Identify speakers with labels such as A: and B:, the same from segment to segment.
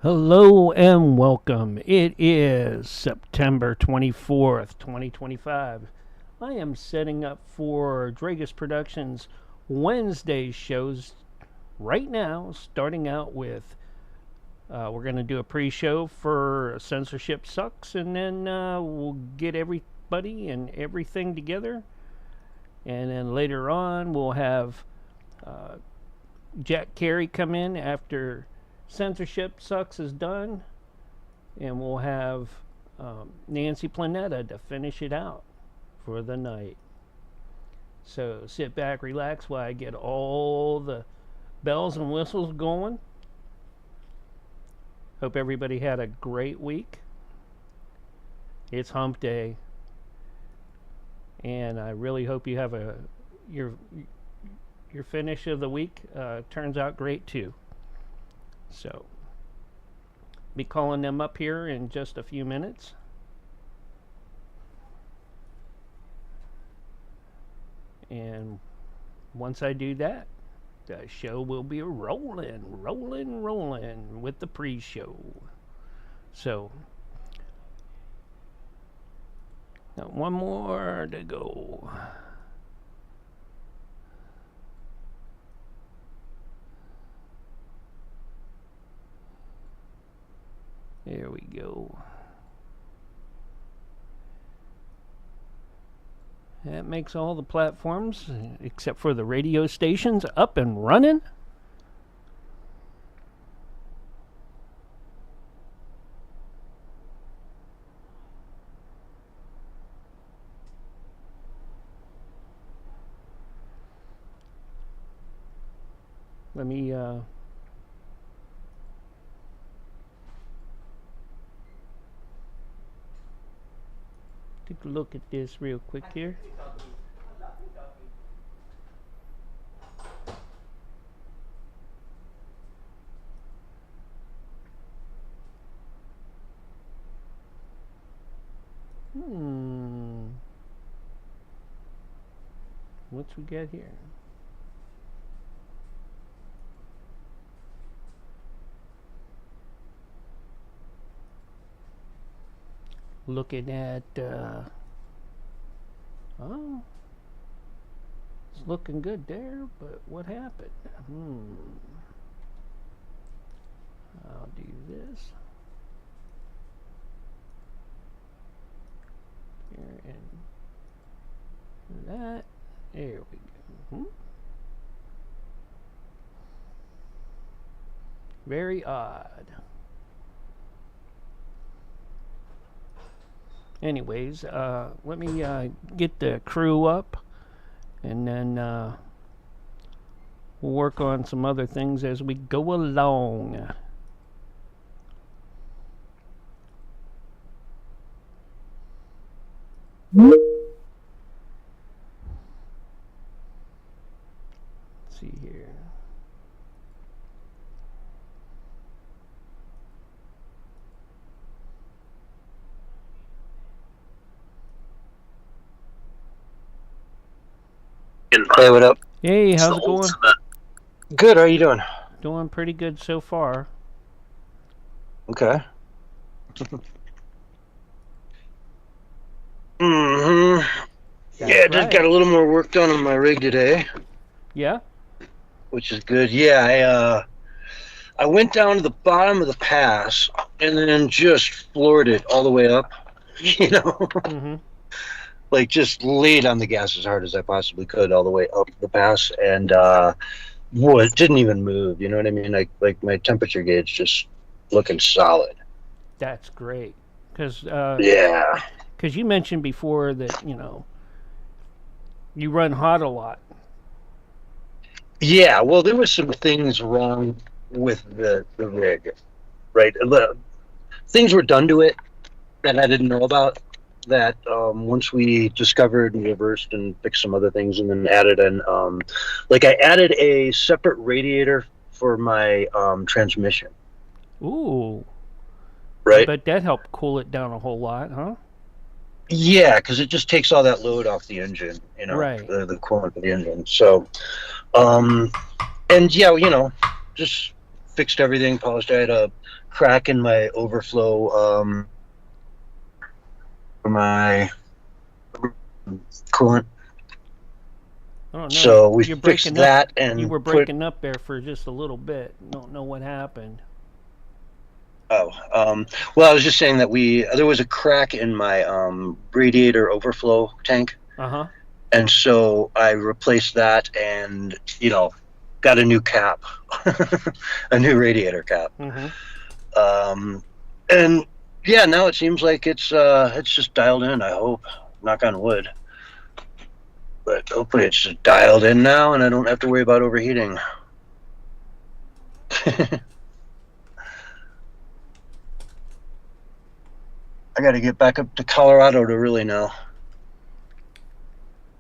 A: Hello and welcome. It is September 24th, 2025. I am setting up for DREAGUS Productions Wednesday shows right now, starting out with we're going to do a pre-show for Censorship Sucks, and then we'll get everybody and everything together. And then later on, we'll have uh, Jack Carey come in after Censorship Sucks is done, and we'll have Nancy Planetta to finish it out for the night. So sit back, relax while I get all the bells and whistles going. Hope everybody had a great week. It's hump day, and I really hope you have your finish of the week turns out great too. So, be calling them up here in just a few minutes. And once I do that, the show will be rolling with the pre-show. So, got one more to go. There we go. That makes all the platforms, except for the radio stations, up and running. Let me take a look at this real quick here. What's we got here? Looking at oh, it's looking good there, but what happened? I'll do this here and that. There we go. Very odd. Anyways, let me get the crew up, and then we'll work on some other things as we go along. Let's see here.
B: Hey, what up?
A: Hey, how's it going?
B: Good, how are you doing?
A: Doing pretty good so far.
B: Okay. Yeah, I just got a little more work done on my rig today.
A: Yeah?
B: Which is good. Yeah, I went down to the bottom of the pass and then just floored it all the way up, you know? Like, just laid on the gas as hard as I possibly could all the way up the pass, and boy, it didn't even move, you know what I mean? Like my temperature gauge just looking solid.
A: That's great. Because
B: yeah.
A: Because you mentioned before that, you run hot a lot.
B: Yeah, well, there was some things wrong with the rig, right? Things were done to it that I didn't know about, that once we discovered and reversed and fixed some other things and then added an, like I added a separate radiator for my transmission.
A: Ooh.
B: Right?
A: But that helped cool it down a whole lot, huh?
B: Yeah, because it just takes all that load off the engine,
A: Right.
B: the coolant for the engine. So, and yeah, just fixed everything, polished. I had a crack in my overflow for my coolant.
A: I don't know.
B: So we
A: You're
B: fixed
A: breaking
B: that
A: up.
B: and
A: You were
B: put.
A: breaking up there for just a little bit. Don't know what happened.
B: Oh, well, I was just saying that there was a crack in my radiator overflow tank,
A: Uh-huh.
B: and so I replaced that, and got a new cap, a new radiator cap.
A: Mm-hmm.
B: And yeah, now it seems like it's just dialed in. I hope, knock on wood, but hopefully it's just dialed in now, and I don't have to worry about overheating. I got to get back up to Colorado to really know.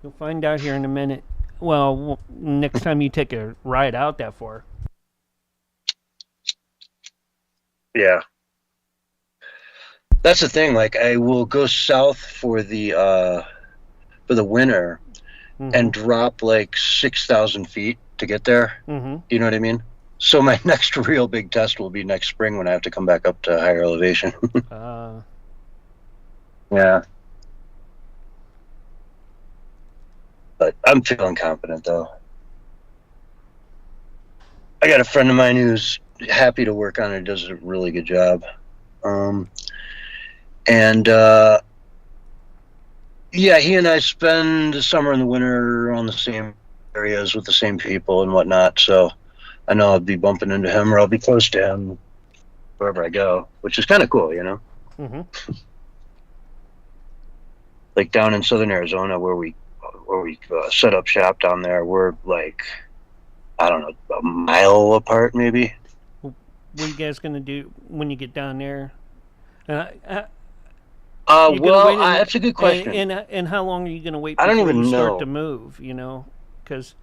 A: You'll find out here in a minute. Well, next time you take a ride out that far.
B: Yeah. That's the thing. Like, I will go south for the winter,
A: Mm-hmm.
B: and drop like 6,000 feet to get there.
A: Mm-hmm.
B: You know what I mean? So my next real big test will be next spring when I have to come back up to higher elevation. Yeah. But I'm feeling confident, though. I got a friend of mine who's happy to work on it, does a really good job. Yeah, he and I spend the summer and the winter on the same areas with the same people and whatnot, so I know I'll be bumping into him, or I'll be close to him wherever I go, which is kind of cool,
A: Mm-hmm.
B: Like down in southern Arizona, where we set up shop down there, we're like, I don't know, a mile apart maybe.
A: What are you guys gonna do when you get down there?
B: That's a good question.
A: And how long are you gonna wait
B: I don't
A: before
B: even
A: you start
B: know.
A: to move? Because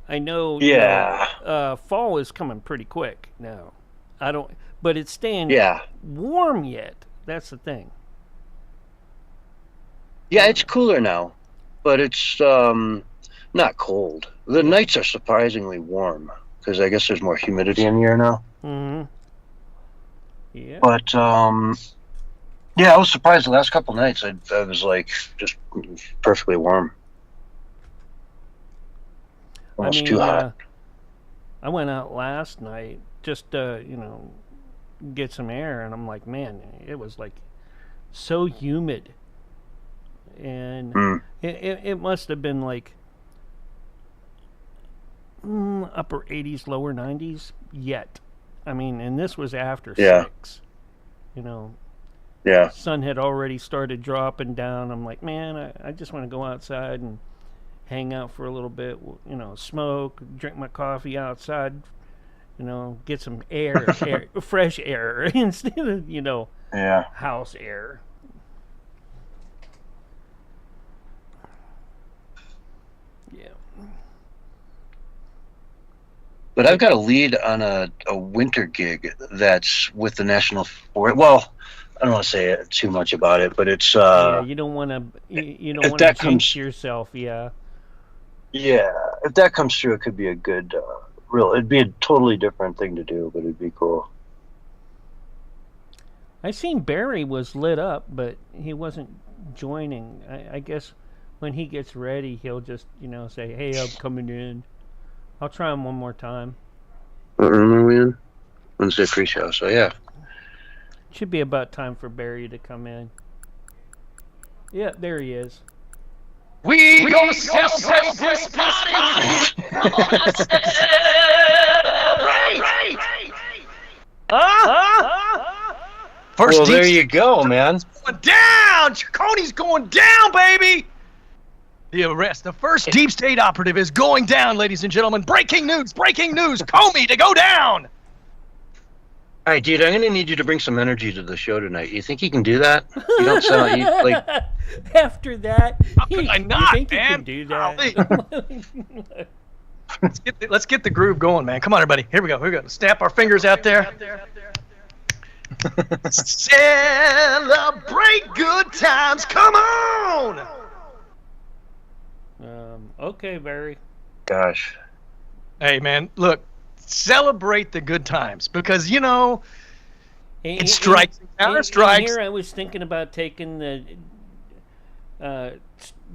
A: I know.
B: Yeah.
A: Fall is coming pretty quick now. I don't, but it's staying warm yet. That's the thing.
B: Yeah, it's cooler now, but it's not cold. The nights are surprisingly warm because I guess there's more humidity in the air now.
A: Mm-hmm. Yeah.
B: But yeah, I was surprised the last couple nights. I was like just perfectly warm. Almost too hot.
A: I went out last night just get some air, and I'm like, man, it was like so humid, and it must have been like upper 80s, lower 90s yet. I mean, and this was after 6.
B: Yeah.
A: Sun had already started dropping down. I'm like, man, I just want to go outside and hang out for a little bit, smoke, drink my coffee outside, get some air, fresh air instead of, house air. Yeah.
B: But I've got a lead on a winter gig that's with the National Forest. Well, I don't want to say too much about it, but it's
A: yeah, you don't want to jinx yourself. Yeah.
B: Yeah, if that comes through, it could be a good it'd be a totally different thing to do, but it'd be cool.
A: I seen Barry was lit up, but he wasn't joining. I guess when he gets ready, he'll just say, "Hey, I'm coming in." I'll try him one more time.
B: What room are we in? Wednesday pre-show, so yeah.
A: Should be about time for Barry to come in. Yeah, there he is.
C: We gonna celebrate this party!
B: First, well, there you go, man.
C: Going down! Chaconi's going down, baby! The first deep state operative is going down, ladies and gentlemen. Breaking news! Breaking news! Comey to go down!
B: All right, dude, I'm going to need you to bring some energy to the show tonight. You think you can do that? You don't sound like...
A: After that,
C: how could I not,
A: you think
C: man?
A: You can do that?
C: Let's get the groove going, man. Come on, everybody. Here we go. Snap our fingers out there. Celebrate good times. Come on!
A: Okay, Barry.
B: Gosh.
C: Hey, man, look, celebrate the good times because, It strikes and counter strikes.
A: Here I was thinking about taking the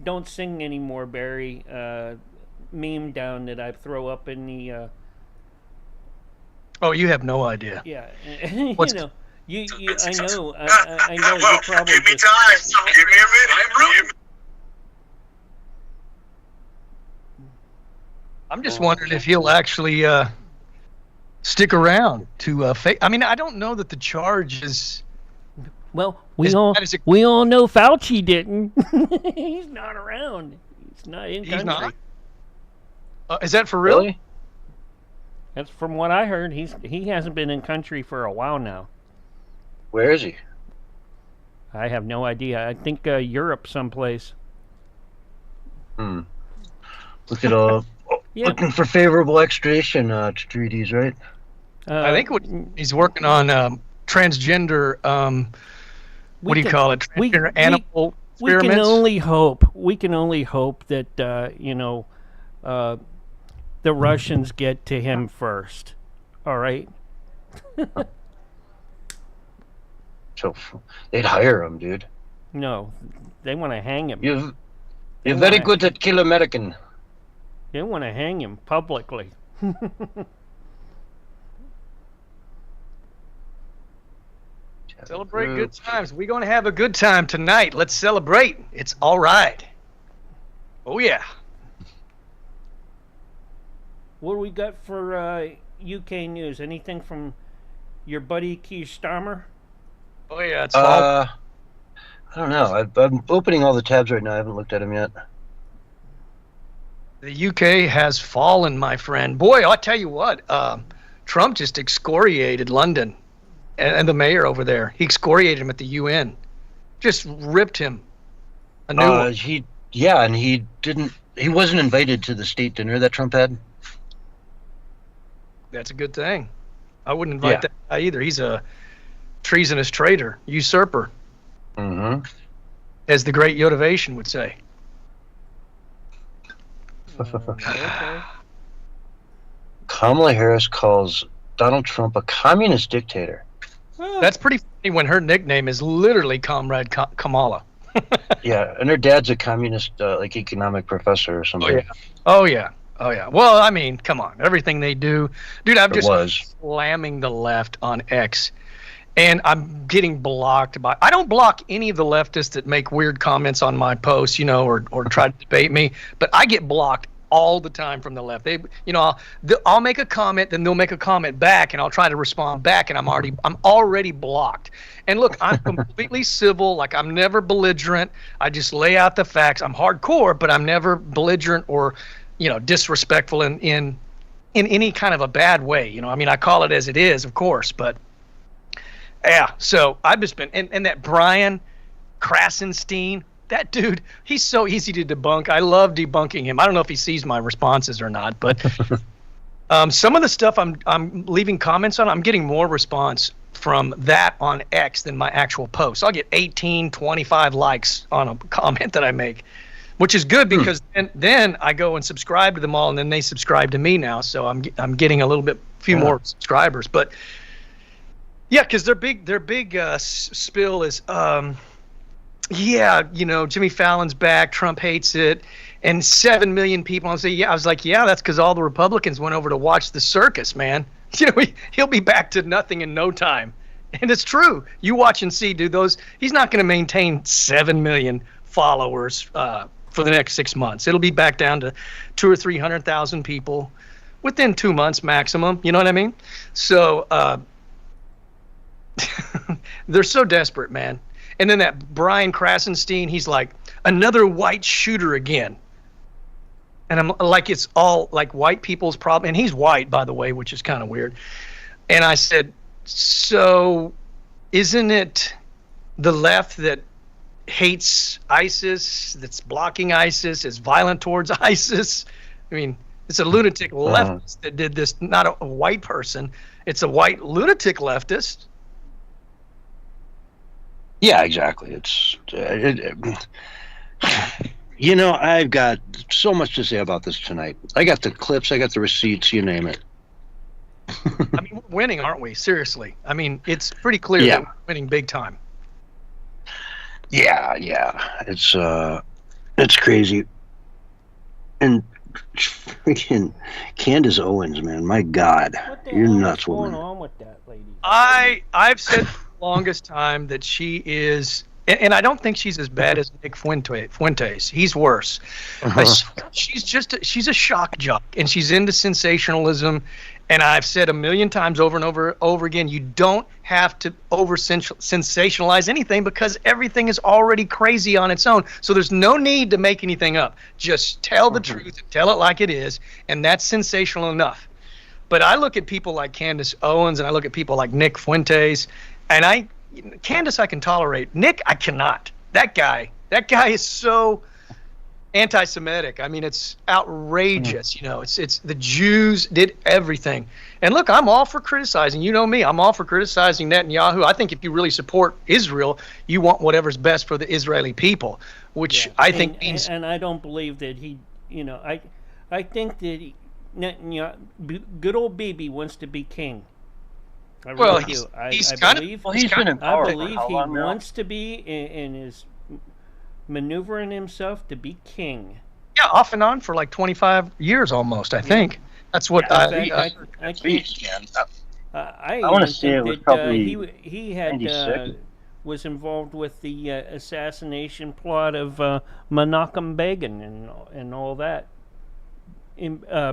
A: "Don't Sing Anymore, Barry" meme down that I throw up in the.
C: Oh, you have no idea.
A: Yeah,
C: What's,
A: you know, I know, I know. You probably
D: give me
A: just,
D: time. Give me a minute.
C: I'm just wondering if he'll actually stick around to I mean, I don't know that the charge is.
A: Well, we all know Fauci didn't. He's not around. He's not in country.
C: He's not. Is that for real?
B: Really?
A: That's from what I heard. He hasn't been in country for a while now.
B: Where is he?
A: I have no idea. I think Europe someplace.
B: Look at
A: Yeah.
B: looking for favorable extradition treaties, right?
C: I think he's working on transgender. What do you call it? Transgender animal experiments.
A: We can only hope. We can only hope that the Russians get to him first. All right.
B: So they'd hire him, dude.
A: No, they want to hang him.
B: You're very good at kill American.
A: They want to hang him publicly.
C: Celebrate good times. We're going to have a good time tonight. Let's celebrate. It's all right. Oh, yeah.
A: What do we got for UK news? Anything from your buddy Keir Starmer?
C: Oh, yeah. It's all...
B: I don't know. I'm opening all the tabs right now. I haven't looked at them yet.
C: The UK has fallen, my friend. Boy, I'll tell you what. Trump just excoriated London and the mayor over there. He excoriated him at the UN. Just ripped him a new one.
B: He wasn't invited to the state dinner that Trump had.
C: That's a good thing. I wouldn't invite that guy either. He's a treasonous traitor, usurper.
B: Mm-hmm.
C: As the great Yodavation would say.
A: Okay.
B: Kamala Harris calls Donald Trump a communist dictator.
C: That's pretty funny when her nickname is literally Comrade Kamala.
B: Yeah, and her dad's a communist, like economic professor or something.
C: Oh yeah. Well, I mean, come on. Everything they do. Dude, I'm just slamming the left on X. And I'm getting blocked by... I don't block any of the leftists that make weird comments on my posts, or try to debate me. But I get blocked all the time from the left. They, I'll make a comment, then they'll make a comment back, and I'll try to respond back, and I'm already blocked. And look, I'm completely civil. Like, I'm never belligerent. I just lay out the facts. I'm hardcore, but I'm never belligerent or, disrespectful in any kind of a bad way. I mean, I call it as it is, of course, but... Yeah, so I've just been, and that Brian Krasenstein, that dude, he's so easy to debunk. I love debunking him. I don't know if he sees my responses or not, but some of the stuff I'm leaving comments on, I'm getting more response from that on X than my actual posts. I'll get 18, 25 likes on a comment that I make, which is good because then I go and subscribe to them all, and then they subscribe to me now. So I'm getting a few more subscribers, but. Yeah, because their big spill is, Jimmy Fallon's back, Trump hates it, and 7 million people. I was like, that's because all the Republicans went over to watch the circus, man. He'll be back to nothing in no time, and it's true. You watch and see, dude. He's not going to maintain 7 million followers for the next 6 months. It'll be back down to 200,000 or 300,000 people within 2 months maximum. You know what I mean? So. They're so desperate, man. And then that Brian Krasenstein, he's like, another white shooter again. And I'm like, it's all like white people's problem. And he's white, by the way, which is kind of weird. And I said, so isn't it the left that hates ISIS, that's blocking ISIS, is violent towards ISIS? I mean, it's a lunatic leftist that did this, not a white person. It's a white lunatic leftist.
B: Yeah, exactly. It's, I've got so much to say about this tonight. I got the clips, I got the receipts, you name it.
C: I mean, we're winning, aren't we? Seriously. I mean, it's pretty clear that we're winning big time.
B: Yeah. It's crazy. And freaking Candace Owens, man, my God, you're nuts, woman.
A: What's going on with that lady?
C: I've said for the longest time that she is, and I don't think she's as bad as Nick Fuentes. He's worse. She's a shock jock, and she's into sensationalism. And I've said a million times over and over again, you don't have to sensationalize anything because everything is already crazy on its own. So there's no need to make anything up. Just tell the truth and tell it like it is, and that's sensational enough. But I look at people like Candace Owens, and I look at people like Nick Fuentes, and Candace I can tolerate. Nick I cannot. That guy is so anti-Semitic. I mean, it's outrageous. You know, it's the Jews did everything. And look, I'm all for criticizing. You know me. I'm all for criticizing Netanyahu. I think if you really support Israel, you want whatever's best for the Israeli people, which I think means.
A: And I don't believe that he. You know, I think that Netanyahu, good old Bibi, wants to be king. I really do. I believe he wants to be and is maneuvering himself to be king.
C: Yeah, off and on for like 25 years almost, I think. That's what
B: I want to say it was probably
A: he had was involved with the assassination plot of Menachem Begin and all that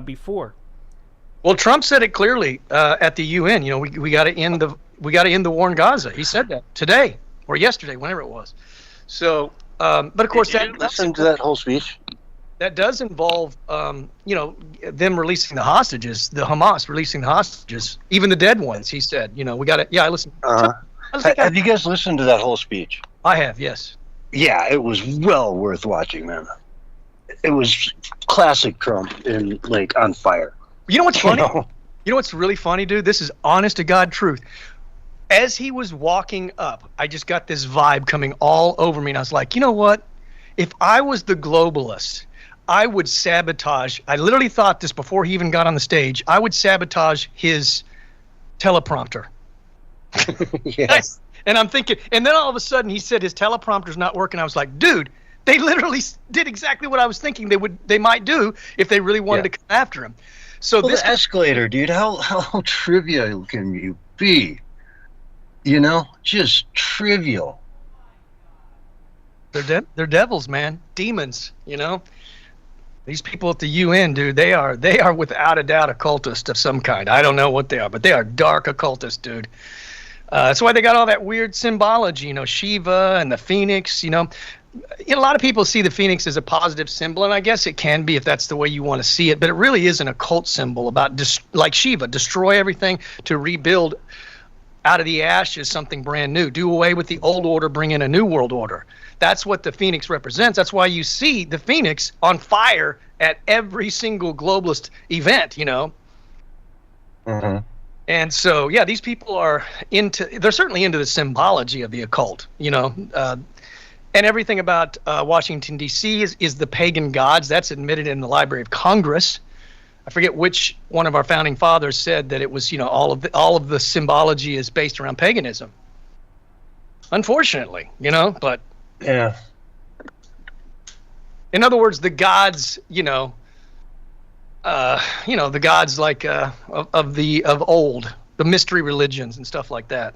A: before.
C: Well, Trump said it clearly at the UN. You know, we got to end the war in Gaza. He said that today or yesterday, whenever it was. So. But of course,
B: listen to that whole speech.
C: That does involve, you know, them releasing the hostages, the Hamas releasing the hostages, even the dead ones. He said, you know, we got to. Yeah, I listened.
B: Have you guys listened to that whole speech?
C: I have, yes.
B: Yeah, it was well worth watching, man. It was classic Trump and like on fire.
C: You know what's funny? You know what's really funny, dude? This is honest to God truth. As he was walking up, I just got this vibe coming all over me, and I was like, you know what? If I was the globalist, I would sabotage. I literally thought this before he even got on the stage. I would sabotage his teleprompter.
B: Yes.
C: And I'm thinking, and then all of a sudden he said his teleprompter's not working. I was like, dude, they literally did exactly what I was thinking they might do if they really wanted to come after him. So this
B: escalator, dude. How trivial can you be? You know, just trivial.
C: They're devils, man, demons. You know, these people at the UN, dude, they are without a doubt occultists of some kind. I don't know what they are, but they are dark occultists, dude. That's why they got all that weird symbology, you know, Shiva and the phoenix. You know, a lot of people see the phoenix as a positive symbol, and I guess it can be if that's the way you want to see it. But it really is an occult symbol about like Shiva, destroy everything to rebuild. Out of the ashes, something brand new. Do away with the old order, bring in a new world order. That's what the Phoenix represents. That's why you see the Phoenix on fire at every single globalist event, you know. And so, yeah, these people are they're certainly into the symbology of the occult, you know. And everything about Washington, D.C. is the pagan gods. That's admitted in the Library of Congress. I forget which one of our founding fathers said that it was, you know, all of the symbology is based around paganism. Unfortunately, you know, but
B: yeah.
C: In other words, the gods, you know, the gods like of old, the mystery religions and stuff like that.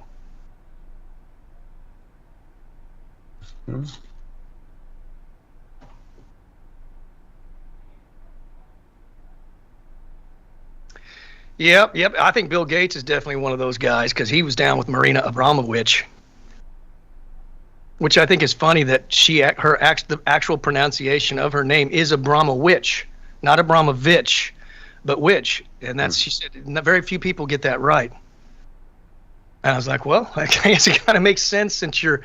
C: Yep. I think Bill Gates is definitely one of those guys because he was down with Marina Abramovich, which I think is funny that the actual pronunciation of her name is Abramowitch, not Abramovich, but witch, and that's she said. Very few people get that right. And I was like, well, I guess it kind of makes sense since your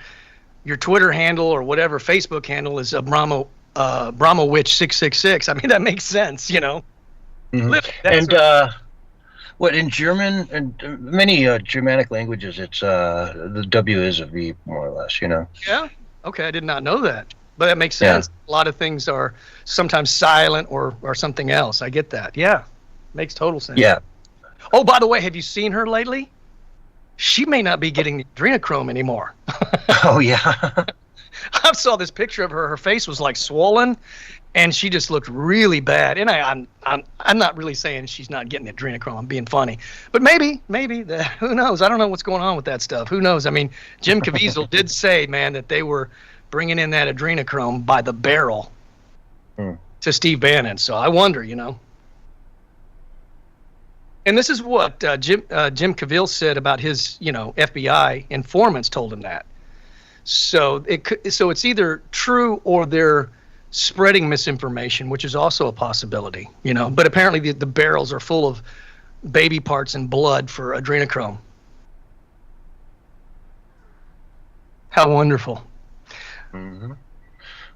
C: Twitter handle or whatever Facebook handle is Abramowitch 666. I mean, that makes sense, you know.
B: And what in German and many Germanic languages, it's the W is a V more or less, you know.
C: Yeah. Okay, I did not know that, but that makes sense. Yeah. A lot of things are sometimes silent or something else. I get that. Yeah, makes total sense.
B: Yeah,
C: Oh, by the way, have you seen her lately? She may not be getting the adrenochrome anymore.
B: Oh, yeah.
C: I saw this picture of her. Her face was like swollen, and she just looked really bad. And I'm not really saying she's not getting the adrenochrome. I'm being funny, but maybe who knows? I don't know what's going on with that stuff. Who knows? I mean, Jim Caviezel did say, man, that they were bringing in that adrenochrome by the barrel to Steve Bannon. So I wonder, you know. And this is what Jim Caviezel said about his, you know, FBI informants told him that. So it's either true or they're spreading misinformation, which is also a possibility, you know. But apparently the barrels are full of baby parts and blood for adrenochrome. How wonderful.
B: Mm-hmm.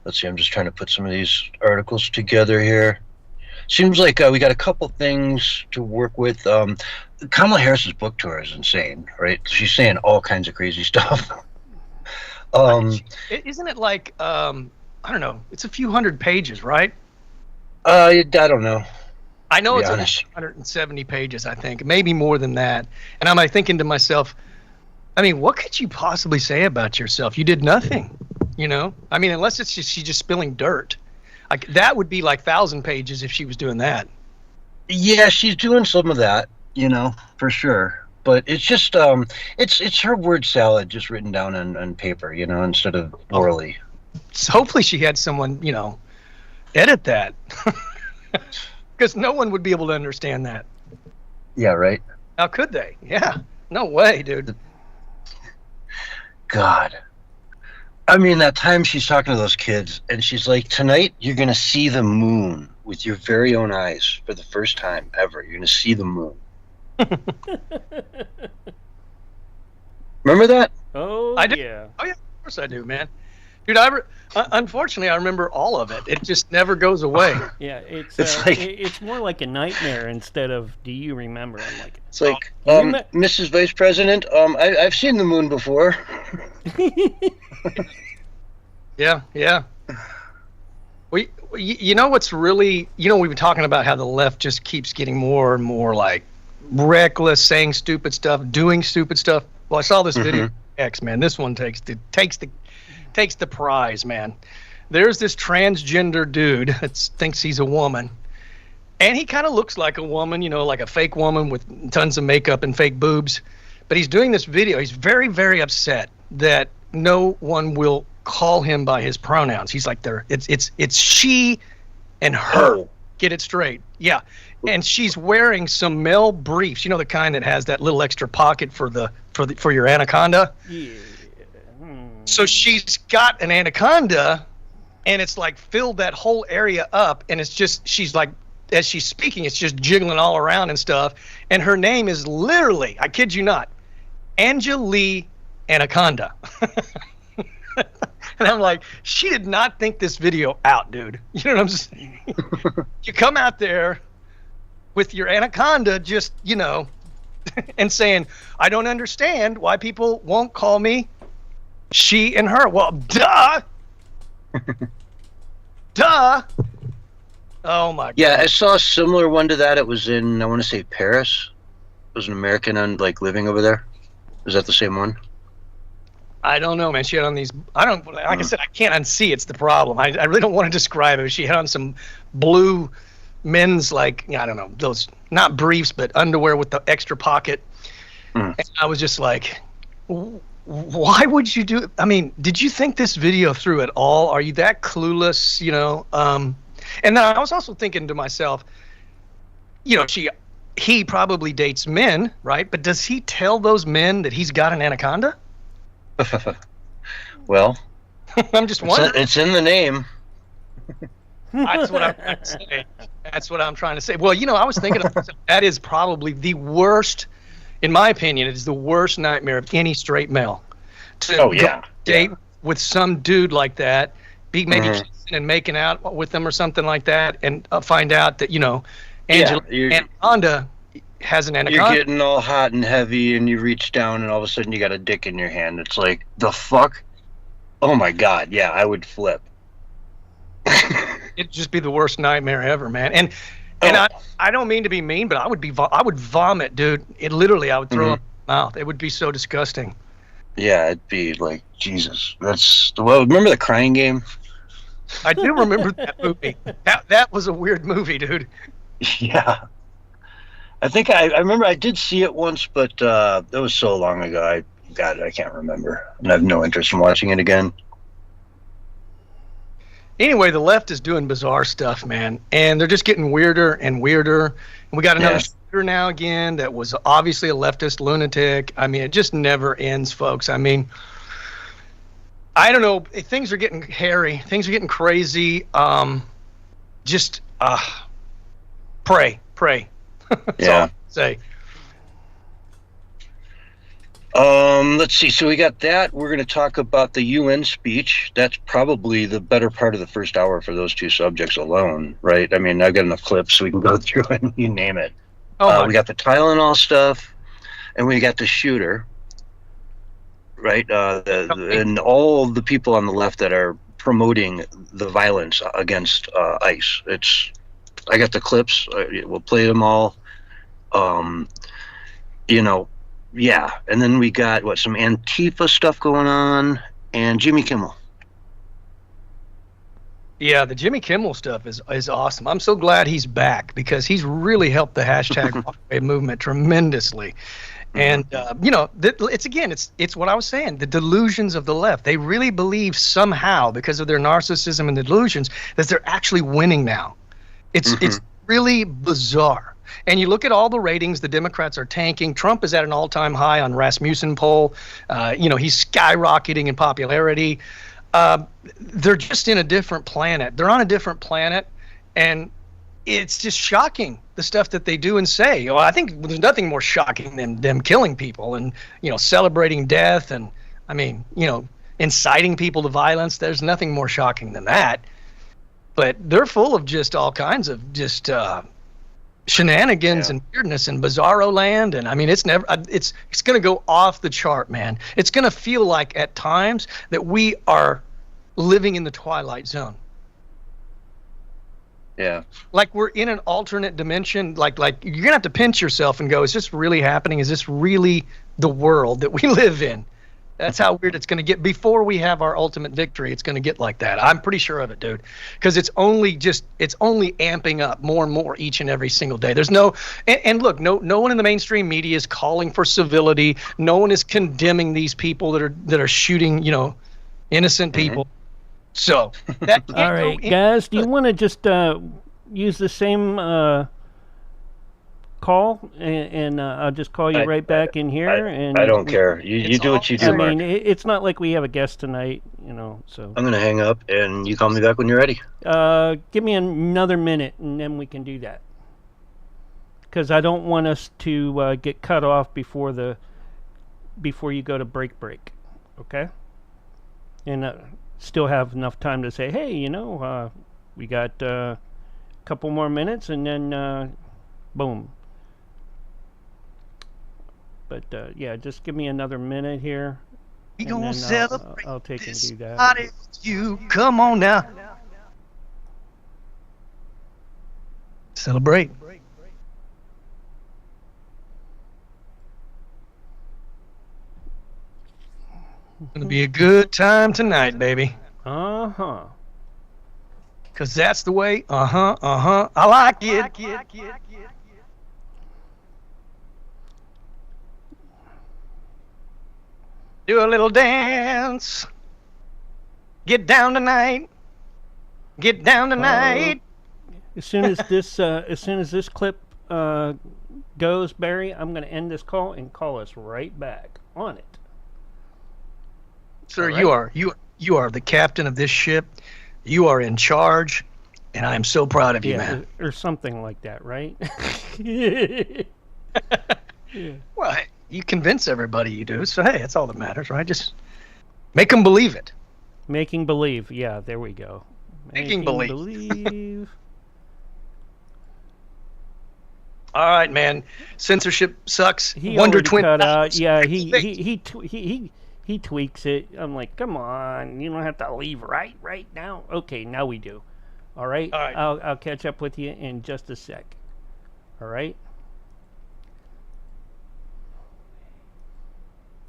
B: Let's see, I'm just trying to put some of these articles together here. Seems like we got a couple things to work with. Kamala Harris's book tour is insane, right? She's saying all kinds of crazy stuff.
C: Isn't it like, I don't know, it's a few hundred pages, right?
B: I don't know.
C: I know it's 170 pages, I think, maybe more than that. And I'm like thinking to myself, I mean, what could you possibly say about yourself? You did nothing, you know? I mean, unless it's just she's just spilling dirt. Like that would be like 1,000 pages if she was doing that.
B: Yeah, she's doing some of that, you know, for sure. But it's just it's her word salad just written down on paper, you know, instead of orally.
C: So hopefully she had someone, you know, edit that. Because no one would be able to understand that.
B: Yeah, right.
C: How could they? Yeah. No way, dude.
B: God. I mean, that time she's talking to those kids, and she's like, tonight you're going to see the moon with your very own eyes for the first time ever. You're going to see the moon. Remember that?
A: Oh,
C: I do.
A: yeah.
C: Oh, yeah, of course I do, man. Dude, unfortunately, I remember all of it. It just never goes away.
A: Yeah, it's
B: like,
A: it's more like a nightmare instead of do you remember? I'm like,
B: it's like, Mrs. Vice President, I've seen the moon before.
C: Yeah. You know what's really, you know, we've been talking about how the left just keeps getting more and more like reckless, saying stupid stuff, doing stupid stuff. Well, I saw this video. X, man, this one takes the prize, man. There's this transgender dude that thinks he's a woman, and he kind of looks like a woman, you know, like a fake woman with tons of makeup and fake boobs. But he's doing this video. He's very, very upset that no one will call him by his pronouns. He's like, it's she and her.
B: Oh.
C: Get it straight. Yeah. And she's wearing some male briefs, you know, the kind that has that little extra pocket for your anaconda.
A: yeah.
C: So she's got an anaconda, and it's like filled that whole area up, and it's just, she's like, as she's speaking, it's just jiggling all around and stuff. And her name is literally, I kid you not, Angelique Anaconda. And I'm like, she did not think this video out, dude. You know what I'm saying? You come out there with your anaconda just, you know, and saying, I don't understand why people won't call me she and her. Well, duh. Duh. Oh, my God.
B: Yeah, I saw a similar one to that. It was in, I want to say, Paris. It was an American living over there. Is that the same one?
C: I don't know, man. She had on these, like I said, I can't unsee. It's the problem. I really don't want to describe it. She had on some blue men's, like, I don't know, those, not briefs, but underwear with the extra pocket. And I was just like, why would you do it? I mean, did you think this video through at all? Are you that clueless, you know? And then I was also thinking to myself, you know, he probably dates men, right? But does he tell those men that he's got an anaconda?
B: Well,
C: I'm just wondering.
B: It's in the name.
C: That's what I'm trying to say. That's what I'm trying to say. Well, you know, I was thinking that is probably the worst, in my opinion, it is the worst nightmare of any straight male. To date with some dude like that, be maybe kissing and making out with them or something like that, and find out that, you know, Anaconda has an anaconda.
B: You're getting all hot and heavy, and you reach down, and all of a sudden you got a dick in your hand. It's like, the fuck? Oh my God, yeah, I would flip.
C: It'd just be the worst nightmare ever, man. And And I don't mean to be mean, but I would vomit, dude. It literally, I would throw up my mouth. It would be so disgusting.
B: Yeah, it'd be like, Jesus. Remember the Crying Game?
C: I do remember that movie. That was a weird movie, dude.
B: Yeah. I think I remember I did see it once, but that was so long ago. I can't remember. And I have no interest in watching it again.
C: Anyway, the left is doing bizarre stuff, man. And they're just getting weirder and weirder. And we got another shooter now again that was obviously a leftist lunatic. I mean, it just never ends, folks. I mean, I don't know. Things are getting hairy. Things are getting crazy. Just pray. That's all I say.
B: Let's see. So we got that. We're going to talk about the UN speech. That's probably the better part of the first hour for those two subjects alone, right? I mean, I've got enough clips so we can go through and you name it. We got the Tylenol stuff, and we got the shooter, right? And all the people on the left that are promoting the violence against ICE. I got the clips. We'll play them all. Yeah, and then we got some Antifa stuff going on, and Jimmy Kimmel.
C: Yeah, the Jimmy Kimmel stuff is awesome. I'm so glad he's back because he's really helped the hashtag movement tremendously. And it's what I was saying. The delusions of the left. They really believe somehow because of their narcissism and the delusions that they're actually winning now. It's really bizarre. And you look at all the ratings, the Democrats are tanking. Trump is at an all-time high on Rasmussen poll. He's skyrocketing in popularity. They're just in a different planet. They're on a different planet, and it's just shocking, the stuff that they do and say. Well, I think there's nothing more shocking than them killing people and, celebrating death and, inciting people to violence. There's nothing more shocking than that. But they're full of just all kinds of just shenanigans and weirdness and bizarro land. And I mean, it's going to go off the chart, man. It's going to feel like at times that we are living in the Twilight Zone.
B: Yeah.
C: Like we're in an alternate dimension. Like you're going to have to pinch yourself and go, is this really happening? Is this really the world that we live in? That's how weird it's going to get. Before we have our ultimate victory, it's going to get like that. I'm pretty sure of it, dude. Because it's only amping up more and more each and every single day. There's no look, no one in the mainstream media is calling for civility. No one is condemning these people that are shooting, innocent people. So that
A: all right, guys, do you want to just use the same call, and I'll just call you right back in here.
B: I don't care. You do what you do.
A: I mean, it's not like we have a guest tonight, so.
B: I'm going to hang up, and you call me back when you're ready.
A: Give me another minute, and then we can do that. Because I don't want us to get cut off before you go to break. Okay? And still have enough time to say, hey, we got a couple more minutes, and then boom. But yeah, just give me another minute here.
C: We gonna celebrate.
A: I'll take and do that.
C: Party with you, come on now. Celebrate. Gonna be a good time tonight, baby.
A: Uh-huh.
C: Cause that's the way. I like it. Do a little dance. Get down tonight. Get down tonight.
A: As soon as this clip goes, Barry, I'm going to end this call and call us right back on it.
C: Sir, right. You are the captain of this ship. You are in charge, and I am so proud of you, man.
A: Or something like that, right?
C: Yeah. Well, you convince everybody you do, so hey, that's all that matters, right? Just make them believe it.
A: Making believe, yeah, there we go.
C: Making believe. All right, man. Censorship sucks.
A: He
C: Wonder
A: already
C: Twin
A: cut out. Yeah, he tweaks it. I'm like, come on, you don't have to leave right now. Okay, now we do. All right?
C: All right.
A: I'll catch up with you in just a sec. All right?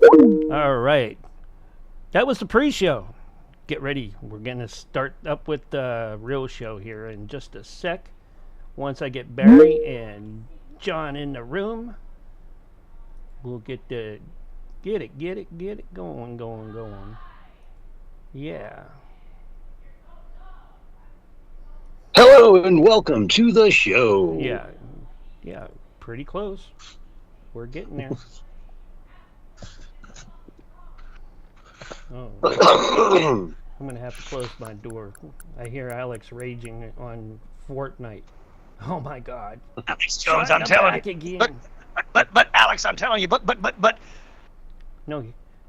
A: All right. That was the pre-show. Get ready. We're going to start up with the real show here in just a sec. Once I get Barry and John in the room, we'll get it going. Yeah.
B: Hello and welcome to the show.
A: Yeah, pretty close. We're getting there. Oh, I'm gonna have to close my door. I hear Alex raging on Fortnite. Oh my God!
C: Alex Jones, I'm telling you.
A: Again.
C: But Alex, I'm telling you. But.
A: No,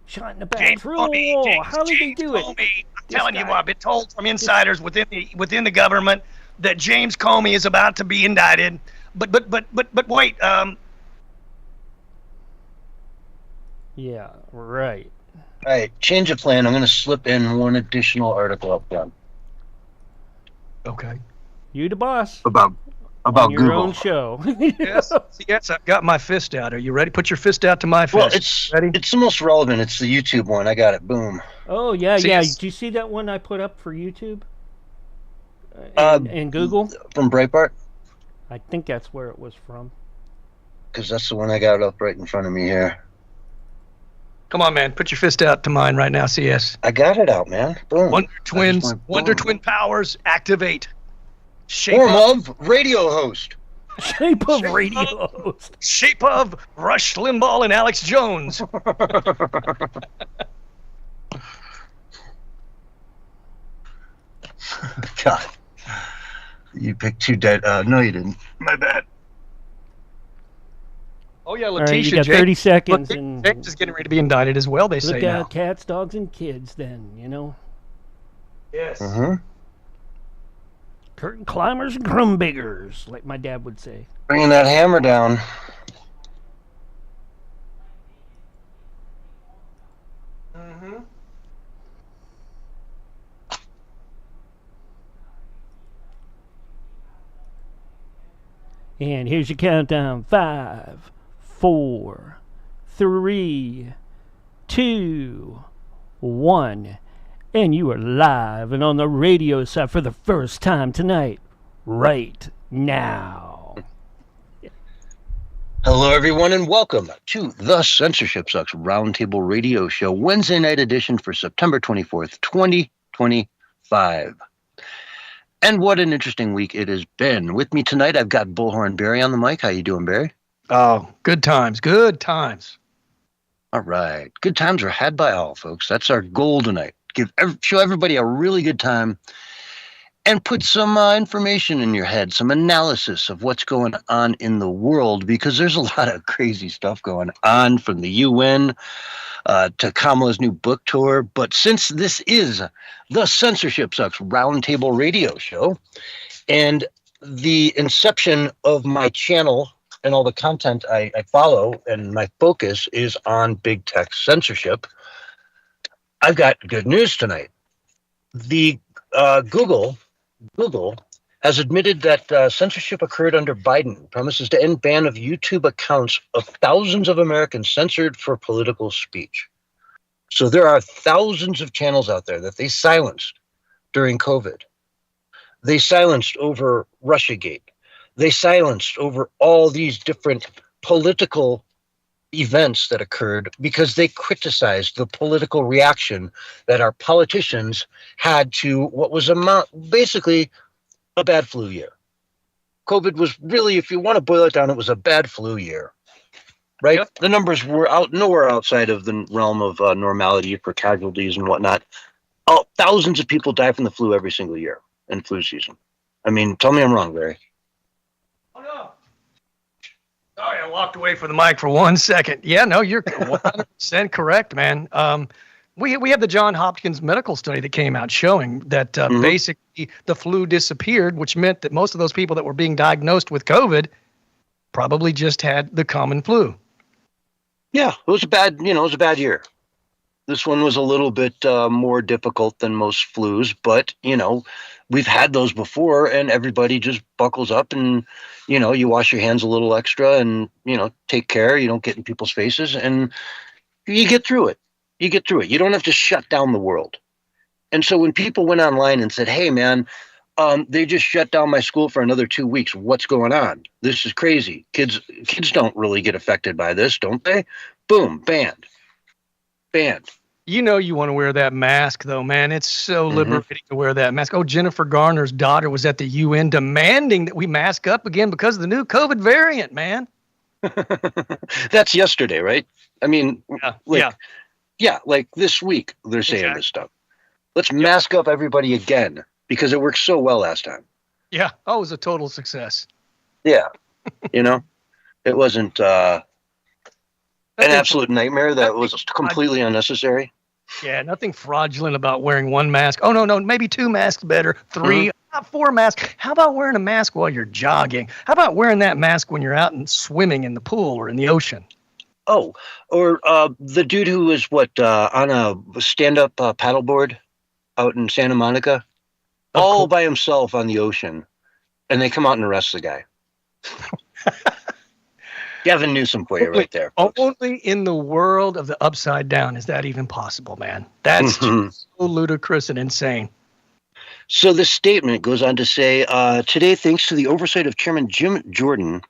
A: shot in the back
C: James
A: through
C: Comey,
A: a wall.
C: James,
A: How did he
C: James
A: do it?
C: Comey, I'm
A: This
C: telling you,
A: guy.
C: I've been told from insiders within the government that James Comey is about to be indicted. But wait.
A: Yeah, right.
B: All right, change of plan. I'm going to slip in one additional article up front
C: Okay.
A: You the boss.
B: about
A: on your
B: Google.
A: own show.
C: Yes, I've got my fist out. Are you ready? Put your fist out to my fist.
B: Well, it's
C: ready?
B: it's the most relevant. It's the YouTube one. I got it. Boom.
A: Oh yeah,
C: See,
A: yeah.
C: it's-
A: Did you see that one I put up for YouTube? And Google?
B: From Breitbart,
A: I think that's where it was from.
B: because that's the one I got up right in front of me here.
C: Come on, man. Put your fist out to mine right now, CS.
B: I got it out, man. Boom.
C: Wonder Twin powers activate. Shape
B: Form
C: of,
B: of radio host.
A: Shape of radio host.
C: shape of Rush Limbaugh and Alex Jones.
B: God. You picked two dead. No, you didn't. My bad.
C: Oh yeah,
A: All right,
C: Letitia
A: you got 30 seconds,
C: Look,
A: and
C: James is getting ready to be indicted as well. They say
A: look
C: now.
A: out, cats, dogs, and kids. Then
C: Yes.
B: Mm-hmm.
A: curtain climbers and crumb biggers, like my dad would say.
B: Bringing that hammer down.
C: Mm-hmm.
A: And here's your countdown: 5, 4, 3, 2, 1. And you are live and on the radio side for the first time tonight, right now.
B: Hello, everyone, and welcome to the Censorship Sucks Roundtable Radio Show, Wednesday night edition for September 24th, 2025. And what an interesting week it has been. With me tonight, I've got Bullhorn Barry on the mic. How you doing, Barry?
C: Oh, good times. Good times.
B: All right. Good times are had by all, folks. That's our goal tonight. Show everybody a really good time and put some information in your head, some analysis of what's going on in the world, because there's a lot of crazy stuff going on, from the UN to Kamala's new book tour. But since this is the Censorship Sucks Roundtable Radio Show, and the inception of my channel and all the content I follow, and my focus is on big tech censorship, I've got good news tonight. The Google has admitted that censorship occurred under Biden, promises to end ban of YouTube accounts of thousands of Americans censored for political speech. So there are thousands of channels out there that they silenced during COVID. They silenced over Russiagate. They silenced over all these different political events that occurred because they criticized the political reaction that our politicians had to what was basically a bad flu year. COVID was really, if you want to boil it down, it was a bad flu year, right?
C: Yep.
B: The numbers were nowhere outside of the realm of normality for casualties and whatnot. Thousands of people die from the flu every single year in flu season. I mean, tell me I'm wrong, Barry.
C: Oh, no. Sorry, I walked away from the mic for 1 second. Yeah, no, you're 100% correct, man. We have the Johns Hopkins medical study that came out showing that basically the flu disappeared, which meant that most of those people that were being diagnosed with COVID probably just had the common flu.
B: Yeah, it was a bad year. This one was a little bit more difficult than most flus, but we've had those before, and everybody just buckles up and, you wash your hands a little extra and, take care. You don't get in people's faces, and you get through it. You get through it. You don't have to shut down the world. And so when people went online and said, hey, man, they just shut down my school for another 2 weeks. What's going on? This is crazy. Kids don't really get affected by this, don't they? Boom, banned.
C: You want to wear that mask, though, man. It's so liberating to wear that mask. Oh, Jennifer Garner's daughter was at the UN demanding that we mask up again because of the new COVID variant, man.
B: That's yesterday, right? I mean,
C: yeah,
B: like this week they're saying this stuff. Let's mask up everybody again because it worked so well last time.
C: Yeah. Oh, it was a total success.
B: Yeah. It wasn't an absolute nightmare that was completely unnecessary.
C: Yeah, nothing fraudulent about wearing one mask. Oh, no, maybe 2 masks better. 3, 4 masks. How about wearing a mask while you're jogging? How about wearing that mask when you're out and swimming in the pool or in the ocean?
B: Oh, or the dude who was on a stand-up paddleboard out in Santa Monica, all by himself on the ocean, and they come out and arrest the guy. Gavin Newsom for you right there, folks.
C: Only in the world of the Upside Down is that even possible, man. That's just so ludicrous and insane.
B: So this statement goes on to say, today, thanks to the oversight of Chairman Jim Jordan,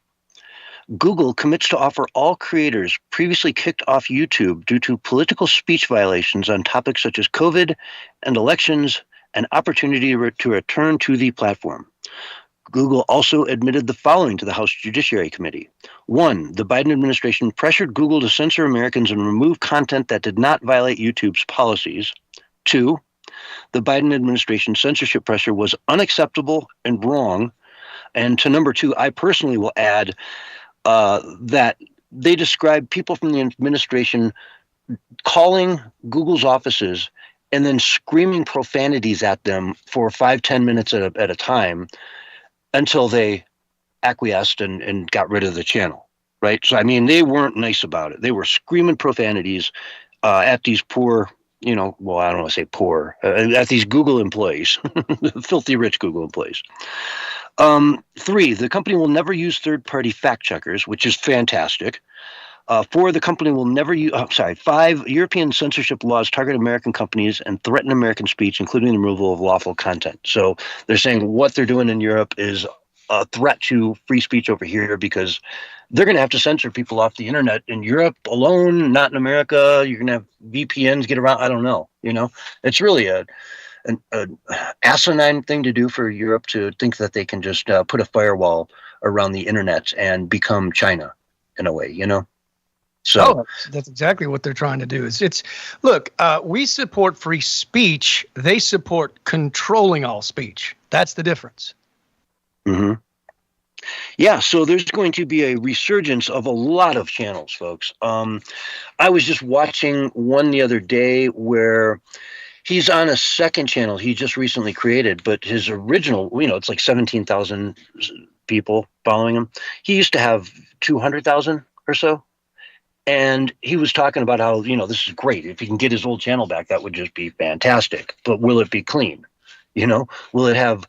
B: Google commits to offer all creators previously kicked off YouTube due to political speech violations on topics such as COVID and elections an opportunity to return to the platform. Google also admitted the following to the House Judiciary Committee. 1, the Biden administration pressured Google to censor Americans and remove content that did not violate YouTube's policies. 2, the Biden administration's censorship pressure was unacceptable and wrong. And to number 2, I personally will add that they described people from the administration calling Google's offices and then screaming profanities at them for 5-10 minutes at a time until they acquiesced and got rid of the channel, right? So, I mean, they weren't nice about it. They were screaming profanities at these poor, I don't want to say poor, at these Google employees, filthy rich Google employees. 3, the company will never use third-party fact checkers, which is fantastic. 4, the company will never use, 5, European censorship laws target American companies and threaten American speech, including the removal of lawful content. So they're saying what they're doing in Europe is a threat to free speech over here because they're going to have to censor people off the internet in Europe alone, not in America. You're going to have VPNs get around. I don't know. It's really an asinine thing to do for Europe to think that they can just put a firewall around the internet and become China in a way, So
C: that's exactly what they're trying to do. Look, we support free speech. They support controlling all speech. That's the difference.
B: Mm-hmm. Yeah, so there's going to be a resurgence of a lot of channels, folks. I was just watching one the other day where he's on a second channel he just recently created, but his original, it's like 17,000 people following him. He used to have 200,000 or so. And he was talking about how, this is great. If he can get his old channel back, that would just be fantastic. But will it be clean? Will it have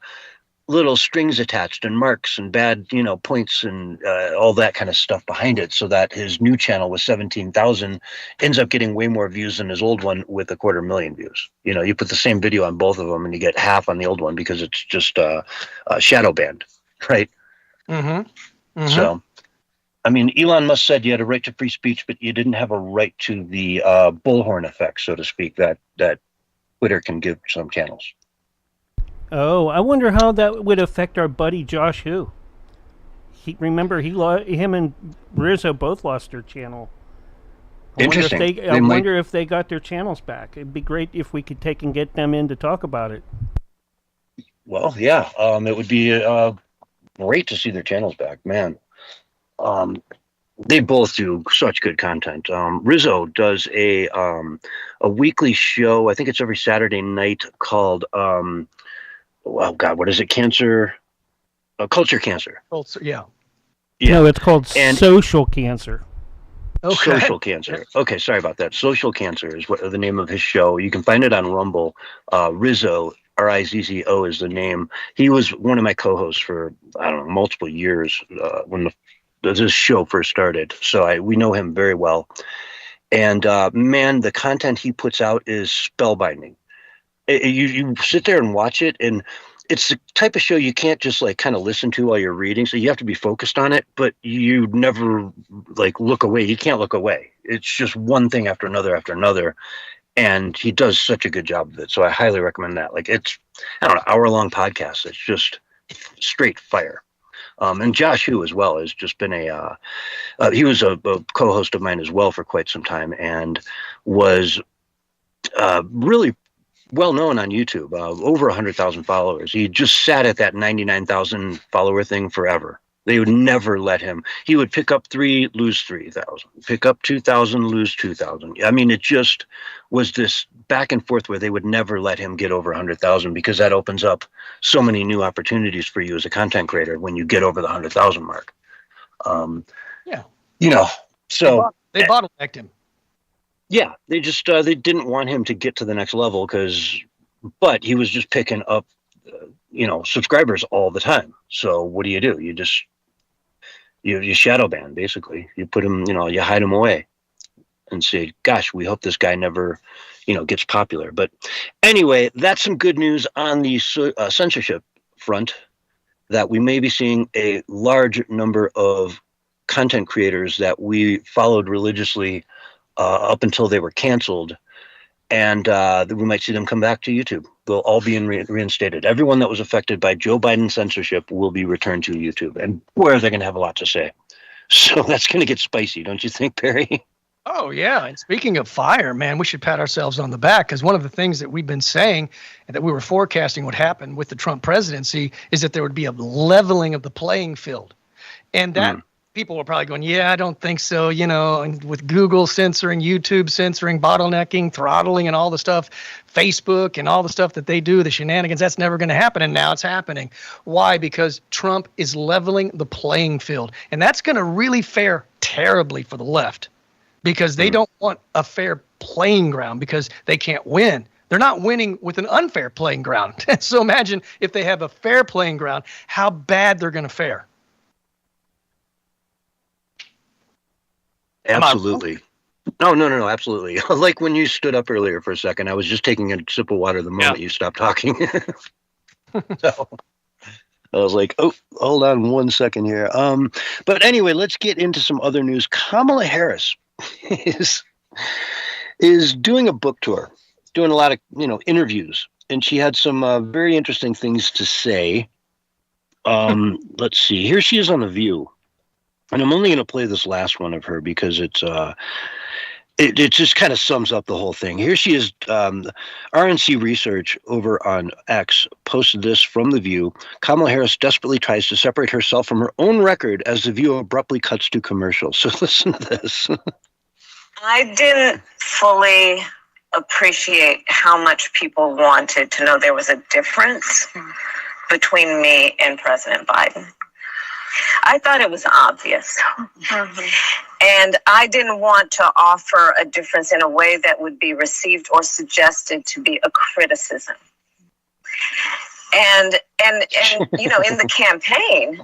B: little strings attached and marks and bad, points and all that kind of stuff behind it so that his new channel with 17,000 ends up getting way more views than his old one with 250,000 views. You put the same video on both of them and you get half on the old one because it's just shadow banned, right?
C: Mm-hmm. Mm-hmm.
B: So, I mean, Elon Musk said you had a right to free speech, but you didn't have a right to the bullhorn effect, so to speak, that Twitter can give some channels.
A: Oh, I wonder how that would affect our buddy Josh Hu. Remember, him and Rizzo both lost their channel.
B: Interesting.
A: I wonder if they got their channels back. It'd be great if we could take and get them in to talk about it.
B: Well, yeah, it would be great to see their channels back, man. They both do such good content. Rizzo does a weekly show. I think it's every Saturday night called what is it? Culture Cancer.
C: Culture, yeah.
A: No, it's called Social Cancer.
B: Okay. Social Cancer. Okay, sorry about that. Social Cancer is what the name of his show. You can find it on Rumble. Rizzo RIZZO is the name. He was one of my co-hosts for, I don't know, multiple years when this show first started. So we know him very well. And man, the content he puts out is spellbinding. You sit there and watch it, and it's the type of show you can't just like kind of listen to while you're reading. So you have to be focused on it, but you never like look away. You can't look away. It's just one thing after another. And he does such a good job of it. So I highly recommend that. Like it's, I don't know, hour-long podcast. It's just straight fire. And Josh Hu as well has just been he was a co-host of mine as well for quite some time, and was really well known on YouTube, over 100,000 followers. He just sat at that 99,000 follower thing forever. They would never let him. He would pick up 3, lose 3,000, pick up 2,000, lose 2,000. I mean, it just was this back and forth where they would never let him get over 100,000, because that opens up so many new opportunities for you as a content creator when you get over the 100,000 mark.
C: Yeah.
B: You know, so
C: they bottlenecked him.
B: Yeah, they just they didn't want him to get to the next level but he was just picking up, subscribers all the time. So what do? You just you shadow ban, basically. You put him, you hide him away, and say, "Gosh, we hope this guy never, gets popular." But anyway, that's some good news on the censorship front. That we may be seeing a large number of content creators that we followed religiously up until they were canceled, and we might see them come back to YouTube. They'll all be reinstated. Everyone that was affected by Joe Biden's censorship will be returned to YouTube, and boy, are they going to have a lot to say. So that's going to get spicy, don't you think, Perry?
C: Oh, yeah. And speaking of fire, man, we should pat ourselves on the back, because one of the things that we've been saying and that we were forecasting would happen with the Trump presidency is that there would be a leveling of the playing field. And that people are probably going, yeah, I don't think so. And with Google censoring, YouTube censoring, bottlenecking, throttling, and all the stuff, Facebook and all the stuff that they do, the shenanigans, that's never going to happen. And now it's happening. Why? Because Trump is leveling the playing field. And that's going to really fare terribly for the left, because they don't want a fair playing ground, because they can't win. They're not winning with an unfair playing ground. So imagine if they have a fair playing ground, how bad they're going to fare.
B: Absolutely. No, absolutely. Like when you stood up earlier for a second, I was just taking a sip of water the moment you stopped talking. So I was like, oh, hold on one second here. But anyway, let's get into some other news. Kamala Harris is doing a book tour, doing a lot of, interviews, and she had some very interesting things to say. Let's see. Here she is on The View. And I'm only going to play this last one of her because it just kind of sums up the whole thing. Here she is. RNC Research over on X posted this from The View. Kamala Harris desperately tries to separate herself from her own record as The View abruptly cuts to commercial. So listen to this.
E: I didn't fully appreciate how much people wanted to know there was a difference between me and President Biden. I thought it was obvious. And I didn't want to offer a difference in a way that would be received or suggested to be a criticism. And in the campaign,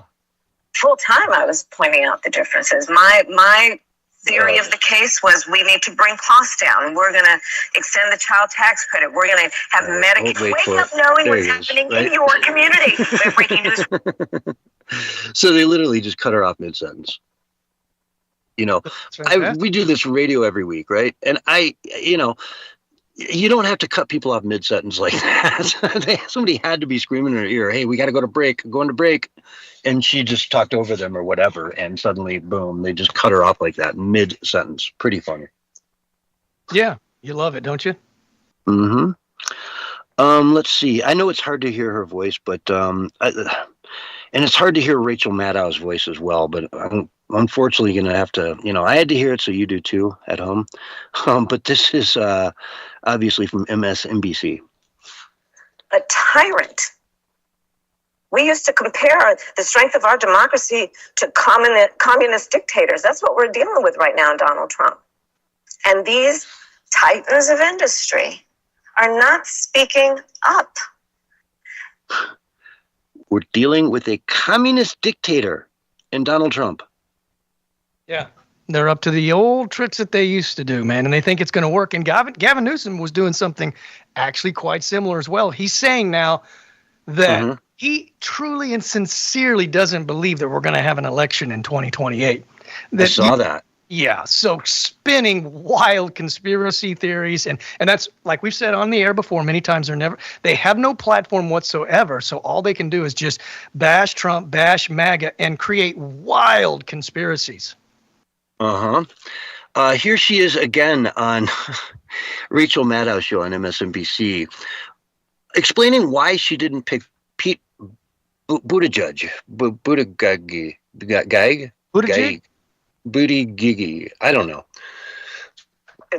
E: full time I was pointing out the differences. My theory of the case was we need to bring costs down. We're going to extend the child tax credit. We're going to have Medicaid. Wake up knowing what's happening in your community. Breaking news.
B: So they literally just cut her off mid-sentence. We do this radio every week, right? And you don't have to cut people off mid-sentence like that. Somebody had to be screaming in her ear, hey, we got to go to break, going to break. And she just talked over them or whatever. And suddenly, boom, they just cut her off like that mid-sentence. Pretty funny.
C: Yeah, you love it, don't you?
B: Mm-hmm. Let's see. I know it's hard to hear her voice, but and it's hard to hear Rachel Maddow's voice as well, but I'm unfortunately going to have to, I had to hear it, so you do too at home. But this is obviously from MSNBC.
E: A tyrant. We used to compare the strength of our democracy to communist dictators. That's what we're dealing with right now, Donald Trump. And these titans of industry are not speaking up.
B: We're dealing with a communist dictator in Donald Trump.
C: Yeah. They're up to the old tricks that they used to do, man, and they think it's going to work. And Gavin Newsom was doing something actually quite similar as well. He's saying now that he truly and sincerely doesn't believe that we're going to have an election in 2028.
B: I saw that.
C: Yeah, so spinning wild conspiracy theories, and that's like we've said on the air before many times. They have no platform whatsoever, so all they can do is just bash Trump, bash MAGA, and create wild conspiracies.
B: Here she is again on Rachel Maddow's show on MSNBC, explaining why she didn't pick Pete Buttigieg. Buttigieg. I don't know.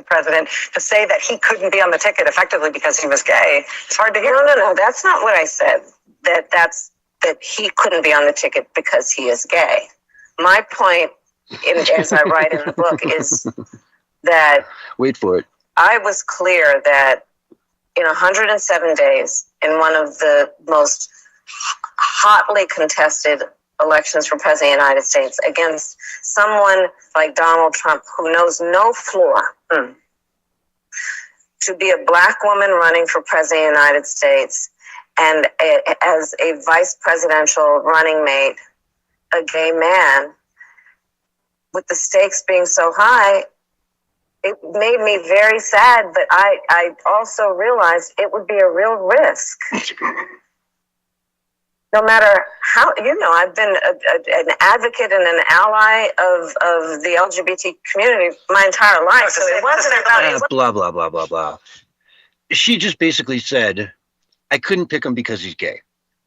E: President to say that he couldn't be on the ticket effectively because he was gay. It's hard to hear. No, that's not what I said. That he couldn't be on the ticket because he is gay. My point, as I write in the book, is that
B: wait for it.
E: I was clear that in 107 days, in one of the most hotly contested elections for president of the United States, against someone like Donald Trump who knows no floor, to be a black woman running for president of the United States and as a vice presidential running mate, a gay man, with the stakes being so high, it made me very sad, but I also realized it would be a real risk. No matter how, I've been an advocate and an ally of the LGBT community my entire life. So it wasn't about
B: blah, blah, blah, blah, blah. She just basically said, I couldn't pick him because he's gay.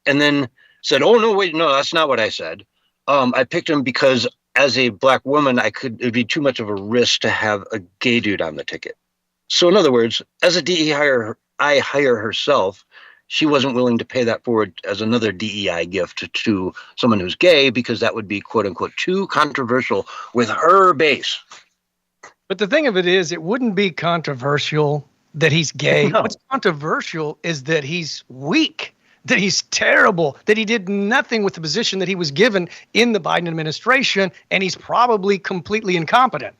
B: And then said, oh, no, wait, no, that's not what I said. I picked him because as a black woman, it'd be too much of a risk to have a gay dude on the ticket. So in other words, as a DEI hire herself, she wasn't willing to pay that forward as another DEI gift to someone who's gay because that would be, quote unquote, too controversial with her base.
C: But the thing of it is, it wouldn't be controversial that he's gay. No. What's controversial is that he's weak, that he's terrible, that he did nothing with the position that he was given in the Biden administration, and he's probably completely incompetent.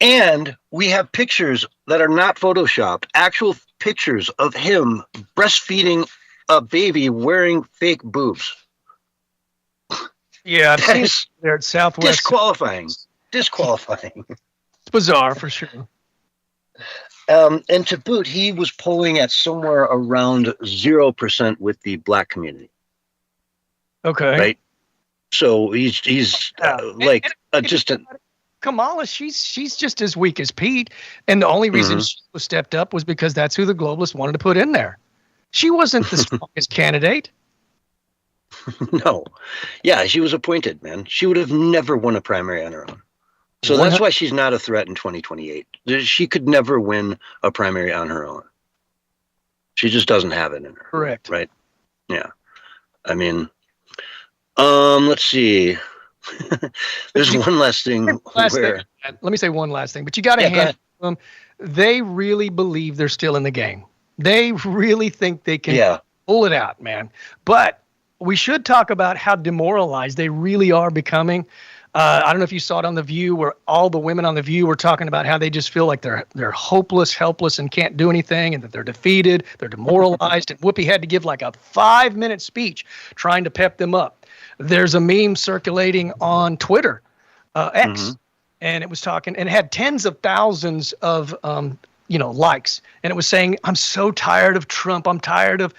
B: And we have pictures that are not photoshopped, actual pictures of him breastfeeding a baby wearing fake boobs.
C: Yeah, I've seen it there at Southwest.
B: Disqualifying.
C: It's bizarre for sure.
B: And to boot, he was polling at somewhere around 0% with the black community.
C: Okay.
B: Right. So he's
C: Kamala, she's just as weak as Pete, and the only reason she was stepped up was because that's who the globalists wanted to put in there. She wasn't the strongest candidate.
B: No. Yeah, she was appointed, man. She would have never won a primary on her own. So that's why she's not a threat in 2028. She could never win a primary on her own. She just doesn't have it in her.
C: Correct.
B: Right? Yeah. I mean, let's see. There's one last thing.
C: Let me say one last thing, but you got to hand them. They really believe they're still in the game. They really think they can pull it out, man. But we should talk about how demoralized they really are becoming. I don't know if you saw it on The View, where all the women on The View were talking about how they just feel like they're hopeless, helpless, and can't do anything, and that they're defeated, they're demoralized. And Whoopi had to give like a 5-minute speech trying to pep them up. There's a meme circulating on Twitter, X, and it was talking, and it had tens of thousands of, likes. And it was saying, I'm so tired of Trump. I'm tired of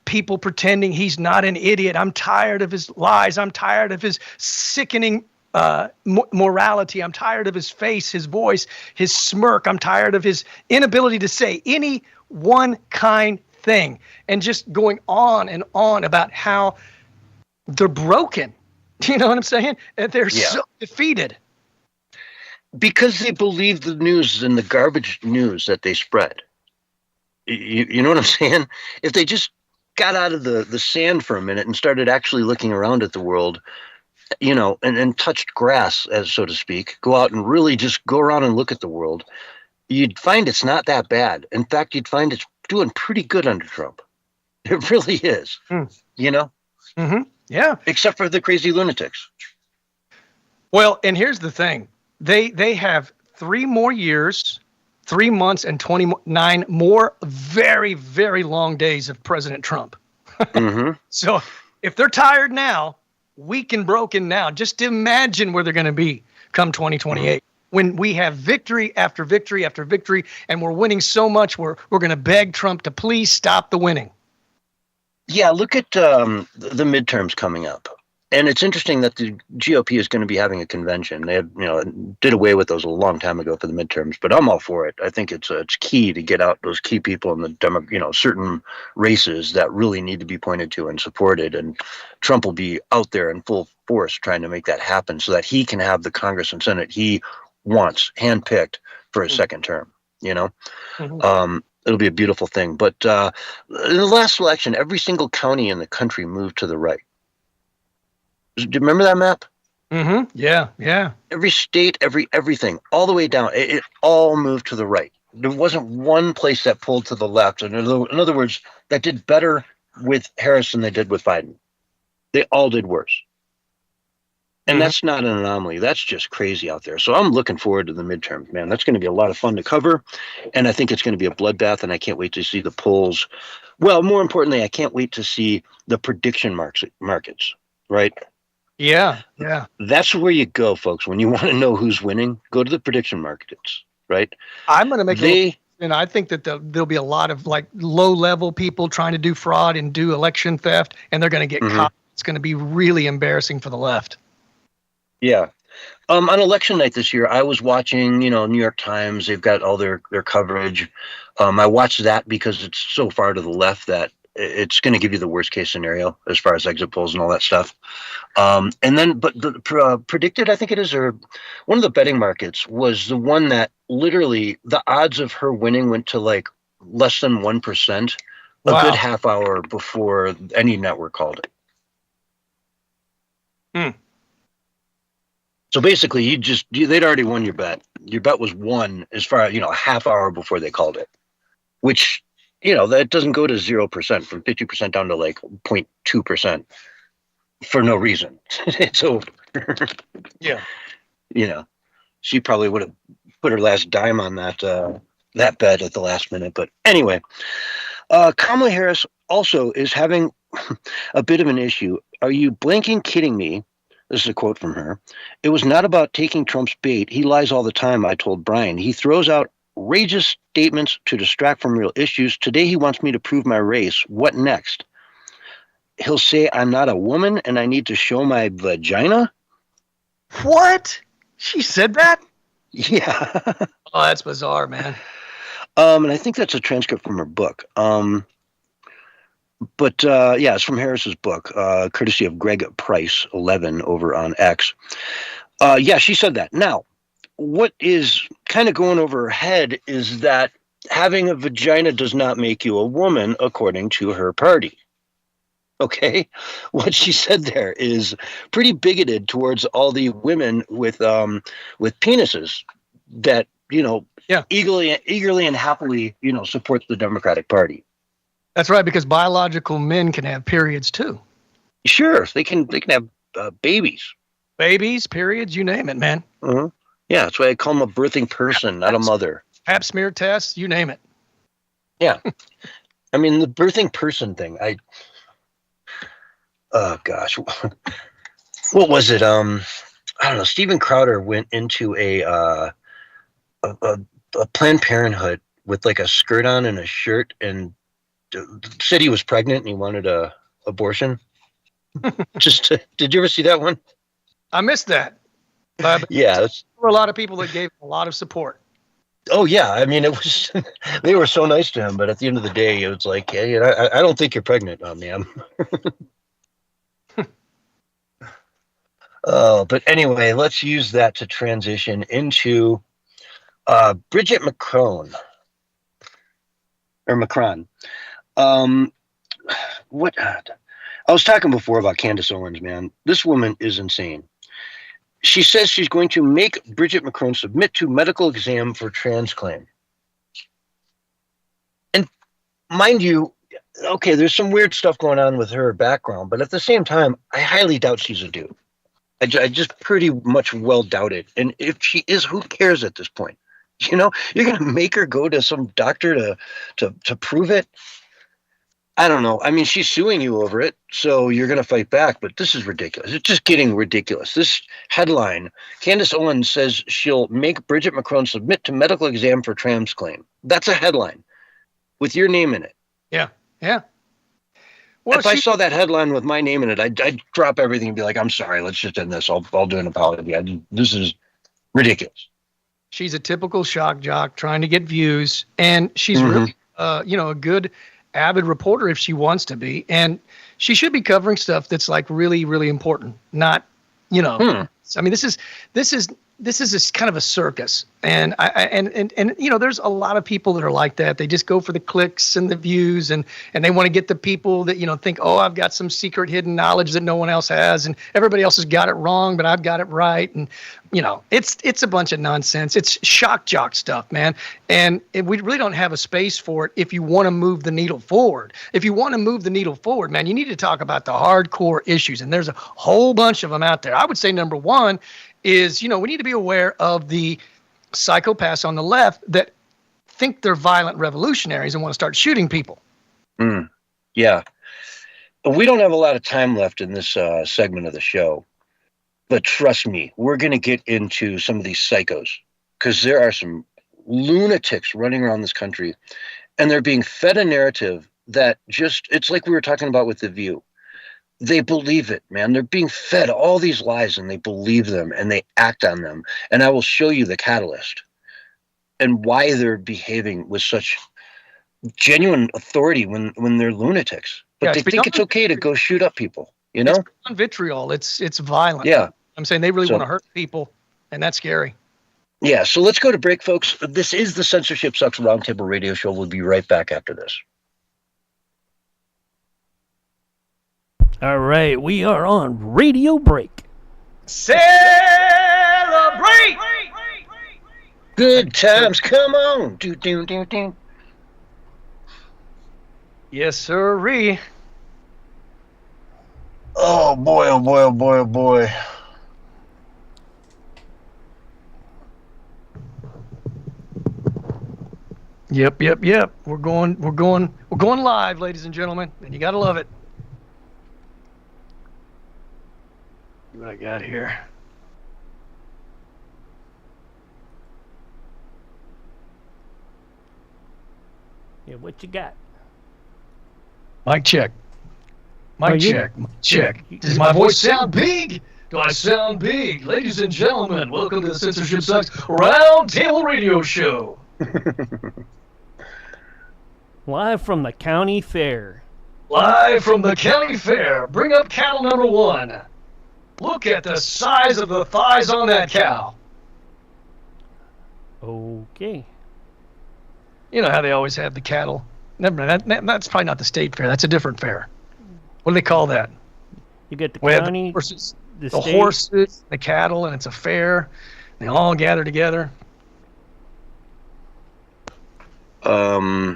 C: people pretending he's not an idiot. I'm tired of his lies. I'm tired of his sickening morality. I'm tired of his face, his voice, his smirk. I'm tired of his inability to say any one kind thing, and just going on and on about how they're broken. You know what I'm saying? And they're so defeated.
B: Because they believe the news and the garbage news that they spread. You know what I'm saying? If they just got out of the sand for a minute and started actually looking around at the world, and touched grass, as so to speak, go out and really just go around and look at the world, you'd find it's not that bad. In fact, you'd find it's doing pretty good under Trump. It really is. You know?
C: Mm-hmm. Yeah.
B: Except for the crazy lunatics.
C: Well, and here's the thing. They have 3 more years, 3 months, and 29 more very, very long days of President Trump.
B: Mm-hmm.
C: So if they're tired now, weak and broken now, just imagine where they're going to be come 2028. When we have victory after victory after victory, and we're winning so much, we're going to beg Trump to please stop the winning.
B: Yeah, look at the midterms coming up. And it's interesting that the GOP is going to be having a convention. They had, did away with those a long time ago for the midterms, but I'm all for it. I think it's key to get out those key people in the certain races that really need to be pointed to and supported. And Trump will be out there in full force trying to make that happen so that he can have the Congress and Senate he wants handpicked for a second term.
C: Mm-hmm.
B: It'll be a beautiful thing. But in the last election, every single county in the country moved to the right. Do you remember that map?
C: Mm-hmm. Yeah.
B: Every state, everything, all the way down, it all moved to the right. There wasn't one place that pulled to the left. And in other words, that did better with Harris than they did with Biden. They all did worse. And that's not an anomaly. That's just crazy out there. So I'm looking forward to the midterms, man. That's going to be a lot of fun to cover. And I think it's going to be a bloodbath, and I can't wait to see the polls. Well, more importantly, I can't wait to see the prediction markets, right?
C: Yeah.
B: That's where you go, folks. When you want to know who's winning, go to the prediction markets, right?
C: I'm going to make and I think that there'll be a lot of like low-level people trying to do fraud and do election theft, and they're going to get caught. It's going to be really embarrassing for the left.
B: Yeah. On election night this year, I was watching, New York Times. They've got all their coverage. I watched that because it's so far to the left that it's going to give you the worst case scenario as far as exit polls and all that stuff. But the predicted, I think it is, or one of the betting markets was the one that literally the odds of her winning went to like less than 1% a good half hour before any network called it. So basically, they'd already won your bet. Your bet was won as far as, a half hour before they called it, which, that doesn't go to 0% from 50% down to like 0.2% for no reason. It's over.
C: Yeah.
B: She probably would have put her last dime on that bet at the last minute. But anyway, Kamala Harris also is having a bit of an issue. Are you blanking kidding me? This is a quote from her. "It was not about taking Trump's bait. He lies all the time, I told Brian. He throws out outrageous statements to distract from real issues. Today he wants me to prove my race. What next? He'll say I'm not a woman and I need to show my vagina?"
C: What? She said that?
B: Yeah.
C: Oh, that's bizarre, man.
B: And I think that's a transcript from her book. But it's from Harris's book, courtesy of Greg Price 11 over on X. She said that. Now, what is kind of going over her head is that having a vagina does not make you a woman, according to her party. Okay, what she said there is pretty bigoted towards all the women with penises that eagerly and happily support the Democratic Party.
C: That's right, because biological men can have periods too.
B: Sure, they can have babies.
C: Babies, periods, you name it, man.
B: Uh-huh. Yeah, that's why I call them a birthing person, not a mother.
C: Pap smear tests, you name it.
B: Yeah. I mean, the birthing person thing, oh gosh. What was it? I don't know. Steven Crowder went into a Planned Parenthood with like a skirt on and a shirt and said he was pregnant and he wanted a abortion. Did you ever see that one?
C: I missed that.
B: Yeah,
C: there were a lot of people that gave a lot of support.
B: Oh yeah, I mean, it was. They were so nice to him, but at the end of the day, it was like, hey, I don't think you're pregnant, ma'am. Oh, but anyway, let's use that to transition into Bridget Macron. What? I was talking before about Candace Owens, man. This woman is insane. She says she's going to make Bridget Macron submit to medical exam for trans claim. And mind you, okay, there's some weird stuff going on with her background, but at the same time, I highly doubt she's a dude. I just pretty much well doubt it. And if she is, who cares at this point? You know, you're going to make her go to some doctor to prove it? I don't know. I mean, she's suing you over it, so you're going to fight back, but this is ridiculous. It's just getting ridiculous. This headline, Candace Owens says she'll make Bridget Macron submit to medical exam for trans claim. That's a headline with your name in it.
C: Yeah, yeah. Well,
B: if I saw that headline with my name in it, I'd drop everything and be like, I'm sorry, let's just end this. I'll do an apology. This is ridiculous.
C: She's a typical shock jock trying to get views, and she's really, a good avid reporter if she wants to be, and she should be covering stuff that's like really, really important. Not, I mean, this is kind of a circus, and there's a lot of people that are like that. They just go for the clicks and the views, and they want to get the people that think, oh, I've got some secret hidden knowledge that no one else has, and everybody else has got it wrong, but I've got it right, and it's a bunch of nonsense. It's shock jock stuff, man, and we really don't have a space for it. If you want to move the needle forward, man, you need to talk about the hardcore issues, and there's a whole bunch of them out there. I would say number one is, we need to be aware of the psychopaths on the left that think they're violent revolutionaries and want to start shooting people.
B: Yeah. We don't have a lot of time left in this segment of the show, but trust me, we're going to get into some of these psychos because there are some lunatics running around this country, and they're being fed a narrative that it's like we were talking about with The View. They believe it, man. They're being fed all these lies, and they believe them, and they act on them. And I will show you the catalyst and why they're behaving with such genuine authority when they're lunatics. But they think it's okay to go shoot up people, It's
C: beyond vitriol. It's violent.
B: Yeah.
C: I'm saying they really want to hurt people, and that's scary.
B: Yeah, so let's go to break, folks. This is the Censorship Sucks Roundtable Radio Show. We'll be right back after this.
A: All right, we are on radio break.
C: Celebrate!
B: Good times, come on. Do, do, do, do.
C: Yes, sirree.
B: Oh, boy, oh, boy, oh, boy, oh, boy.
C: Yep. We're going live, ladies and gentlemen, and you gotta love it. See what I got here.
A: Yeah, what you got?
C: Mic check. Mic check. Does my voice sound big? Do I sound big? Ladies and gentlemen, welcome to the Censorship Sucks Roundtable Radio Show.
A: Live from the county fair.
C: Bring up cattle number one. Look at the size of the thighs on that cow.
A: Okay.
C: You know how they always have the cattle. Never mind, that's probably not the state fair. That's a different fair. What do they call that?
A: You get the county,
C: the horses, the cattle, and it's a fair. They all gather together.
B: I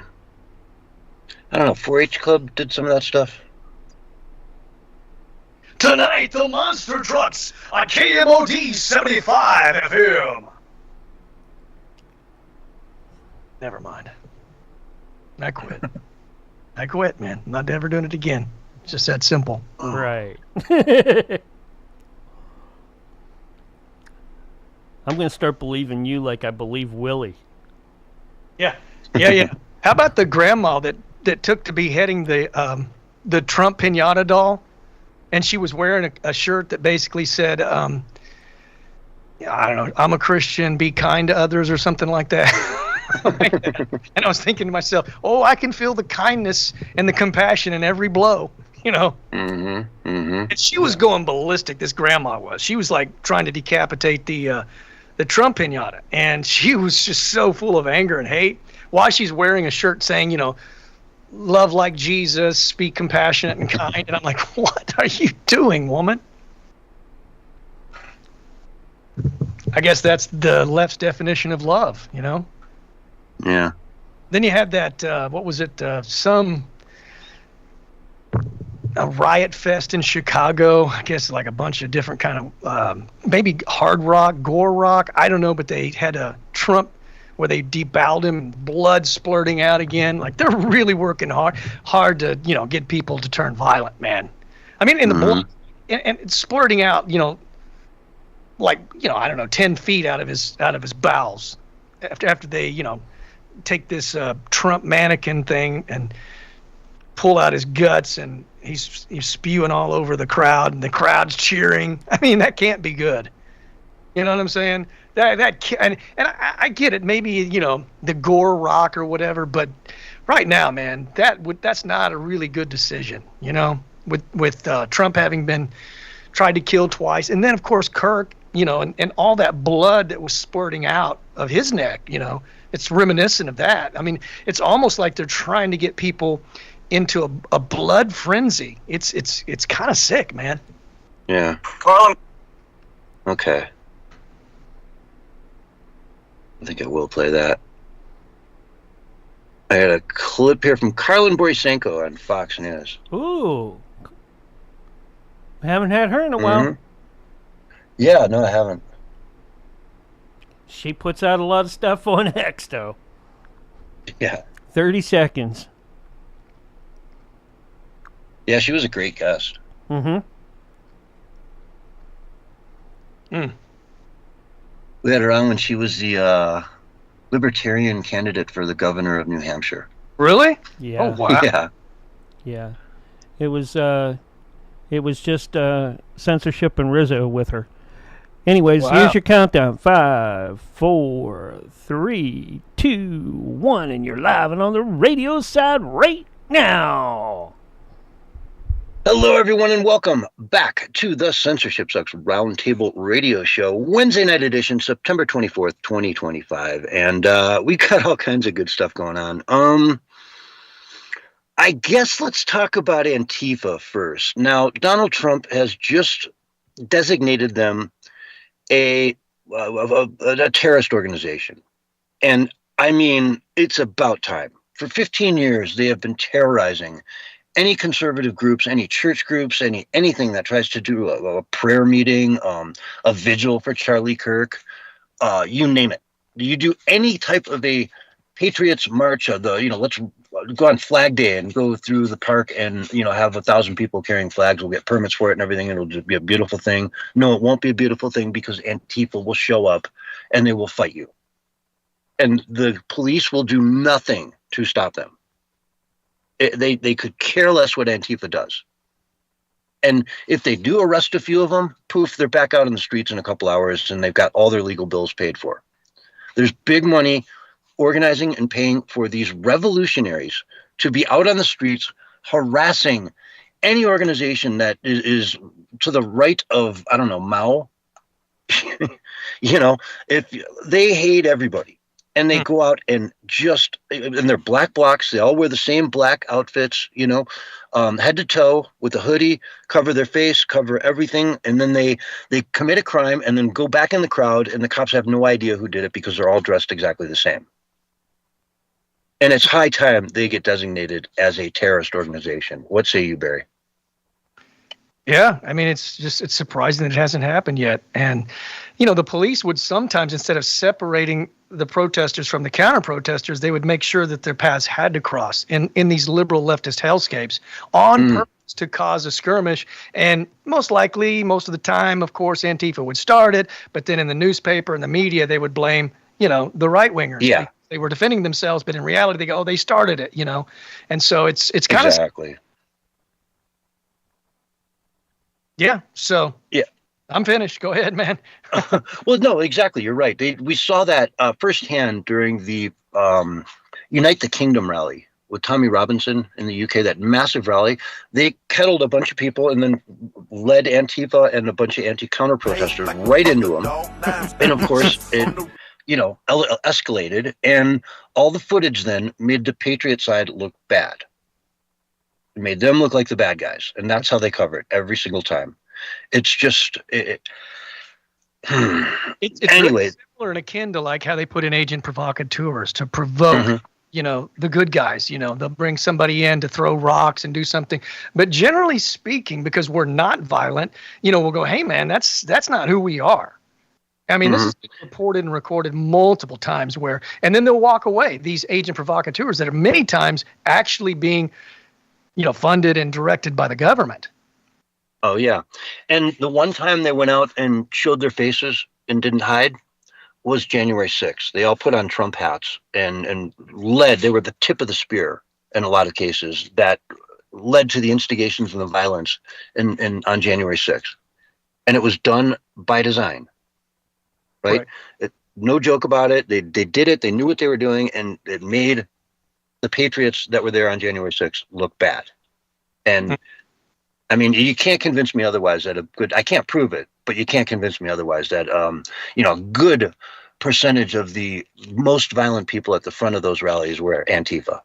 B: don't know. 4-H Club did some of that stuff.
C: Tonight, the monster trucks on KMOD 75 FM. Never mind. I quit. I quit, man. I'm not ever doing it again. It's just that simple.
A: Right. I'm going to start believing you like I believe Willie.
C: Yeah. How about the grandma that took to beheading the Trump pinata doll, and she was wearing a shirt that basically said, I don't know, I'm a Christian, be kind to others, or something like that. And I was thinking to myself, I can feel the kindness and the compassion in every blow, And she was going ballistic, this grandma was. She was like trying to decapitate the Trump pinata, and she was just so full of anger and hate. Why she's wearing a shirt saying, love like Jesus, be compassionate and kind. And I'm like, what are you doing, woman? I guess that's the left's definition of love,
B: Yeah.
C: Then you had that, what was it, some a riot fest in Chicago. I guess like a bunch of different kind of maybe hard rock, gore rock. I don't know, but they had a Trump where they deboweled him, blood splurting out again. Like they're really working hard to get people to turn violent, man. I mean, in the blood and it's splurting out, like I don't know, 10 feet out of his bowels after they take this Trump mannequin thing and pull out his guts, and he's spewing all over the crowd, and the crowd's cheering. I mean, that can't be good. You know what I'm saying? And I get it. Maybe the gore rock or whatever, but right now, man, that's not a really good decision. With Trump having been tried to kill twice, and then of course Kirk, and all that blood that was spurting out of his neck. It's reminiscent of that. I mean, it's almost like they're trying to get people into a blood frenzy. It's kind of sick, man.
B: Yeah.
E: Carlin.
B: Okay. I think I will play that. I had a clip here from Carlin Borisenko on Fox News.
A: Ooh. Haven't had her in a while.
B: Yeah, no, I haven't.
A: She puts out a lot of stuff on X, though.
B: Yeah.
A: 30 seconds.
B: Yeah, she was a great guest.
A: Mm-hmm.
B: We had her on when she was the Libertarian candidate for the governor of New Hampshire.
C: Really?
A: Yeah.
C: Oh, wow.
B: Yeah.
A: Yeah. It was just censorship and Rizzo with her. Anyways, here's your countdown. 5, 4, 3, 2, 1, and you're live and on the radio side right now.
B: Hello, everyone, and welcome back to the Censorship Sucks Roundtable Radio Show, Wednesday night edition, September 24th, 2025. And we got all kinds of good stuff going on. I guess let's talk about Antifa first. Now, Donald Trump has just designated them a terrorist organization. And I mean, it's about time. For 15 years, they have been terrorizing any conservative groups, any church groups, anything that tries to do a prayer meeting, a vigil for Charlie Kirk, you name it. You do any type of a Patriots march, let's go on Flag Day and go through the park and have 1,000 people carrying flags. We'll get permits for it and everything. It'll just be a beautiful thing. No, it won't be a beautiful thing because Antifa will show up and they will fight you, and the police will do nothing to stop them. They could care less what Antifa does. And if they do arrest a few of them, poof, they're back out in the streets in a couple hours and they've got all their legal bills paid for. There's big money organizing and paying for these revolutionaries to be out on the streets harassing any organization that is to the right of, I don't know, Mao. If they hate everybody. And they go out and just, in their black blocks, they all wear the same black outfits, head to toe with a hoodie, cover their face, cover everything. And then they commit a crime and then go back in the crowd and the cops have no idea who did it because they're all dressed exactly the same. And it's high time they get designated as a terrorist organization. What say you, Barry?
C: Yeah, I mean, it's surprising that it hasn't happened yet. And, the police would sometimes, instead of separating the protesters from the counter-protesters, they would make sure that their paths had to cross in these liberal leftist hellscapes on purpose to cause a skirmish. And most likely, most of the time, of course, Antifa would start it. But then in the newspaper and the media, they would blame, the right-wingers.
B: Yeah.
C: They were defending themselves, but in reality, they go, oh, they started it, And so it's kind of...
B: Exactly.
C: Yeah. So
B: yeah,
C: I'm finished. Go ahead, man.
B: Well, no, exactly. You're right. We saw that firsthand during the Unite the Kingdom rally with Tommy Robinson in the UK, that massive rally. They kettled a bunch of people and then led Antifa and a bunch of anti-counter protesters right into them. And of course, it, escalated, and all the footage then made the Patriot side look bad. It made them look like the bad guys, and that's how they cover it every single time. It's just it's
C: anyway, really similar and akin to like how they put in agent provocateurs to provoke the good guys. They'll bring somebody in to throw rocks and do something. But generally speaking, because we're not violent, we'll go, hey, man, that's not who we are. I mean, this is reported and recorded multiple times and then they'll walk away. These agent provocateurs that are many times actually being, funded and directed by the government.
B: Oh, yeah. And the one time they went out and showed their faces and didn't hide was January 6th. They all put on Trump hats and they were the tip of the spear in a lot of cases that led to the instigations and the violence on January 6th. And it was done by design, right? No joke about it. They did it. They knew what they were doing, and it made the patriots that were there on January 6th look bad. And I mean, you can't convince me otherwise that I can't prove it, but you can't convince me otherwise that, a good percentage of the most violent people at the front of those rallies were Antifa,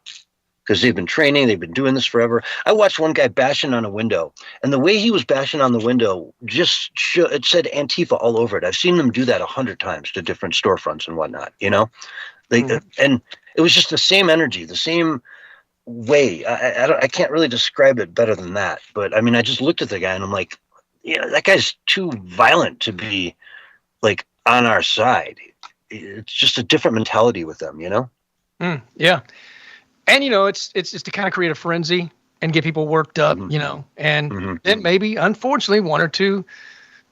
B: because they've been training, they've been doing this forever. I watched one guy bashing on a window, and the way he was bashing on the window it said Antifa all over it. I've seen them do that 100 times to different storefronts and whatnot, and it was just the same energy, the same way. I can't really describe it better than that. But I mean, I just looked at the guy and I'm like, that guy's too violent to be like on our side. It's just a different mentality with them,
C: Yeah. And, it's just to kind of create a frenzy and get people worked up, and then maybe, unfortunately, one or two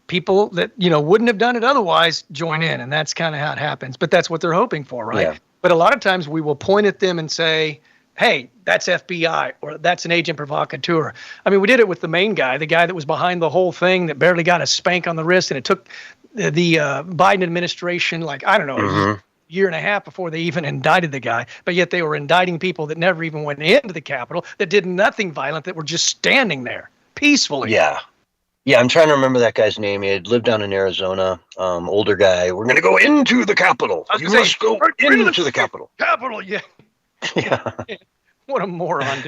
C: people that, wouldn't have done it otherwise join in. And that's kind of how it happens. But that's what they're hoping for, right? Yeah. But a lot of times we will point at them and say, hey, that's FBI, or that's an agent provocateur. I mean, we did it with the main guy, the guy that was behind the whole thing that barely got a spank on the wrist. And it took the Biden administration, a year and a half before they even indicted the guy. But yet they were indicting people that never even went into the Capitol, that did nothing violent, that were just standing there peacefully.
B: Yeah. Yeah, I'm trying to remember that guy's name. He had lived down in Arizona, older guy. We're going to go into the Capitol. You must go into the Capitol.
C: Capitol, yeah.
B: Yeah.
C: What a moron.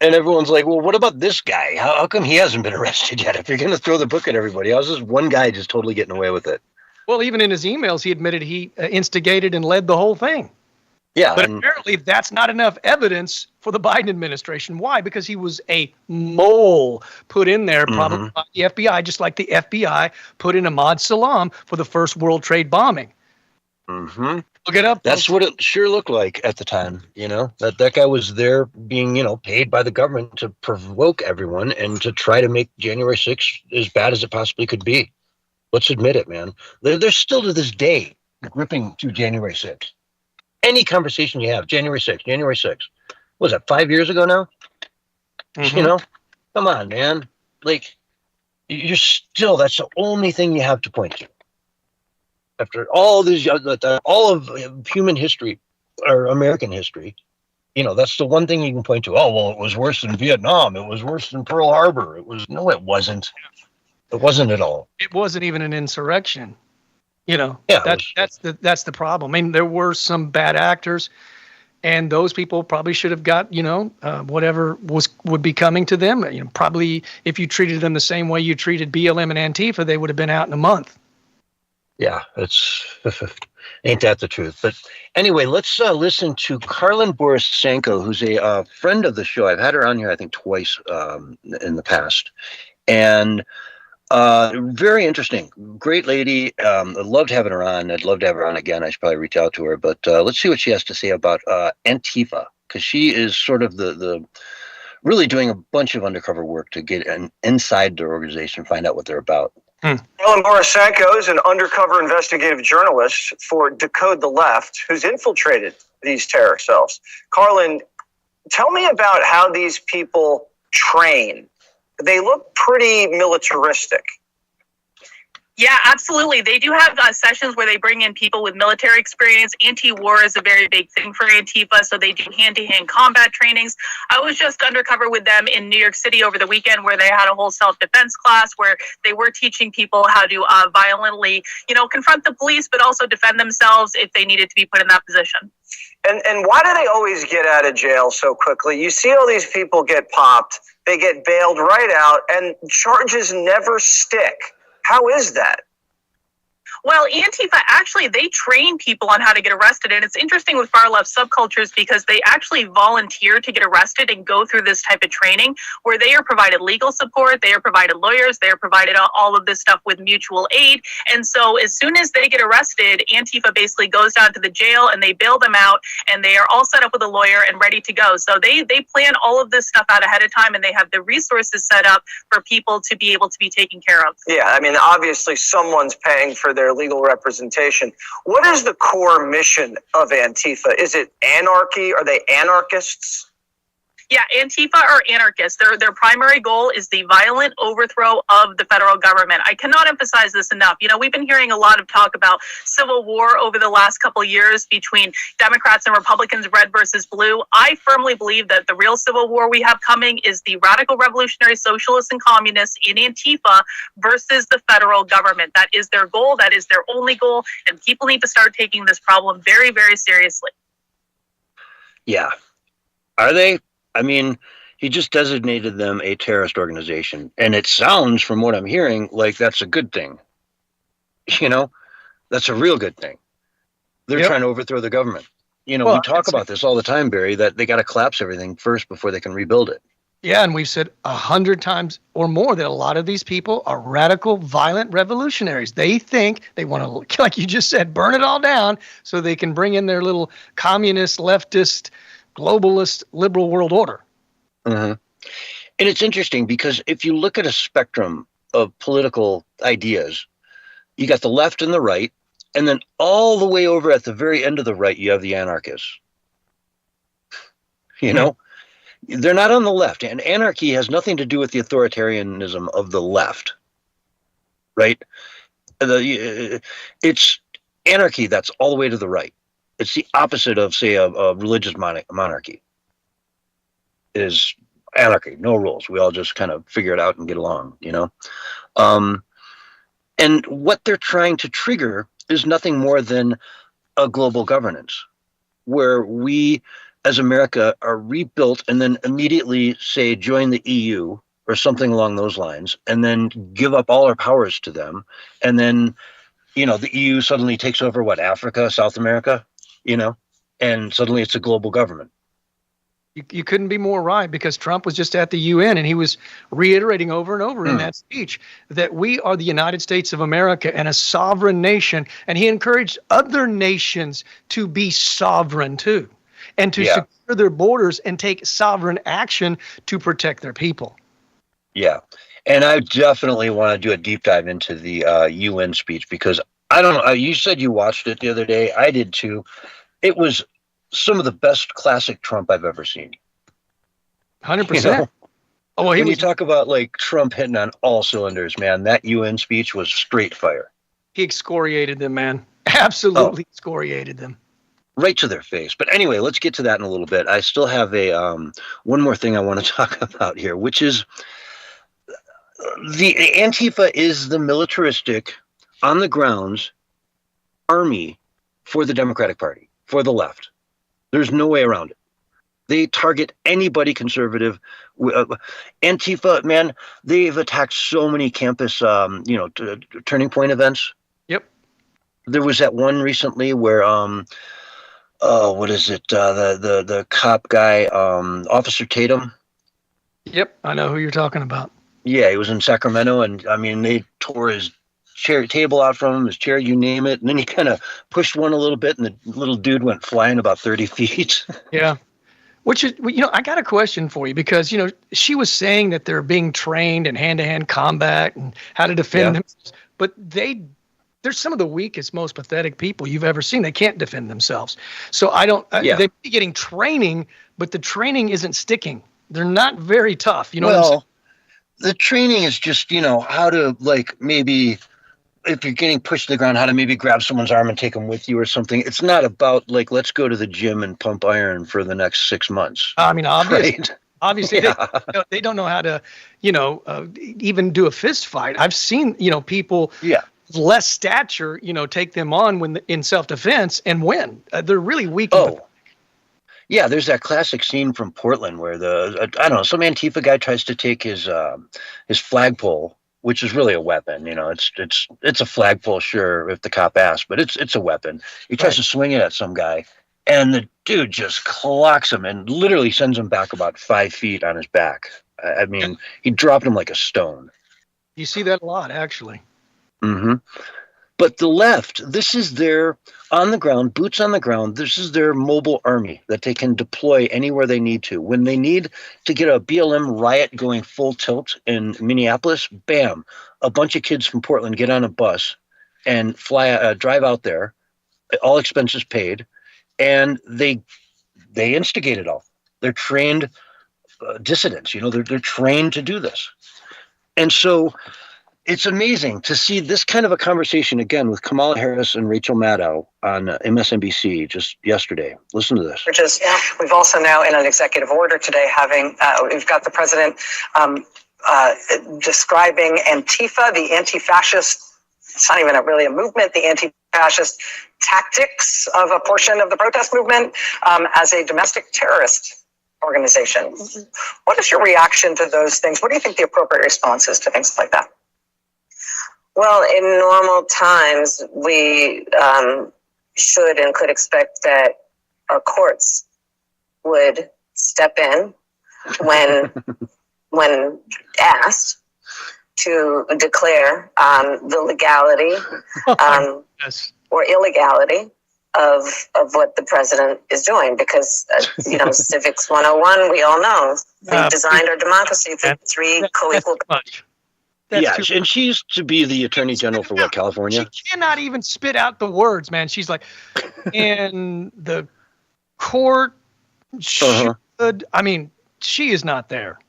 B: And everyone's like, well, what about this guy? How come he hasn't been arrested yet? If you're going to throw the book at everybody, how's this one guy just totally getting away with it?
C: Well, even in his emails, he admitted he instigated and led the whole thing.
B: Yeah.
C: But apparently that's not enough evidence for the Biden administration. Why? Because he was a mole put in there probably by the FBI, just like the FBI put in Ahmad Salam for the first World Trade bombing.
B: Mm-hmm.
C: Look it up.
B: That's what it sure looked like at the time, that guy was there being, paid by the government to provoke everyone and to try to make January 6th as bad as it possibly could be. Let's admit it, man. They're still to this day gripping to January 6th. Any conversation you have, January 6th. Was that 5 years ago now? Come on, man. Like, you're still, that's the only thing you have to point to. After all of human history or American history, that's the one thing you can point to. Oh, well, it was worse than Vietnam. It was worse than Pearl Harbor. No, it wasn't. It wasn't at all. It
C: wasn't even an insurrection.
B: Yeah,
C: that's the problem. I mean, there were some bad actors, and those people probably should have got, whatever would be coming to them. Probably if you treated them the same way you treated BLM and Antifa, they would have been out in a month.
B: Yeah, it's ain't that the truth? But anyway, let's listen to Karlin Borisenko, who's a friend of the show. I've had her on here, I think, twice in the past, and very interesting, great lady. I loved having her on. I'd love to have her on again. I should probably reach out to her. But let's see what she has to say about Antifa, because she is sort of the really doing a bunch of undercover work to get inside their organization, find out what they're about.
F: Karlin Borisenko is an undercover investigative journalist for Decode the Left who's infiltrated these terror cells. Karlin, tell me about how these people train. They look pretty militaristic.
G: Yeah, absolutely. They do have sessions where they bring in people with military experience. Anti-war is a very big thing for Antifa, so they do hand-to-hand combat trainings. I was just undercover with them in New York City over the weekend where they had a whole self-defense class where they were teaching people how to violently, confront the police, but also defend themselves if they needed to be put in that position.
F: And why do they always get out of jail so quickly? You see all these people get popped, they get bailed right out, and charges never stick. How is that?
G: Well, Antifa, actually, they train people on how to get arrested. And it's interesting with far left subcultures because they actually volunteer to get arrested and go through this type of training where they are provided legal support, they are provided lawyers, they are provided all of this stuff with mutual aid. And so as soon as they get arrested, Antifa basically goes down to the jail and they bail them out and they are all set up with a lawyer and ready to go. So they plan all of this stuff out ahead of time and they have the resources set up for people to be able to be taken care of.
F: Yeah, I mean, obviously someone's paying for their legal representation. What is the core mission of Antifa? Is it anarchy? Are they anarchists?
G: Yeah, Antifa are anarchists. Their primary goal is the violent overthrow of the federal government. I cannot emphasize this enough. You know, we've been hearing a lot of talk about civil war over the last couple of years between Democrats and Republicans, red versus blue. I firmly believe that the real civil war we have coming is the radical revolutionary socialists and communists in Antifa versus the federal government. That is their goal. That is their only goal. And people need to start taking this problem very, very seriously.
B: Yeah. Are they? I mean, he just designated them a terrorist organization. And it sounds, from what I'm hearing, like that's a good thing. You know, that's a real good thing. They're trying to overthrow the government. You know, we talk about this all the time, Barry, that they got to collapse everything first before they can rebuild it.
C: Yeah, and we've said 100 times or more that a lot of these people are radical, violent revolutionaries. They think they want to, like you just said, burn it all down so they can bring in their little communist, leftist, globalist, liberal world order.
B: And it's interesting because if you look at a spectrum of political ideas, you got the left and the right, and then all the way over at the very end of the right, you have the anarchists. You know, they're not on the left, and anarchy has nothing to do with the authoritarianism of the left, right? It's anarchy that's all the way to the right. It's the opposite of, say, a religious monarchy. Is anarchy, no rules. We all just kind of figure it out and get along, you know? And what they're trying to trigger is nothing more than a global governance, where we, as America, are rebuilt and then immediately, say, join the EU or something along those lines, and then give up all our powers to them. And then, you know, the EU suddenly takes over, what, Africa, South America? You know, and suddenly it's a global government.
C: You couldn't be more right, because Trump was just at the UN and he was reiterating over and over in that speech that we are the United States of America and a sovereign nation. And he encouraged other nations to be sovereign too, and to secure their borders and take sovereign action to protect their people.
B: Yeah. And I definitely want to do a deep dive into the UN speech, because I don't know. You said you watched it the other day. I did too. It was some of the best classic Trump I've ever seen.
C: 100%.
B: You know?
C: Oh, well,
B: when you talk about like Trump hitting on all cylinders, man, that UN speech was straight fire.
C: He excoriated them, man. Absolutely excoriated them.
B: Right to their face. But anyway, let's get to that in a little bit. I still have a one more thing I want to talk about here, which is the Antifa is the militaristic, on the grounds, army for the Democratic Party, for the left. There's no way around it. They target anybody conservative. Antifa, man, they've attacked so many campus, turning point events.
C: Yep.
B: There was that one recently where, what is it? The cop guy, Officer Tatum.
C: Yep, I know who you're talking about.
B: Yeah, he was in Sacramento, and I mean, they tore his table out from him, his chair, you name it. And then he kind of pushed one a little bit, and the little dude went flying about 30 feet.
C: Yeah. Which is, I got a question for you, because, she was saying that they're being trained in hand-to-hand combat and how to defend themselves. But they're some of the weakest, most pathetic people you've ever seen. They can't defend themselves. So they're getting training, but the training isn't sticking. They're not very tough. You know what I'm saying?
B: The training is just, how to, like, maybe if you're getting pushed to the ground, how to maybe grab someone's arm and take them with you or something. It's not about, like, let's go to the gym and pump iron for the next 6 months.
C: I mean, obviously,
B: right?
C: Obviously, they don't know how to, even do a fist fight. I've seen, people less stature, take them on when in self-defense and win. They're really weak.
B: Yeah, there's that classic scene from Portland where some Antifa guy tries to take his flagpole which is really a weapon. You know, it's a flagpole, sure, if the cop asks, but it's a weapon. He tries to swing it at some guy, and the dude just clocks him and literally sends him back about 5 feet on his back. I mean, he dropped him like a stone.
C: You see that a lot, actually.
B: Mm-hmm. But the left, this is their on the ground, boots on the ground. This is their mobile army that they can deploy anywhere they need to. When they need to get a BLM riot going full tilt in Minneapolis, bam, a bunch of kids from Portland get on a bus and drive out there, all expenses paid, and they instigate it all. They're trained dissidents, you know, they're trained to do this. And so it's amazing to see this kind of a conversation again with Kamala Harris and Rachel Maddow on MSNBC just yesterday. Listen to this.
H: We've also now in an executive order today we've got the president describing Antifa, the anti-fascist, it's not even really a movement, the anti-fascist tactics of a portion of the protest movement as a domestic terrorist organization. What is your reaction to those things? What do you think the appropriate response is to things like that?
E: Well, in normal times, we should and could expect that our courts would step in when asked to declare the legality or illegality of what the president is doing, because Civics 101, we all know we designed our democracy for 3 co-equal.
B: And she's to be the attorney general for what, California?
C: She cannot even spit out the words, man. She's like, and the court should. I mean, she is not there.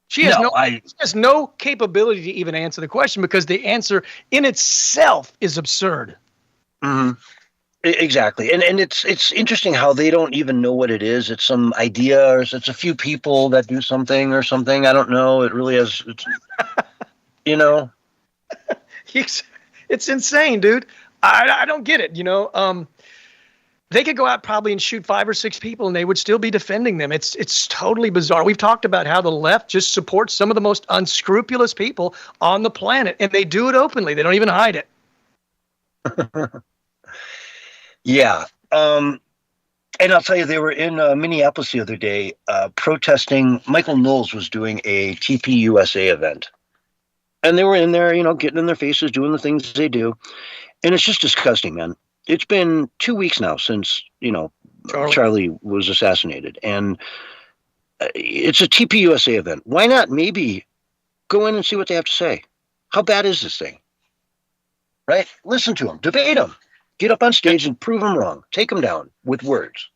C: She has no capability to even answer the question, because the answer in itself is absurd.
B: Mm-hmm. Exactly. And it's interesting how they don't even know what it is. It's some idea, or it's a few people that do something or something. I don't know. It really is. You know,
C: it's insane, dude. I don't get it. They could go out probably and shoot 5 or 6 people and they would still be defending them. It's totally bizarre. We've talked about how the left just supports some of the most unscrupulous people on the planet, and they do it openly. They don't even hide it.
B: Yeah. And I'll tell you, they were in Minneapolis the other day protesting. Michael Knowles was doing a TPUSA event. And they were in there, getting in their faces, doing the things they do. And it's just disgusting, man. It's been 2 weeks now since, Charlie was assassinated. And it's a TPUSA event. Why not maybe go in and see what they have to say? How bad is this thing? Right? Listen to them. Debate them. Get up on stage and prove them wrong. Take them down with words.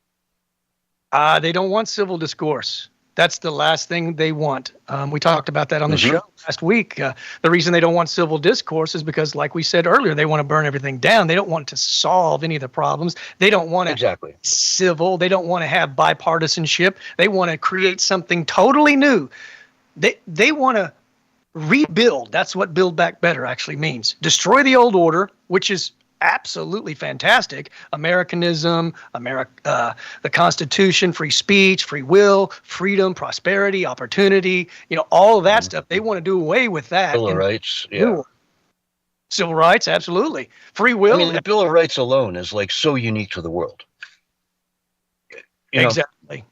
C: They don't want civil discourse. That's the last thing they want. We talked about that on the show last week. The reason they don't want civil discourse is because, like we said earlier, they want to burn everything down. They don't want to solve any of the problems. They don't want to civil. They don't want to have bipartisanship. They want to create something totally new. They want to rebuild. That's what Build Back Better actually means. Destroy the old order, which is absolutely fantastic. Americanism, the Constitution, free speech, free will, freedom, prosperity, opportunity, all of that stuff. They want to do away with that.
B: Bill of Rights, yeah.
C: Civil rights, absolutely. Free will.
B: I mean, the Bill of Rights alone is like so unique to the world.
C: Exactly.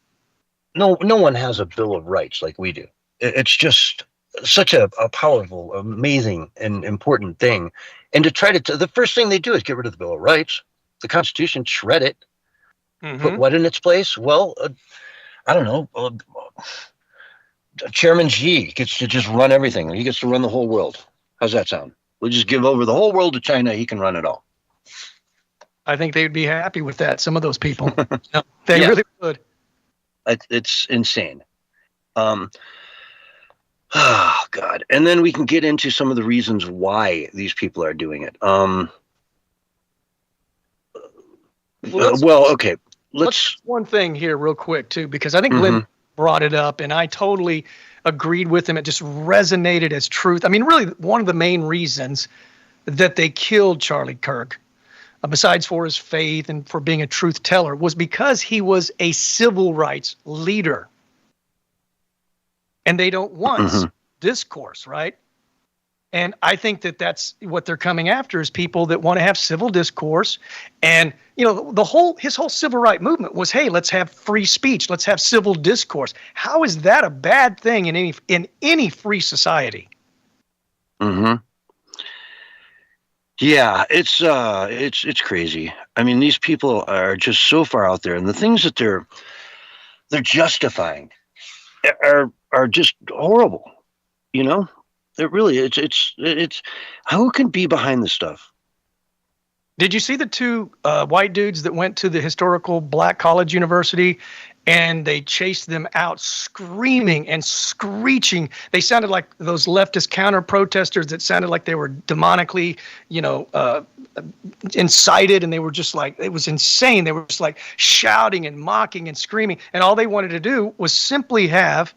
B: No one has a Bill of Rights like we do. It's just such a powerful, amazing, and important thing. And to try to, the first thing they do is get rid of the Bill of Rights, the Constitution, shred it, put what in its place? Well, I don't know. Chairman Xi gets to just run everything. He gets to run the whole world. How's that sound? We'll just give over the whole world to China. He can run it all.
C: I think they would be happy with that. Some of those people, they really would.
B: It's insane. Oh, God. And then we can get into some of the reasons why these people are doing it. Okay. Let's
C: one thing here real quick, too, because I think Lynn brought it up, and I totally agreed with him. It just resonated as truth. I mean, really, one of the main reasons that they killed Charlie Kirk, besides for his faith and for being a truth teller, was because he was a civil rights leader. And they don't want discourse, right? And I think that that's what they're coming after, is people that want to have civil discourse. And, you know, his whole civil rights movement was, hey, let's have free speech. Let's have civil discourse. How is that a bad thing in any free society?
B: Mm-hmm. Yeah, it's crazy. I mean, these people are just so far out there, and the things that they're justifying are just horrible. You know, it really it's who can be behind this stuff?
C: Did you see the two white dudes that went to the historical black college university, and they chased them out screaming and screeching? They sounded like those leftist counter protesters that sounded like they were demonically, you know, incited, and they were just like, it was insane. They were just like shouting and mocking and screaming, and all they wanted to do was simply have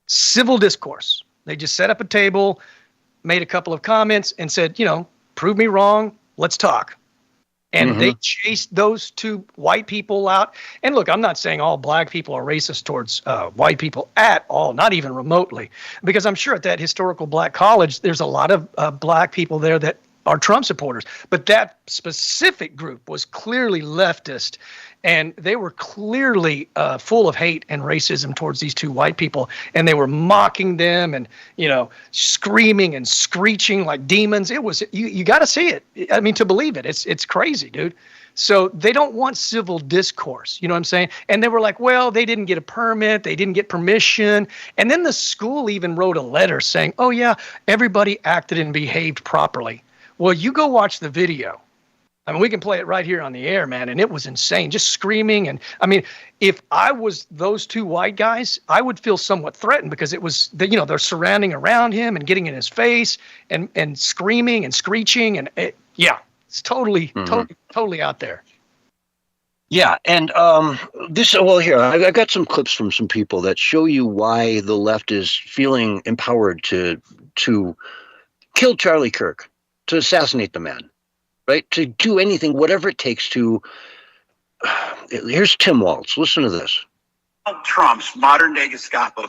C: civil discourse. They just set up a table, made a couple of comments, and said, you know, prove me wrong. Let's talk. And they chased those two white people out. And look, I'm not saying all black people are racist towards white people at all, not even remotely, because I'm sure at that historical black college, there's a lot of black people there that are Trump supporters. But that specific group was clearly leftist, and they were clearly full of hate and racism towards these two white people. And they were mocking them and, you know, screaming and screeching like demons. It was, you got to see it. I mean, to believe it. It's crazy, dude. So they don't want civil discourse. You know what I'm saying? And they were like, well, they didn't get a permit. They didn't get permission. And then the school even wrote a letter saying, oh, yeah, everybody acted and behaved properly. Well, you go watch the video. I mean, we can play it right here on the air, man, and it was insane, just screaming. And I mean, if I was those two white guys, I would feel somewhat threatened, because it was, you know, they're surrounding around him and getting in his face and screaming and screeching. And it's totally out there.
B: Yeah, and here, I got some clips from some people that show you why the left is feeling empowered to kill Charlie Kirk, to assassinate the man. Right? To do anything, whatever it takes to. Here's Tim Waltz. Listen to this.
I: Trump's modern-day Gestapo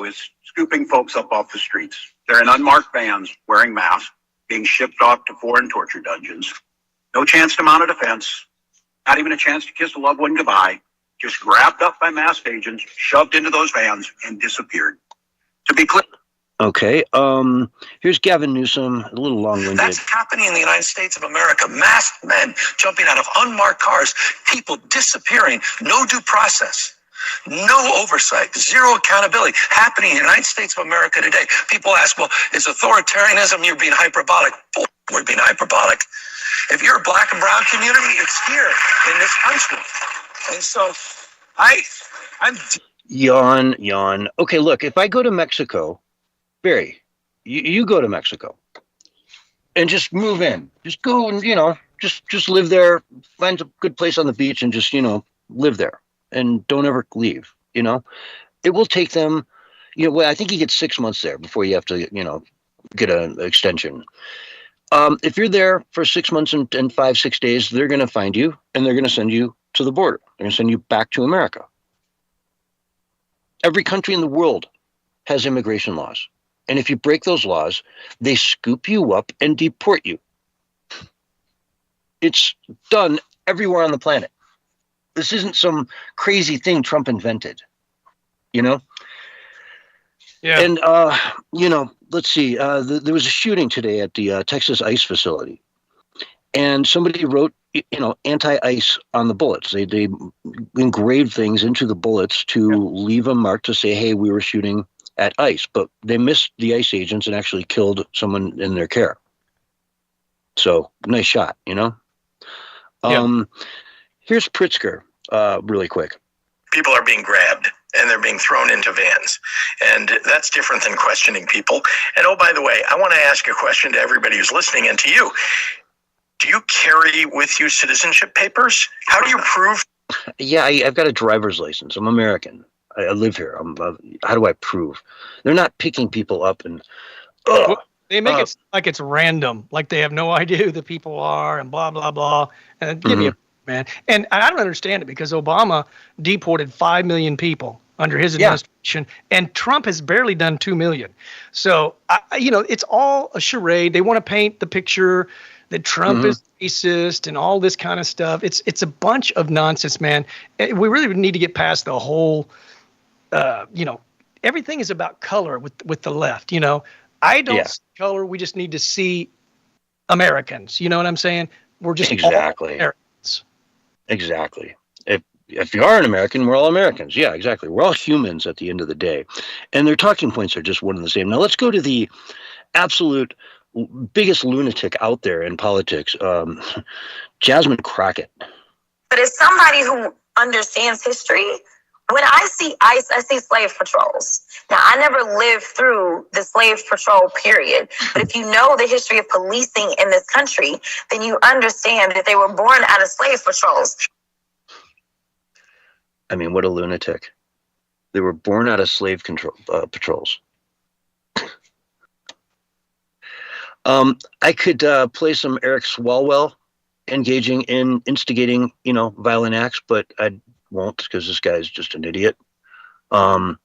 I: is scooping folks up off the streets. They're in unmarked vans, wearing masks, being shipped off to foreign torture dungeons. No chance to mount a defense. Not even a chance to kiss a loved one goodbye. Just grabbed up by masked agents, shoved into those vans, and disappeared. To be clear.
B: Okay, here's Gavin Newsom, a little long-winded.
J: That's happening in the United States of America. Masked men jumping out of unmarked cars, people disappearing, no due process, no oversight, zero accountability, happening in the United States of America today. People ask, well, is authoritarianism, you're being hyperbolic? We're being hyperbolic. If you're a black and brown community, it's here in this country. And so I'm...
B: Yawn. Okay, look, if I go to Mexico... Barry, you go to Mexico and just move in. Just go and, you know, just live there, find a good place on the beach and just, you know, live there and don't ever leave, you know. It will take them, you know, well, I think you get 6 months there before you have to, you know, get an extension. If you're there for 6 months and 5-6 days, they're going to find you and they're going to send you to the border. They're going to send you back to America. Every country in the world has immigration laws. And if you break those laws, they scoop you up and deport you. It's done everywhere on the planet. This isn't some crazy thing Trump invented, you know? Yeah. And, you know, let's see. There was a shooting today at the Texas ICE facility. And somebody wrote, you know, anti-ICE on the bullets. They engraved things into the bullets to leave a mark to say, hey, we were shooting at ICE, but they missed the ICE agents and actually killed someone in their care. So nice shot, you know? Here's Pritzker, really quick.
J: People are being grabbed and they're being thrown into vans. And that's different than questioning people. And oh, by the way, I want to ask a question to everybody who's listening and to you. Do you carry with you citizenship papers? How do you prove?
B: Yeah, I've got a driver's license. I'm American. I live here. How do I prove? They're not picking people up and.
C: They make it like it's random, like they have no idea who the people are and blah, blah, blah. And give me a man. And I don't understand it because Obama deported 5 million people. under his administration, and Trump has barely done 2 million. So, it's all a charade. They want to paint the picture that Trump is racist and all this kind of stuff. It's a bunch of nonsense, man. We really need to get past the whole, everything is about color with the left. I don't see color. We just need to see Americans. You know what I'm saying? We're just all Americans.
B: Exactly. If you are an American, we're all Americans. Yeah, exactly. We're all humans at the end of the day. And their talking points are just one and the same. Now let's go to the absolute biggest lunatic out there in politics, Jasmine Crockett.
E: But as somebody who understands history, when I see ICE, I see slave patrols. Now, I never lived through the slave patrol period, but if you know the history of policing in this country, then you understand that they were born out of slave patrols.
B: I mean, what a lunatic. They were born out of slave patrols. I could play some Eric Swalwell engaging in instigating, violent acts, but I won't because this guy is just an idiot. It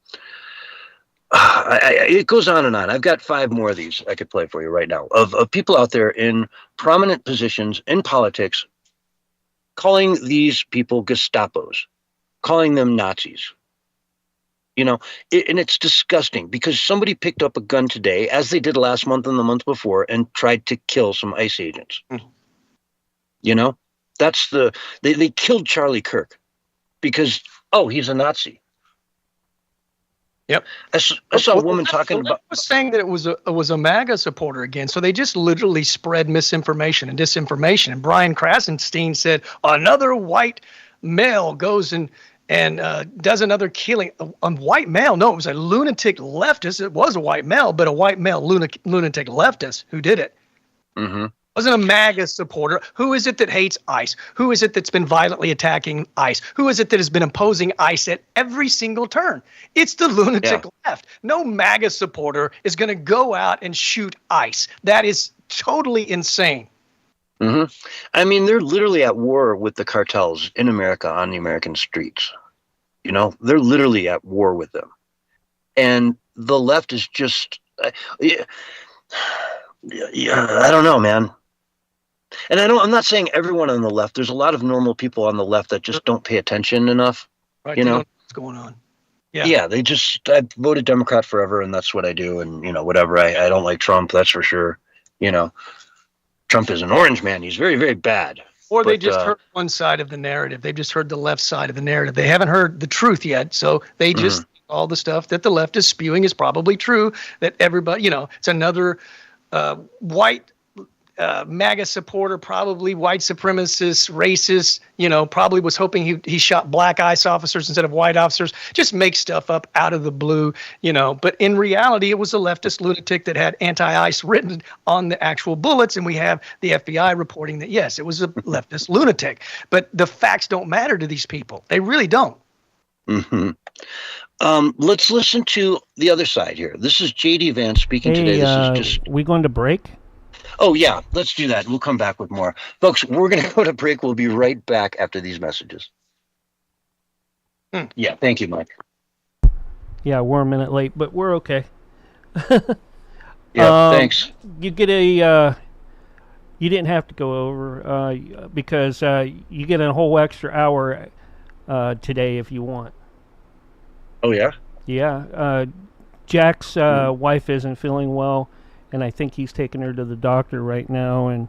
B: goes on and on. I've got 5 more of these I could play for you right now of people out there in prominent positions in politics calling these people Gestapos, calling them Nazis. And it's disgusting because somebody picked up a gun today, as they did last month and the month before, and tried to kill some ICE agents. That's they killed Charlie Kirk because, he's a Nazi.
C: Yep.
B: I saw a woman talking about...
C: was saying that it was a MAGA supporter again, so they just literally spread misinformation and disinformation. And Brian Krasenstein said, another white male goes and does another killing. A white male? No, it was a lunatic leftist. It was a white male, but a white male lunatic leftist who did it.
B: Mm-hmm.
C: Wasn't a MAGA supporter. Who is it that hates ICE? Who is it that's been violently attacking ICE? Who is it that has been imposing ICE at every single turn? It's the lunatic left. No MAGA supporter is going to go out and shoot ICE. That is totally insane.
B: Mm-hmm. I mean, they're literally at war with the cartels in America on the American streets. They're literally at war with them. And the left is just, I don't know, man. And I'm not saying everyone on the left. There's a lot of normal people on the left that just don't pay attention enough.
C: Right, what's going on?
B: Yeah, I voted Democrat forever, and that's what I do. And, whatever. I don't like Trump, that's for sure. Trump is an orange man. He's very, very bad.
C: Or they just heard one side of the narrative. They've just heard the left side of the narrative. They haven't heard the truth yet. So they just, all the stuff that the left is spewing is probably true, that everybody, it's another white MAGA supporter, probably white supremacist, racist, probably was hoping he shot black ICE officers instead of white officers, just make stuff up out of the blue, But in reality, it was a leftist lunatic that had anti-ICE written on the actual bullets, and we have the FBI reporting that, yes, it was a leftist lunatic. But the facts don't matter to these people. They really don't.
B: Mm-hmm. Let's listen to the other side here. This is J.D. Vance speaking today. This is just...
A: we going to break?
B: Oh, yeah, let's do that. We'll come back with more. Folks, we're going to go to break. We'll be right back after these messages. Yeah, thank you, Mike.
A: Yeah, we're a minute late, but we're okay.
B: Thanks.
A: You get you didn't have to go over because you get a whole extra hour today if you want.
B: Oh, yeah?
A: Yeah. Jack's wife isn't feeling well. And I think he's taking her to the doctor right now, and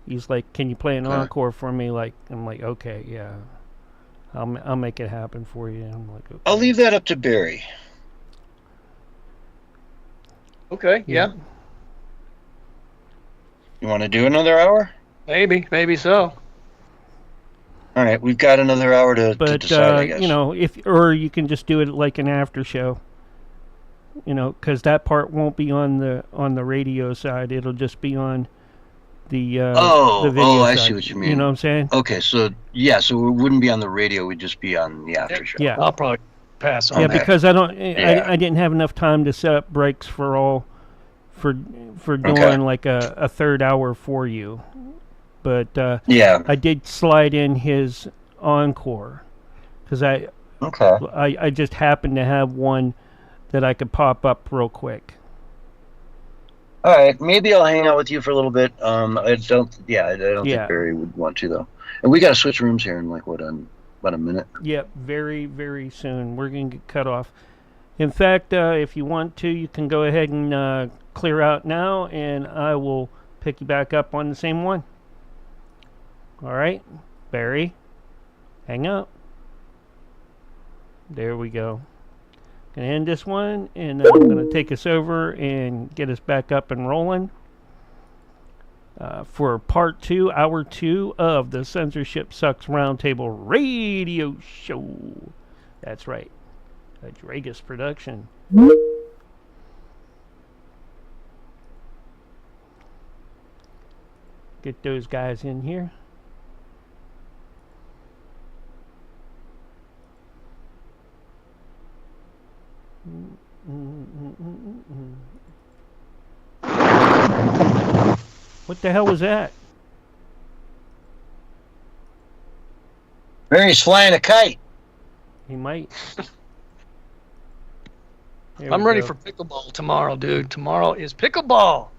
A: he's like, "Can you play an encore for me?" I'm like, "Okay, yeah, I'll make it happen for you." I'm like, okay.
B: I'll leave that up to Barry.
C: Okay, yeah.
B: You want to do another hour?
C: Maybe so.
B: All right, we've got another hour to decide, I guess.
A: or you can just do it like an after show. Because that part won't be on the radio side. It'll just be on the video side.
B: I see what you mean.
A: You know what I'm saying?
B: Okay, so it wouldn't be on the radio. We'd just be on the after show.
A: Yeah,
C: I'll probably pass on that.
A: Yeah, because I didn't have enough time to set up breaks for doing like a third hour for you. But I did slide in his encore because
B: Okay.
A: I just happen to have one that I could pop up real quick.
B: All right, maybe I'll hang out with you for a little bit. I don't think Barry would want to though. And we got to switch rooms here in like about a minute.
A: Yep, very, very soon. We're going to get cut off. In fact, if you want to, you can go ahead and clear out now, and I will pick you back up on the same one. All right, Barry, hang up. There we go. Gonna end this one, and I'm gonna take us over and get us back up and rolling for part 2, hour 2 of the Censorship Sucks Roundtable Radio Show. That's right, a DREAGUS production. Get those guys in here. What the hell was that?
B: Barry's flying a kite.
A: He might.
C: I'm ready for pickleball tomorrow, dude. Tomorrow is pickleball.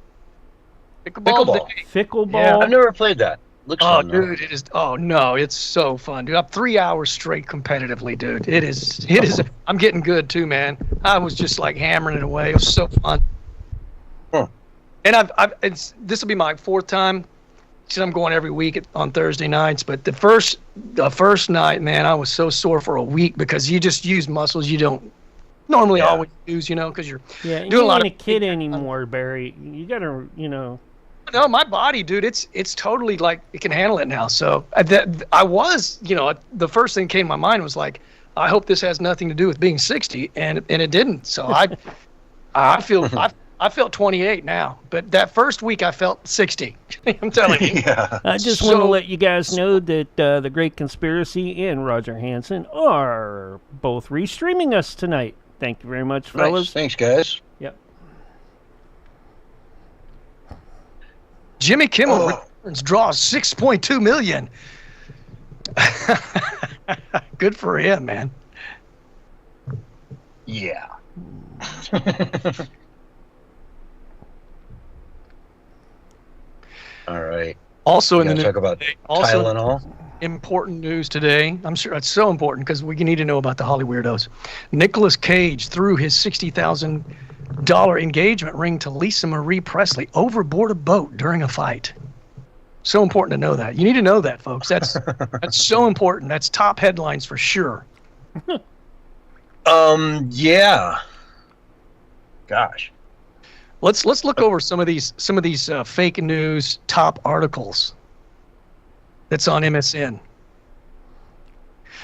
C: Pickleball day.
A: Pickleball.
C: Yeah.
B: I've never played that. Looks fun,
C: dude, it is. Oh no, it's so fun, dude. I'm 3 hours straight competitively, dude. It is. I'm getting good too, man. I was just like hammering it away. It was so fun.
B: Huh.
C: And this will be my 4th time. So I'm going every week on Thursday nights. But the first night, man, I was so sore for a week because you just use muscles you don't normally always use, because you're doing a lot of.
A: You're not a kid anymore, Barry. You gotta,
C: No, my body, dude, it's totally like it can handle it now. So I was, the first thing that came to my mind was like, I hope this has nothing to do with being 60, and it didn't. So I felt 28 now, but that first week I felt 60. I'm telling you.
B: Yeah.
A: I just want to let you guys know that The Great Conspiracy and Roger Hansen are both restreaming us tonight. Thank you very much, fellas.
B: Nice. Thanks, guys.
A: Yep.
C: Jimmy Kimmel returns, draws 6.2 million. Good for him, man.
B: Yeah. All right.
C: Also in the
B: talk about Tylenol.
C: Important news today. I'm sure it's so important because we need to know about the Holly Weirdos. Nicolas Cage threw his $60,000 engagement ring to Lisa Marie Presley overboard a boat during a fight. So important to know that. You need to know that, folks. That's so important. That's top headlines for sure.
B: Yeah. Gosh.
C: Let's look over some of these fake news top articles that's on MSN.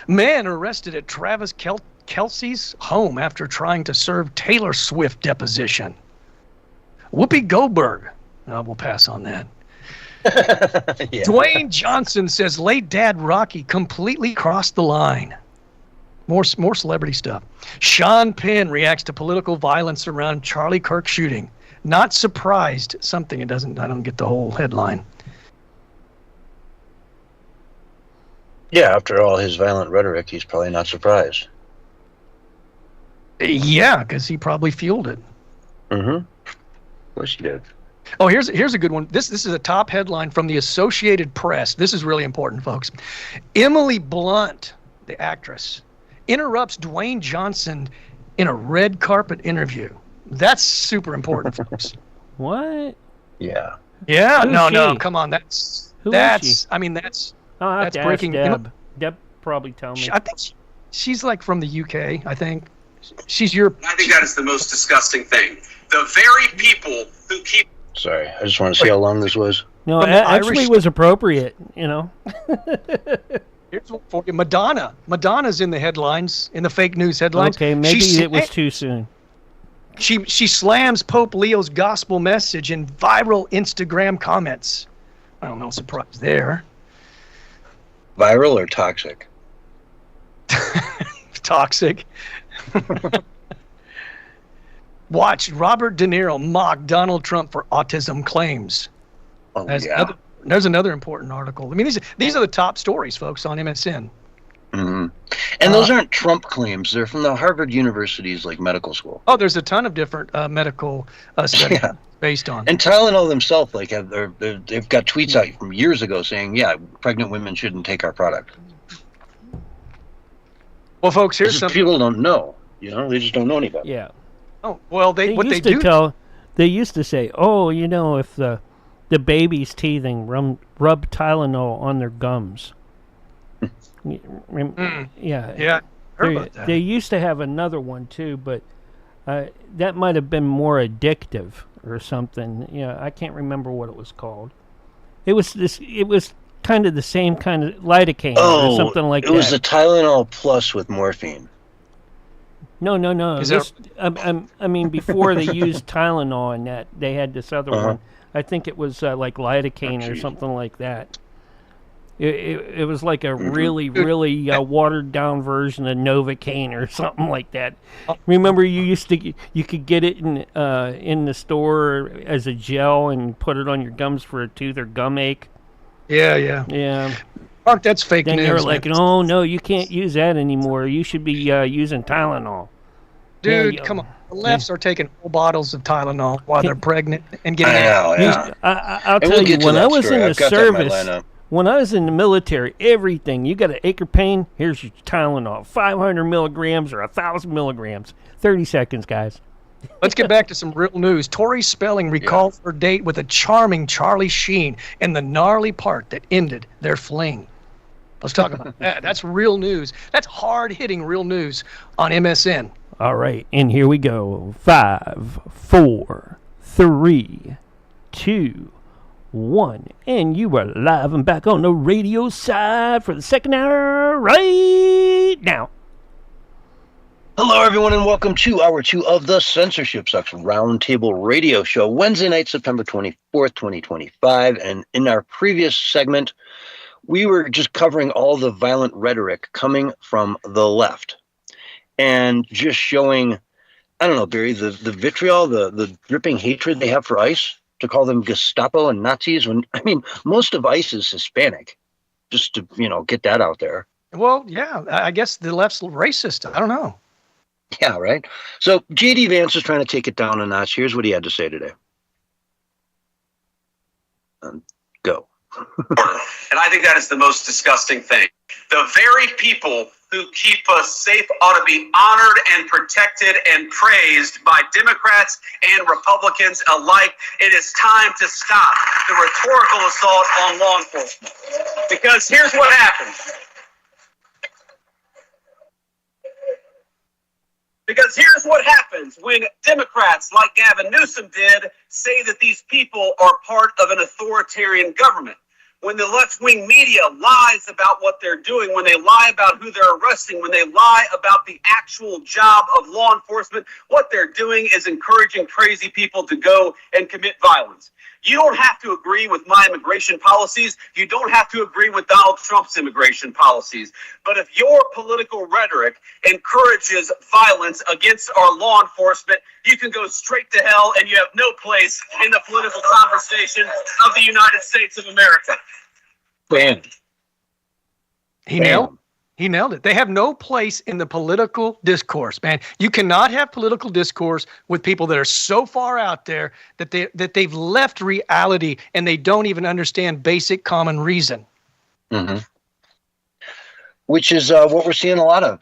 C: Man arrested at Travis Kelce's home after trying to serve Taylor Swift deposition. Whoopi Goldberg. We'll pass on that.
B: Yeah.
C: Dwayne Johnson says late dad Rocky completely crossed the line. More celebrity stuff. Sean Penn reacts to political violence around Charlie Kirk shooting. Not surprised. Something I don't get the whole headline.
B: Yeah, after all his violent rhetoric, he's probably not surprised.
C: Yeah, because he probably fueled it.
B: Mm-hmm. Of course he did.
C: Oh, here's a good one. This is a top headline from the Associated Press. This is really important, folks. Emily Blunt, the actress, interrupts Dwayne Johnson in a red carpet interview. That's super important, folks.
A: What?
B: Yeah.
C: Yeah.
A: Who's
C: No.
A: she?
C: Come on. That's.
A: Who is she?
C: I mean, that's.
A: I'll have
C: That's
A: to ask
C: breaking.
A: Deb. Deb probably tell me.
C: I think she's like from the UK. I think she's Europe.
D: I think that is the most disgusting thing. The very people who keep.
B: Sorry, I just want to see how long this was.
A: No,
C: From
A: it
C: the
A: actually
C: Irish-
A: was appropriate,
C: Here's one for you. Madonna's in the headlines, in the fake news headlines.
A: Okay, maybe it was too soon.
C: She slams Pope Leo's gospel message in viral Instagram comments. I don't know, surprise there.
B: Viral or toxic?
C: Toxic. Watch Robert De Niro mock Donald Trump for autism claims.
B: Oh, yeah.
C: There's another important article. I mean, these are the top stories, folks, on MSN.
B: Mm-hmm. And those aren't Trump claims. They're from the Harvard University's like medical school.
C: Oh, there's a ton of different medical studies based on.
B: And Tylenol themselves they've got tweets out from years ago saying, yeah, pregnant women shouldn't take our product.
C: Well, folks, here's something
B: people don't know. They just don't know any better.
A: Yeah.
C: Oh, well, they
A: used to say, oh, if the baby's teething, rub Tylenol on their gums.
C: Yeah. Heard about that.
A: They used to have another one too, but that might have been more addictive or something. I can't remember what it was called. It was kind of the same kind of lidocaine or something like that.
B: It was the Tylenol Plus with morphine.
A: No. I mean, before they used Tylenol and that, they had this other one. I think it was like lidocaine or something like that. It was like a really, really watered down version of Novocaine or something like that. Remember, you could get it in the store as a gel and put it on your gums for a tooth or gum ache.
C: Yeah. Mark, that's fake news.
A: Then they were like, oh no, you can't use that anymore. You should be using Tylenol.
C: Dude, come on. The lefts are taking full bottles of Tylenol while they're pregnant and getting
A: I'll tell you, when I was in the service, when I was in the military, everything, you got an ache or pain, here's your Tylenol, 500 milligrams or 1,000 milligrams. 30 seconds, guys.
C: Let's get back to some real news. Tori Spelling recalled her date with a charming Charlie Sheen in the gnarly part that ended their fling. Let's talk about that. That's real news. That's hard-hitting real news on MSN.
A: All right, and here we go. 5, 4, 3, 2, 1. And you are live and back on the radio side for the second hour right now.
B: Hello, everyone, and welcome to Hour 2 of the Censorship Sucks Roundtable Radio Show, Wednesday night, September 24th, 2025. And in our previous segment, we were just covering all the violent rhetoric coming from the left and just showing, I don't know, Barry, the vitriol, the dripping hatred they have for ICE, to call them Gestapo and Nazis, when, I mean, most of ICE is Hispanic, just to, get that out there.
C: Well, yeah, I guess the left's racist. I don't know.
B: Yeah, right. So J.D. Vance is trying to take it down a notch. Here's what he had to say today. Go.
D: And I think that is the most disgusting thing. The very people who keep us safe ought to be honored and protected and praised by Democrats and Republicans alike. It is time to stop the rhetorical assault on law enforcement. Because here's what happens. Because here's what happens when Democrats, like Gavin Newsom did, say that these people are part of an authoritarian government. When the left-wing media lies about what they're doing, when they lie about who they're arresting, when they lie about the actual job of law enforcement, what they're doing is encouraging crazy people to go and commit violence. You don't have to agree with my immigration policies. You don't have to agree with Donald Trump's immigration policies. But if your political rhetoric encourages violence against our law enforcement, you can go straight to hell, and you have no place in the political conversation of the United States of America.
B: Bam.
C: He nailed it. They have no place in the political discourse, man. You cannot have political discourse with people that are so far out there that they've left reality and they don't even understand basic common reason.
B: Mm-hmm. Which is what we're seeing a lot of,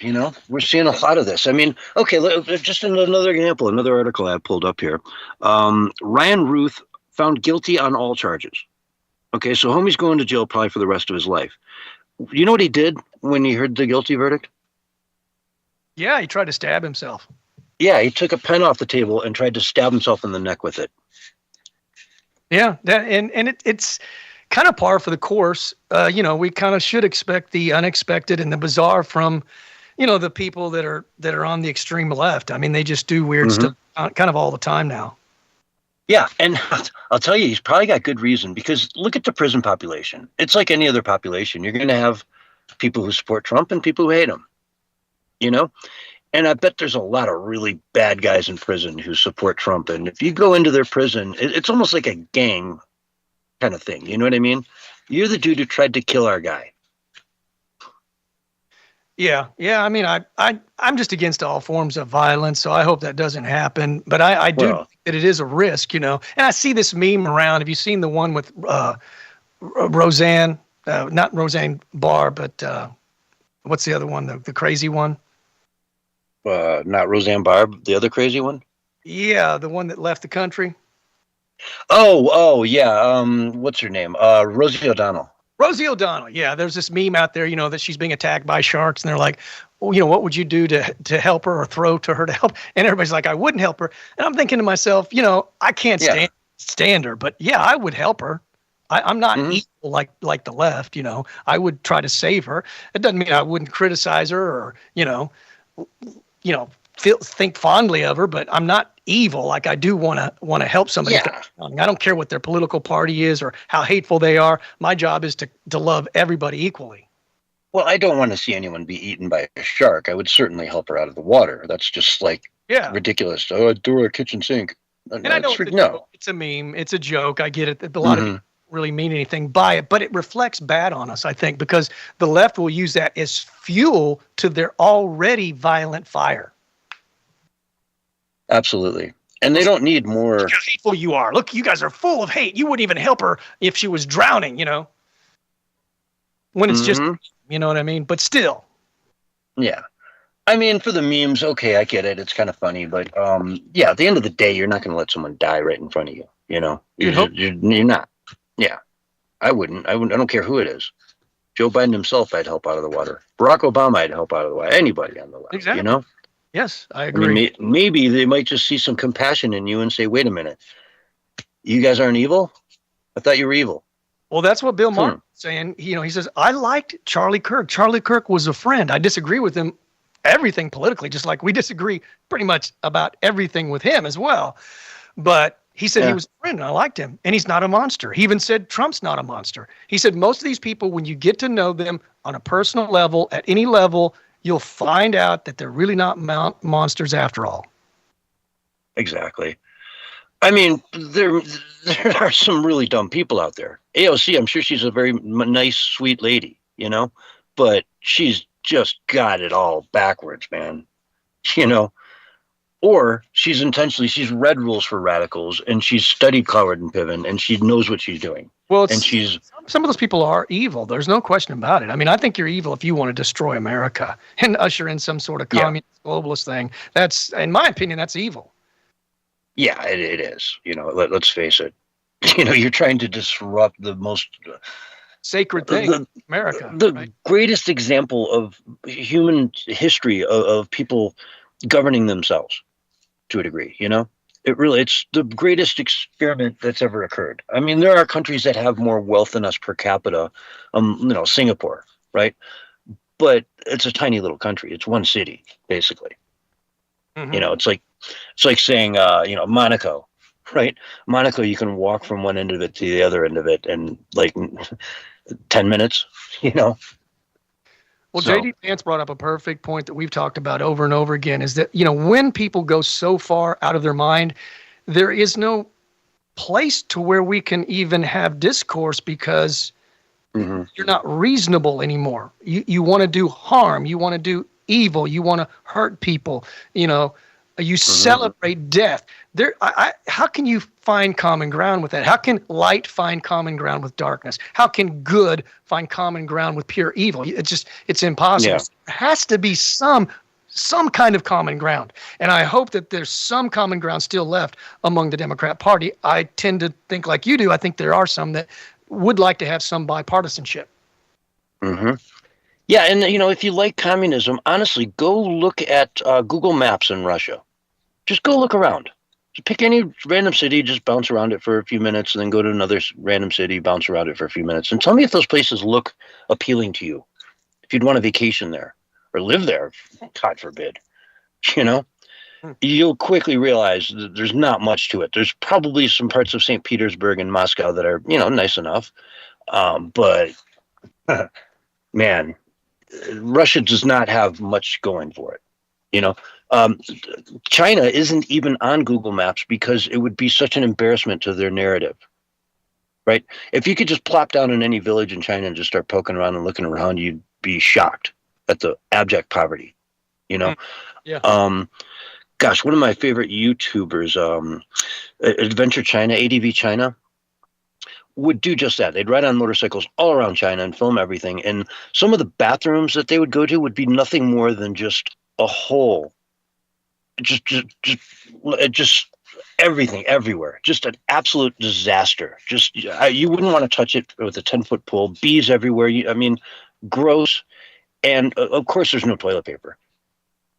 B: We're seeing a lot of this. I mean, okay, just another example, another article I have pulled up here. Ryan Ruth found guilty on all charges. Okay, so homie's going to jail probably for the rest of his life. You know what he did when he heard the guilty verdict?
C: Yeah, he tried to stab himself.
B: Yeah, he took a pen off the table and tried to stab himself in the neck with it.
C: Yeah, it's kind of par for the course. We kind of should expect the unexpected and the bizarre from, the people that are on the extreme left. I mean, they just do weird stuff kind of all the time now.
B: Yeah, and I'll tell you, he's probably got good reason, because look at the prison population. It's like any other population. You're going to have people who support Trump and people who hate him, And I bet there's a lot of really bad guys in prison who support Trump. And if you go into their prison, it's almost like a gang kind of thing. You know what I mean? You're the dude who tried to kill our guy.
C: Yeah. I mean, I'm just against all forms of violence, so I hope that doesn't happen. But I do think that it is a risk, And I see this meme around. Have you seen the one with Roseanne? Not Roseanne Barr, but what's the other one? The crazy one?
B: Not Roseanne Barr, the other crazy one?
C: Yeah, the one that left the country.
B: Oh, yeah. What's her name? Rosie O'Donnell.
C: Rosie O'Donnell. Yeah, there's this meme out there, that she's being attacked by sharks, and they're like, well, what would you do to help her or throw to her to help? And everybody's like, I wouldn't help her. And I'm thinking to myself, I can't stand her, but yeah, I would help her. I'm not evil like the left, I would try to save her. It doesn't mean I wouldn't criticize her or, think fondly of her, but I'm not evil. Like I do want to help somebody.
B: Yeah.
C: I don't care what their political party is or how hateful they are. My job is to love everybody equally.
B: Well, I don't want to see anyone be eaten by a shark. I would certainly help her out of the water. That's just ridiculous. Oh, I'd throw her a kitchen sink.
C: And I know it's a meme. It's a joke. I get it. A lot of people really mean anything by it, but it reflects bad on us, I think, because the left will use that as fuel to their already violent fire.
B: Absolutely. And they don't need more.
C: Look how hateful you are. Look, you guys are full of hate. You wouldn't even help her if she was drowning, When it's just, you know what I mean? But still.
B: Yeah. I mean, for the memes, okay, I get it. It's kind of funny. But, at the end of the day, you're not going to let someone die right in front of you, You're not. Yeah. I wouldn't. I don't care who it is. Joe Biden himself, I'd help out of the water. Barack Obama, I'd help out of the water. Anybody on the left,
C: Exactly. Yes, I agree.
B: I mean, maybe they might just see some compassion in you and say, wait a minute, you guys aren't evil? I thought you were evil.
C: Well, that's what Bill Maher was saying. He says, I liked Charlie Kirk. Charlie Kirk was a friend. I disagree with him everything politically, just like we disagree pretty much about everything with him as well. But he said he was a friend and I liked him. And he's not a monster. He even said Trump's not a monster. He said most of these people, when you get to know them on a personal level, at any level, you'll find out that they're really not monsters after all.
B: Exactly. I mean, there are some really dumb people out there. AOC, I'm sure she's a very nice, sweet lady, but she's just got it all backwards, man. Or she's read rules for radicals and she's studied Cloward and Piven and she knows what she's doing.
C: Well, some of those people are evil. There's no question about it. I mean, I think you're evil if you want to destroy America and usher in some sort of communist globalist thing. That's, in my opinion, that's evil.
B: Yeah, it is. Let's face it. You're trying to disrupt the most
C: sacred thing, America.
B: The greatest example of human history of people governing themselves to a degree, it's the greatest experiment that's ever occurred. I mean, there are countries that have more wealth than us per capita, Singapore, right? But it's a tiny little country. It's one city, basically. It's like saying, Monaco, right? Monaco, you can walk from one end of it to the other end of it in 10 minutes,
C: Well, J.D. Vance brought up a perfect point that we've talked about over and over again, is that, when people go so far out of their mind, there is no place to where we can even have discourse because you're not reasonable anymore. You want to do harm. You want to do evil. You want to hurt people. You celebrate death. How can you find common ground with that? How can light find common ground with darkness? How can good find common ground with pure evil? It's impossible.
B: Yeah.
C: There has to be some kind of common ground. And I hope that there's some common ground still left among the Democrat Party. I tend to think like you do. I think there are some that would like to have some bipartisanship.
B: Yeah, and if you like communism, honestly, go look at Google Maps in Russia. Just go look around. Just pick any random city, just bounce around it for a few minutes, and then go to another random city, bounce around it for a few minutes, and tell me if those places look appealing to you. If you'd want a vacation there or live there, God forbid, you'll quickly realize that there's not much to it. There's probably some parts of St. Petersburg and Moscow that are, nice enough, but man, Russia does not have much going for it. China isn't even on Google Maps because it would be such an embarrassment to their narrative, right? If you could just plop down in any village in China and just start poking around and looking around, you'd be shocked at the abject poverty, you know?
C: Yeah.
B: Gosh, one of my favorite YouTubers, Adventure China, ADV China, would do just that. They'd ride on motorcycles all around China and film everything. And some of the bathrooms that they would go to would be nothing more than just a hole. Just everything everywhere. Just an absolute disaster. You wouldn't want to touch it with a 10-foot pole. Bees everywhere. Gross. And of course, there's no toilet paper.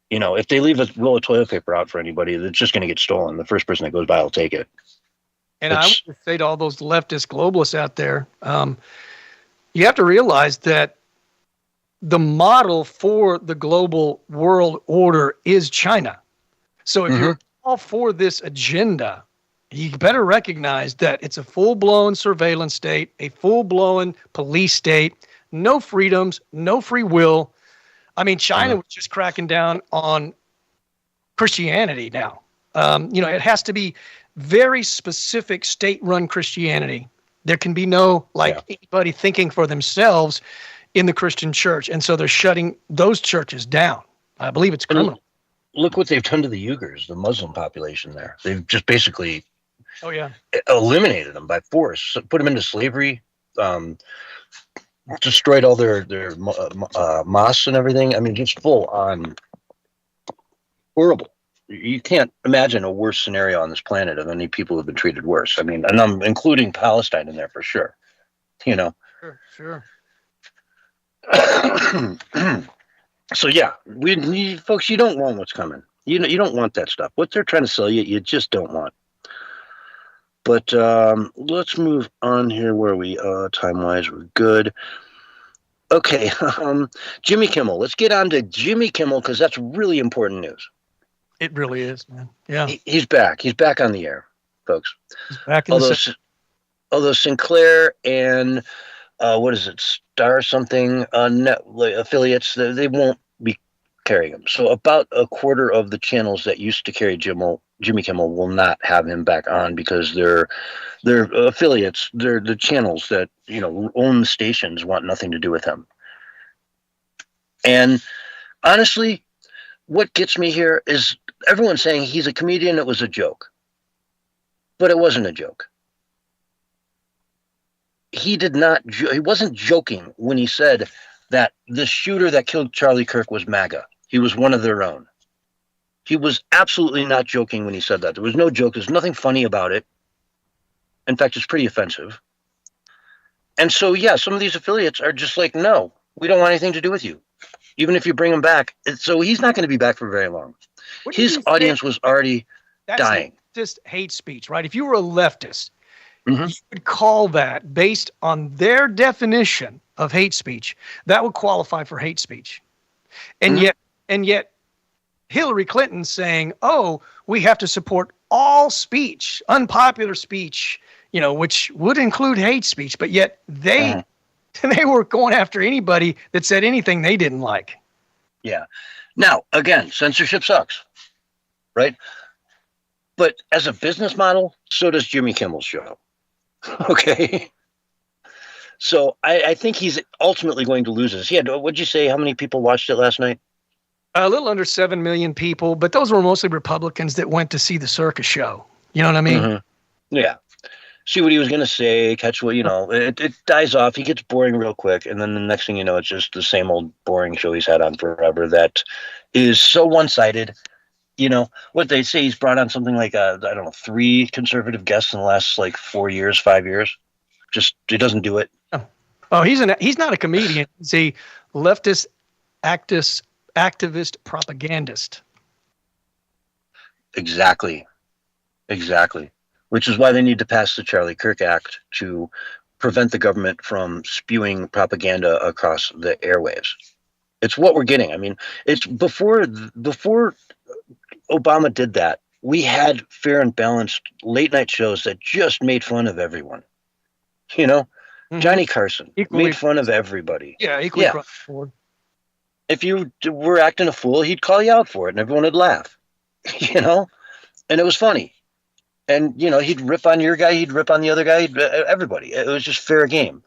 B: You know, if they leave a roll of toilet paper out for anybody, it's just going to get stolen. The first person that goes by will take it.
C: And I would say to all those leftist globalists out there, you have to realize that the model for the global world order is China. So if you're all for this agenda, you better recognize that it's a full-blown surveillance state, a full-blown police state, no freedoms, no free will. I mean, China was just cracking down on Christianity now. It has to be very specific state-run Christianity. There can be no anybody thinking for themselves in the Christian church, and so they're shutting those churches down. I believe it's criminal.
B: Look what they've done to the Uyghurs, the Muslim population there. They've just basically eliminated them by force, put them into slavery, destroyed all their mosques and everything. I mean, just full on horrible. You can't imagine a worse scenario on this planet of any people who've been treated worse. I mean, and I'm including Palestine in there for sure. You know.
C: Sure.
B: So yeah, we folks, you don't want what's coming. You don't want that stuff. What they're trying to sell you, you just don't want. But let's move on here. Where we time-wise, we're good. Okay, Jimmy Kimmel. Let's get on to Jimmy Kimmel because that's really important news.
C: It really is, man. Yeah,
B: he's back. He's back on the air, folks.
C: He's back in
B: although Sinclair and what is it, Star something affiliates, they won't be carrying him. So about a quarter of the channels that used to carry Jimmy Kimmel will not have him back on because they're affiliates. They're the channels that own the stations want nothing to do with him. And honestly, what gets me here is everyone saying he's a comedian. It was a joke, but it wasn't a joke. He wasn't joking when he said that the shooter that killed Charlie Kirk was MAGA. He was one of their own. He was absolutely not joking when he said that. There was no joke. There's nothing funny about it. In fact, it's pretty offensive. And so, yeah, some of these affiliates are just like, no, we don't want anything to do with you, even if you bring him back. So he's not going to be back for very long. His audience was already dying.
C: Just hate speech, right? If you were a leftist, you would call that, based on their definition of hate speech, that would qualify for hate speech. And yet Hillary Clinton saying, oh, we have to support all speech, unpopular speech, which would include hate speech, but yet they were going after anybody that said anything they didn't like.
B: Yeah. Now, again, censorship sucks, right? But as a business model, so does Jimmy Kimmel's show. Okay. So I think he's ultimately going to lose this. Yeah. What'd you say? How many people watched it last night?
C: A little under 7 million people, but those were mostly Republicans that went to see the circus show. You know what I mean?
B: Yeah. See what he was going to say, catch what, it dies off. He gets boring real quick. And then the next thing you know, it's just the same old boring show he's had on forever that is so one-sided. What they say, he's brought on something like, 3 conservative guests in the last 5 years. Just, he doesn't do it.
C: Oh, he's not a comedian. He's a leftist activist propagandist.
B: Exactly. Which is why they need to pass the Charlie Kirk Act to prevent the government from spewing propaganda across the airwaves. It's what we're getting. I mean, it's before Obama did that, we had fair and balanced late night shows that just made fun of everyone. Johnny Carson made fun of everybody.
C: Yeah, equally across the board.
B: If you were acting a fool, he'd call you out for it and everyone would laugh. And it was funny. And, he'd rip on your guy, he'd rip on the other guy, everybody. It was just fair game.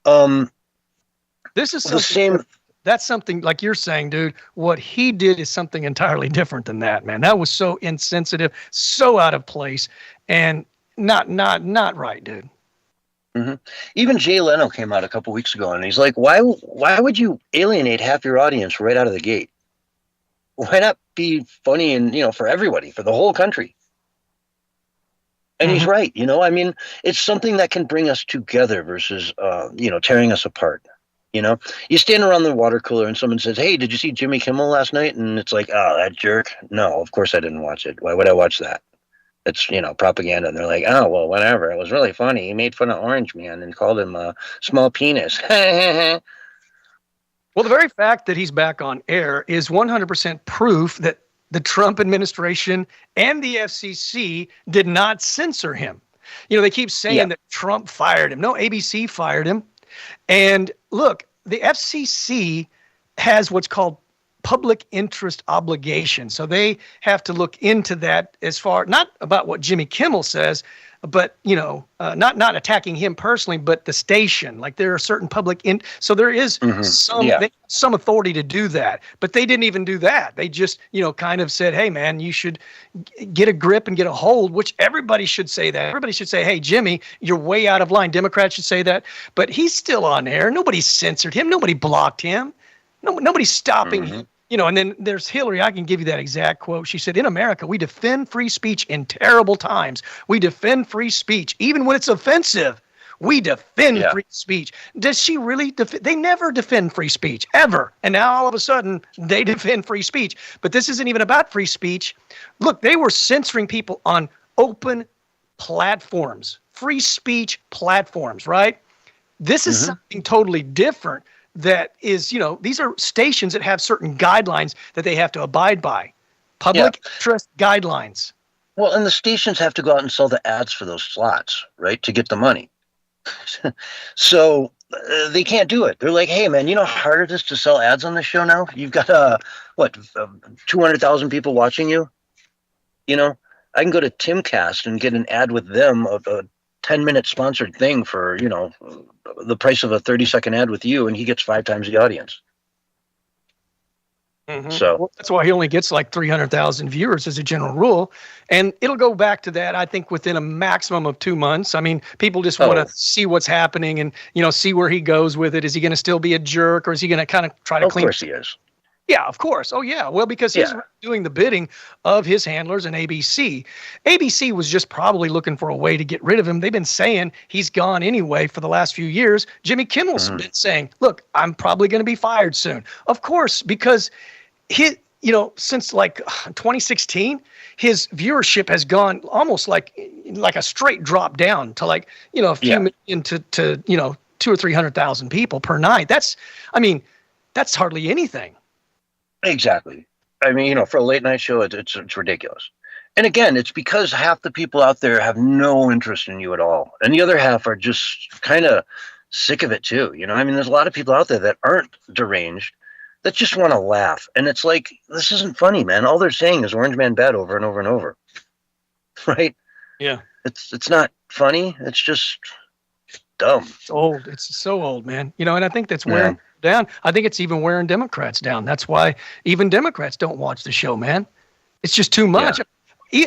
C: This is
B: the same.
C: That's something like you're saying, dude. What he did is something entirely different than that, man. That was so insensitive, so out of place, and not right, dude.
B: Mm-hmm. Even Jay Leno came out a couple weeks ago, and he's like, "Why would you alienate half your audience right out of the gate? Why not be funny and for everybody, for the whole country?" And he's right. I mean, it's something that can bring us together versus tearing us apart. You stand around the water cooler and someone says, "Hey, did you see Jimmy Kimmel last night?" And it's like, "Oh, that jerk." No, of course I didn't watch it. Why would I watch that? It's, propaganda. And they're like, "Oh, well, whatever. It was really funny. He made fun of Orange Man and called him a small penis."
C: Well, the very fact that he's back on air is 100% proof that the Trump administration and the FCC did not censor him. They keep saying that Trump fired him. No, ABC fired him. And look, the FCC has what's called public interest obligation. So they have to look into that as far, not about what Jimmy Kimmel says, but, not attacking him personally, but the station. Like there are certain so there is some authority to do that. But they didn't even do that. They just, kind of said, "Hey, man, you should get a grip and get a hold," which everybody should say that. Everybody should say, "Hey, Jimmy, you're way out of line." Democrats should say that. But he's still on air. Nobody censored him. Nobody blocked him. Nobody's stopping him. And then there's Hillary. I can give you that exact quote. She said, "In America, we defend free speech in terrible times. We defend free speech, even when it's offensive. We defend free speech." Does she really defend? They never defend free speech, ever. And now all of a sudden, they defend free speech. But this isn't even about free speech. Look, they were censoring people on open platforms, free speech platforms, right? This is something totally different. That is, these are stations that have certain guidelines that they have to abide by. Public interest guidelines.
B: Well, and the stations have to go out and sell the ads for those slots, right, to get the money. So they can't do it. They're like, "Hey, man, you know how hard it is to sell ads on this show now? You've got, 200,000 people watching you? I can go to Timcast and get an ad with them of a 10-minute sponsored thing for, the price of a 30-second ad with you, and he gets 5 times the audience." So
C: that's why he only gets like 300,000 viewers as a general rule. And it'll go back to that, I think, within a maximum of 2 months. I mean, people just want to see what's happening and, see where he goes with it. Is he going to still be a jerk, or is he going to kind of try to clean?
B: Of course he is.
C: Yeah, of course. Oh, yeah. Well, because he's doing the bidding of his handlers and ABC. ABC was just probably looking for a way to get rid of him. They've been saying he's gone anyway for the last few years. Jimmy Kimmel's been saying, "Look, I'm probably going to be fired soon." Of course, because since like 2016, his viewership has gone almost like a straight drop down to like, a few million to 200,000 or 300,000 people per night. That's hardly anything.
B: Exactly. I mean, for a late night show, it's ridiculous. And again, it's because half the people out there have no interest in you at all. And the other half are just kind of sick of it too. I mean, there's a lot of people out there that aren't deranged that just want to laugh. And it's like, this isn't funny, man. All they're saying is Orange Man bad over and over and over. Right?
C: Yeah.
B: It's not funny. It's just dumb.
C: It's old. It's so old, man. And I think that's wearing down. I think it's even wearing Democrats down. That's why even Democrats don't watch the show, man. It's just too much.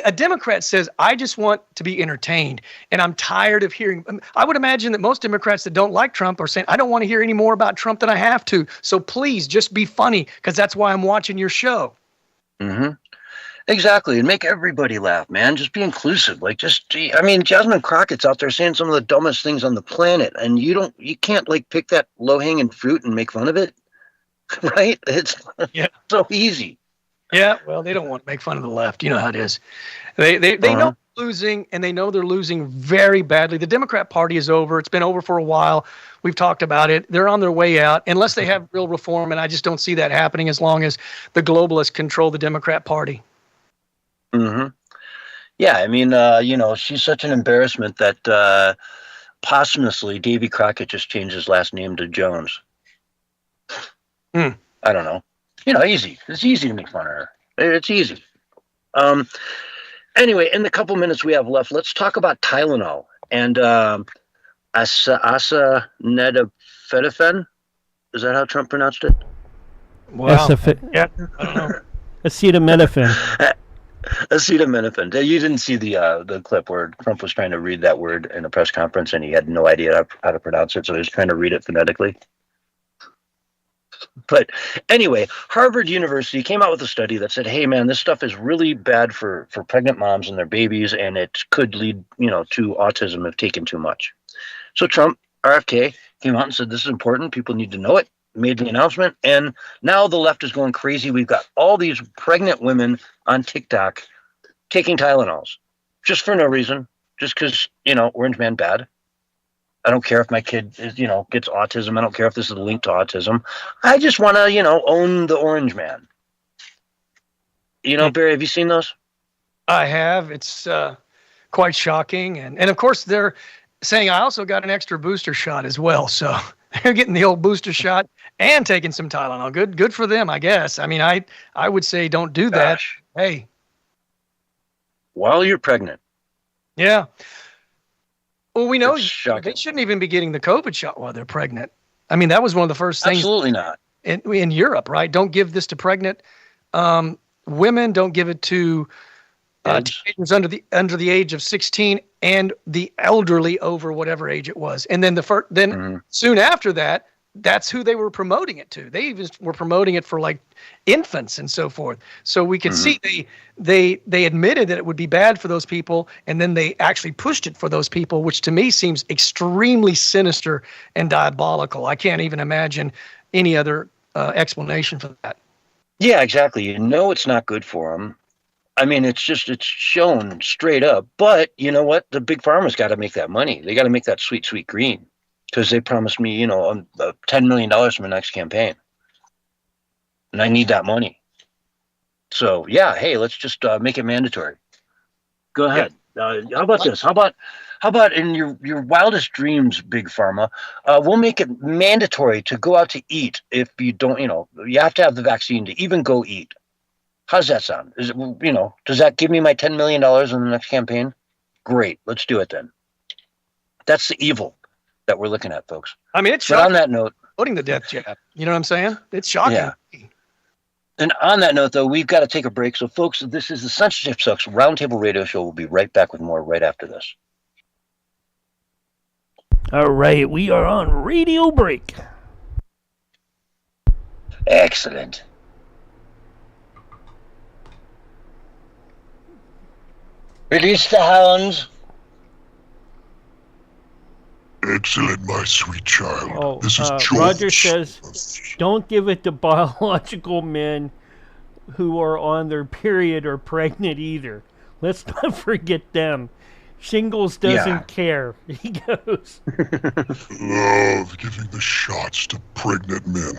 C: A Democrat says, "I just want to be entertained, and I'm tired of hearing." I would imagine that most Democrats that don't like Trump are saying, "I don't want to hear any more about Trump than I have to. So please just be funny, because that's why I'm watching your show."
B: Exactly. And make everybody laugh, man. Just be inclusive. Jasmine Crockett's out there saying some of the dumbest things on the planet, and you can't pick that low-hanging fruit and make fun of it. Right? It's so easy.
C: Yeah, well, they don't want to make fun of the left. You know how it is. They know they're losing, and they know they're losing very badly. The Democrat Party is over. It's been over for a while. We've talked about it. They're on their way out, unless they have real reform, and I just don't see that happening as long as the globalists control the Democrat Party.
B: Yeah, I mean, she's such an embarrassment that posthumously Davy Crockett just changed his last name to Jones. I don't know. Easy. It's easy to make fun of her. It's easy. Anyway, in the couple minutes we have left, let's talk about Tylenol and asanedophedrine. Is that how Trump pronounced it?
C: Wow. Yeah. I don't know.
A: Acetaminophen.
B: Acetaminophen. You didn't see the clip where Trump was trying to read that word in a press conference and he had no idea how to pronounce it, so he was trying to read it phonetically. But anyway, Harvard University came out with a study that said, hey, man, this stuff is really bad for pregnant moms and their babies, and it could lead, to autism if taken too much. So Trump, RFK, came out and said, this is important. People need to know it. Made the announcement. And now the left is going crazy. We've got all these pregnant women on TikTok taking Tylenols just for no reason, just because, Orange Man bad. I don't care if my kid is, gets autism. I don't care if this is linked to autism. I just want to, own the Orange Man. Barry, have you seen those?
C: I have. It's quite shocking. And of course, they're saying I also got an extra booster shot as well. So they're getting the old booster shot and taking some Tylenol. Good for them, I guess. I mean, I would say don't do that.
B: Gosh.
C: Hey.
B: While you're pregnant.
C: Yeah. Well, we know they shouldn't even be getting the COVID shot while they're pregnant. I mean, that was one of the first things.
B: Absolutely not.
C: In Europe, right? Don't give this to pregnant women. Don't give it to teenagers under the age of 16 and the elderly over whatever age it was. And then soon after that, that's who they were promoting it to. They even were promoting it for like infants and so forth. So we could see they admitted that it would be bad for those people, and then they actually pushed it for those people, which to me seems extremely sinister and diabolical. I can't even imagine any other explanation for that.
B: Yeah, exactly. It's not good for them. I mean, it's shown straight up. But you know what? The big pharma's got to make that money. They got to make that sweet, sweet green. Because they promised me, $10 million from the next campaign. And I need that money. So, yeah, hey, let's just make it mandatory. Go ahead. How about this? How about in your wildest dreams, Big Pharma, we'll make it mandatory to go out to eat if you don't, you have to have the vaccine to even go eat. How does that sound? Is it, does that give me my $10 million in the next campaign? Great. Let's do it then. That's the evil that we're looking at, folks.
C: I mean, it's shocking.
B: But on that note,
C: putting the death jab. You know what I'm saying? It's shocking.
B: Yeah. And on that note, though, we've got to take a break. So, folks, this is the Censorship Sucks Roundtable Radio Show. We'll be right back with more right after this.
A: All right, we are on radio break.
B: Excellent. Release the hounds.
J: Excellent, my sweet child.
A: Oh,
J: this is George.
A: Roger says, don't give it to biological men who are on their period or pregnant either. Let's not forget them. Shingles doesn't care. He goes.
J: Love giving the shots to pregnant men.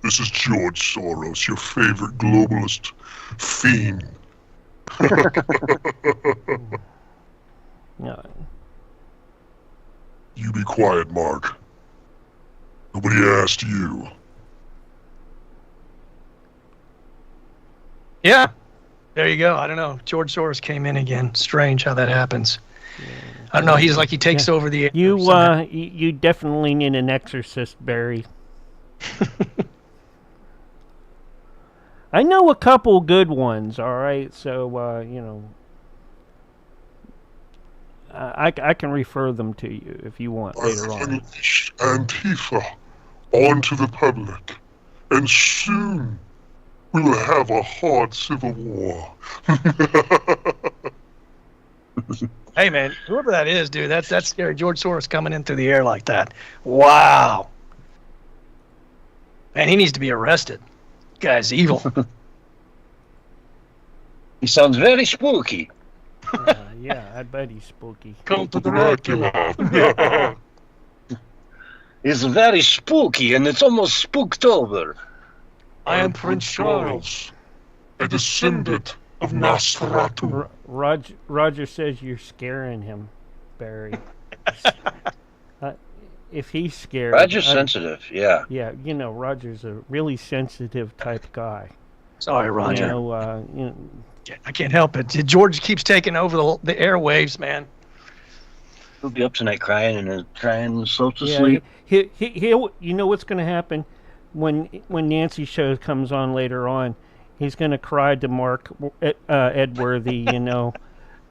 J: This is George Soros, your favorite globalist fiend.
A: No.
J: You be quiet, Mark. Nobody asked you.
C: Yeah. There you go. I don't know. George Soros came in again. Strange how that happens. Yeah. I don't know. He's like he takes over the air.
A: You definitely need an exorcist, Barry. I know a couple good ones, all right? So, I can refer them to you if you want later on.
J: Unleash Antifa onto the public, and soon we will have a hard civil war.
C: Hey, man, whoever that is, dude, that's scary. George Soros coming in through the air like that. Wow. Man, he needs to be arrested. Guy's evil.
B: He sounds very spooky.
A: Yeah, I bet he's spooky.
J: Come to Dracula.
B: It's very spooky, and it's almost spooktober.
J: I am Prince Charles, a descendant of Nosferatu.
A: Roger says you're scaring him, Barry. If he's scared...
B: Roger's sensitive, yeah.
A: Yeah, Roger's a really sensitive type guy.
C: Sorry, Roger. I can't help it. George keeps taking over the airwaves, man.
B: He'll be up tonight crying and trying to sleep.
A: He'll, you know what's going to happen? when Nancy's show comes on later on, he's gonna cry to Mark Edworthy. You know,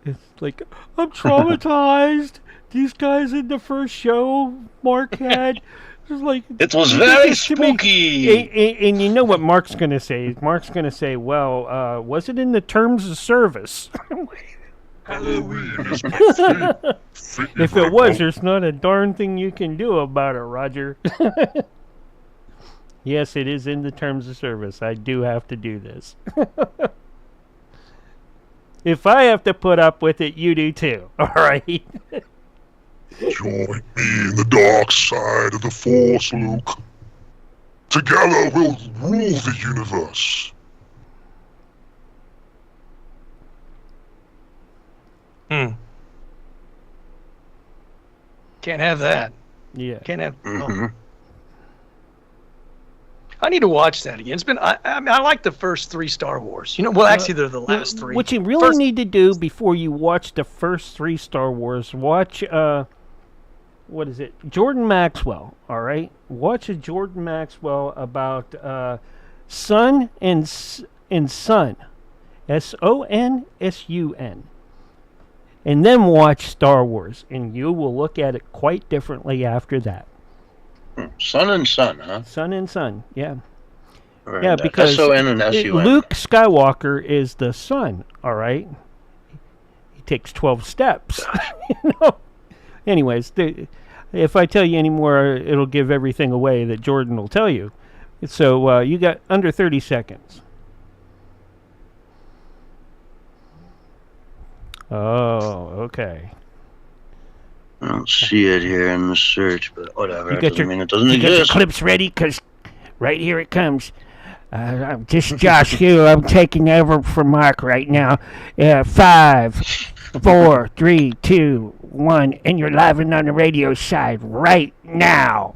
A: it's like, I'm traumatized. These guys in the first show Mark had. Like,
B: it was very spooky.
A: And you know what Mark's going to say? Mark's going to say, well, was it in the terms of service?
J: Halloween.
A: If it was, there's not a darn thing you can do about it, Roger. Yes, it is in the terms of service. I do have to do this. If I have to put up with it, you do too. All right?
J: Join me in the dark side of the Force, Luke. Together we'll rule the universe.
C: Can't have that.
A: Yeah.
C: Can't have.
B: Mm-hmm.
C: Oh. I need to watch that again. It's been. I like the first 3 Star Wars. You know, well, actually, they're the last 3.
A: What you really need to do before you watch the first 3 Star Wars, watch what is it? Jordan Maxwell. All right, watch a Jordan Maxwell about Sun and Sun, SONSUN, and then watch Star Wars, and you will look at it quite differently after that.
B: Sun and Sun, huh?
A: Sun and Sun, yeah.
B: Right.
A: Yeah, because
B: SON and SUN.
A: Luke Skywalker is the sun, all right? He takes 12 steps. You know? Anyways, if I tell you any more, it'll give everything away that Jordan will tell you. So you got under 30 seconds. Oh, okay.
B: I don't see it here in the search, but whatever.
A: You got your clips ready? Because right here it comes. I'm just Josh Hugh. I'm taking over for Mark right now. 5, 4, 3, 2, 1, and you're live and on the radio side right now.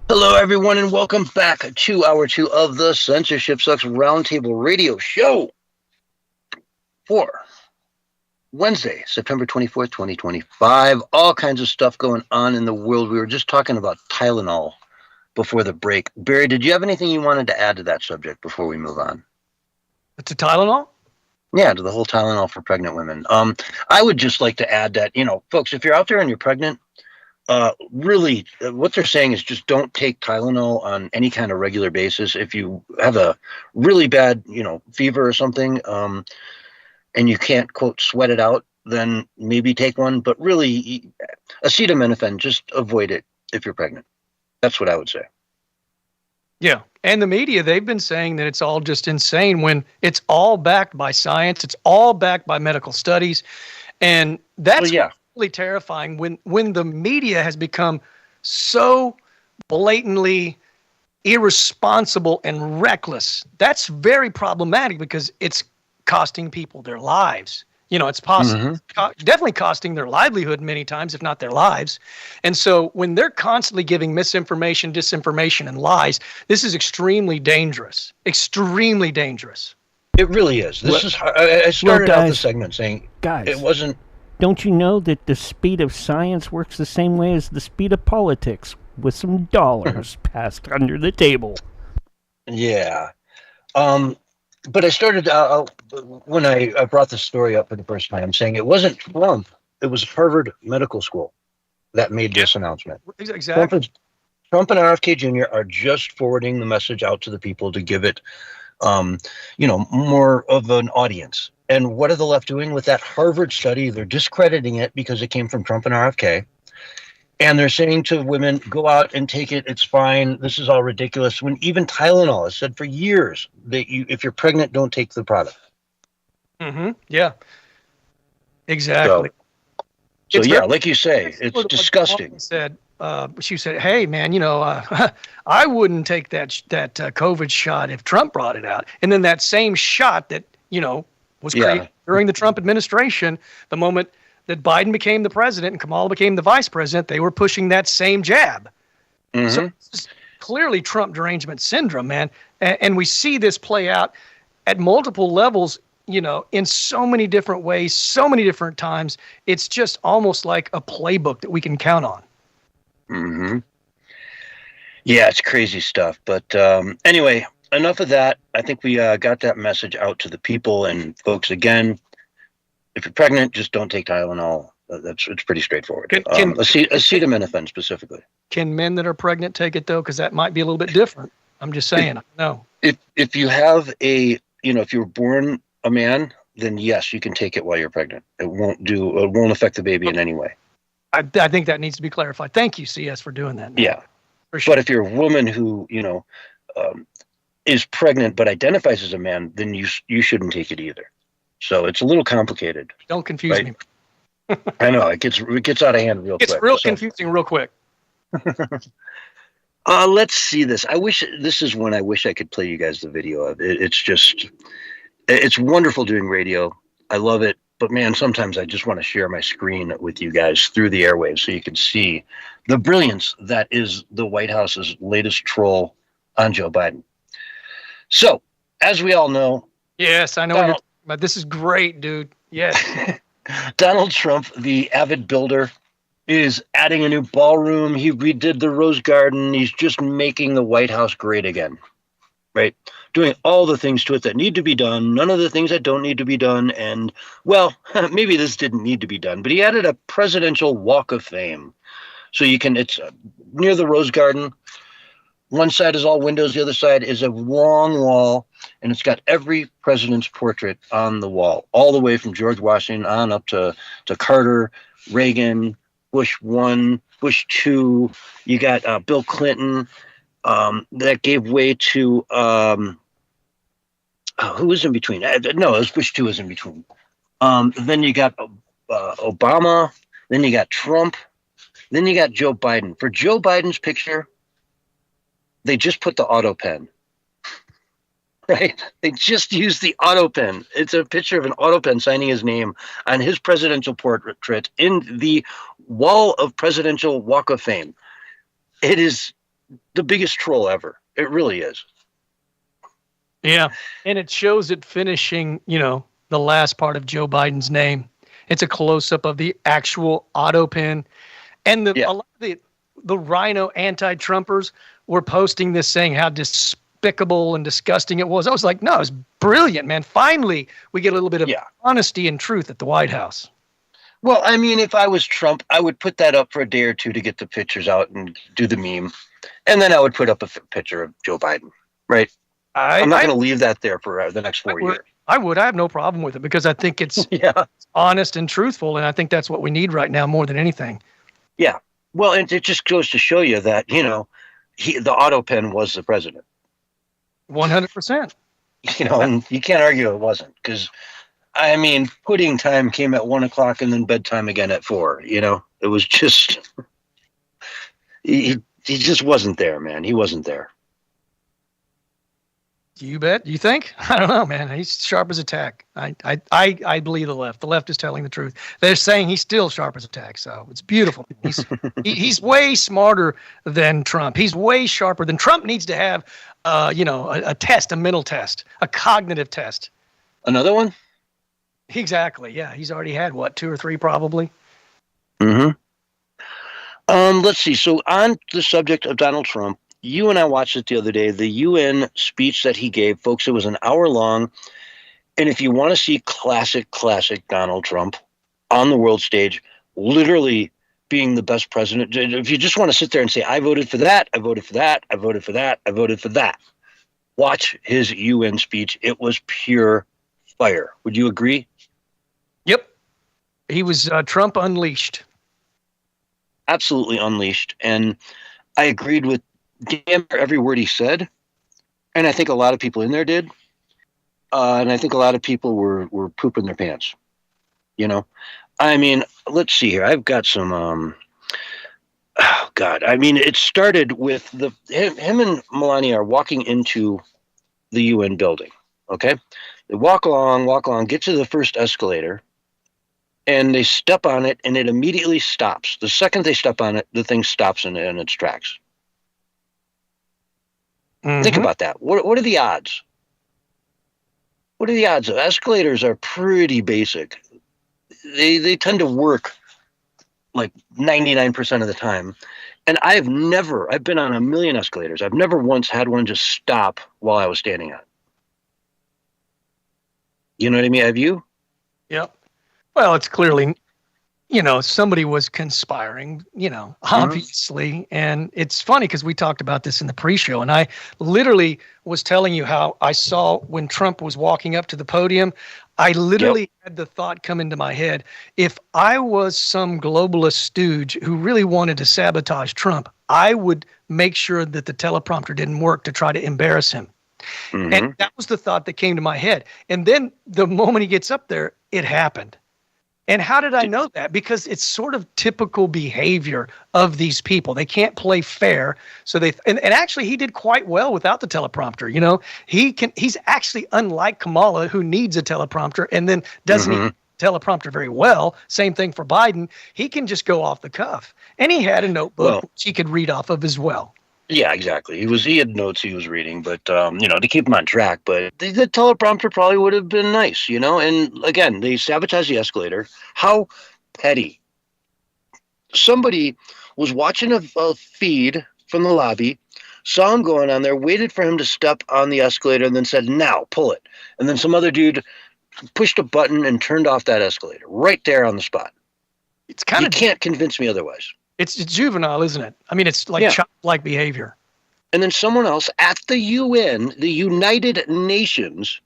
B: Hello, everyone, and welcome back to Hour 2 of the Censorship Sucks Roundtable Radio Show for Wednesday, September 24th, 2025. All kinds of stuff going on in the world. We were just talking about Tylenol before the break. Barry, did you have anything you wanted to add to that subject before we move on?
C: To Tylenol?
B: Yeah, to the whole Tylenol for pregnant women. I would just like to add that, folks, if you're out there and you're pregnant, really, what they're saying is just don't take Tylenol on any kind of regular basis. If you have a really bad, fever or something, and you can't, quote, sweat it out, then maybe take one. But really, acetaminophen, just avoid it if you're pregnant. That's what I would say.
C: Yeah. And the media, they've been saying that it's all just insane when it's all backed by science. It's all backed by medical studies. And that's really terrifying when the media has become so blatantly irresponsible and reckless. That's very problematic because it's costing people their lives. It's possible, definitely costing their livelihood many times, if not their lives. And so when they're constantly giving misinformation, disinformation, and lies, this is extremely dangerous. Extremely dangerous.
B: It really is. I started out the segment saying,
A: guys,
B: it wasn't.
A: Don't you know that the speed of science works the same way as the speed of politics, with some dollars passed under the table?
B: Yeah. But I started when I brought the story up for the first time, saying it wasn't Trump, it was Harvard Medical School that made this announcement.
C: Exactly.
B: Trump and RFK Jr. are just forwarding the message out to the people to give it, more of an audience. And what are the left doing with that Harvard study? They're discrediting it because it came from Trump and RFK. And they're saying to women, go out and take it. It's fine. This is all ridiculous. When even Tylenol has said for years that if you're pregnant, don't take the product.
C: Yeah. Exactly.
B: So like you say, it's disgusting.
C: She said, hey, man, I wouldn't take that COVID shot if Trump brought it out. And then that same shot that, was created during the Trump administration, the moment that Biden became the president and Kamala became the vice president, they were pushing that same jab. So it's clearly Trump derangement syndrome, man. And we see this play out at multiple levels, in so many different ways, so many different times. It's just almost like a playbook that we can count on.
B: Yeah, it's crazy stuff. But anyway, enough of that. I think we got that message out to the people and folks. Again, if you're pregnant, just don't take Tylenol. It's pretty straightforward. Acetaminophen specifically.
C: Can men that are pregnant take it though? Because that might be a little bit different. I'm just saying. No.
B: If you have if you were born a man, then yes, you can take it while you're pregnant. It won't affect the baby in any way.
C: I think that needs to be clarified. Thank you, CS, for doing that.
B: Yeah.
C: For sure.
B: But if you're a woman who, is pregnant but identifies as a man, then you shouldn't take it either. So it's a little complicated.
C: Don't confuse me.
B: I know it gets out of hand real quick.
C: It's real confusing real quick.
B: Let's see this. This is one I wish I could play you guys the video of. It's wonderful doing radio. I love it. But man, sometimes I just want to share my screen with you guys through the airwaves so you can see the brilliance that is the White House's latest troll on Joe Biden. So, as we all know.
C: Yes, I know what you're talking about. This is great, dude. Yes.
B: Donald Trump, the avid builder, is adding a new ballroom. He redid the Rose Garden. He's just making the White House great again. Right? Doing all the things to it that need to be done, none of the things that don't need to be done. And, well, maybe this didn't need to be done, but he added a presidential walk of fame. So it's near the Rose Garden. One side is all windows, the other side is a long wall, and it's got every president's portrait on the wall, all the way from George Washington on up to Carter, Reagan, Bush 1, Bush 2. You got Bill Clinton. That gave way to who was in between? No, it was Bush 2 was in between. Then you got Obama. Then you got Trump. Then you got Joe Biden. For Joe Biden's picture, they just put the auto pen. Right? They just used the auto pen. It's a picture of an auto pen signing his name on his presidential portrait in the wall of Presidential Walk of Fame. It is the biggest troll ever. It really is.
C: Yeah. And it shows it finishing, the last part of Joe Biden's name. It's a close-up of the actual auto pen. And a lot of the rhino anti-Trumpers were posting this saying how despicable and disgusting it was. I was like, no, it's brilliant, man. Finally, we get a little bit of honesty and truth at the White House.
B: Well, I mean, if I was Trump, I would put that up for a day or two to get the pictures out and do the meme. And then I would put up a picture of Joe Biden, right? I'm not going to leave that there for the next 4 years.
C: I would. I have no problem with it because I think it's honest and truthful. And I think that's what we need right now more than anything.
B: Yeah. Well, and it just goes to show you that, the auto pen was the president.
C: 100%.
B: And you can't argue it wasn't because, I mean, pudding time came at 1 o'clock and then bedtime again at 4. It was just, he just wasn't there, man. He wasn't there.
C: You bet. You think? I don't know, man. He's sharp as a tack. I believe the left. The left is telling the truth. They're saying he's still sharp as a tack. So it's beautiful. He's way smarter than Trump. He's way sharper than Trump. Needs to have, a test, a mental test, a cognitive test.
B: Another one?
C: Exactly. Yeah. He's already had 2 or 3 probably.
B: Mm-hmm. Let's see. So on the subject of Donald Trump, you and I watched it the other day, the UN speech that he gave. Folks, it was an hour long. And if you want to see classic Donald Trump on the world stage, literally being the best president, if you just want to sit there and say, I voted for that, I voted for that, I voted for that, I voted for that, watch his UN speech. It was pure fire. Would you agree?
C: Yep. He was Trump unleashed.
B: Absolutely unleashed. And I agreed with damn near every word he said, and I think a lot of people in there did, and I think a lot of people were pooping their pants. I mean, let's see here. I've got some. Oh God! I mean, it started with him and Melania are walking into the UN building. Okay, they walk along, get to the first escalator, and they step on it, and it immediately stops. The second they step on it, the thing stops in its tracks. Mm-hmm. Think about that. What are the odds? What are the odds? Escalators are pretty basic. They tend to work like 99% of the time. And I've been on a million escalators. I've never once had one just stop while I was standing on it. You know what I mean? Have you?
C: Yep. Well, it's clearly, somebody was conspiring, obviously. And it's funny because we talked about this in the pre-show, and I literally was telling you how I saw when Trump was walking up to the podium, I literally had the thought come into my head, if I was some globalist stooge who really wanted to sabotage Trump, I would make sure that the teleprompter didn't work to try to embarrass him. Mm-hmm. And that was the thought that came to my head. And then the moment he gets up there, it happened. And how did I know that? Because it's sort of typical behavior of these people. They can't play fair. So and actually he did quite well without the teleprompter. He's actually unlike Kamala, who needs a teleprompter and then doesn't need teleprompter very well. Same thing for Biden. He can just go off the cuff. And he had a notebook which he could read off of as well.
B: Yeah, exactly. He had notes he was reading, but to keep him on track. But the teleprompter probably would have been nice, And again, they sabotaged the escalator. How petty! Somebody was watching a feed from the lobby, saw him going on there, waited for him to step on the escalator, and then said, "Now pull it." And then some other dude pushed a button and turned off that escalator right there on the spot.
C: It's kind of,
B: you can't convince me otherwise.
C: It's juvenile, isn't it? I mean, it's like childlike behavior.
B: And then someone else at the UN, the United Nations,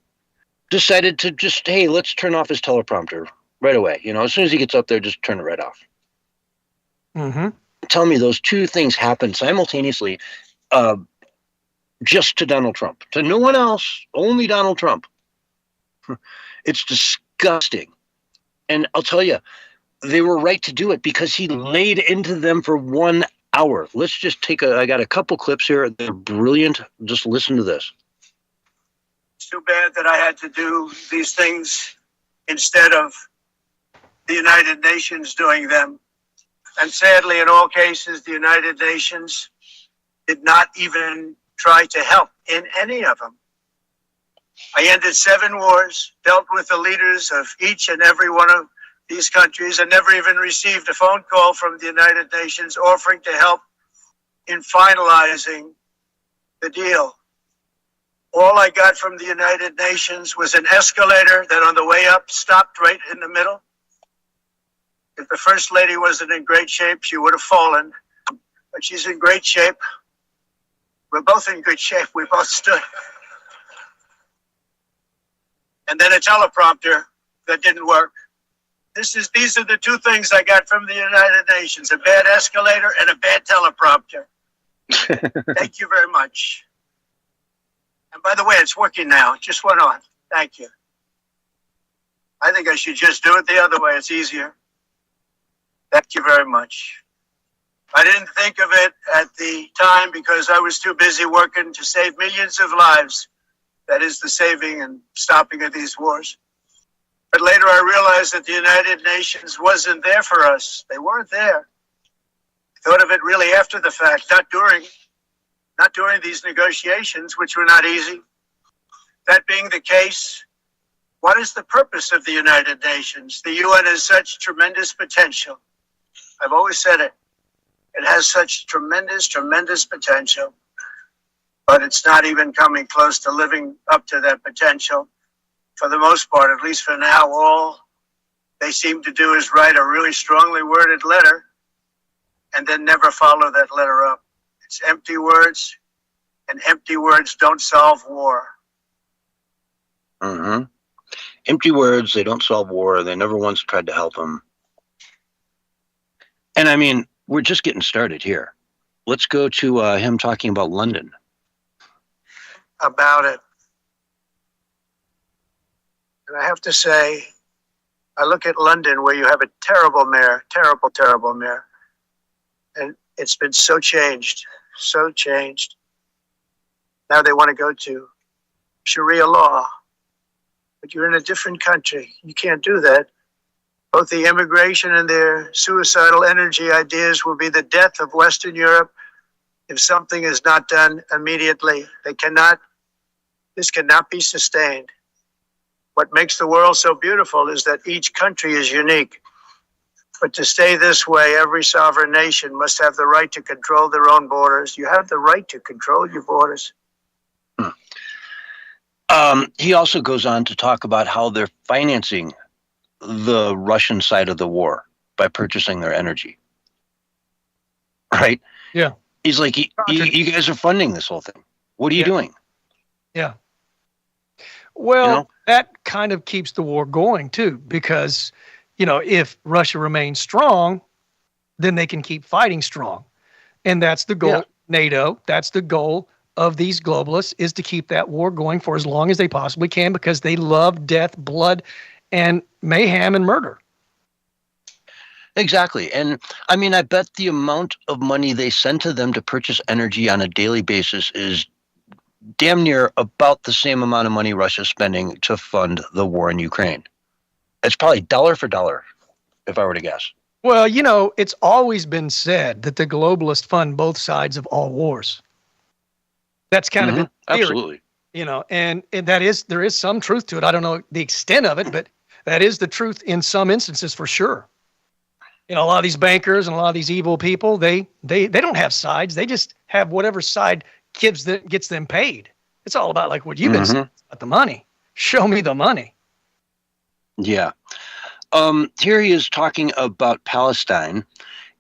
B: decided to just, hey, let's turn off his teleprompter right away. As soon as he gets up there, just turn it right off.
C: Mm-hmm.
B: Tell me those two things happened simultaneously just to Donald Trump. To no one else, only Donald Trump. It's disgusting. And I'll tell you, they were right to do it because he laid into them for 1 hour. Let's just I got a couple clips here. They're brilliant. Just listen to this.
K: It's too bad that I had to do these things instead of the United Nations doing them. And sadly, in all cases, the United Nations did not even try to help in any of them. I ended 7 wars, dealt with the leaders of each and every one of these countries, and never even received a phone call from the United Nations offering to help in finalizing the deal. All I got from the United Nations was an escalator that on the way up stopped right in the middle. If the First Lady wasn't in great shape, she would have fallen, but she's in great shape. We're both in good shape. We both stood. And then a teleprompter that didn't work. These are the two things I got from the United Nations, a bad escalator and a bad teleprompter. Thank you very much. And by the way, it's working now. It just went on. Thank you. I think I should just do it the other way. It's easier. Thank you very much. I didn't think of it at the time because I was too busy working to save millions of lives. That is the saving and stopping of these wars. But later I realized that the United Nations wasn't there for us. They weren't there. I thought of it really after the fact, not during these negotiations, which were not easy. That being the case, what is the purpose of the United Nations? The UN has such tremendous potential. I've always said it. It has such tremendous, tremendous potential, but it's not even coming close to living up to that potential. For the most part, at least for now, all they seem to do is write a really strongly worded letter and then never follow that letter up. It's empty words, and empty words don't solve war.
B: Mm-hmm. Empty words, they don't solve war. They never once tried to help them. And I mean, we're just getting started here. Let's go to him talking about London.
K: About it. And I have to say, I look at London where you have a terrible mayor, terrible, terrible mayor. And it's been so changed, so changed. Now they want to go to Sharia law. But you're in a different country. You can't do that. Both the immigration and their suicidal energy ideas will be the death of Western Europe if something is not done immediately. This cannot be sustained. What makes the world so beautiful is that each country is unique. But to stay this way, every sovereign nation must have the right to control their own borders. You have the right to control your borders.
B: He also goes on to talk about how they're financing the Russian side of the war by purchasing their energy. Right?
C: Yeah.
B: He's like, you guys are funding this whole thing. What are you doing?
C: Yeah. Well,
B: You know?
C: that kind of keeps the war going too, because, if Russia remains strong, then they can keep fighting strong. And that's the goal.
B: Yeah.
C: NATO, that's the goal of these globalists, is to keep that war going for as long as they possibly can, because they love death, blood, and mayhem and murder.
B: Exactly. And I mean, I bet the amount of money they send to them to purchase energy on a daily basis is damn near about the same amount of money Russia's spending to fund the war in Ukraine. It's probably dollar for dollar, if I were to guess.
C: Well, it's always been said that the globalists fund both sides of all wars. That's kind of been theory,
B: absolutely.
C: And there is some truth to it. I don't know the extent of it, but that is the truth in some instances for sure. A lot of these bankers and a lot of these evil people, they don't have sides. They just have whatever side gets them paid. It's all about like what you've been saying about the money. Show me the money.
B: Yeah. Here he is talking about Palestine.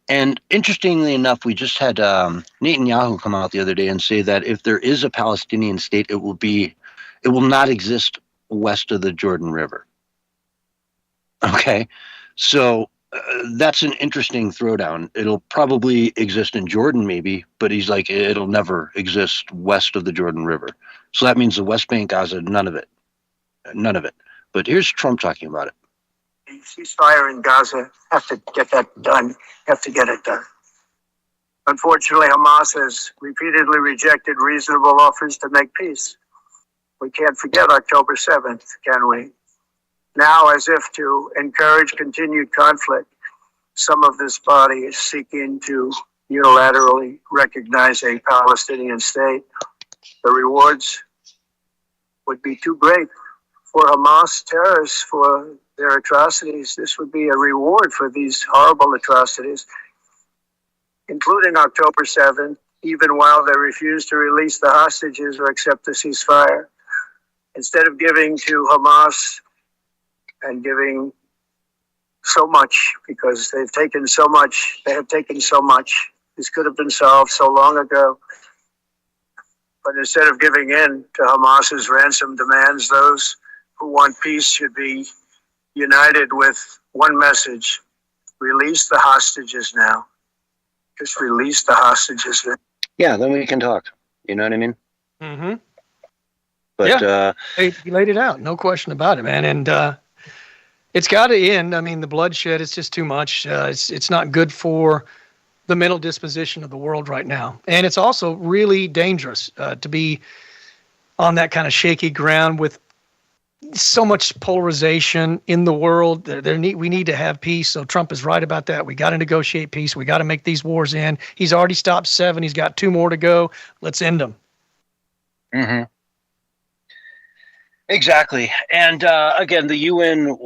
B: And interestingly enough, we just had Netanyahu come out the other day and say that if there is a Palestinian state, it will not exist west of the Jordan River. Okay. So that's an interesting throwdown. It'll probably exist in Jordan maybe, but he's like, it'll never exist west of the Jordan River. So that means the West Bank, Gaza, none of it. But here's Trump talking about it.
K: Ceasefire in Gaza, have to get that done, have to get it done. Unfortunately, Hamas has repeatedly rejected reasonable offers to make peace. We can't forget October 7th, can we? Now, as if to encourage continued conflict, some of this body is seeking to unilaterally recognize a Palestinian state. The rewards would be too great for Hamas terrorists for their atrocities. This would be a reward for these horrible atrocities, including October 7th, even while they refuse to release the hostages or accept the ceasefire. Instead of giving to Hamas and giving so much, because they have taken so much. This could have been solved so long ago. But instead of giving in to Hamas's ransom demands, those who want peace should be united with one message: release the hostages now. Just release the hostages now.
B: Yeah, then we can talk. You know what I mean?
C: Mm-hmm.
B: But
C: he laid it out, no question about it, man. And it's got to end. I mean, the bloodshed is just too much. It's not good for the mental disposition of the world right now. And it's also really dangerous to be on that kind of shaky ground with so much polarization in the world. We need to have peace. So Trump is right about that. We got to negotiate peace. We got to make these wars end. He's already stopped 7. He's got 2 more to go. Let's end them.
B: Mm-hmm. Exactly. And again, the UN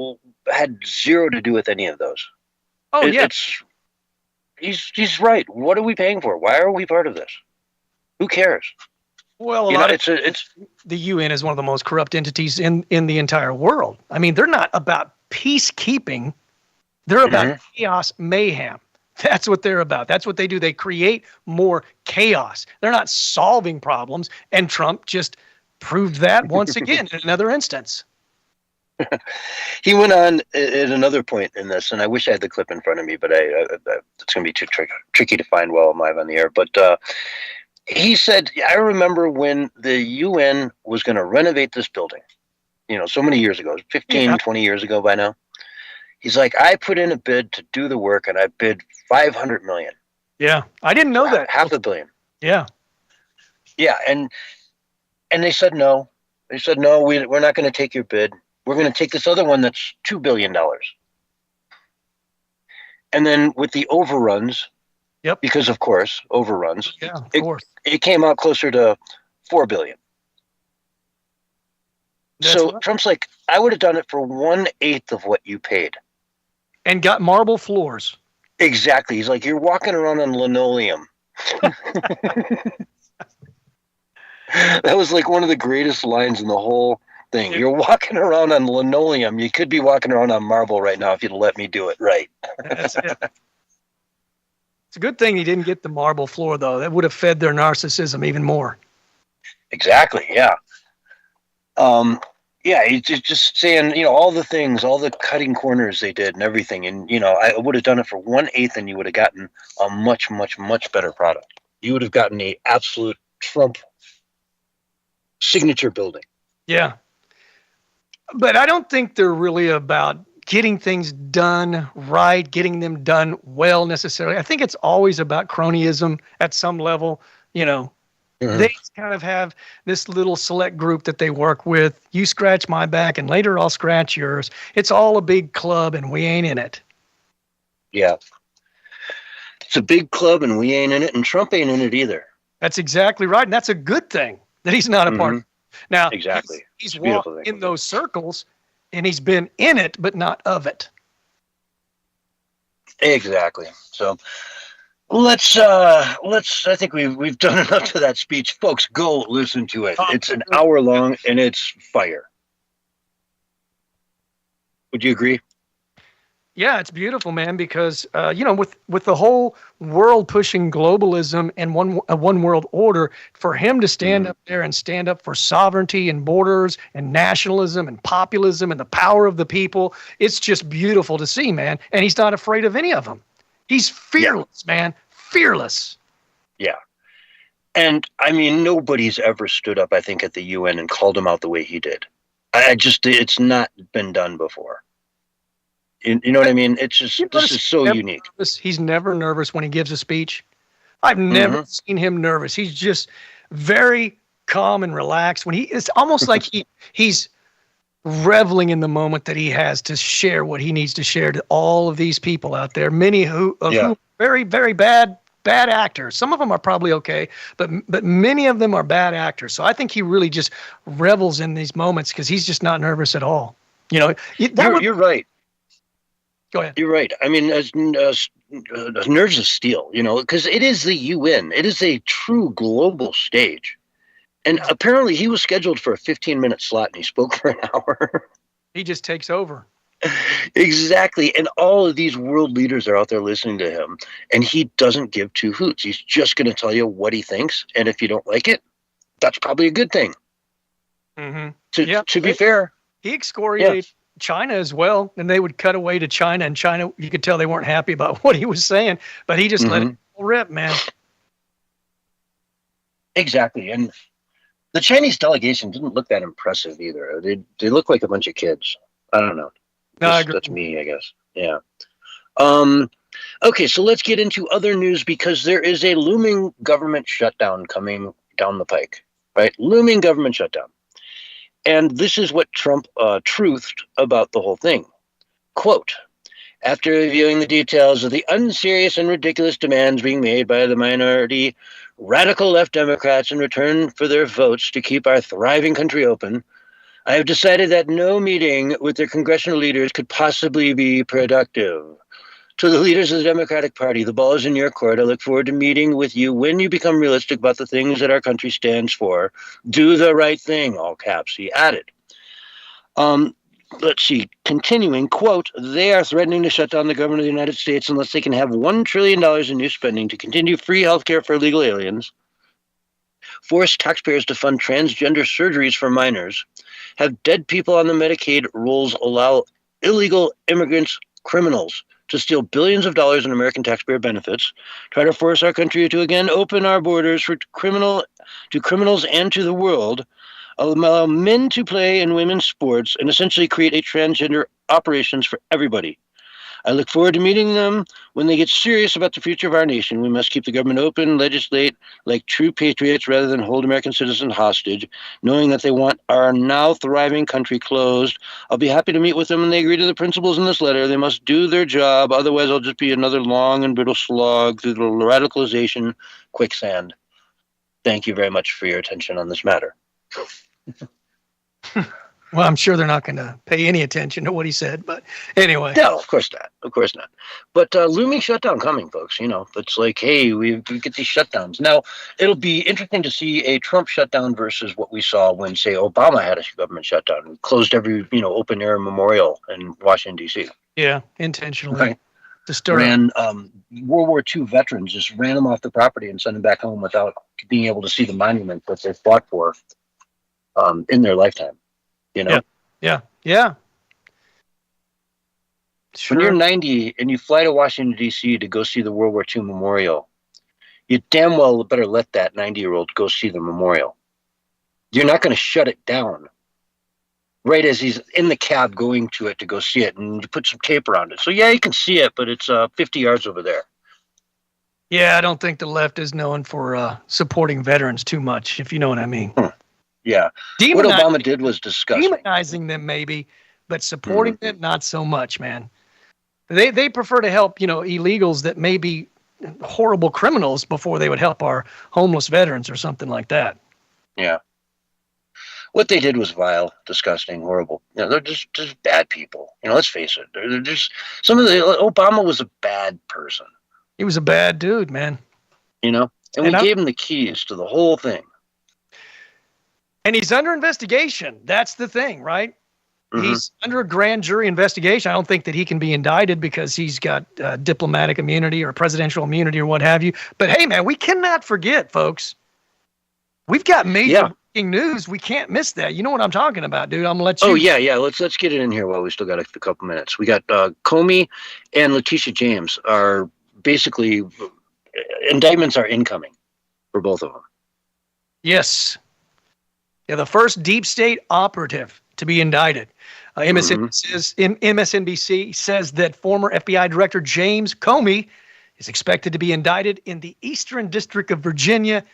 B: had zero to do with any of those.
C: Oh, yeah.
B: He's right. What are we paying for? Why are we part of this? Who cares?
C: Well, the UN is one of the most corrupt entities in the entire world. I mean, they're not about peacekeeping. They're about chaos, mayhem. That's what they're about. That's what they do. They create more chaos. They're not solving problems. And Trump just proved that once again in another instance.
B: He went on at another point in this, and I wish I had the clip in front of me, but it's going to be too tricky to find while I'm live on the air. But he said, I remember when the UN was going to renovate this building, so many years ago, 15, 20 years ago by now. He's like, I put in a bid to do the work, and I bid $500 million.
C: Yeah, I didn't know that.
B: $500 million.
C: Yeah.
B: Yeah, and they said no. They said, no, we're not going to take your bid. We're going to take this other one that's $2 billion. And then with the overruns, because of course, overruns, it came out closer to $4 billion. So Trump's like, I would have done it for 1/8 of what you paid.
C: And got marble floors.
B: Exactly. He's like, you're walking around on linoleum. That was like one of the greatest lines in the whole thing. You're walking around on linoleum. You could be walking around on marble right now if you'd let me do it right.
C: That's it. It's a good thing he didn't get the marble floor, though. That would have fed their narcissism even more.
B: Exactly, yeah. Yeah, he's just saying, all the things, all the cutting corners they did and everything. And, I would have done it for 1/8 and you would have gotten a much, much, much better product. You would have gotten a absolute Trump signature building.
C: Yeah. But I don't think they're really about getting things done right, getting them done well necessarily. I think it's always about cronyism at some level. They kind of have this little select group that they work with. You scratch my back and later I'll scratch yours. It's all a big club and we ain't in it.
B: Yeah. It's a big club and we ain't in it, and Trump ain't in it either.
C: That's exactly right. And that's a good thing that he's not a part of it. Now,
B: exactly.
C: He's walked in those circles and he's been in it, but not of it.
B: Exactly. So I think we've done enough to that speech. Folks, go listen to it. It's an hour long and it's fire. Would you agree?
C: Yeah, it's beautiful, man, because, with the whole world pushing globalism and one world order, for him to stand up there and stand up for sovereignty and borders and nationalism and populism and the power of the people, it's just beautiful to see, man. And he's not afraid of any of them. He's fearless, man. Fearless.
B: Yeah. And, I mean, nobody's ever stood up, I think, at the UN and called him out the way he did. It's not been done before. You know what I mean? It's just, this is so unique.
C: He's never nervous when he gives a speech. I've never seen him nervous. He's just very calm and relaxed. It's almost like he's reveling in the moment that he has to share what he needs to share to all of these people out there. Many who are very, very bad actors. Some of them are probably okay, but many of them are bad actors. So I think he really just revels in these moments because he's just not nervous at all. You're
B: right.
C: Go ahead.
B: You're right. I mean, as nerves of steel, because it is the UN. It is a true global stage. And apparently he was scheduled for a 15-minute slot and he spoke for an hour.
C: He just takes over.
B: Exactly. And all of these world leaders are out there listening to him. And he doesn't give two hoots. He's just going to tell you what he thinks. And if you don't like it, that's probably a good thing. To be fair.
C: He excoriated China as well. And they would cut away to China. And China, you could tell they weren't happy about what he was saying. But he just let it rip, man.
B: Exactly. And the Chinese delegation didn't look that impressive either. They look like a bunch of kids. I don't know. That's me, I guess. Yeah. Okay, so let's get into other news because there is a looming government shutdown coming down the pike, right? Looming government shutdown. And this is what Trump truthed about the whole thing. Quote, after reviewing the details of the unserious and ridiculous demands being made by the minority radical left Democrats in return for their votes to keep our thriving country open, I have decided that no meeting with their congressional leaders could possibly be productive. To the leaders of the Democratic Party, the ball is in your court. I look forward to meeting with you when you become realistic about the things that our country stands for. Do the right thing, all caps, he added. Let's see, continuing, quote, they are threatening to shut down the government of the United States unless they can have $1 trillion in new spending to continue free health care for illegal aliens, force taxpayers to fund transgender surgeries for minors, have dead people on the Medicaid rolls allow illegal immigrants, criminals, to steal billions of dollars in American taxpayer benefits, try to force our country to again open our borders to criminals and to the world, allow men to play in women's sports, and essentially create a transgender operations for everybody. I look forward to meeting them when they get serious about the future of our nation. We must keep the government open, legislate like true patriots rather than hold American citizens hostage, knowing that they want our now thriving country closed. I'll be happy to meet with them when they agree to the principles in this letter. They must do their job. Otherwise, I'll just be another long and brittle slog through the radicalization quicksand. Thank you very much for your attention on this matter.
C: Well, I'm sure they're not going to pay any attention to what he said, but anyway.
B: No, of course not. Of course not. But looming shutdown coming, folks. It's like, hey, we get these shutdowns. Now, it'll be interesting to see a Trump shutdown versus what we saw when, say, Obama had a government shutdown and closed every, open air memorial in Washington, D.C.
C: Yeah, intentionally.
B: Right.
C: To stir
B: ran World War II veterans, just ran them off the property and sent them back home without being able to see the monument that they fought for in their lifetime.
C: Yeah. Sure.
B: When you're 90 and you fly to Washington, D.C. to go see the World War II memorial, you damn well better let that 90-year-old go see the memorial. You're not going to shut it down right as he's in the cab going to it to go see it, and you put some tape around it. So, yeah, you can see it, but it's 50 yards over there.
C: Yeah, I don't think the left is known for supporting veterans too much, if you know what I mean.
B: Yeah. What Obama did was disgusting.
C: Demonizing them maybe, but supporting them, not so much, man. They prefer to help, illegals that may be horrible criminals before they would help our homeless veterans or something like that.
B: Yeah. What they did was vile, disgusting, horrible. They're just bad people. Let's face it. They're just Obama was a bad person.
C: He was a bad dude, man.
B: And we gave him the keys to the whole thing.
C: And he's under investigation. That's the thing, right?
B: Mm-hmm.
C: He's under a grand jury investigation. I don't think that he can be indicted because he's got diplomatic immunity or presidential immunity or what have you. But hey, man, we cannot forget, folks. We've got major breaking news. We can't miss that. You know what I'm talking about, dude. I'm going to let you.
B: Oh, yeah. Let's get it in here while we still got a couple minutes. We got Comey and Letitia James are basically, indictments are incoming for both of them.
C: Yes. Yeah, the first deep state operative to be indicted. MSNBC says that former FBI Director James Comey is expected to be indicted in the Eastern District of Virginia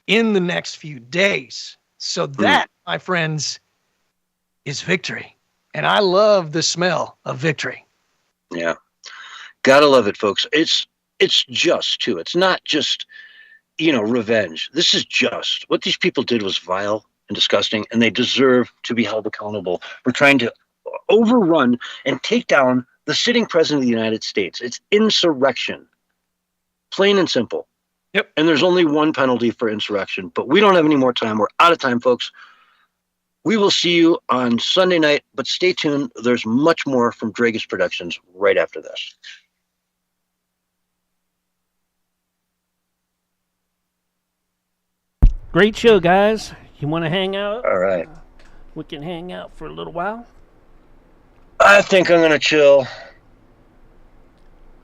C: in the next few days. So that, my friends, is victory. And I love the smell of victory.
B: Yeah. Gotta love it, folks. It's just, too. It's not just, revenge. This is just. What these people did was vile and disgusting, and they deserve to be held accountable for trying to overrun and take down the sitting president of the United States. It's insurrection. Plain and simple.
C: Yep.
B: And there's only one penalty for insurrection, but we don't have any more time. We're out of time, folks. We will see you on Sunday night, but stay tuned. There's much more from DREAGUS Productions right after this.
A: Great show, guys. You want to hang out?
B: All right.
A: We can hang out for a little while.
B: I think I'm going to chill.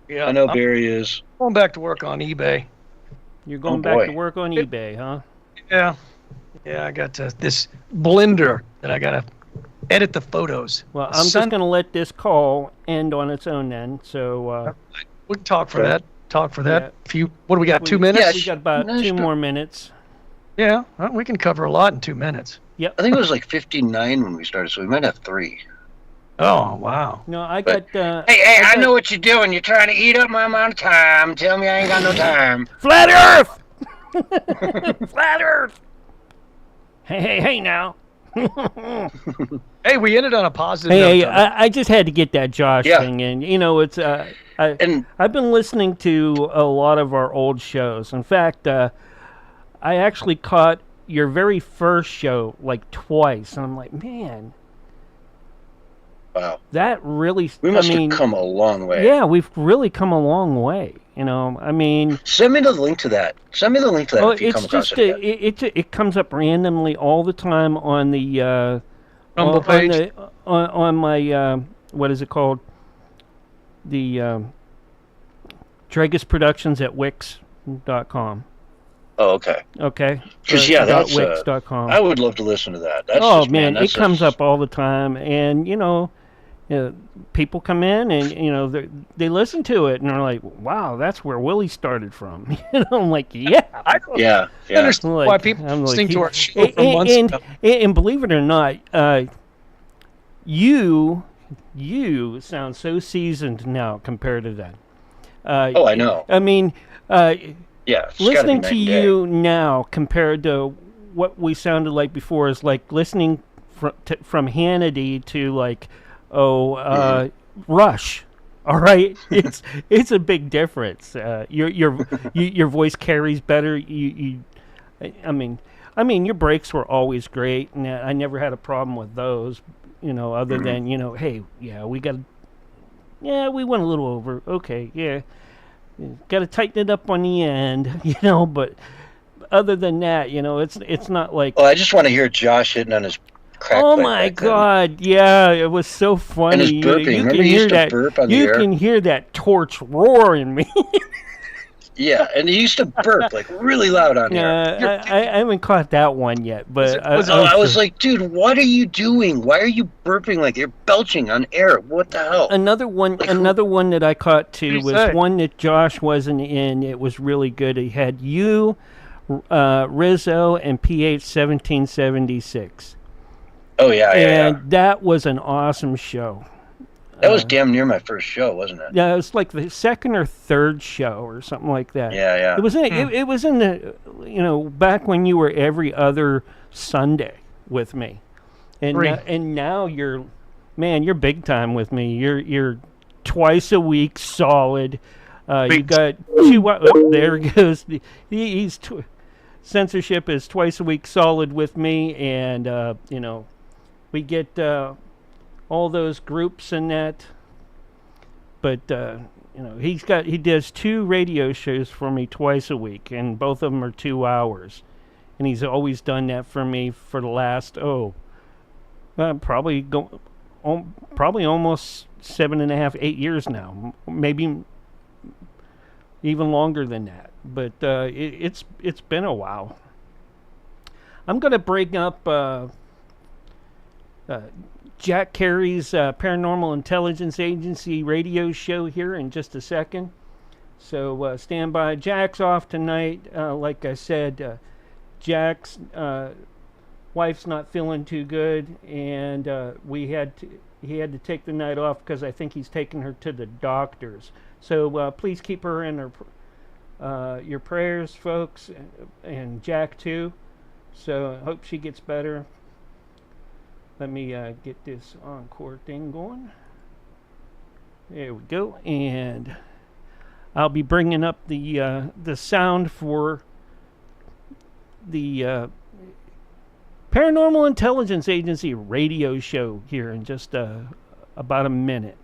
C: Yeah,
B: I know Barry is.
C: Going back to work on eBay.
A: You're going back to work on eBay, huh?
C: Yeah. Yeah, I got this blender that I got to edit the photos.
A: Well, I'm just going to let this call end on its own then. So
C: we can talk for that. Yeah. What do we got, 2 minutes?
A: Yeah, we got about 2 more minutes.
C: Yeah, well, we can cover a lot in 2 minutes.
A: Yep.
B: I think it was like 59 when we started, so we might have 3.
C: Oh, wow.
A: No, I got...
B: Hey, I know what you're doing. You're trying to eat up my amount of time. Tell me I ain't got no time.
A: Flat Earth! Flat Earth! Hey, now.
C: Hey, we ended on a positive
A: note. Hey,
C: I
A: just had to get that Josh thing in. It's... I've been listening to a lot of our old shows. In fact... I actually caught your very first show like twice, and I'm like, man,
B: wow,
A: that really.
B: We must have come a long way.
A: Yeah, we've really come a long way.
B: Send me the link to that. If you come across it.
A: It comes up randomly all the time on the
C: Rumble page.
A: On my what is it called? The DREAGUS Productions at Wix.com.
B: Oh, okay.
A: Okay.
B: Because that's
A: Wix.com.
B: I would love to listen to that.
A: It comes up all the time, and people come in and they listen to it and they're like, "Wow, that's where Willie started from." I'm like, "Yeah,
C: I understand why people listen to our show from months ago."
A: And believe it or not, you sound so seasoned now compared to then.
B: I know.
A: I mean.
B: Yeah,
A: listening to you now compared to what we sounded like before is like listening from Hannity to like, Rush. All right, it's a big difference. Your voice carries better. I mean, your breaks were always great, and I never had a problem with those. Other than hey, we went a little over. Okay, got to tighten it up on the end, But other than that, it's not like.
B: Well, I just want to hear Josh hitting on his crack.
A: Oh my God! Yeah, it was so funny.
B: And his burping. Remember, he used to burp on the air.
A: You can hear that torch roar in me.
B: Yeah, and he used to burp like really loud on air.
A: I haven't caught that one yet, but
B: I was like, dude, what are you doing? Why are you burping like you're belching on air? What the hell?
A: Another one that I caught too was one that Josh wasn't in. It was really good. He had you, Rizzo, and PH 1776.
B: Oh yeah,
A: and that was an awesome show.
B: That was damn near my first show, wasn't it?
A: Yeah, it was like the second or third show or something like that.
B: Yeah.
A: It was in the back when you were every other Sunday with me, and now you're big time with me. You're twice a week solid. You got two. There goes. Censorship is twice a week solid with me, and we get. All those groups and that, but he does 2 radio shows for me twice a week, and both of them are 2 hours, and he's always done that for me for the last probably almost 7.5, 8 years now, maybe even longer than that. But it's been a while. I'm gonna bring up. Jack Carey's Paranormal Intelligence Agency radio show here in just a second. So stand by. Jack's off tonight. Like I said, Jack's wife's not feeling too good, and he had to take the night off because I think he's taking her to the doctors. So please keep her in your prayers, folks, and Jack too. So I hope she gets better. Let me get this encore thing going. There we go, and I'll be bringing up the sound for the Paranormal Intelligence Agency radio show here in just about a minute.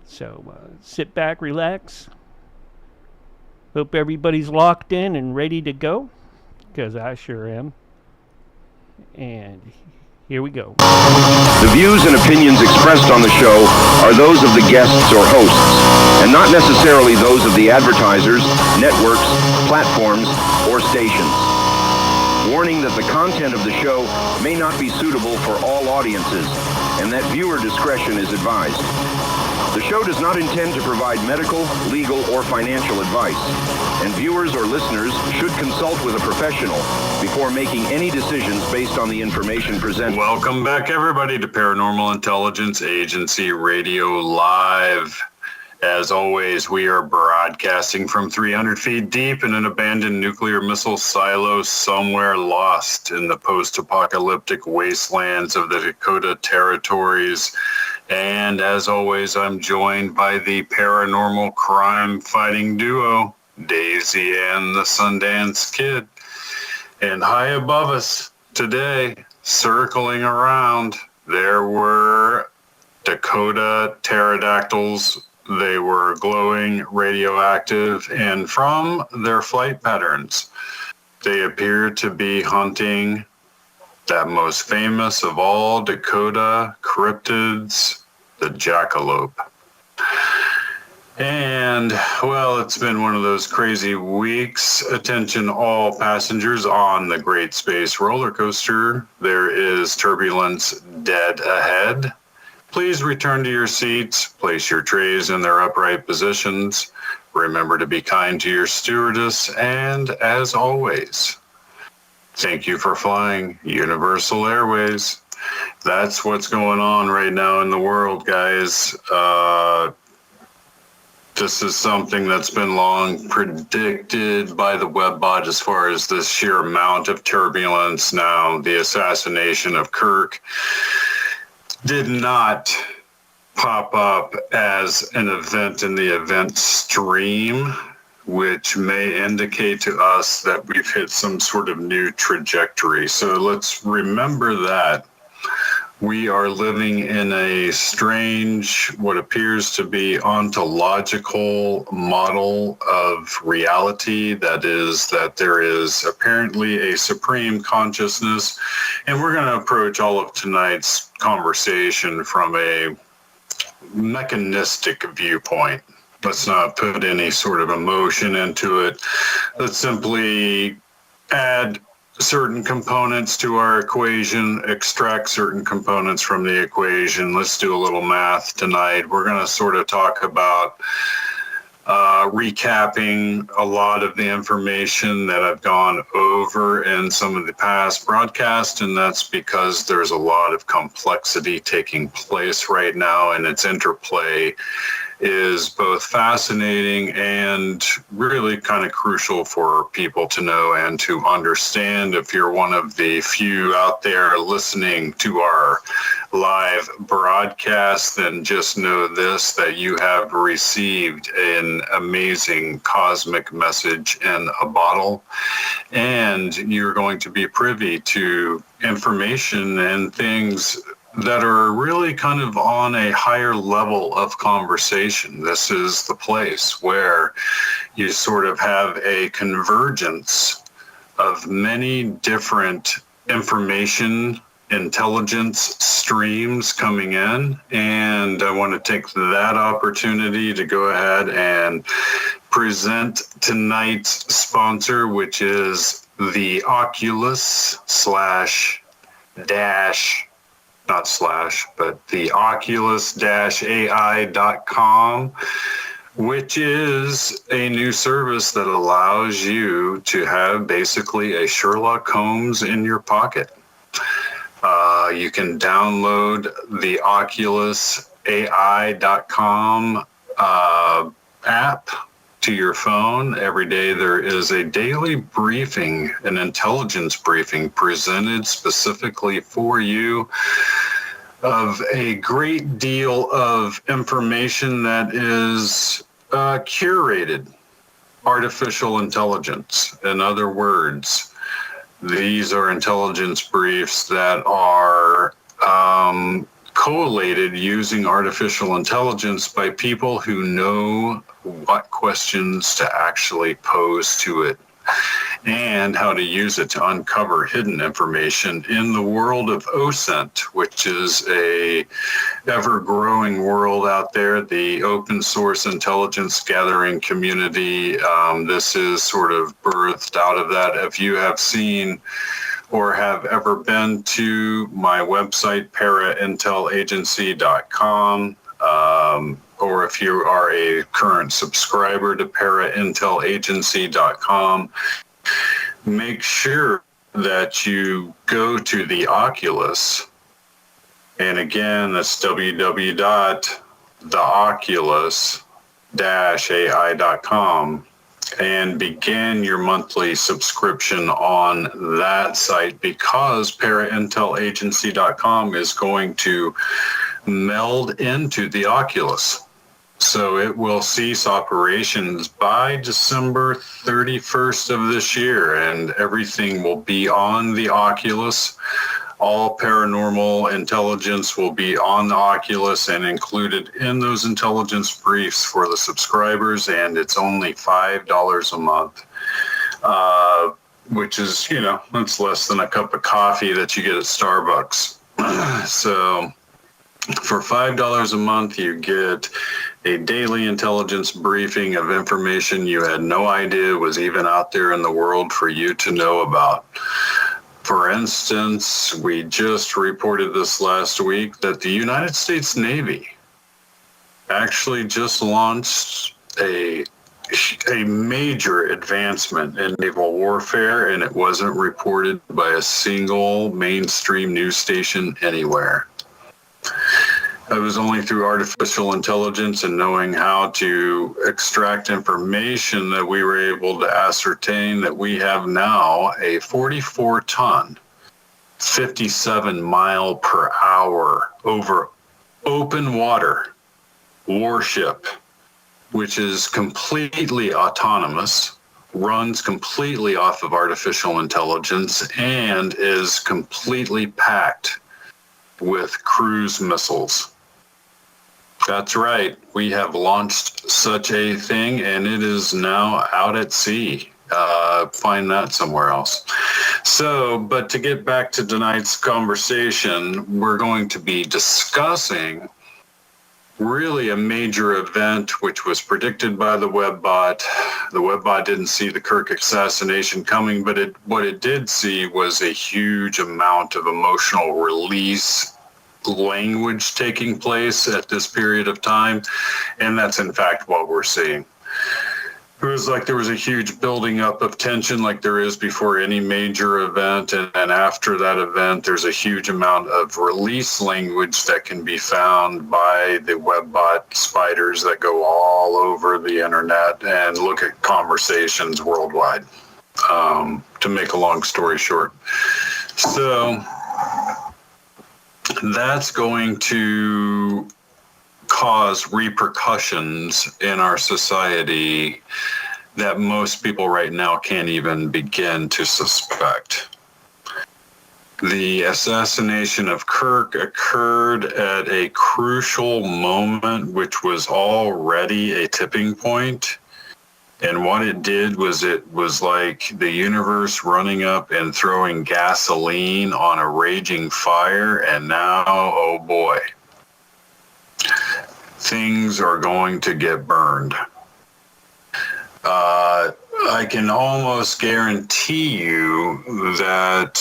A: So sit back, relax. Hope everybody's locked in and ready to go, because I sure am. And here we go.
L: The views and opinions expressed on the show are those of the guests or hosts, and not necessarily those of the advertisers, networks, platforms, or stations. Warning that the content of the show may not be suitable for all audiences, and that viewer discretion is advised. The show does not intend to provide medical, legal, or financial advice, and viewers or listeners should consult with a professional before making any decisions based on the information presented.
M: Welcome back, everybody, to Paranormal Intelligence Agency Radio Live. As always, we are broadcasting from 300 feet deep in an abandoned nuclear missile silo somewhere lost in the post-apocalyptic wastelands of the Dakota Territories. And as always, I'm joined by the paranormal crime fighting duo, Daisy and the Sundance Kid. And high above us today, circling around, there were Dakota pterodactyls. They were glowing, radioactive, and from their flight patterns, they appeared to be hunting that most famous of all Dakota cryptids, the jackalope. And, well, it's been one of those crazy weeks. Attention all passengers on the Great Space Roller Coaster. There is turbulence dead ahead. Please return to your seats, place your trays in their upright positions. Remember to be kind to your stewardess, and as always, thank you for flying Universal Airways. That's what's going on right now in the world, guys. this is something that's been long predicted by the Webbot as far as the sheer amount of turbulence. Now, the assassination of Kirk did not pop up as an event in the event stream, which may indicate to us that we've hit some sort of new trajectory. So let's remember that. We are living in a strange, what appears to be ontological model of reality. That is, that there is apparently a supreme consciousness. And we're going to approach all of tonight's conversation from a mechanistic viewpoint. Let's not put any sort of emotion into it. Let's simply add certain components to our equation, extract certain components from the equation. Let's do a little math tonight. We're going to sort of talk about recapping a lot of the information that I've gone over in some of the past broadcasts, and that's because there's a lot of complexity taking place right now, and its interplay is both fascinating and really kind of crucial for people to know and to understand. If you're one of the few out there listening to our live broadcast, then just know this, that you have received an amazing cosmic message in a bottle, and you're going to be privy to information and things that are really kind of on a higher level of conversation. This is the place where you sort of have a convergence of many different information intelligence streams coming in, and I want to take that opportunity to go ahead and present tonight's sponsor, which is the Oculus the Oculus-AI.com, which is a new service that allows you to have basically a Sherlock Holmes in your pocket. You can download the Oculus-AI.com app to your phone. Every day there is a daily briefing, an intelligence briefing presented specifically for you of a great deal of information that is curated artificial intelligence. In other words, these are intelligence briefs that are collated using artificial intelligence by people who know what questions to actually pose to it and how to use it to uncover hidden information in the world of OSINT, which is a ever-growing world out there, the open source intelligence gathering community. This is sort of birthed out of that. If you have seen or have ever been to my website, paraintelagency.com, or if you are a current subscriber to paraintelagency.com, make sure that you go to the Oculus. And again, that's www.theoculus-ai.com, and begin your monthly subscription on that site, because paraintelagency.com is going to meld into the Oculus. So it will cease operations by December 31st of this year, and everything will be on the Oculus. All paranormal intelligence will be on the Oculus and included in those intelligence briefs for the subscribers, and it's only $5 a month, which is, it's less than a cup of coffee that you get at Starbucks. So for $5 a month, you get a daily intelligence briefing of information you had no idea was even out there in the world for you to know about. For instance, we just reported this last week that the United States Navy actually just launched a major advancement in naval warfare, and it wasn't reported by a single mainstream news station anywhere. It was only through artificial intelligence and knowing how to extract information that we were able to ascertain that we have now a 44-ton, 57-mile-per-hour over open water warship, which is completely autonomous, runs completely off of artificial intelligence, and is completely packed with cruise missiles. That's right. We have launched such a thing, and it is now out at sea. Find that somewhere else. So, but to get back to tonight's conversation, we're going to be discussing really a major event which was predicted by the WebBot. The WebBot didn't see the Kirk assassination coming, but what it did see was a huge amount of emotional release language taking place at this period of time, and that's in fact what we're seeing. It was like there was a huge building up of tension like there is before any major event, and after that event there's a huge amount of release language that can be found by the WebBot spiders that go all over the internet and look at conversations worldwide, to make a long story short. So that's going to cause repercussions in our society that most people right now can't even begin to suspect. The assassination of Kirk occurred at a crucial moment, which was already a tipping point. And what it did was it was like the universe running up and throwing gasoline on a raging fire. And now, oh boy, things are going to get burned. I can almost guarantee you that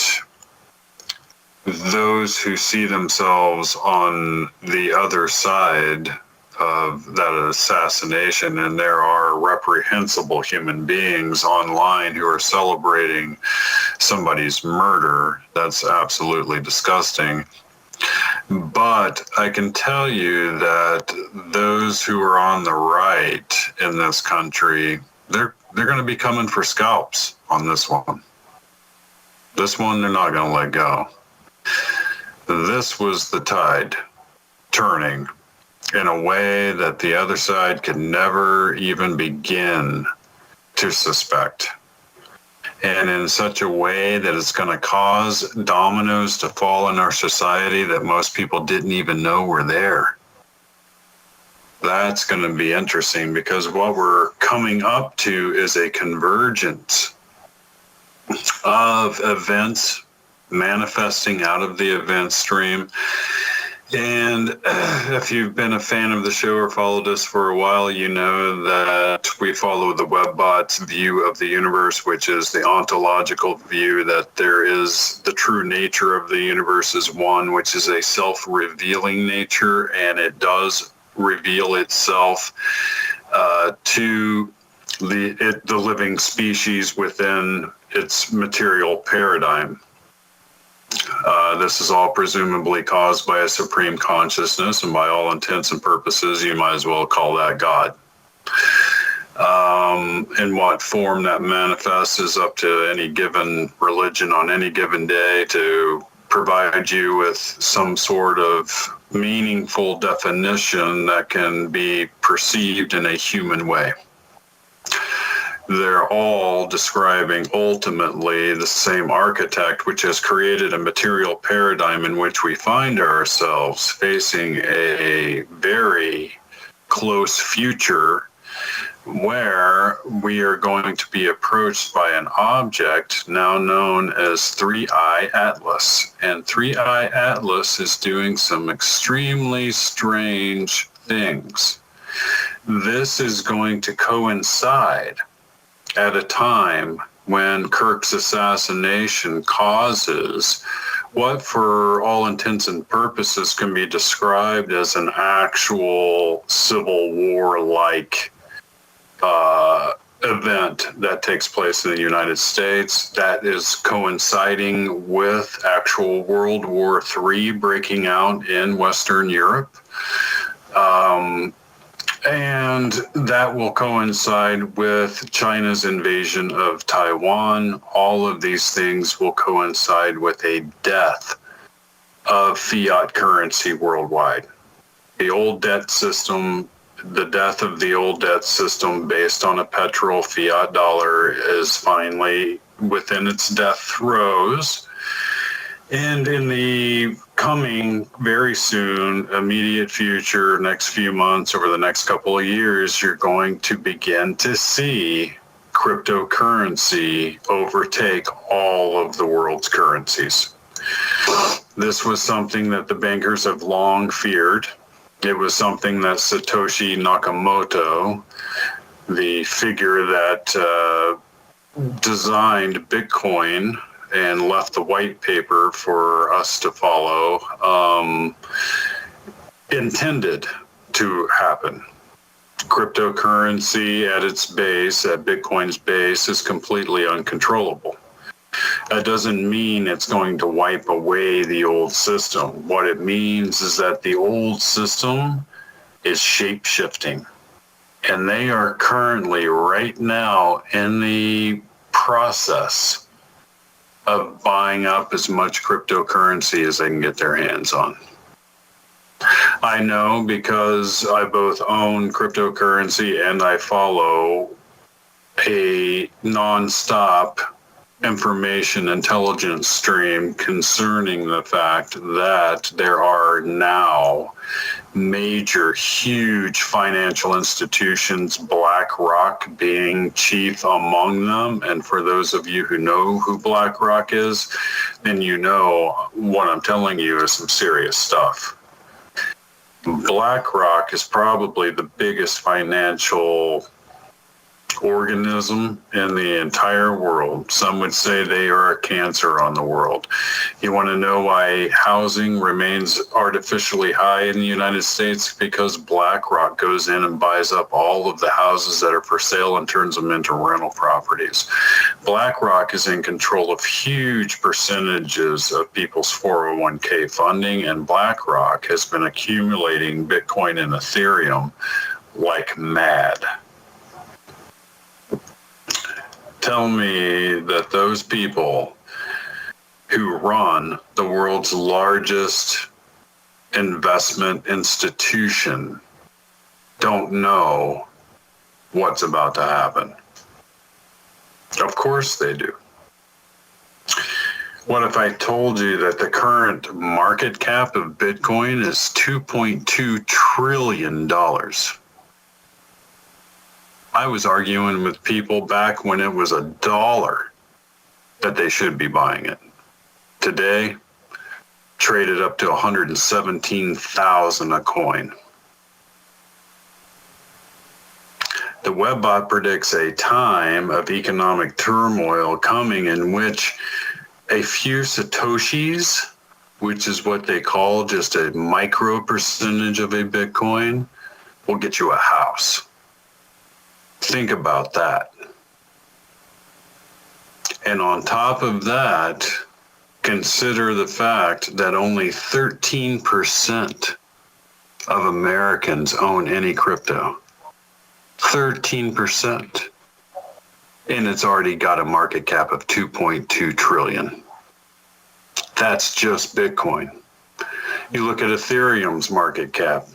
M: those who see themselves on the other side of that assassination, and there are reprehensible human beings online who are celebrating somebody's murder, that's absolutely disgusting. But I can tell you that those who are on the right in this country, they're going to be coming for scalps on this one. This one, they're not going to let go. This was the tide turning in a way that the other side could never even begin to suspect. And in such a way that it's going to cause dominoes to fall in our society that most people didn't even know were there. That's going to be interesting, because what we're coming up to is a convergence of events manifesting out of the event stream. And if you've been a fan of the show or followed us for a while, you know that we follow the WebBot's view of the universe, which is the ontological view that there is the true nature of the universe is one, which is a self-revealing nature, and it does reveal itself to the living species within its material paradigm. This is all presumably caused by a supreme consciousness, and by all intents and purposes, you might as well call that God. In what form that manifests is up to any given religion on any given day to provide you with some sort of meaningful definition that can be perceived in a human way. They're all describing ultimately the same architect, which has created a material paradigm in which we find ourselves facing a very close future where we are going to be approached by an object now known as 3-Eye Atlas. And 3-Eye Atlas is doing some extremely strange things. This is going to coincide at a time when Kirk's assassination causes what, for all intents and purposes, can be described as an actual Civil War-like event that takes place in the United States that is coinciding with actual World War III breaking out in Western Europe. And that will coincide with China's invasion of Taiwan. All of these things will coincide with a death of fiat currency worldwide. The old debt system, the death of the old debt system based on a petrol fiat dollar is finally within its death throes. And in the coming very soon, immediate future, next few months, over the next couple of years, you're going to begin to see cryptocurrency overtake all of the world's currencies. This was something that the bankers have long feared. It was something that Satoshi Nakamoto, the figure that designed Bitcoin and left the white paper for us to follow, intended to happen. Cryptocurrency at its base, at Bitcoin's base, is completely uncontrollable. That doesn't mean it's going to wipe away the old system. What it means is that the old system is shape-shifting. And they are currently, right now, in the process of buying up as much cryptocurrency as they can get their hands on. I know because I both own cryptocurrency and I follow a non-stop information intelligence stream concerning the fact that there are now major, huge financial institutions, BlackRock being chief among them. And for those of you who know who BlackRock is, then you know what I'm telling you is some serious stuff. BlackRock is probably the biggest financial organism in the entire world. Some would say they are a cancer on the world. You want to know why housing remains artificially high in the United States? Because BlackRock goes in and buys up all of the houses that are for sale and turns them into rental properties. BlackRock is in control of huge percentages of people's 401k funding, and BlackRock has been accumulating Bitcoin and Ethereum like mad. Tell me that those people who run the world's largest investment institution don't know what's about to happen. Of course they do. What if I told you that the current market cap of Bitcoin is $2.2 trillion? I was arguing with people back when it was $1 that they should be buying it. Today, traded up to 117,000 a coin. The Webbot predicts a time of economic turmoil coming in which a few Satoshis, which is what they call just a micro percentage of a Bitcoin, will get you a house. Think about that. And on top of that, consider the fact that only 13% of Americans own any crypto. 13%. And it's already got a market cap of 2.2 trillion. That's just Bitcoin. You look at Ethereum's market cap.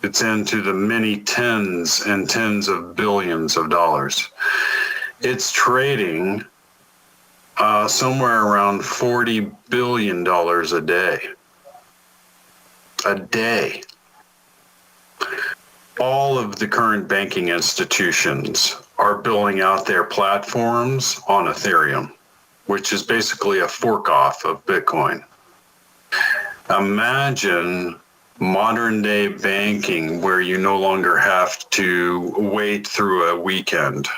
M: It's into the many tens and tens of billions of dollars. It's trading somewhere around $40 billion a day. A day. All of the current banking institutions are building out their platforms on Ethereum, which is basically a fork off of Bitcoin. Imagine modern day banking where you no longer have to wait through a weekend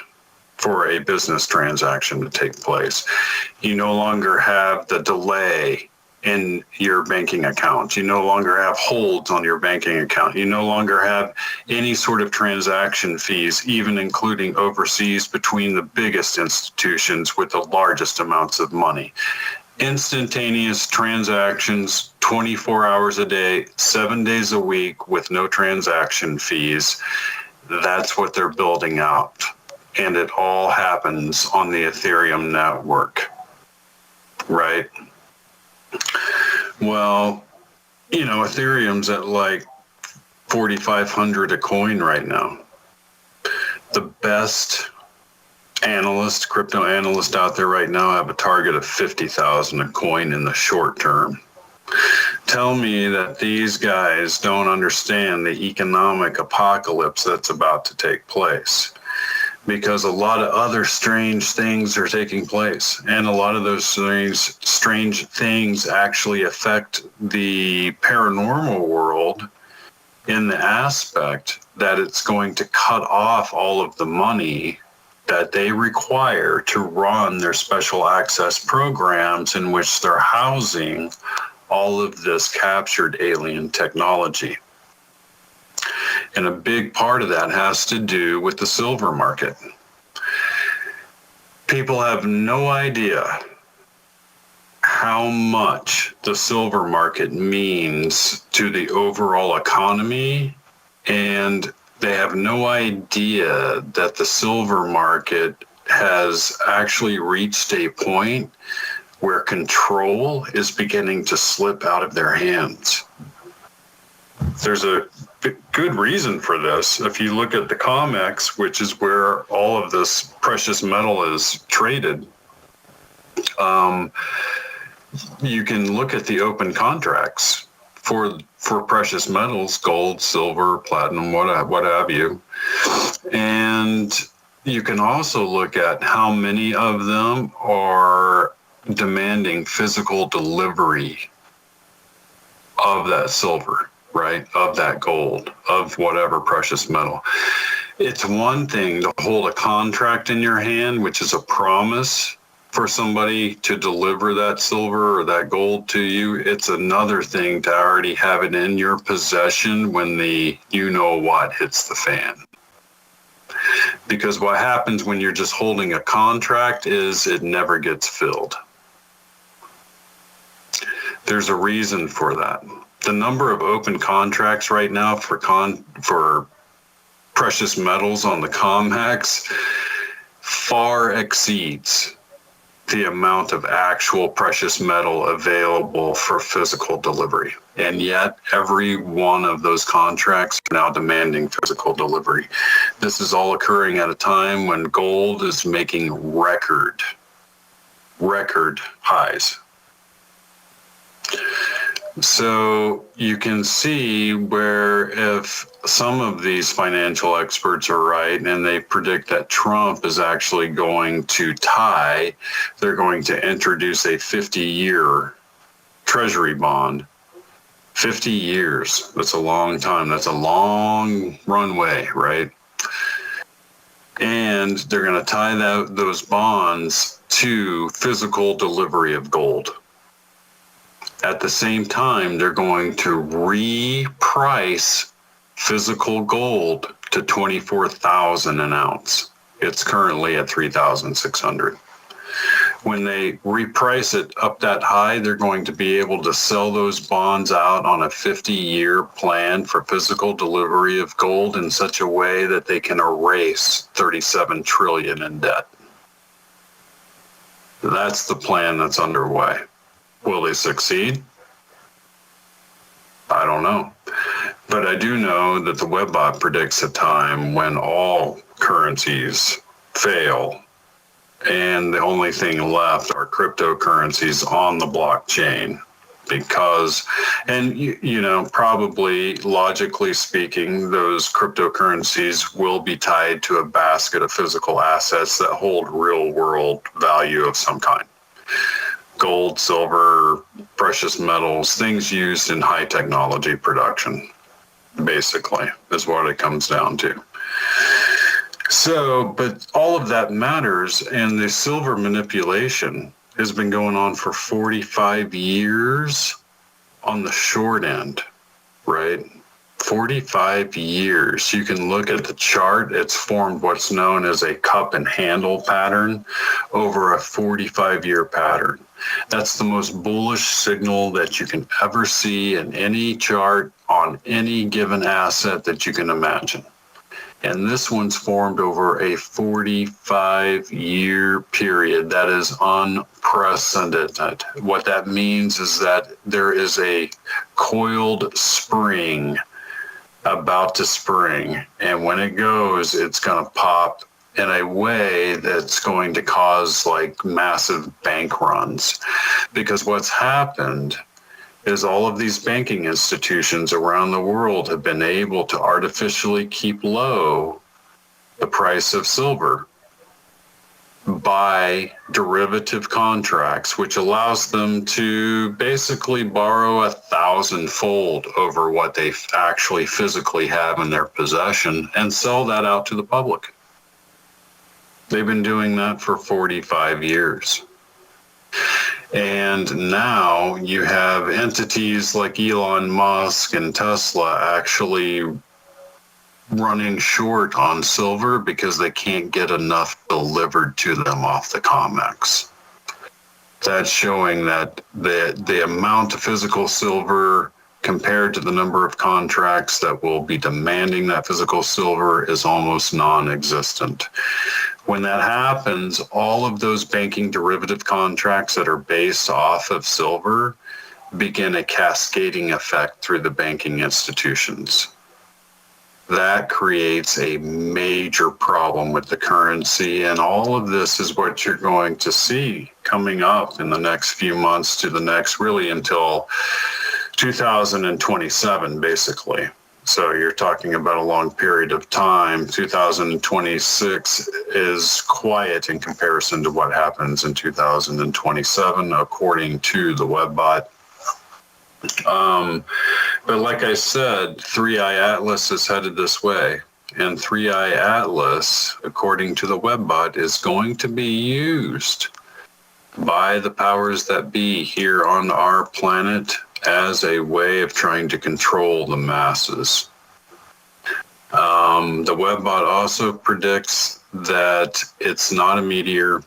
M: for a business transaction to take place. You no longer have the delay in your banking account. You no longer have holds on your banking account. You no longer have any sort of transaction fees, even including overseas between the biggest institutions with the largest amounts of money. instantaneous transactions, 24 hours a day, 7 days a week with no transaction fees. That's what they're building out. And it all happens on the Ethereum network, right? Well, you know, Ethereum's at like 4,500 a coin right now. The best analysts, crypto analysts out there right now have a target of 50,000 a coin in the short term. Tell me that these guys don't understand the economic apocalypse that's about to take place, because a lot of other strange things are taking place, and a lot of those strange things actually affect the paranormal world in the aspect that it's going to cut off all of the money that they require to run their special access programs in which they're housing all of this captured alien technology. And a big part of that has to do with the silver market. People have no idea how much the silver market means to the overall economy, and they have no idea that the silver market has actually reached a point where control is beginning to slip out of their hands. There's a good reason for this. If you look at the COMEX, which is where all of this precious metal is traded, you can look at the open contracts for precious metals, gold, silver, platinum, what have you. And you can also look at how many of them are demanding physical delivery of that silver, right? Of that gold, of whatever precious metal. It's one thing to hold a contract in your hand, which is a promise for somebody to deliver that silver or that gold to you. It's another thing to already have it in your possession when the you-know-what hits the fan. Because what happens when you're just holding a contract is it never gets filled. There's a reason for that. The number of open contracts right now for precious metals on the COMEX far exceeds the amount of actual precious metal available for physical delivery. And yet every one of those contracts are now demanding physical delivery. This is all occurring at a time when gold is making record highs. So you can see where if some of these financial experts are right and they predict that Trump is actually going to tie, they're going to introduce a 50-year treasury bond. 50 years, that's a long time. That's a long runway, right? And they're going to tie those bonds to physical delivery of gold. At the same time, they're going to reprice physical gold to $24,000 an ounce. It's currently at $3,600. When they reprice it up that high, they're going to be able to sell those bonds out on a 50-year plan for physical delivery of gold in such a way that they can erase $37 trillion in debt. That's the plan that's underway. Will they succeed? I don't know. But I do know that the Webbot predicts a time when all currencies fail and the only thing left are cryptocurrencies on the blockchain. Because, and you know, probably logically speaking, those cryptocurrencies will be tied to a basket of physical assets that hold real world value of some kind. Gold, silver, precious metals, things used in high technology production, basically, is what it comes down to. So, but all of that matters, and the silver manipulation has been going on for 45 years on the short end, right? 45 years. You can look at the chart. It's formed what's known as a cup and handle pattern over a 45-year pattern. That's the most bullish signal that you can ever see in any chart on any given asset that you can imagine. And this one's formed over a 45-year period. That is unprecedented. What that means is that there is a coiled spring about to spring. And when it goes, it's going to pop in a way that's going to cause like massive bank runs. Because what's happened is all of these banking institutions around the world have been able to artificially keep low the price of silver by derivative contracts, which allows them to basically borrow 1,000-fold over what they actually physically have in their possession and sell that out to the public. They've been doing that for 45 years. And now you have entities like Elon Musk and Tesla actually running short on silver because they can't get enough delivered to them off the COMEX. That's showing that the amount of physical silver compared to the number of contracts that will be demanding that physical silver is almost non-existent. When that happens, all of those banking derivative contracts that are based off of silver begin a cascading effect through the banking institutions. That creates a major problem with the currency, and all of this is what you're going to see coming up in the next few months to the next, really until 2027, basically. So you're talking about a long period of time. 2026 is quiet in comparison to what happens in 2027, according to the WebBot. But like I said, 3i Atlas is headed this way. And 3i Atlas, according to the WebBot, is going to be used by the powers that be here on our planet as a way of trying to control the masses. The WebBot also predicts that it's not a meteor.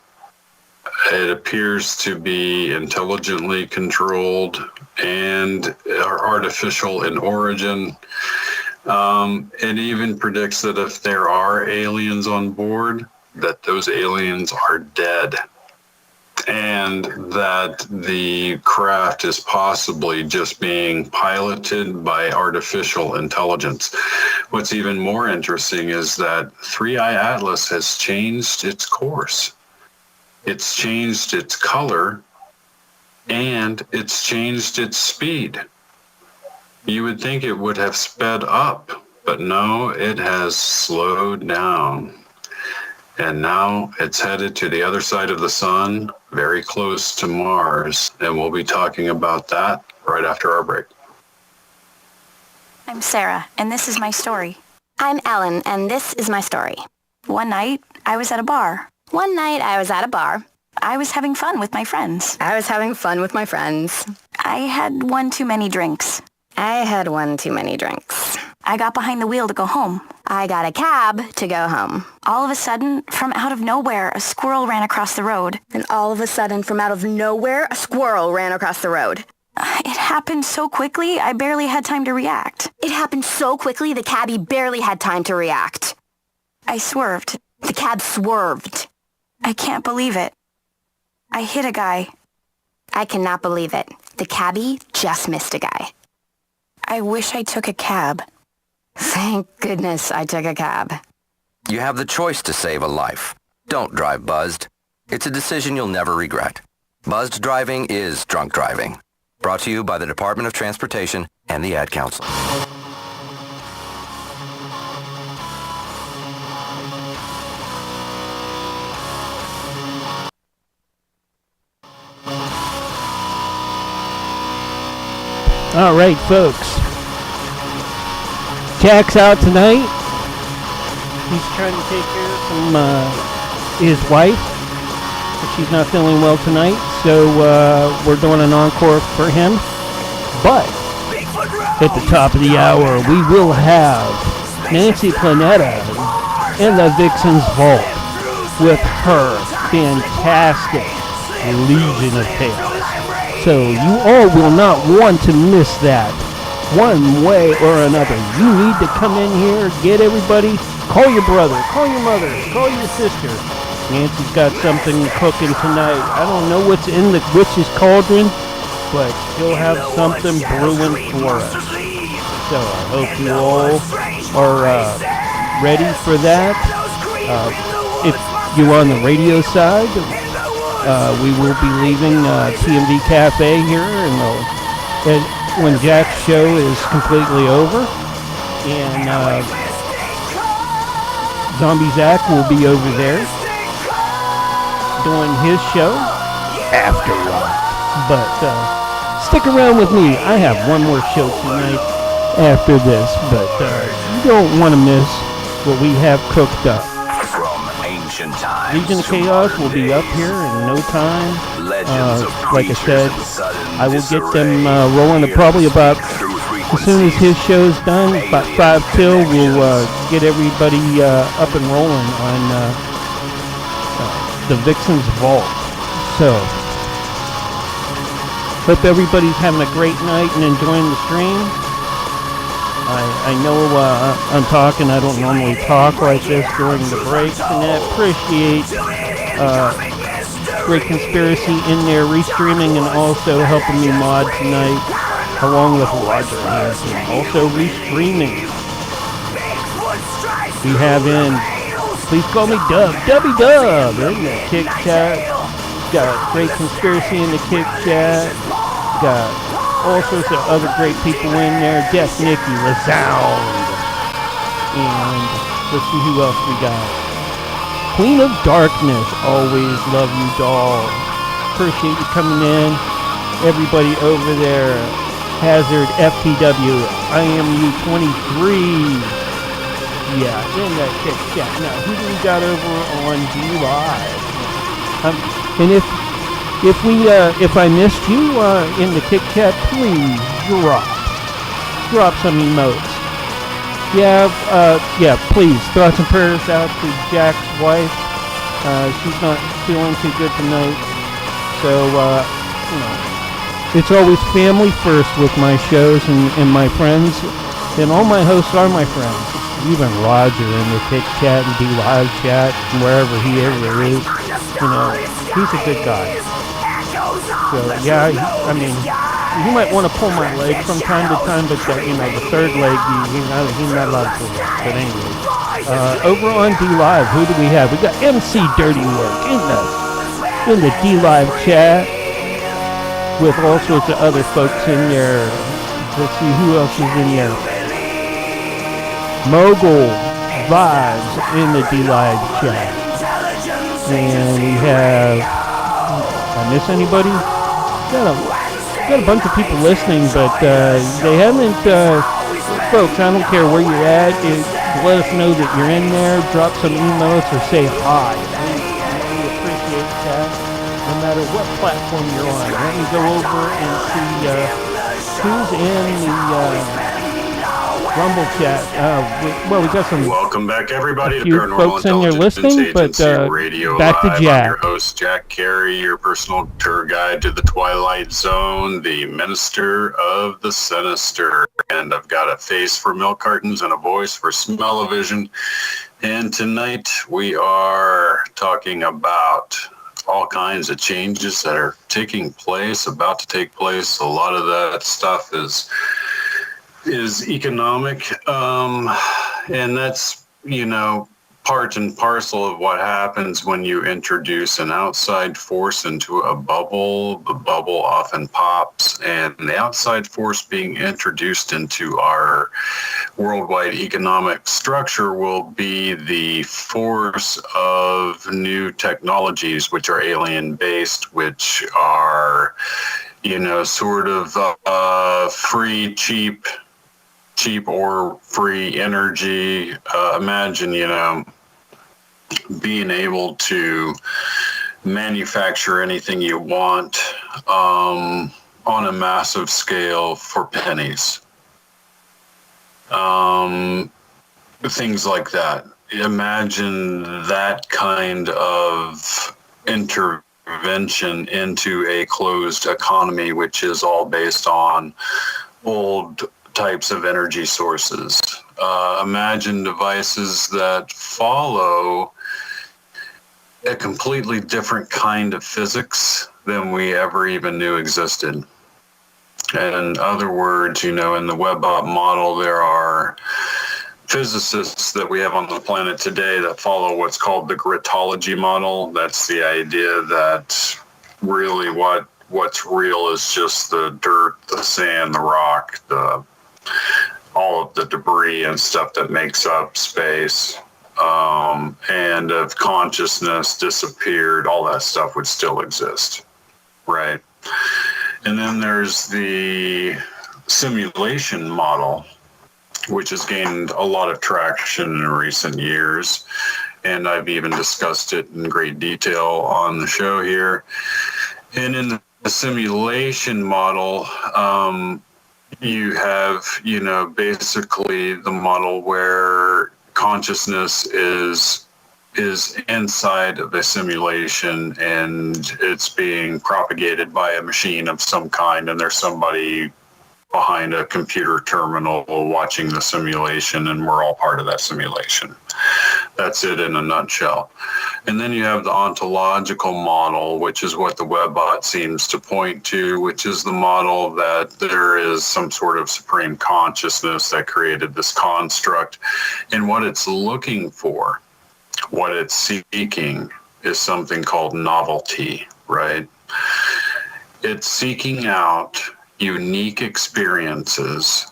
M: It appears to be intelligently controlled and artificial in origin. It even predicts that if there are aliens on board, that those aliens are dead, and that the craft is possibly just being piloted by artificial intelligence. What's even more interesting is that 3i Atlas has changed its course. It's changed its color, and it's changed its speed. You would think it would have sped up, but no, it has slowed down. And now it's headed to the other side of the sun, very close to Mars, and we'll be talking about that right after our break.
N: I'm Sarah, and this is my story. I'm Ellen, and this is my story. One night, I was at a bar. I was having fun with my friends. I had one too many drinks. I got behind the wheel to go home. I got a cab to go home. All of a sudden, from out of nowhere, a squirrel ran across the road. It happened so quickly, I barely had time to react.
O: The cabbie barely had time to react.
N: I swerved.
O: The cab swerved.
N: I can't believe it. I hit a guy.
O: I cannot believe it. The cabbie just missed a guy.
N: I wish I took a cab.
O: Thank goodness I took a cab.
P: You have the choice to save a life. Don't drive buzzed. It's a decision you'll never regret. Buzzed driving is drunk driving. Brought to you by the Department of Transportation and the Ad Council.
A: All right, folks. Jack's out tonight. He's trying to take care of his wife. But she's not feeling well tonight, so we're doing an encore for him. But At the top of the hour, we will have Nancy Planetta in the VIXEN'S Vault with her fantastic Legion of Chaos. So you all will not want to miss that one way or another. You need to come in here, get everybody, call your brother, call your mother, call your sister. Nancy's got something cooking tonight. I don't know what's in the witch's cauldron, but she'll have something brewing for us. So I hope you all are ready for that. If you're on the radio side, we will be leaving TMV Cafe here when Jack's show is completely over. And Zombie Zach will be over there doing his show after rock. But stick around with me. I have one more show tonight after this, but you don't want to miss what we have cooked up.
J: From ancient times,
A: Legion of Chaos will be up here in no time. Like I said, I will get them rolling probably about as soon as his show's done, about 5 till, we'll get everybody up and rolling on the VIXEN'S Vault. So, hope everybody's having a great night and enjoying the stream. I know I'm talking. I don't normally talk like this during the breaks, and I appreciate Great Conspiracy in there restreaming and also helping me mod tonight, along with Roger Hanson, also restreaming. We have in, please call me Dub, Dubby Dub, in the Kick Chat. Got Great Conspiracy in the Kick Chat. Got all sorts of other great people in there. Death Nicky, LaSound. And let's see who else we got. Queen of Darkness, always love you, doll. Appreciate you coming in. Everybody over there. Hazard, FTW, IMU23. Yeah, in that Kick Chat. Now, who do we got over on D-Live? And if I missed you in the Kick Chat, please drop some emotes. Yeah, please, thoughts and prayers out to Jack's wife. She's not feeling too good tonight. So, it's always family first with my shows and my friends. And all my hosts are my friends. Even Roger in the Kick Chat and D-Live Chat, wherever he ever is. He's a good guy. So, yeah, I mean, you might want to pull my leg from time to time, but, the third leg, he's not allowed to pull it. But anyway, over on D-Live, who do we have? We got MC Dirty Work in the D-Live chat with all sorts of other folks in there. Let's see who else is in there. Mogul Vibes in the D-Live chat. And we have, did I miss anybody? Got a bunch of people listening, but they haven't, folks, I don't care where you're at, let us know that you're in there, drop some emails or say hi. We appreciate that, no matter what platform you're on. Let me go over and see who's in the Rumble chat. We got some.
M: Welcome back, everybody,
A: a
M: to
A: few
M: Paranormal
A: folks in there
M: Intelligence
A: listening, but
M: Radio
A: back
M: Live.
A: to Jack.
M: I'm your host, Jack Carey, your personal tour guide to the Twilight Zone, the Minister of the Sinister. And I've got a face for milk cartons and a voice for smell-o-vision. And tonight we are talking about all kinds of changes that are taking place, about to take place. A lot of that stuff is economic, and that's, part and parcel of what happens when you introduce an outside force into a bubble. The bubble often pops, and the outside force being introduced into our worldwide economic structure will be the force of new technologies, which are alien-based, which are, sort of free, cheap or free energy. Imagine, being able to manufacture anything you want on a massive scale for pennies. things like that. Imagine that kind of intervention into a closed economy, which is all based on old types of energy sources. Imagine devices that follow a completely different kind of physics than we ever even knew existed. In other words, in the WebBot model, there are physicists that we have on the planet today that follow what's called the gritology model. That's the idea that really what's real is just the dirt, the sand, the rock, all of the debris and stuff that makes up space. And if consciousness disappeared, all that stuff would still exist, right? And then there's the simulation model, which has gained a lot of traction in recent years. And I've even discussed it in great detail on the show here. And in the simulation model, you have, basically the model where consciousness is inside of a simulation and it's being propagated by a machine of some kind, and there's somebody behind a computer terminal watching the simulation, and we're all part of that simulation. That's it in a nutshell. And then you have the ontological model, which is what the WebBot seems to point to, which is the model that there is some sort of supreme consciousness that created this construct. And what it's looking for, what it's seeking, is something called novelty, right? It's seeking out unique experiences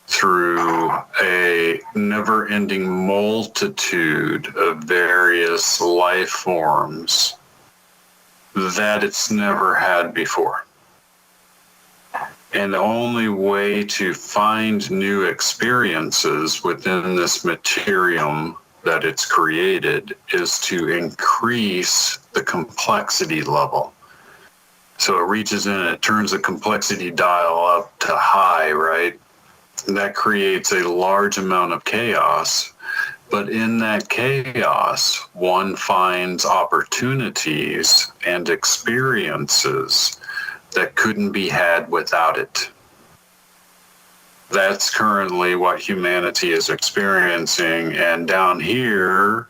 M: through a never-ending multitude of various life forms that it's never had before. And the only way to find new experiences within this materium that it's created is to increase the complexity level. So it reaches in, it turns the complexity dial up to high, right? And that creates a large amount of chaos. But in that chaos, one finds opportunities and experiences that couldn't be had without it. That's currently what humanity is experiencing. And down here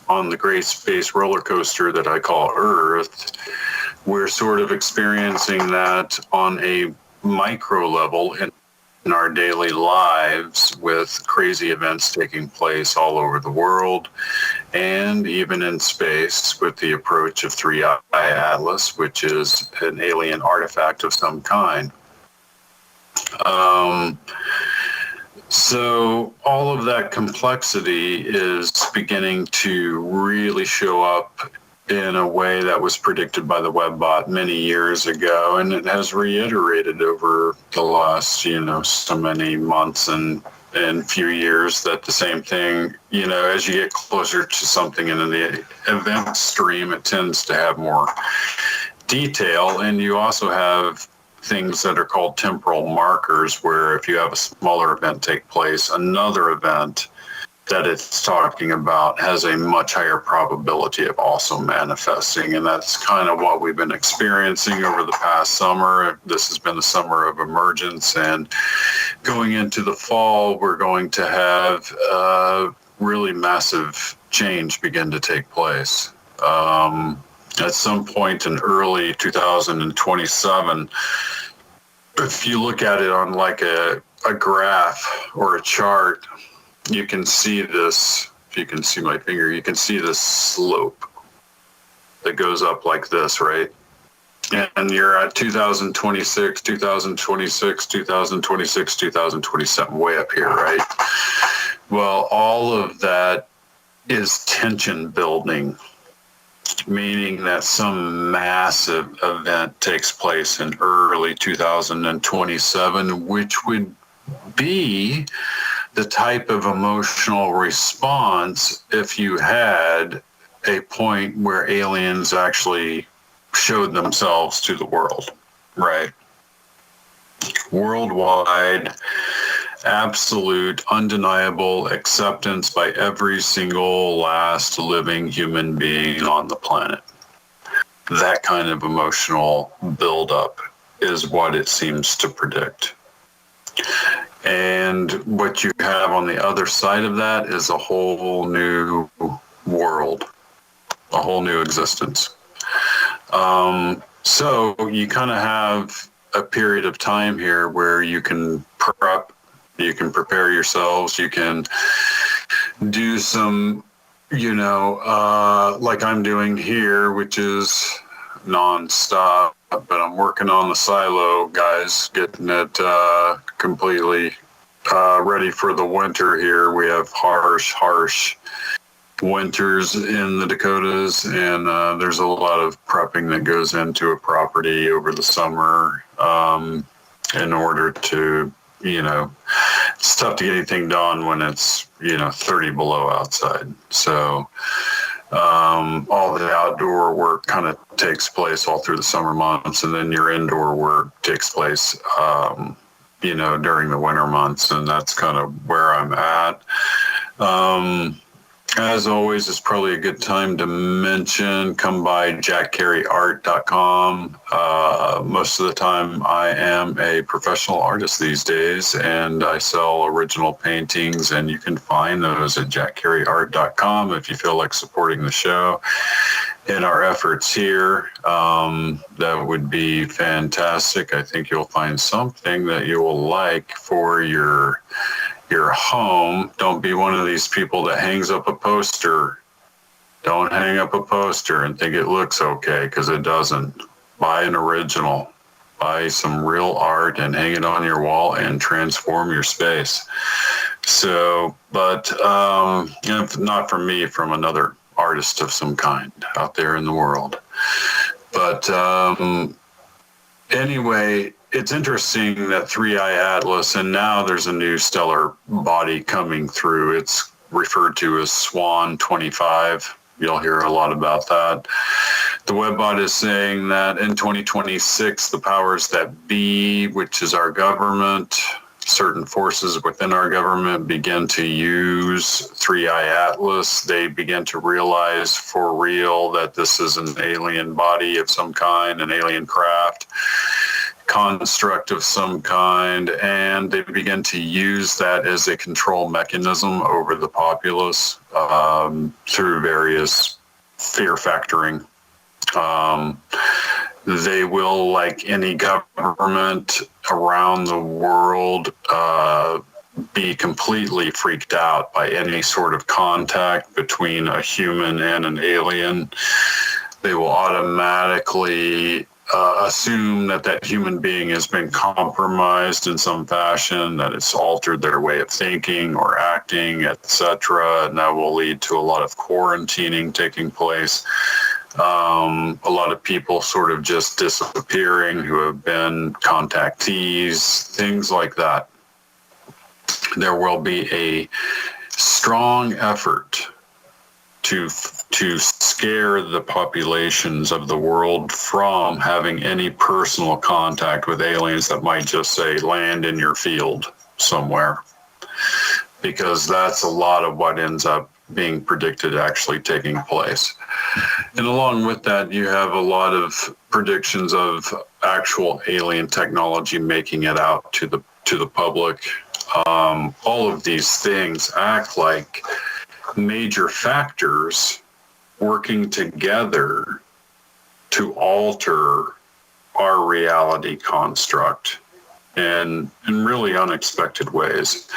M: on the great space roller coaster that I call Earth, we're sort of experiencing that on a micro level in our daily lives, with crazy events taking place all over the world, and even in space with the approach of 3i Atlas, which is an alien artifact of some kind. So all of that complexity is beginning to really show up in a way that was predicted by the WebBot many years ago, and it has reiterated over the last, so many months and few years that the same thing, as you get closer to something in the event stream, it tends to have more detail. And you also have things that are called temporal markers, where if you have a smaller event take place, another event that it's talking about has a much higher probability of also manifesting. And that's kind of what we've been experiencing over the past summer. This has been the summer of emergence, and going into the fall, we're going to have really massive change begin to take place. At some point in early 2027, if you look at it on like a graph or a chart, you can see this, if you can see my finger, you can see this slope that goes up like this, right? And you're at 2026, 2026, 2026, 2027, way up here, right? Well, all of that is tension building, meaning that some massive event takes place in early 2027, which would be the type of emotional response if you had a point where aliens actually showed themselves to the world, right? Worldwide, absolute, undeniable acceptance by every single last living human being on the planet. That kind of emotional buildup is what it seems to predict. And what you have on the other side of that is a whole new world, a whole new existence. So you kind of have a period of time here where you can prep, you can prepare yourselves, you can do some, like I'm doing here, which is nonstop, but I'm working on the silo, guys, getting it completely ready for the winter here. We have harsh winters in the Dakotas, and there's a lot of prepping that goes into a property over the summer in order to, it's tough to get anything done when it's, 30 below outside. So all the outdoor work kind of takes place all through the summer months, and then your indoor work takes place, during the winter months, and that's kind of where I'm at. As always, it's probably a good time to mention, come by jackcareyart.com. Most of the time I am a professional artist these days, and I sell original paintings, and you can find those at jackcareyart.com if you feel like supporting the show and our efforts here. That would be fantastic. I think you'll find something that you will like for your home. Don't be one of these people that hangs up a poster. Don't hang up a poster and think it looks okay, because it doesn't. Buy an original. Buy some real art and hang it on your wall and transform your space. So, but if not from me, from another artist of some kind out there in the world. But anyway, it's interesting that 3i Atlas, and now there's a new stellar body coming through. It's referred to as SWAN-25. You'll hear a lot about that. The Webbot is saying that in 2026, the powers that be, which is our government, certain forces within our government, begin to use 3i Atlas. They begin to realize for real that this is an alien body of some kind, an alien craft, construct of some kind, and they begin to use that as a control mechanism over the populace through various fear factoring. They will, like any government around the world, be completely freaked out by any sort of contact between a human and an alien. They will automatically assume that human being has been compromised in some fashion, that it's altered their way of thinking or acting, etc. And that will lead to a lot of quarantining taking place. A lot of people sort of just disappearing who have been contactees, things like that. There will be a strong effort to scare the populations of the world from having any personal contact with aliens that might just say land in your field somewhere, because that's a lot of what ends up being predicted actually taking place. And along with that, you have a lot of predictions of actual alien technology making it out to the public. All of these things act like major factors working together to alter our reality construct in really unexpected ways.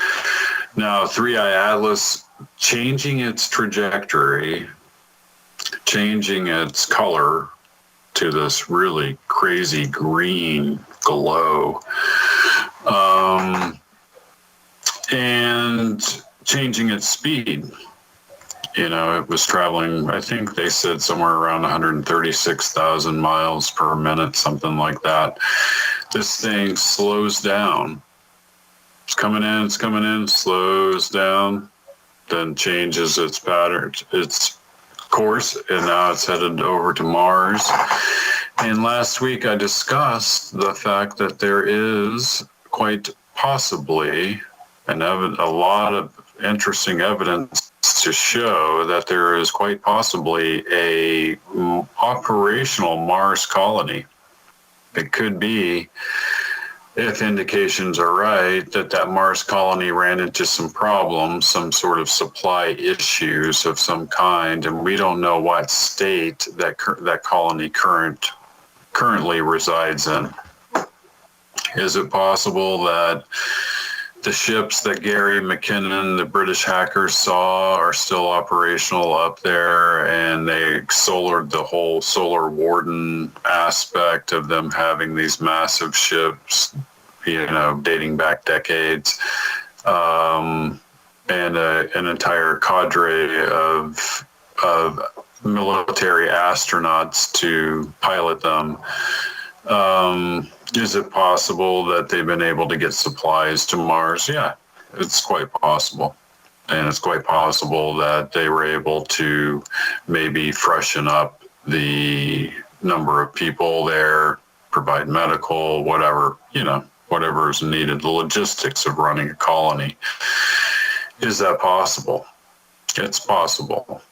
M: Now, 3i Atlas changing its trajectory, changing its color to this really crazy green glow, and changing its speed. It was traveling, I think they said somewhere around 136,000 miles per minute, something like that. This thing slows down. It's coming in, slows down, then changes its pattern, its course, and now it's headed over to Mars. And last week I discussed the fact that there is quite possibly and a lot of interesting evidence to show that there is quite possibly a operational Mars colony. It could be, if indications are right, that Mars colony ran into some problems, some sort of supply issues of some kind, and we don't know what state that colony currently resides in. Is it possible that the ships that Gary McKinnon, the British hackers, saw are still operational up there, and they solared the whole solar warden aspect of them having these massive ships, dating back decades, and an entire cadre of military astronauts to pilot them? Is it possible that they've been able to get supplies to Mars? Yeah, it's quite possible. And it's quite possible that they were able to maybe freshen up the number of people there, provide medical, whatever is needed, the logistics of running a colony. Is that possible? It's possible.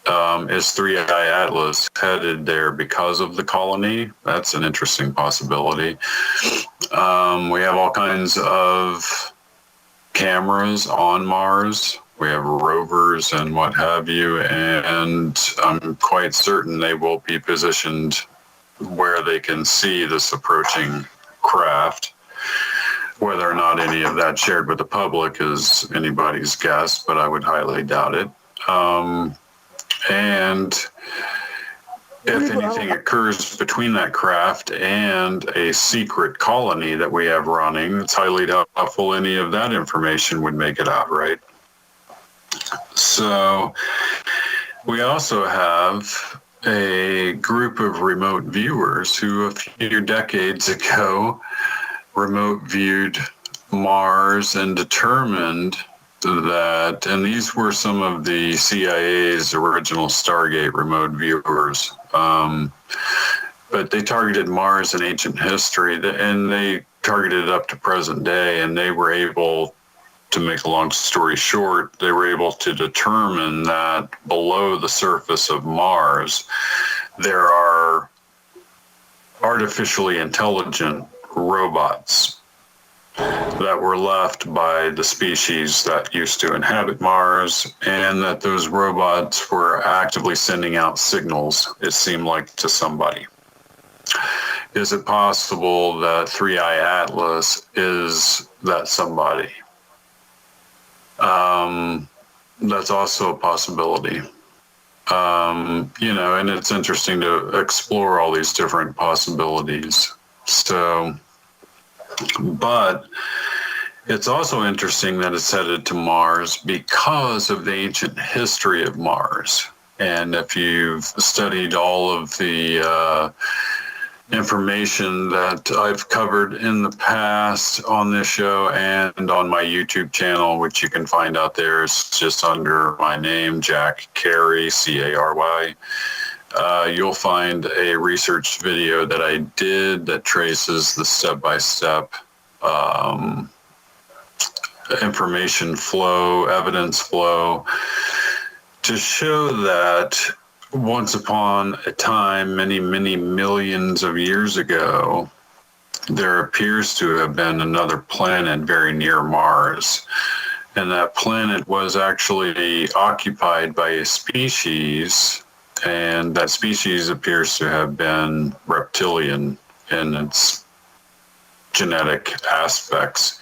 M: Is 3i Atlas headed there because of the colony? That's an interesting possibility. We have all kinds of cameras on Mars. We have rovers and what have you, and I'm quite certain they will be positioned where they can see this approaching craft. Whether or not any of that shared with the public is anybody's guess, but I would highly doubt it. And if anything occurs between that craft and a secret colony that we have running, it's highly doubtful any of that information would make it out, right? So we also have a group of remote viewers who a few decades ago remote viewed Mars and determined that, and these were some of the CIA's original Stargate remote viewers, but they targeted Mars in ancient history, and they targeted it up to present day, and they were able, to make a long story short, they were able to determine that below the surface of Mars, there are artificially intelligent robots that were left by the species that used to inhabit Mars, and that those robots were actively sending out signals, it seemed like, to somebody. Is it possible that 3i Atlas is that somebody? That's also a possibility. And it's interesting to explore all these different possibilities. So, but it's also interesting that it's headed to Mars because of the ancient history of Mars. And if you've studied all of the information that I've covered in the past on this show and on my YouTube channel, which you can find out there, it's just under my name, Jack Cary, C-A-R-Y. You'll find a research video that I did that traces the step-by-step information flow, evidence flow, to show that once upon a time, many, many millions of years ago, there appears to have been another planet very near Mars. And that planet was actually occupied by a species, and that species appears to have been reptilian in its genetic aspects.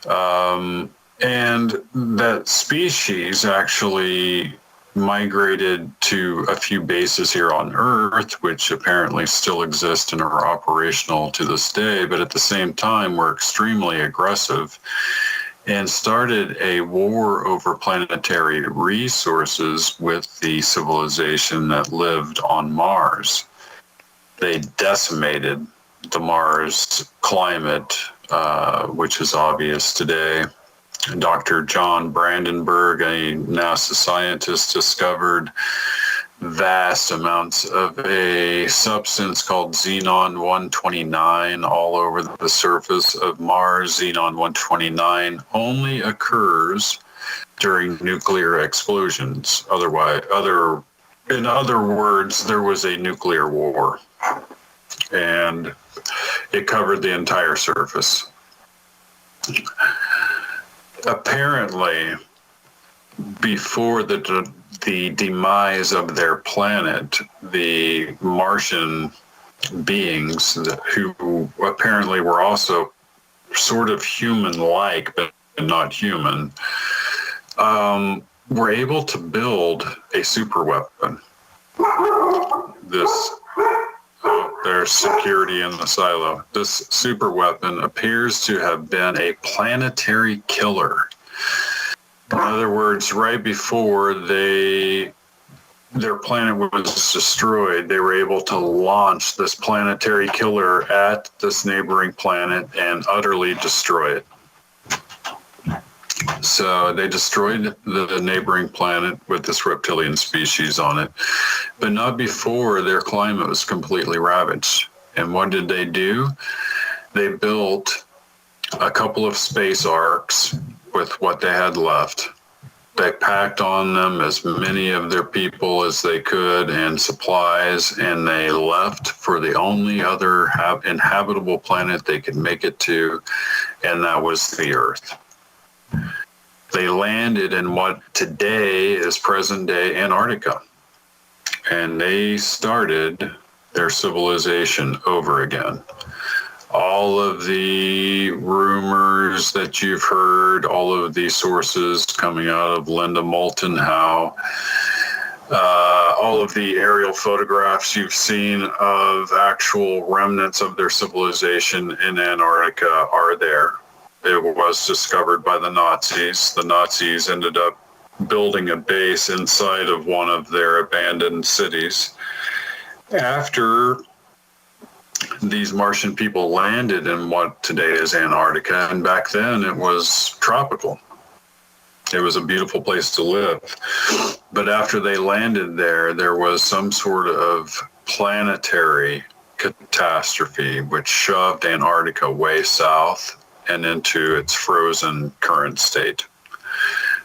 M: And that species actually migrated to a few bases here on Earth, which apparently still exist and are operational to this day, but at the same time were extremely aggressive and started a war over planetary resources with the civilization that lived on Mars. They decimated the Mars climate, which is obvious today. Dr. John Brandenburg, a NASA scientist, discovered vast amounts of a substance called xenon-129 all over the surface of Mars. Xenon-129 only occurs during nuclear explosions. In other words, there was a nuclear war, and it covered the entire surface. Apparently, before the demise of their planet, the Martian beings who apparently were also sort of human-like, but not human, were able to build a superweapon. There's security in the silo. This superweapon appears to have been a planetary killer. In other words, right before their planet was destroyed, they were able to launch this planetary killer at this neighboring planet and utterly destroy it. So they destroyed the neighboring planet with this reptilian species on it, but not before their climate was completely ravaged. And what did they do? They built a couple of space arcs with what they had left. They packed on them as many of their people as they could and supplies, and they left for the only other inhabitable planet they could make it to, and that was the Earth. They landed in what today is present-day Antarctica, and they started their civilization over again. All of the rumors that you've heard, all of the sources coming out of Linda Moulton Howe, all of the aerial photographs you've seen of actual remnants of their civilization in Antarctica are there. It was discovered by the Nazis. The Nazis ended up building a base inside of one of their abandoned cities. After these Martian people landed in what today is Antarctica, and back then it was tropical. It was a beautiful place to live. But after they landed there was some sort of planetary catastrophe which shoved Antarctica way south and into its frozen current state.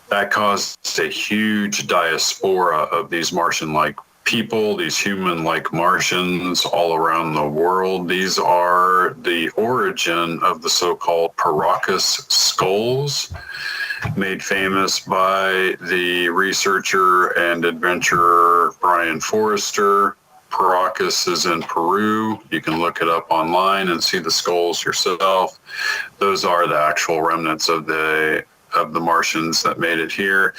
M: That caused a huge diaspora of these Martian-like people, these human-like Martians all around the world. These are the origin of the so-called Paracas skulls, made famous by the researcher and adventurer Brian Forrester. Paracas is in Peru. You can look it up online and see the skulls yourself. Those are the actual remnants of the Martians that made it here.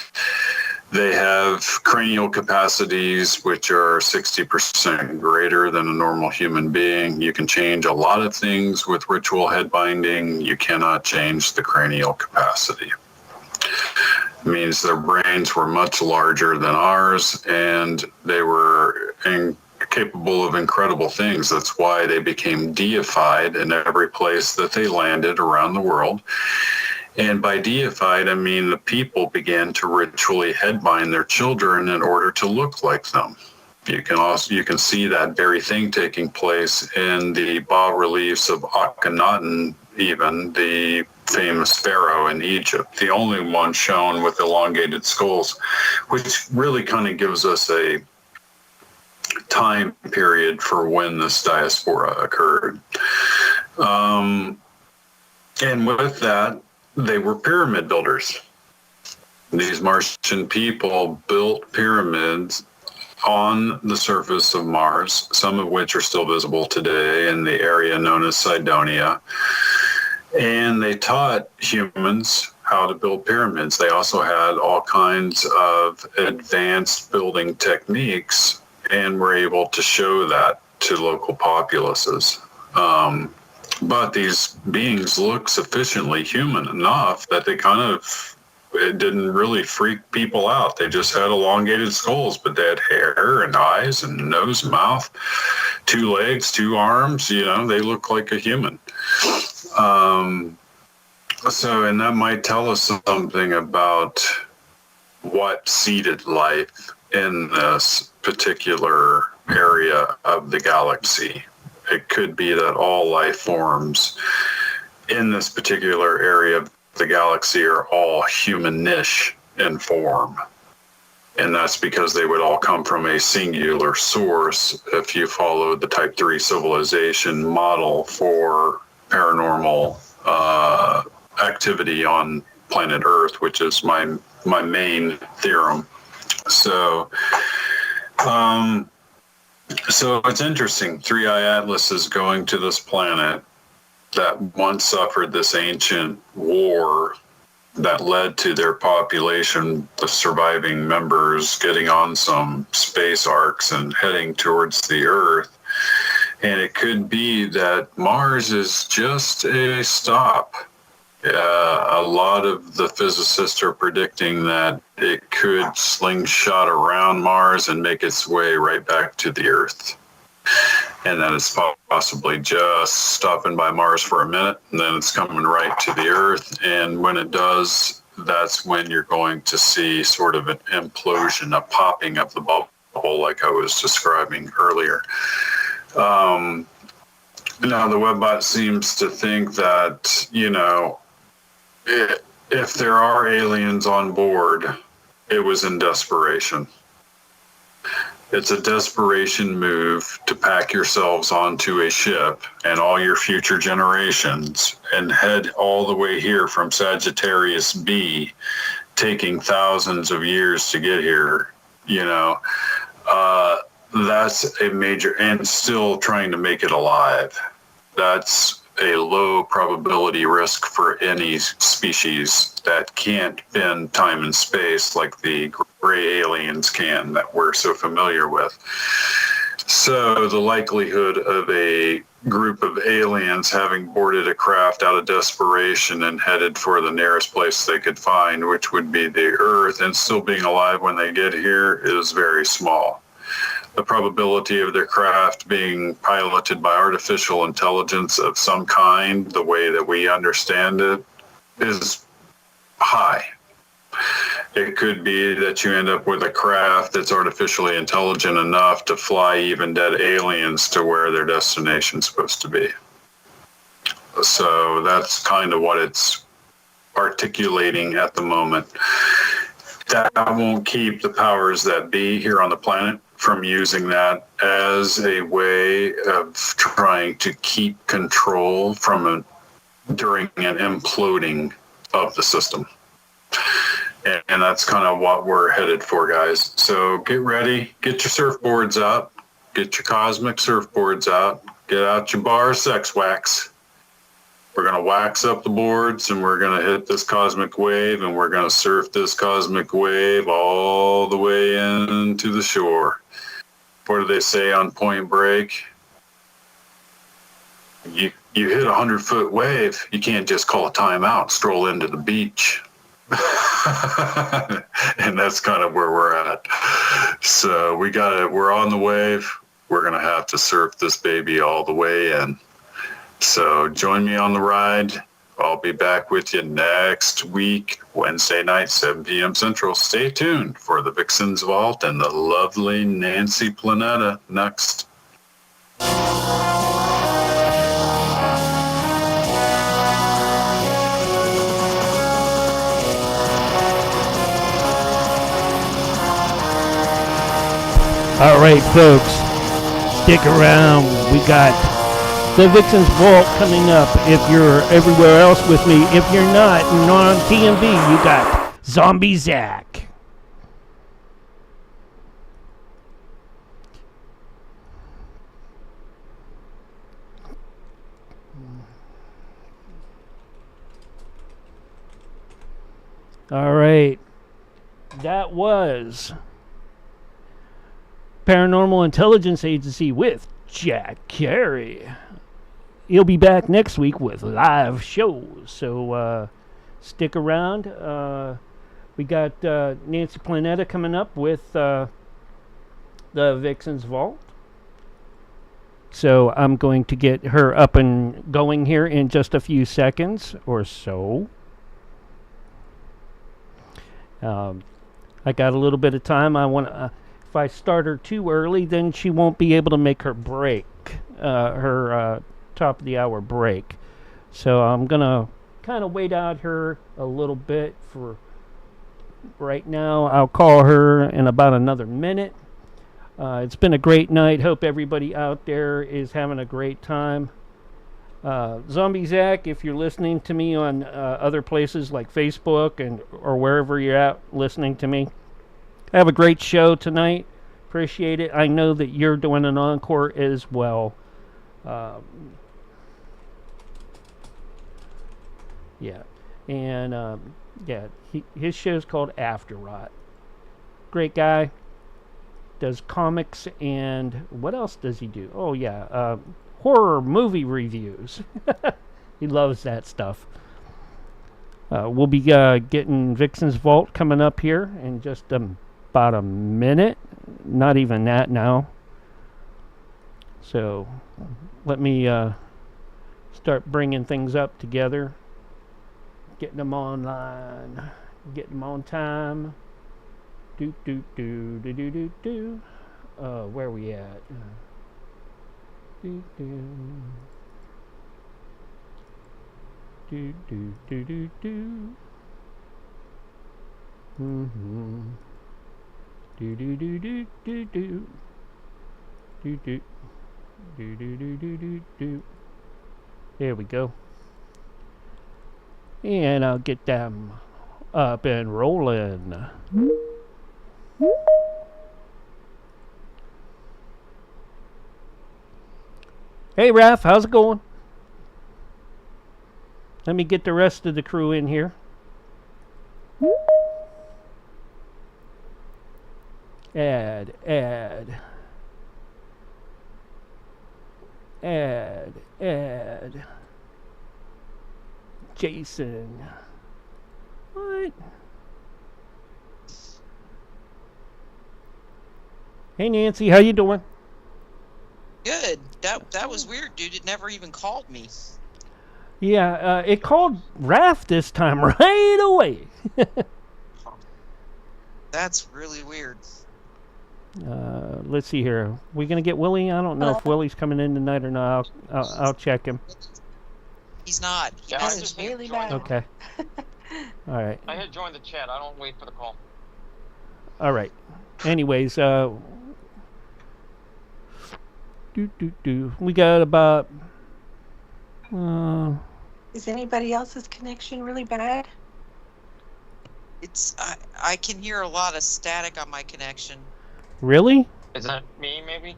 M: They have cranial capacities which are 60% greater than a normal human being. You can change a lot of things with ritual head binding. You cannot change the cranial capacity. It means their brains were much larger than ours, and they were capable of incredible things. That's why they became deified in every place that they landed around the world. And by deified, I mean the people began to ritually headbind their children in order to look like them. You can see that very thing taking place in the bas-reliefs of Akhenaten, even the famous pharaoh in Egypt, the only one shown with elongated skulls, which really kind of gives us a time period for when this diaspora occurred. And with that, they were pyramid builders. These Martian people built pyramids on the surface of Mars, some of which are still visible today in the area known as Cydonia. And they taught humans how to build pyramids. They also had all kinds of advanced building techniques and were able to show that to local populaces. But these beings look sufficiently human enough that it didn't really freak people out. They just had elongated skulls, but they had hair and eyes and nose and mouth, 2 legs, 2 arms, they look like a human. And that might tell us something about what seeded life in this particular area of the galaxy. It could be that all life forms in this particular area of the galaxy are all humanish in form. And that's because they would all come from a singular source if you follow the Type 3 civilization model for paranormal activity on planet Earth, which is my main theorem. So it's interesting. 3i Atlas is going to this planet that once suffered this ancient war that led to their population, the surviving members, getting on some space arcs and heading towards the Earth. And it could be that Mars is just a stop. A lot of the physicists are predicting that it could slingshot around Mars and make its way right back to the Earth. And that it's possibly just stopping by Mars for a minute, and then it's coming right to the Earth. And when it does, that's when you're going to see sort of an implosion, a popping of the bubble, like I was describing earlier. Now, the Webbot seems to think that, you know, if there are aliens on board, it was in desperation. It's a desperation move to pack yourselves onto a ship and all your future generations and head all the way here from Sagittarius B, taking thousands of years to get here, you know. That's a major, and still trying to make it alive. That's a low probability risk for any species that can't bend time and space like the gray aliens can that we're so familiar with. So the likelihood of a group of aliens having boarded a craft out of desperation and headed for the nearest place they could find, which would be the Earth, and still being alive when they get here is very small. The probability of their craft being piloted by artificial intelligence of some kind, the way that we understand it, is high. It could be that you end up with a craft that's artificially intelligent enough to fly even dead aliens to where their destination's supposed to be. So that's kind of what it's articulating at the moment. That won't keep the powers that be here on the planet from using that as a way of trying to keep control during an imploding of the system. And that's kind of what we're headed for, guys. So get ready, get your surfboards out, get your cosmic surfboards out, get out your bar sex wax. We're going to wax up the boards, and we're going to hit this cosmic wave, and we're going to surf this cosmic wave all the way into the shore. What do they say on Point Break? You hit a 100-foot wave, you can't just call a timeout, stroll into the beach. And that's kind of where we're at. So we're on the wave. We're going to have to surf this baby all the way in. So join me on the ride. I'll be back with you next week, Wednesday night, 7 p.m. Central. Stay tuned for the VIXEN'S Vault and the lovely Nancy Planeta next.
A: All right, folks, stick around. We got the VIXEN'S Vault coming up. If you're everywhere else with me, if you're not on TMV, you got Zombie Zach. All right, that was Paranormal Intelligence Agency with Jack Carey. He'll be back next week with live shows, so stick around. We got Nancy Planeta coming up with the VIXEN'S Vault. So I'm going to get her up and going here in just a few seconds or so. I got a little bit of time. I want to if I start her too early, then she won't be able to make her break, her top of the hour break. So I'm gonna kind of wait out her a little bit for right now. I'll call her in about another minute. It's been a great night. Hope everybody out there is having a great time. Zombie Zach, if you're listening to me on other places like Facebook or wherever you're at listening to me, have a great show tonight. Appreciate it. I know that you're doing an encore as well. Yeah. And, his show's called After Rot. Great guy. Does comics and what else does he do? Oh, yeah. Horror movie reviews. He loves that stuff. We'll be getting Vixen's Vault coming up here in just about a minute. Not even that now. So let me start bringing things up together. Getting them online. Getting them on time. Do. Where we at? Do. Mm-hmm. Do. There we go. And I'll get them up and rolling. Hey, Raph, how's it going? Let me get the rest of the crew in here. Add. Jason. What? Hey, Nancy, how you doing?
Q: Good. That was weird, dude. It never even called me.
A: Yeah, it called Raph this time right away.
Q: That's really weird.
A: Let's see here. We gonna get Willie? I don't know if Willie's coming in tonight or not. I'll check him.
Q: He's not. He messaged me.
R: Really bad.
A: Okay. All right.
S: I had joined the chat. I don't wait for the call.
A: All right. Anyways, we got about.
R: Is anybody else's connection really bad?
Q: It's I can hear a lot of static on my connection.
A: Really?
S: Is that me, maybe?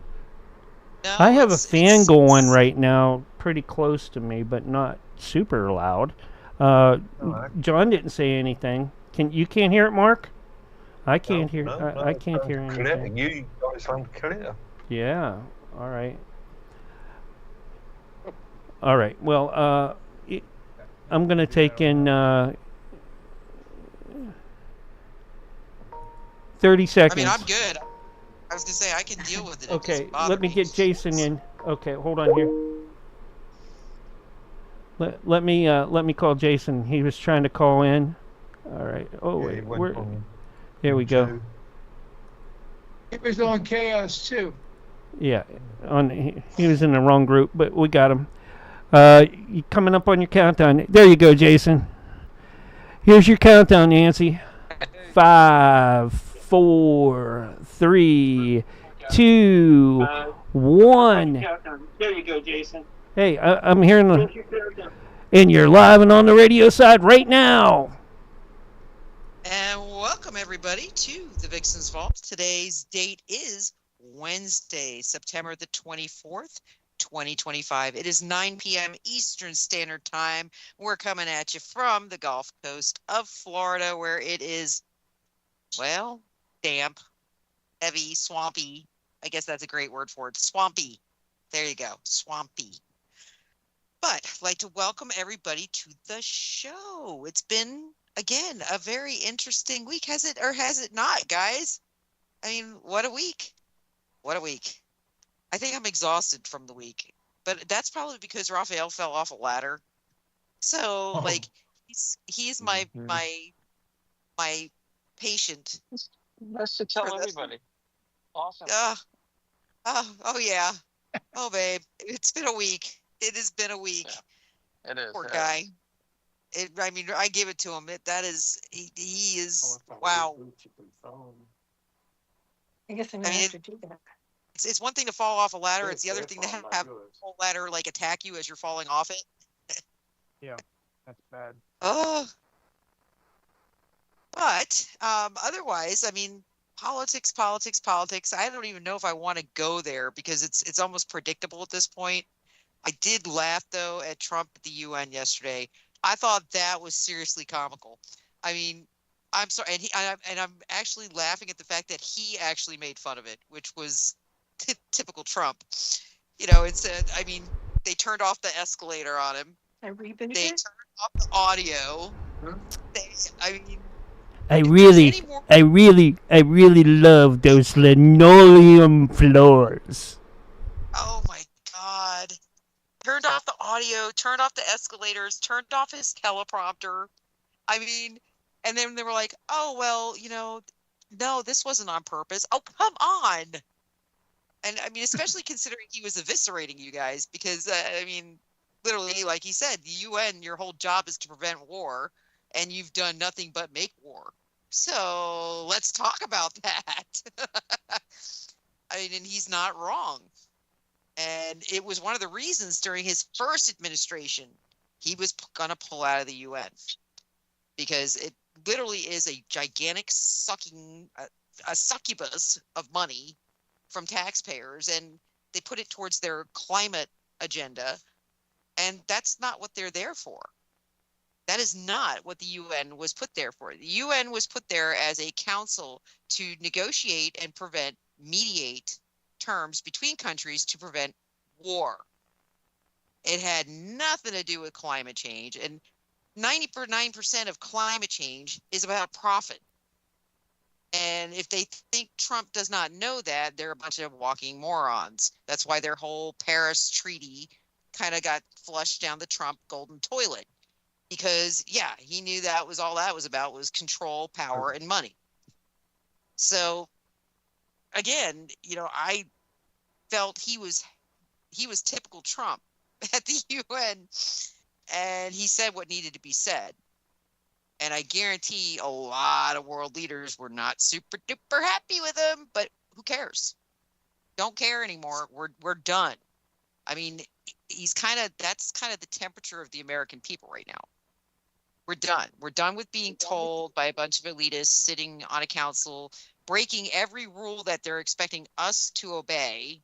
Q: No,
A: I have a fan going right now, pretty close to me, but not super loud. John didn't say anything. You can't hear it, Mark? I can't hear. I can't hear anything.
T: You guys sound clear.
A: Yeah. All right. All right. Well, I'm gonna take in 30 seconds.
Q: I mean, I'm good. I was gonna say I can deal with it.
A: Okay, let me get Jason in. Okay, hold on here. Let me call Jason. He was trying to call in. All right. Oh wait, here we go.
U: He was on Chaos too.
A: Yeah, he was in the wrong group, but we got him. You coming up on your countdown? There you go, Jason. Here's your countdown, Nancy. 5, 4, 3, 2, 1.
S: There you go, Jason.
A: Hey, I'm hearing and you're live and on the radio side right now.
Q: And welcome everybody to the Vixen's Vault. Today's date is Wednesday, September the 24th, 2025. It is 9 p.m. Eastern Standard Time. We're coming at you from the Gulf Coast of Florida, where it is, well, damp, heavy, swampy. I guess that's a great word for it. Swampy. There you go. Swampy. But I'd like to welcome everybody to the show. It's been, again, a very interesting week. Has it or has it not, guys? I mean, what a week. What a week. I think I'm exhausted from the week. But that's probably because Raphael fell off a ladder. So, like, he's my patient.
S: That's to tell everybody. Awesome.
Q: Oh yeah. Oh babe, it's been a week. It has been a week.
S: Yeah, it is.
Q: Poor guy. I mean, I give it to him. He is wow.
R: I guess I'm
Q: I
R: gonna
Q: mean,
R: have to do that.
Q: it's one thing to fall off a ladder. It's the other thing to have a whole ladder like attack you as you're falling off it.
C: Yeah, that's bad.
Q: Oh. But otherwise, I mean, politics. I don't even know if I want to go there because it's almost predictable at this point. I did laugh though at Trump at the UN yesterday. I thought that was seriously comical. I mean, I'm sorry, and I'm actually laughing at the fact that he actually made fun of it, which was typical Trump. You know, it said, I mean, they turned off the escalator on him.
R: I rebooted
Q: They
R: it.
Q: turned off the audio.
A: I really love those linoleum floors.
Q: Oh my God. Turned off the audio, turned off the escalators, turned off his teleprompter. I mean, and then they were like, oh, well, you know, no, this wasn't on purpose. Oh, come on. And I mean, especially considering he was eviscerating you guys because, I mean, literally, like he said, the UN, your whole job is to prevent war, and you've done nothing but make war. So let's talk about that. I mean, and he's not wrong. And it was one of the reasons during his first administration, he was going to pull out of the UN because it literally is a gigantic a succubus of money from taxpayers, and they put it towards their climate agenda. And that's not what they're there for. That is not what the UN was put there for. The UN was put there as a council to negotiate and mediate terms between countries to prevent war. It had nothing to do with climate change, and 99% of climate change is about profit. And if they think Trump does not know that, they're a bunch of walking morons. That's why their whole Paris Treaty kind of got flushed down the Trump golden toilet. Because, yeah, he knew that was all that was about was control, power, and money. So, again, you know, I felt he was typical Trump at the UN, and he said what needed to be said. And I guarantee a lot of world leaders were not super duper happy with him, but who cares? Don't care anymore. We're done. I mean, that's kind of the temperature of the American people right now. We're done. We're done with being told by a bunch of elitists sitting on a council, breaking every rule that they're expecting us to obey,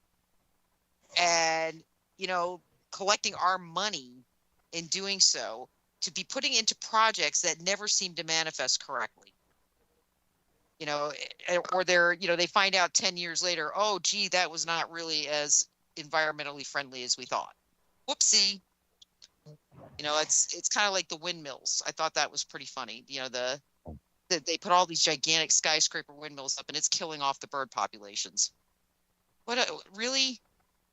Q: and, you know, collecting our money in doing so to be putting into projects that never seem to manifest correctly. You know, or they find out 10 years later, oh, gee, that was not really as environmentally friendly as we thought. Whoopsie. You know, it's kind of like the windmills. I thought that was pretty funny. You know, they put all these gigantic skyscraper windmills up, and it's killing off the bird populations. Really,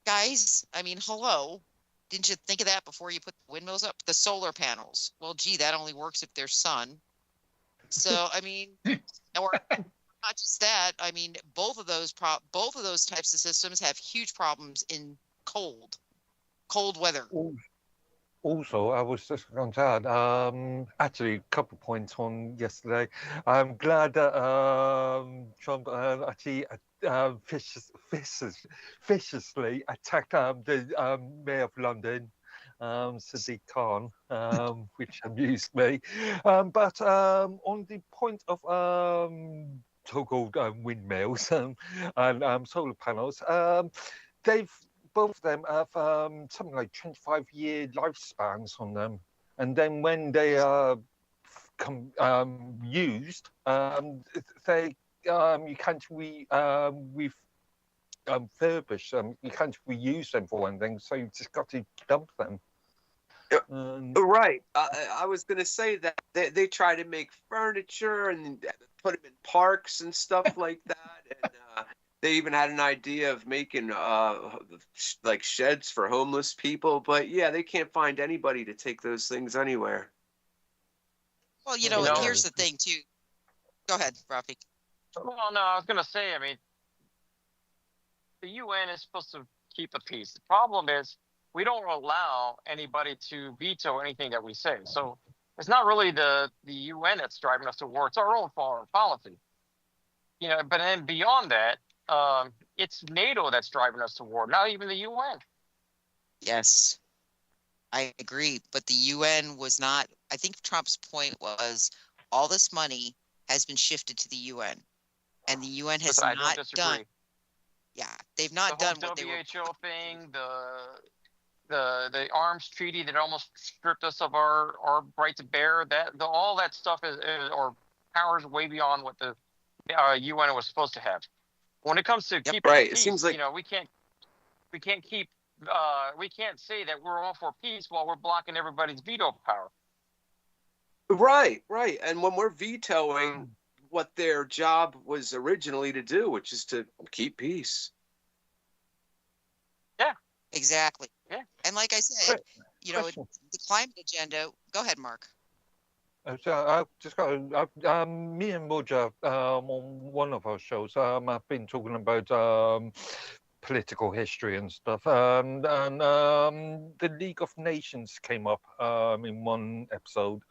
Q: guys? I mean, hello. Didn't you think of that before you put the windmills up? The solar panels. Well, gee, that only works if there's sun. So, I mean, or not just that. I mean, both of those types of systems have huge problems in cold weather.
T: Also, I was just going to add, actually, a couple of points on yesterday. I'm glad that Trump actually viciously attacked the Mayor of London, Sadiq Khan, which amused me. But on the point of so-called windmills and solar panels, both of them have something like 25-year lifespans on them, and then when they are used, they you can't refurbish them. You can't reuse them for anything, so you just got to dump them.
V: Right. I was going to say that they try to make furniture and put them in parks and stuff like that, and they even had an idea of making like sheds for homeless people, but yeah, they can't find anybody to take those things anywhere.
Q: Well, you know, here's the thing too. Go ahead, Rafi.
S: Well, no, I was gonna say, I mean, the UN is supposed to keep the peace. The problem is we don't allow anybody to veto anything that we say. So it's not really the UN that's driving us to war. It's our own foreign policy. But then beyond that, it's NATO that's driving us to war, not even the UN.
Q: Yes, I agree. But the UN was not. I think Trump's point was all this money has been shifted to the UN, and the UN has
S: I don't
Q: not
S: disagree.
Q: done. Yeah, they've not done what they were.
S: The WHO thing, the arms treaty that almost stripped us of our right to bear, all that stuff is or powers way beyond what the UN was supposed to have. When it comes to keeping
V: right.
S: peace,
V: It seems like
S: we can't say that we're all for peace while we're blocking everybody's veto power.
V: right. And when we're vetoing what their job was originally to do, which is to keep peace.
S: Yeah,
Q: exactly.
S: Yeah,
Q: and like I said, the climate agenda. Go ahead, Mark.
T: So I've just got me and Roger on one of our shows. I've been talking about political history and stuff, and the League of Nations came up in one episode,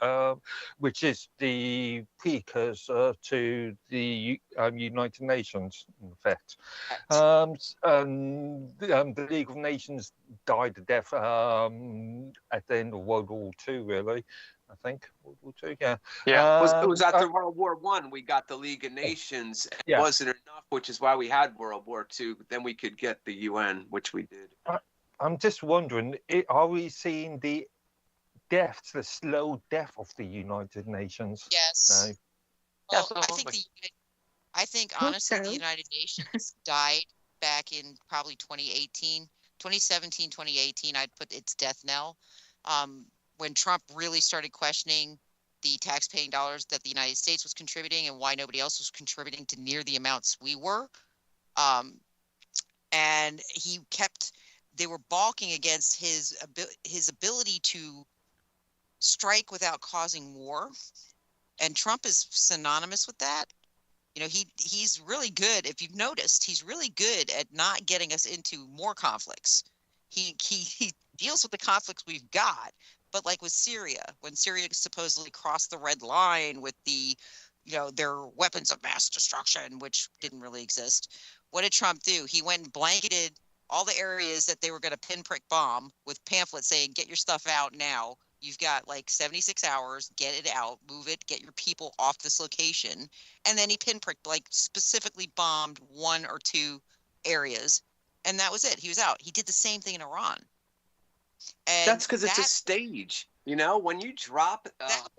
T: which is the precursor to the United Nations, in fact. And the League of Nations died to death at the end of World War II, really. I think World War II, yeah.
V: It was after World War I we got the League of Nations. It wasn't enough, which is why we had World War II. Then we could get the UN, which we did.
T: I'm just wondering, are we seeing the slow death of the United Nations?
Q: Yes.
T: No.
Q: Well, I think honestly, the United Nations died back in probably 2017, 2018. I'd put its death knell. When Trump really started questioning the tax-paying dollars that the United States was contributing and why nobody else was contributing to near the amounts we were. And they were balking against his ability to strike without causing war. And Trump is synonymous with that. He's really good. If you've noticed, he's really good at not getting us into more conflicts. He deals with the conflicts we've got. But like with Syria, when Syria supposedly crossed the red line with their weapons of mass destruction, which didn't really exist, what did Trump do? He went and blanketed all the areas that they were going to pinprick bomb with pamphlets saying, get your stuff out now. You've got like 76 hours, get it out, move it, get your people off this location. And then he pinpricked, specifically bombed 1 or 2 areas. And that was it. He was out. He did the same thing in Iran. And
V: that's because it's a stage. When you drop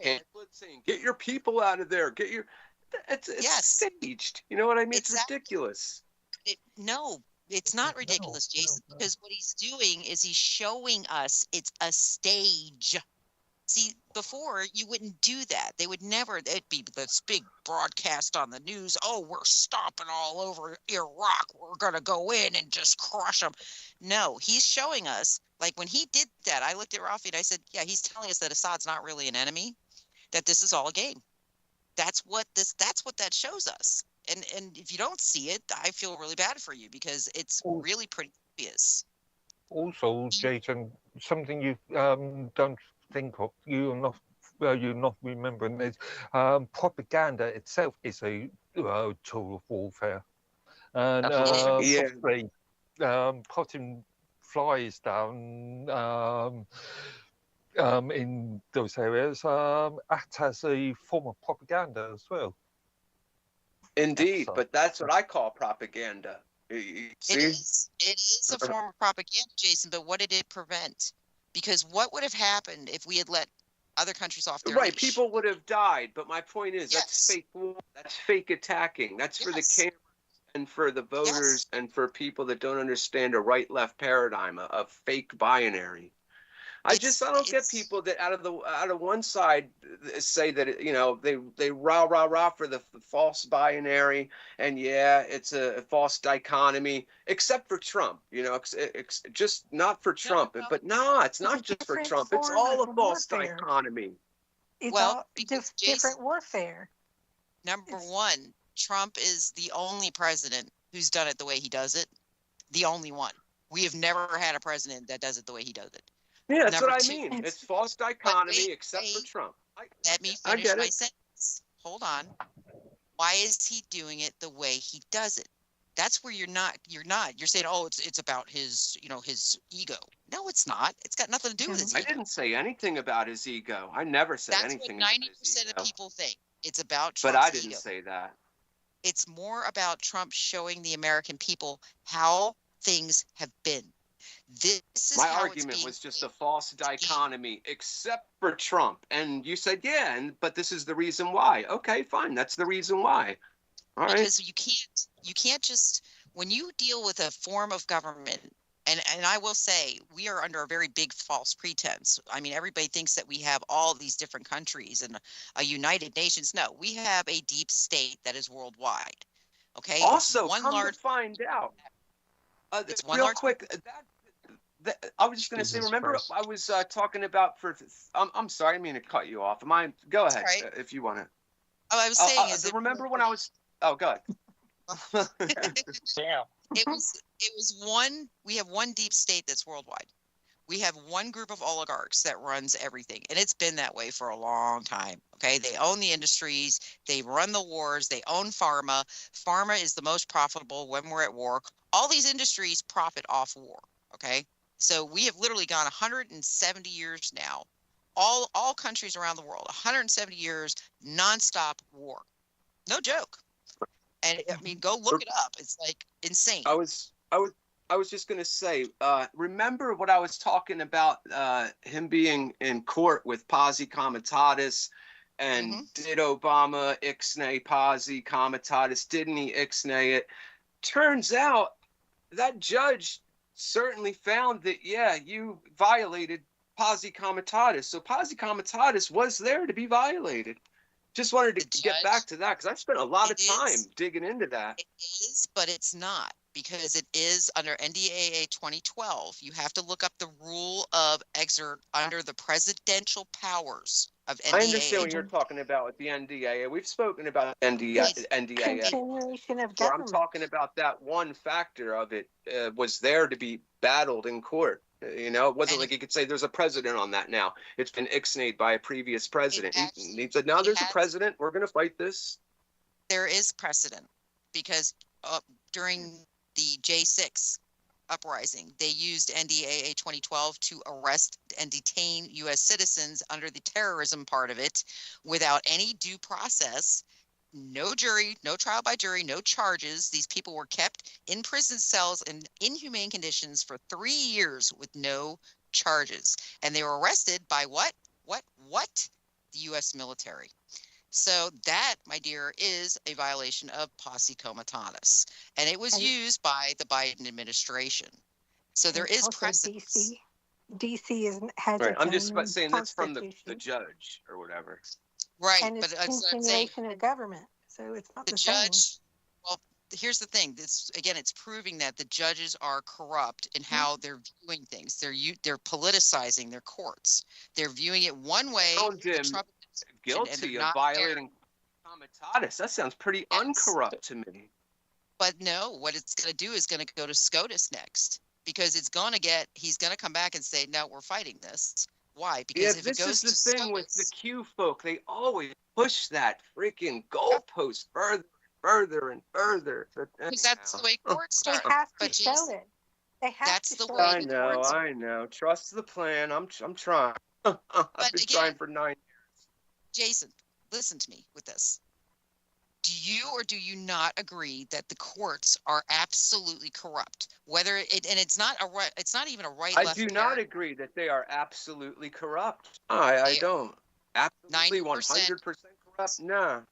V: pamphlets saying "get your people out of there," it's staged. You know what I mean? It's ridiculous.
Q: No, it's not ridiculous, Jason. Because what he's doing is he's showing us it's a stage. See, before you wouldn't do that. They would never. It'd be this big broadcast on the news. Oh, we're stomping all over Iraq. We're gonna go in and just crush them. No, he's showing us. Like when he did that, I looked at Rafi and I said, yeah, he's telling us that Assad's not really an enemy, that this is all a game. That's what that shows us. And if you don't see it, I feel really bad for you because it's really pretty obvious.
T: Also, Jason, something you don't think of, you're not remembering is propaganda itself is a tool of warfare. And obviously, putting flies down in those areas act as a form of propaganda as well.
V: Indeed, but that's what I call propaganda.
Q: It is a form of propaganda, Jason, but what did it prevent? Because what would have happened if we had let other countries off their leash?
V: People would have died, but my point is that's fake war. That's fake attacking. That's for the cameras and for the voters and for people that don't understand a right-left paradigm, a fake binary. I don't get people that out of one side say that they rah for the false binary and it's a false dichotomy, except for Trump. It's just not for Trump. But no, it's not just for Trump. It's all a false dichotomy.
R: It's all different warfare.
Q: Number one, Trump is the only president who's done it the way he does it. The only one. We have never had a president that does it the way he does it.
V: Yeah, that's
Q: Number
V: what I
Q: two,
V: mean. It's false dichotomy, except for Trump.
Q: let me
V: I
Q: finish
V: get
Q: my
V: it.
Q: sentence. Hold on. Why is he doing it the way he does it? That's where you're saying, oh, it's about his, his ego. No, it's not. It's got nothing to do with his
V: I
Q: ego.
V: didn't say anything about his ego. I never said
Q: That's
V: anything
Q: what
V: about his
Q: 90%
V: ego.
Q: of people think. It's about
V: But
Q: Trump's
V: I didn't
Q: ego.
V: say that.
Q: It's more about Trump showing the American people how things have been. This is
V: My
Q: how
V: argument was just a false dichotomy, except for Trump. And you said, yeah, but this is the reason why. Okay, fine. That's the reason why. All right.
Q: Because you can't just, when you deal with a form of government, and I will say we are under a very big false pretense. I mean, everybody thinks that we have all these different countries and a United Nations. No, we have a deep state that is worldwide. Okay.
V: Also, come to find out,
Q: it's one
V: real
Q: large
V: quick, I was just going to say, remember I was talking about I'm sorry, I didn't mean to cut you off. Go ahead if you want to.
Q: Oh, I was saying is
V: remember when I was, oh, go ahead.
S: Yeah.
Q: It was one, we have one deep state that's worldwide. We have one group of oligarchs that runs everything, and it's been that way for a long time. Okay, they own the industries, they run the wars, they own pharma. Pharma is the most profitable when we're at war. All these industries profit off war. Okay, so we have literally gone 170 years now. All countries around the world, 170 years nonstop war. No joke. And I mean, go look it up. It's like insane.
V: I was just going to say, remember what I was talking about, him being in court with Posse Comitatus, and did Obama ixnay Posse Comitatus? Didn't he ixnay it? Turns out that judge certainly found that, yeah, you violated Posse Comitatus. So Posse Comitatus was there to be violated. Just wanted to get back to that because I've spent a lot of time digging into that.
Q: It is, but it's not, because it is under NDAA 2012. You have to look up the rule of exert under the presidential powers of NDAA.
V: I understand what you're talking about with the NDAA. We've spoken about NDAA.
R: Continuation of
V: Where I'm
R: government.
V: talking about that one factor of it was there to be battled in court. You know, it wasn't like you could say there's a precedent on that now. It's been ixnayed by a previous president. He said, now there's a precedent. We're going to fight this.
Q: There is precedent because during the J6 uprising, they used NDAA 2012 to arrest and detain U.S. citizens under the terrorism part of it without any due process. No jury, no trial by jury, no charges. These people were kept in prison cells in inhumane conditions for 3 years with no charges. And they were arrested by what? The U.S. military. So that, my dear, is a violation of Posse Comitatus. And it was used by the Biden administration. So there is precedence.
R: DC has
V: right.
R: its
V: I'm just
R: own
V: saying that's from the
R: constitution.
V: judge or whatever.
Q: Right,
R: And
Q: but
R: it's
Q: that's what I'm saying.
R: continuation of government, so it's not
Q: The
R: the same.
Q: judge, well, here's the thing. This again, it's proving that the judges are corrupt in how they're viewing things. They're politicizing their courts. They're viewing it one way.
V: Found him guilty of violating Comitatus. That sounds pretty uncorrupt to me.
Q: But no, what it's going to do is going to go to SCOTUS next, because he's going to come back and say, no, we're fighting this. Why? Because if it goes to
V: this is the thing with the Q folk. They always push that freaking goalpost further and further.
Q: Because that's the way courts
R: They
Q: start.
R: have to
Q: But
R: show
Q: Jason,
R: it. They have
Q: that's
R: to
Q: the
R: show
Q: way
R: it.
V: I know. Trust the plan. I'm trying. I've been trying for 9 years.
Q: Jason, listen to me with this. Do you or do you not agree that the courts are absolutely corrupt? Whether it, and it's not even a right.
V: I do not agree that they are absolutely corrupt. I don't. Absolutely 100% corrupt. No.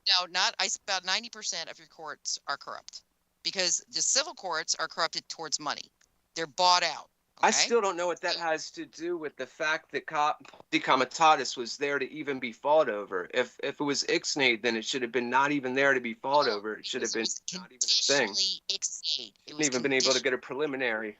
Q: No, not. About 90% of your courts are corrupt, because the civil courts are corrupted towards money. They're bought out. Okay?
V: I still don't know what that has to do with the fact that Comitatus was there to even be fought over. If it was ixnayed, then it should have been not even there to be fought over. It should have been not even a thing.
Q: Ixnayed. It
V: was even been able to get a preliminary.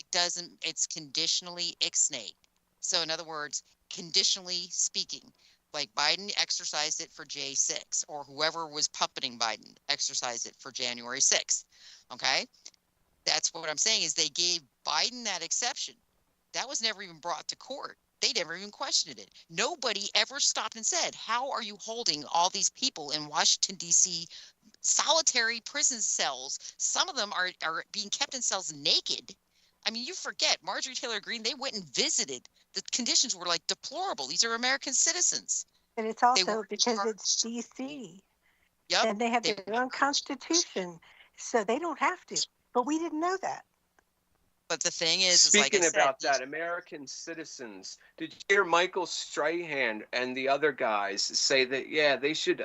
Q: It doesn't. It's conditionally ixnayed. So in other words, conditionally speaking, like Biden exercised it for J6, or whoever was puppeting Biden exercised it for January 6th. Okay. That's what I'm saying is they gave Biden that exception. That was never even brought to court. They never even questioned it. Nobody ever stopped and said, how are you holding all these people in Washington, D.C., solitary prison cells? Some of them are being kept in cells naked. I mean, you forget, Marjorie Taylor Greene, they went and visited. The conditions were like deplorable. These are American citizens.
R: But it's also because it's D.C.
Q: Yep.
R: And they have their own constitution, so they don't have to. But we didn't know that.
Q: But the thing is
V: speaking
Q: like
V: about that, American citizens. Did you hear Michael Strahan and the other guys say that? Yeah, they should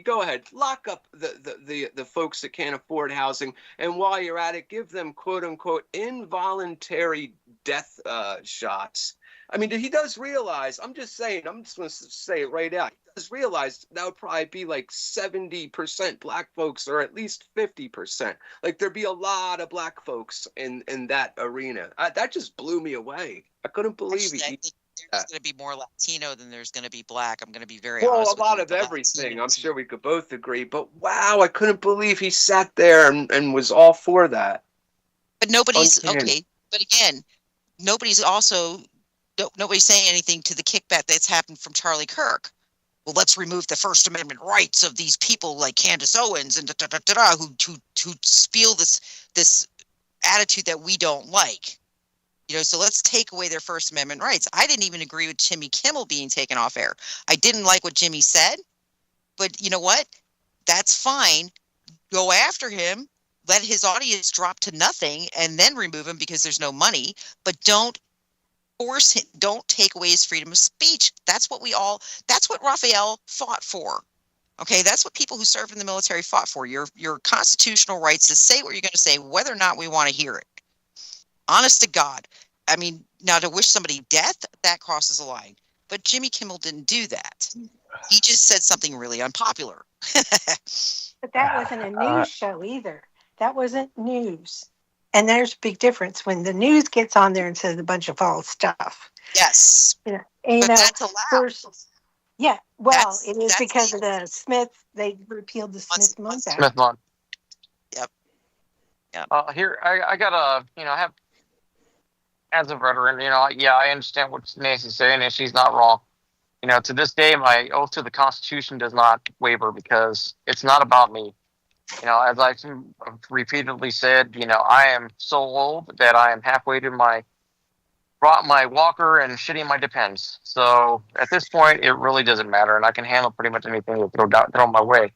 V: go ahead, lock up the folks that can't afford housing, and while you're at it, give them quote unquote involuntary death shots. I mean, he does realize. I'm just saying. I'm just going to say it right out. He does realize that would probably be like 70% black folks, or at least 50%. Like there'd be a lot of black folks in that arena. That just blew me away. I couldn't believe it.
Q: I think there's going to be more Latino than there's going to be black. I'm going to be very
V: well,
Q: honest.
V: A lot of everything. I'm sure we could both agree. But wow, I couldn't believe he sat there and was all for that.
Q: But nobody's
V: Uncanny.
Q: okay. But again, nobody's saying anything to the kickback that's happened from Charlie Kirk. Well, let's remove the First Amendment rights of these people like Candace Owens and who spiel this attitude that we don't like. So let's take away their First Amendment rights. I didn't even agree with Jimmy Kimmel being taken off air. I didn't like what Jimmy said, but you know what? That's fine. Go after him. Let his audience drop to nothing and then remove him because there's no money. But don't force him. Don't take away his freedom of speech. That's what Raphael fought for. Okay, that's what people who served in the military fought for. Your constitutional rights to say what you're going to say, whether or not we want to hear it. Honest to God. I mean, now to wish somebody death, that crosses a line. But Jimmy Kimmel didn't do that. He just said something really unpopular.
R: But that wasn't a news show either. That wasn't news. And there's a big difference when the news gets on there and says a bunch of false stuff.
Q: Yes.
R: But
Q: that's allowed.
R: Yeah. Well, it is because of the Smith. They repealed the Smith-Mundt Act.
S: Smith-Mundt.
Q: Yep.
S: Here, I gotta, have, as a veteran, I understand what Nancy's saying, and she's not wrong. To this day, my oath to the Constitution does not waver because it's not about me. As I've repeatedly said, I am so old that I am halfway to my walker and shitting my Depends. So at this point, it really doesn't matter, and I can handle pretty much anything that throw my way.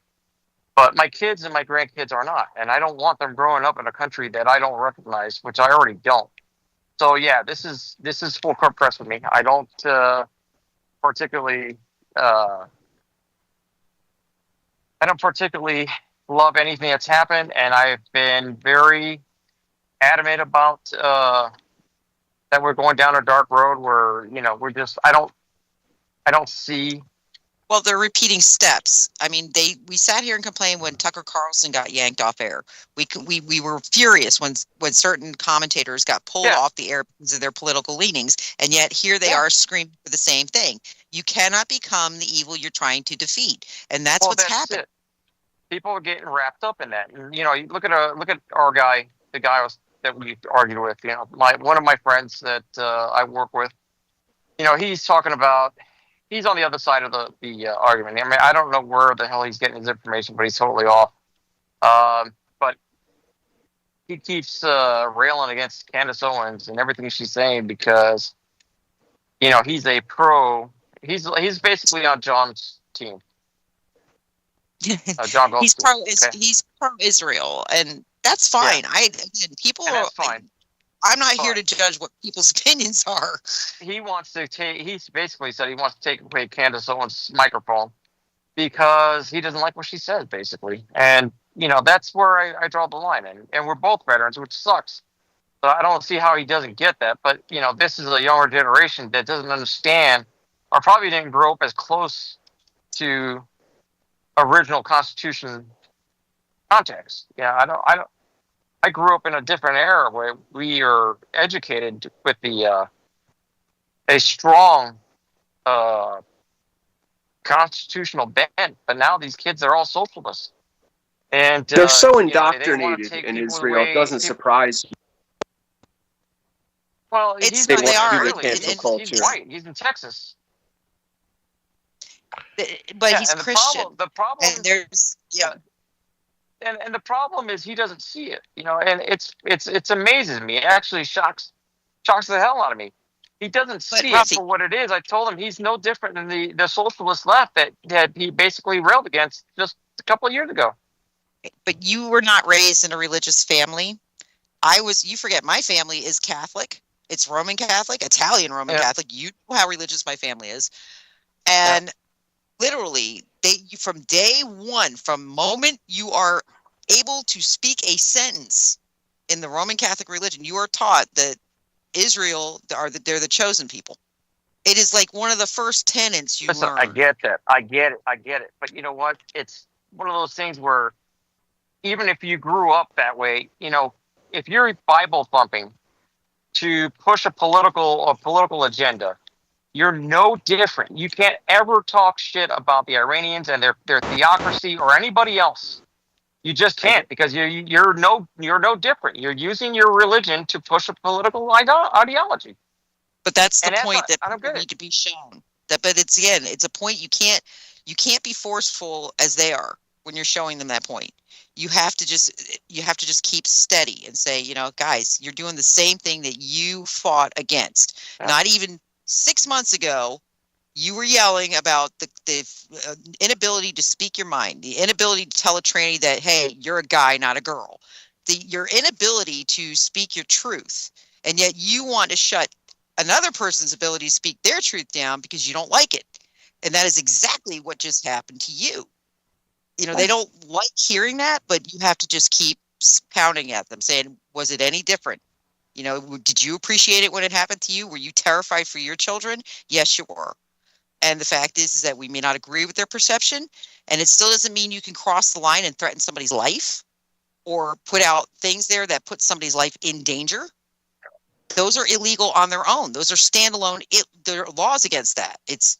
S: But my kids and my grandkids are not, and I don't want them growing up in a country that I don't recognize, which I already don't. So yeah, this is full court press with me. I don't particularly love anything that's happened, and I've been very adamant about that we're going down a dark road where we're just I don't see.
Q: Well, they're repeating steps. I mean, we sat here and complained when Tucker Carlson got yanked off air. We were furious when certain commentators got pulled off the air because of their political leanings, and yet here they are screaming for the same thing. You cannot become the evil you're trying to defeat, and that's what's happened.
S: People are getting wrapped up in that. And, you look at our guy, the guy that we argued with. One of my friends that I work with. He's talking about. He's on the other side of the argument. I mean, I don't know where the hell he's getting his information, but he's totally off. But he keeps railing against Candace Owens and everything she's saying because, he's a pro. He's basically on John's team. John Goldstein.
Q: He's pro Israel, and that's fine.
S: Yeah.
Q: That's fine. I'm not here to judge what people's opinions are.
S: He wants to take. He's basically said he wants to take away Candace Owens' microphone because he doesn't like what she says, basically. And that's where I draw the line. And we're both veterans, which sucks. So I don't see how he doesn't get that. But this is a younger generation that doesn't understand, or probably didn't grow up as close to original Constitution context. I grew up in a different era where we are educated with a strong constitutional bent, but now these kids are all socialists. And
V: they're so
S: they wanna
V: indoctrinated
S: take
V: in
S: people
V: Israel.
S: away.
V: It doesn't surprise me.
S: Well,
Q: It's
V: They
Q: not.
V: want
Q: They
V: to
Q: are.
V: do the
S: really.
V: cancel
S: He's
V: culture.
S: white. He's in Texas.
Q: But
S: Yeah,
Q: he's
S: and
Q: Christian.
S: the problem,
Q: And there's
S: and the problem is he doesn't see it, and it's amazes me. It actually shocks the hell out of me. He doesn't see it for what it is. I told him he's no different than the socialist left that he basically railed against just a couple of years ago.
Q: But you were not raised in a religious family. You forget, my family is Catholic. It's Roman Catholic, Italian Roman Catholic. You know how religious my family is. And literally, from day one, from moment you are able to speak a sentence in the Roman Catholic religion, you are taught that Israel they're the chosen people. It is like one of the first tenets you learn.
S: I get that. I get it. But you know what? It's one of those things where even if you grew up that way, if you're Bible thumping to push a political agenda, you're no different. You can't ever talk shit about the Iranians and their theocracy or anybody else. You just can't, because you're no different. You're using your religion to push a political ideology.
Q: But that's the point that people need to be shown. But it's a point you can't be forceful as they are when you're showing them that point. You have to just keep steady and say, guys, you're doing the same thing that you fought against. Yeah. Not even 6 months ago, you were yelling about the inability to speak your mind, the inability to tell a tranny that, hey, you're a guy, not a girl, your inability to speak your truth, and yet you want to shut another person's ability to speak their truth down because you don't like it. And that is exactly what just happened to you. They don't like hearing that, but you have to just keep pounding at them, saying, was it any different? Did you appreciate it when it happened to you? Were you terrified for your children? Yes, you were. And the fact is that we may not agree with their perception, and it still doesn't mean you can cross the line and threaten somebody's life or put out things there that put somebody's life in danger. Those are illegal on their own. Those are standalone. There are laws against that. It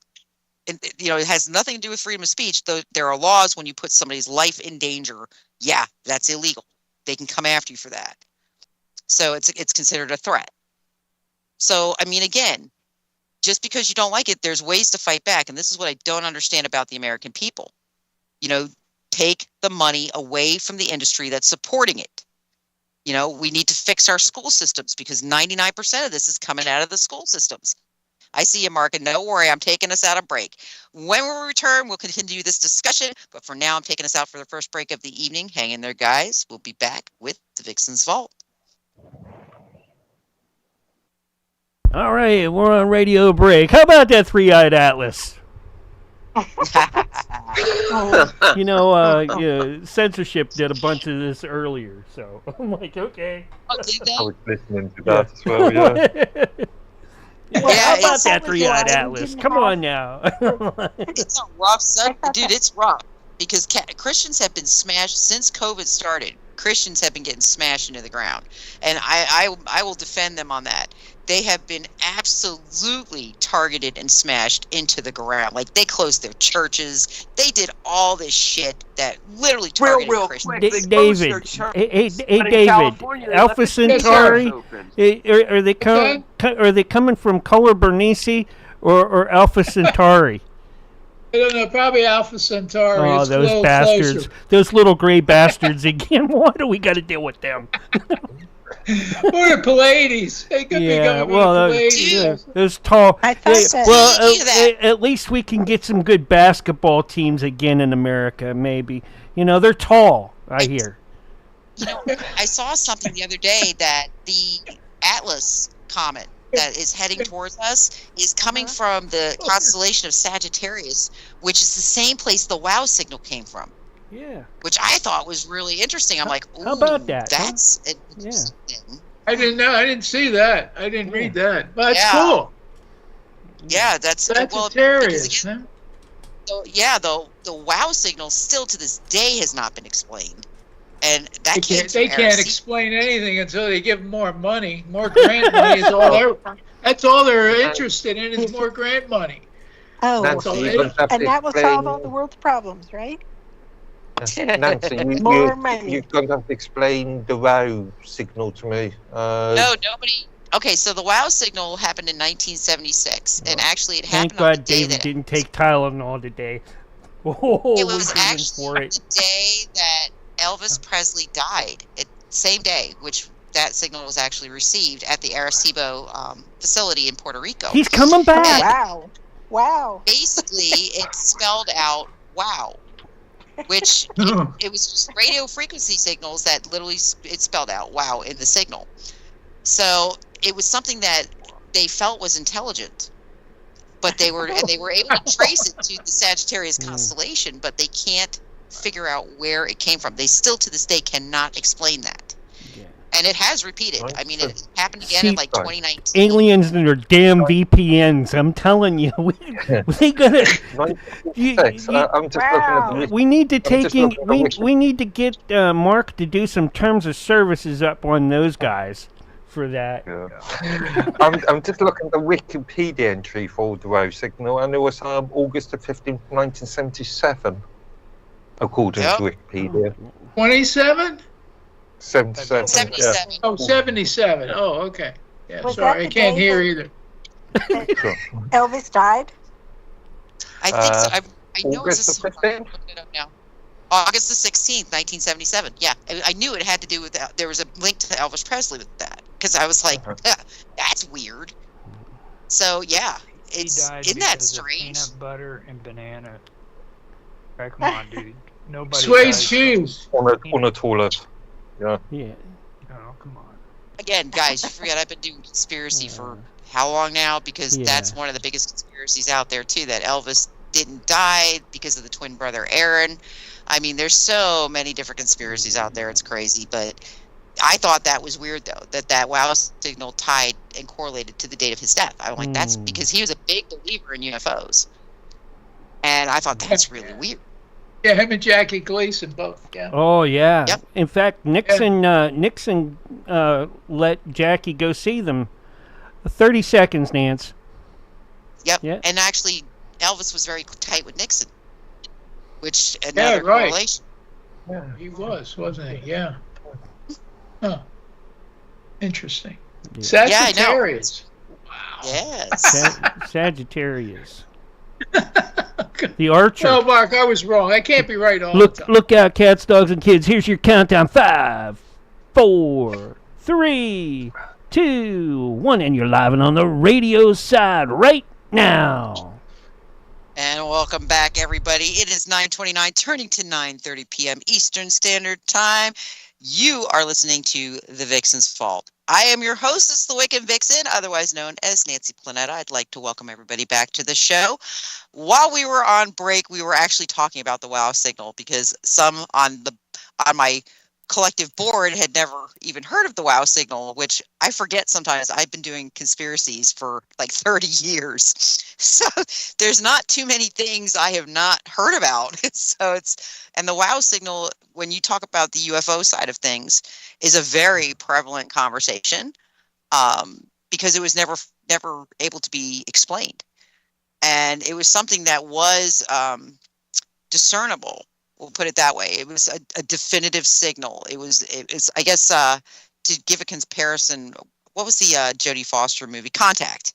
Q: has nothing to do with freedom of speech. Though there are laws when you put somebody's life in danger. Yeah, that's illegal. They can come after you for that. So it's considered a threat. So, again, just because you don't like it, there's ways to fight back. And this is what I don't understand about the American people. Take the money away from the industry that's supporting it. We need to fix our school systems because 99% of this is coming out of the school systems. I see you, Mark, and don't worry, I'm taking us out of break. When we return, we'll continue this discussion. But for now, I'm taking us out for the first break of the evening. Hang in there, guys. We'll be back with the Vixen's Vault.
A: All right, we're on radio break. How about that three-eyed atlas? Censorship did a bunch of this earlier, so I'm like, okay.
Q: Oh, did they?
T: I was listening to that as well, yeah.
A: How about that three-eyed atlas? Come on now.
Q: It's a rough subject. Dude, it's rough because Christians have been smashed since COVID started. Christians have been getting smashed into the ground, and I will defend them on that. They have been absolutely targeted and smashed into the ground. Like, they closed their churches. They did all this shit that literally targeted Christians.
A: David, hey, David, Alpha Centauri, are they coming from Color Bernice or Alpha Centauri?
U: I don't know, probably Alpha Centauri.
A: Oh,
U: it's
A: those bastards.
U: Closer.
A: Those little gray bastards again. Why do we got to deal with them?
U: Or the Pleiades. They could be going Pleiades.
A: Those tall.
U: At
A: least we can get some good basketball teams again in America, maybe. They're tall, I hear.
Q: I saw something the other day that the Atlas comet that is heading towards us is coming from the constellation of Sagittarius, which is the same place the WOW signal came from.
A: Yeah.
Q: Which I thought was really interesting. I'm like, ooh,
A: how about that?
Q: That's interesting.
U: I didn't know. I didn't see that. I didn't read that. But it's cool.
Q: Yeah, that's
U: Sagittarius.
Q: Again, the WOW signal still to this day has not been explained. And that
U: they can't explain anything until they give them more money. More grant money is all that's all they're interested in is more grant money.
R: Oh, and that will solve all the world's problems, right?
T: Nancy,
R: More money.
T: you're going to have to explain the WOW signal to me.
Q: No, nobody. Okay, so the WOW signal happened in 1976, and actually it
A: Thank
Q: happened on the
A: God
Q: day
A: David
Q: that
A: didn't take Tylenol today. Oh,
Q: it was
A: we're
Q: actually
A: for it.
Q: the day that Elvis Presley died. Same day, which that signal was actually received at the Arecibo facility in Puerto Rico.
A: He's coming back.
R: Wow. Wow.
Q: Basically, it spelled out "wow," which it was just radio frequency signals that literally it spelled out "wow" in the signal. So it was something that they felt was intelligent, but they were able to trace it to the Sagittarius constellation, but they can't figure out where it came from. They still to this day cannot explain that. And it has repeated. I mean, it happened again in like 2019.
A: Aliens and their damn VPNs. I'm telling you, we gotta.
T: I'm just looking at the
A: We need to we need to get Mark to do some terms of services up on those guys for that.
T: Yeah. I'm just looking at the Wikipedia entry for the WOW signal, and it was August the 15th, 1977, according to Wikipedia.
U: 27?
T: 77.
Q: 77.
T: Yeah.
U: Oh, 77. Oh, okay. Yeah,
R: Was
U: sorry,
R: that
U: I
R: the
U: can't
R: day
U: hear
R: that-
U: either.
R: Elvis died?
Q: I think so. I know
T: August
Q: it's
T: the
Q: a
T: 15th?
Q: looking it up now. August the 16th, 1977. Yeah, I knew it had to do with that. There was a link to Elvis Presley with that because I was like, that's weird. So yeah, isn't that strange?
F: Peanut butter and banana. Right, come on, dude. Nobody.
U: Suede shoes.
T: On a toilet. Yeah.
A: Yeah.
F: Oh, come on.
Q: Again, guys, you forget I've been doing conspiracy for how long now? Because that's one of the biggest conspiracies out there too. That Elvis didn't die because of the twin brother Aaron. I mean, there's so many different conspiracies out there. It's crazy, but I thought that was weird though. That WOW signal tied and correlated to the date of his death. I'm like, that's because he was a big believer in UFOs, and I thought that's really weird.
U: Yeah, him and Jackie Gleason both. Yeah.
A: Oh yeah. Yep. In fact, Nixon let Jackie go see them. 30 seconds, Nance.
Q: Yep.
A: Yeah.
Q: And actually, Elvis was very tight with Nixon, which another
U: right.
Q: correlation.
U: Yeah, he was, wasn't he? Yeah. Huh. Interesting.
A: Yeah.
U: Sagittarius.
Q: Yes.
A: Sagittarius. The Archer.
U: No, Mark, I was wrong. I can't be right all the time.
A: Look out, cats, dogs, and kids. Here's your countdown. 5, 4, 3, 2, 1, and you're live and on the radio side right now.
Q: And welcome back, everybody. It is 9:29, turning to 9:30 p.m. Eastern Standard Time. You are listening to The Vixen's Fault. I am your hostess, the Wicked Vixen, otherwise known as Nancy Planetta. I'd like to welcome everybody back to the show. While we were on break, we were actually talking about the WOW signal because some on my collective board had never even heard of the WOW signal, which I forget sometimes. I've been doing conspiracies for like 30 years. So there's not too many things I have not heard about. And the WOW signal, when you talk about the UFO side of things, is a very prevalent conversation because it was never able to be explained. And it was something that was discernible. We'll put it that way. It was a definitive signal. It was I guess, to give a comparison, what was the Jodie Foster movie? Contact.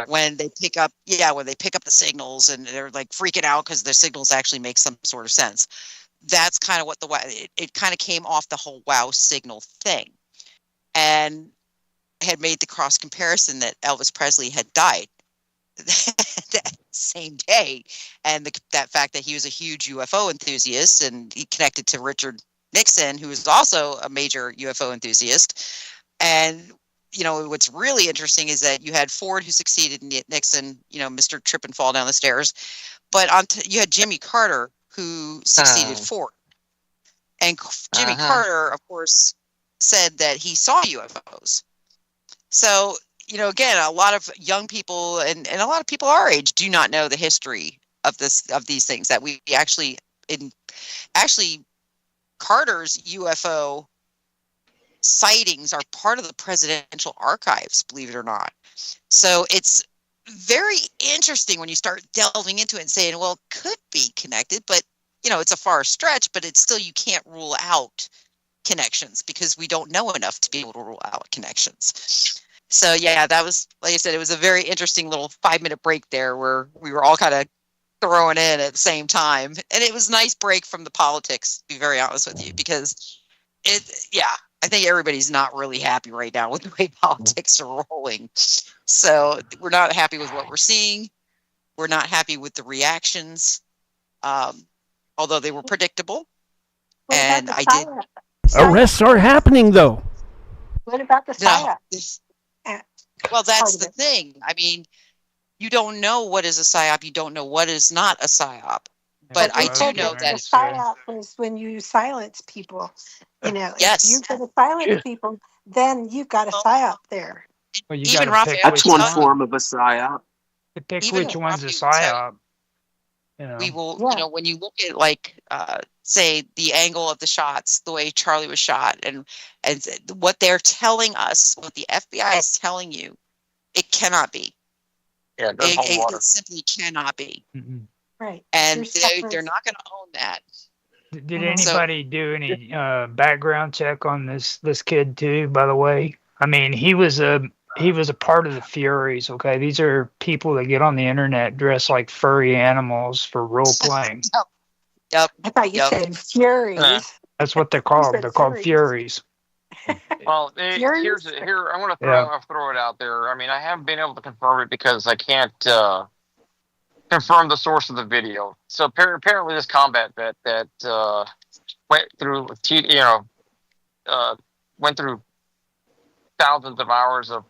Q: When they pick up the signals and they're like freaking out because their signals actually make some sort of sense. That's kind of what it kind of came off the whole WOW signal thing, and had made the cross comparison that Elvis Presley had died that same day, and that fact that he was a huge UFO enthusiast, and he connected to Richard Nixon, who was also a major UFO enthusiast. And what's really interesting is that you had Ford, who succeeded Nixon, Mr. Trip and Fall down the stairs, but you had Jimmy Carter, who succeeded Ford. And Jimmy Carter, of course, said that he saw UFOs. So, again, a lot of young people and a lot of people our age do not know the history of these things, that we actually Carter's UFO sightings are part of the presidential archives, believe it or not. So it's very interesting when you start delving into it and saying, well, it could be connected, but it's a far stretch, but it's still, you can't rule out connections because we don't know enough to be able to rule out connections. So yeah, that was, like I said, it was a very interesting little 5-minute break there where we were all kind of throwing in at the same time. And it was a nice break from the politics, to be very honest with you, because I think everybody's not really happy right now with the way politics are rolling. So we're not happy with what we're seeing. We're not happy with the reactions, although they were predictable. And I did.
A: Arrests are happening, though.
R: What about the psyop?
Q: Well, that's the thing. I mean, you don't know what is a psyop. You don't know what is not a psyop. But I do know that
R: the psyop is when you silence people.
Q: Yes.
R: If you're going to silence people, then you've got a psyop there.
F: Well, you
Q: Even
F: gotta pick
V: That's
F: which
V: one
F: one.
V: form of a psyop.
F: To pick
Q: Even
F: which one's a
Q: Robbie
F: psyop.
Q: we will, when you look at say the angle of the shots, the way Charlie was shot, and what they're telling us, what the FBI is telling you, it cannot be.
S: Yeah,
Q: it simply cannot be.
R: Right.
Q: And they're not going to own that.
F: Did anybody do any background check on this kid too? By the way, I mean he was a part of the Furies. Okay, these are people that get on the internet dressed like furry animals for role playing.
Q: Yep.
R: I thought you said Furies.
F: That's what they're called. They're called Furies.
S: Well, here I'm going to throw it out there. I mean, I haven't been able to confirm it because I can't confirm the source of the video. So apparently, this combat vet that went through thousands of hours or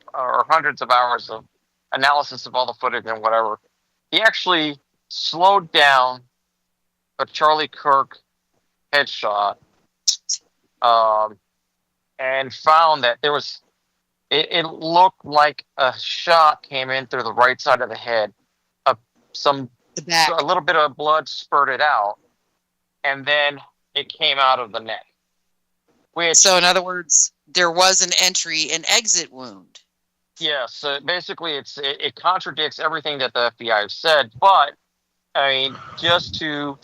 S: hundreds of hours of analysis of all the footage and whatever, he actually slowed down a Charlie Kirk headshot and found that there was it looked like a shot came in through the right side of the head. A little bit of blood spurted out, and then it came out of the neck.
Q: So in other words, there was an entry and exit wound.
S: Yes, basically it contradicts everything that the FBI has said, but I mean, just to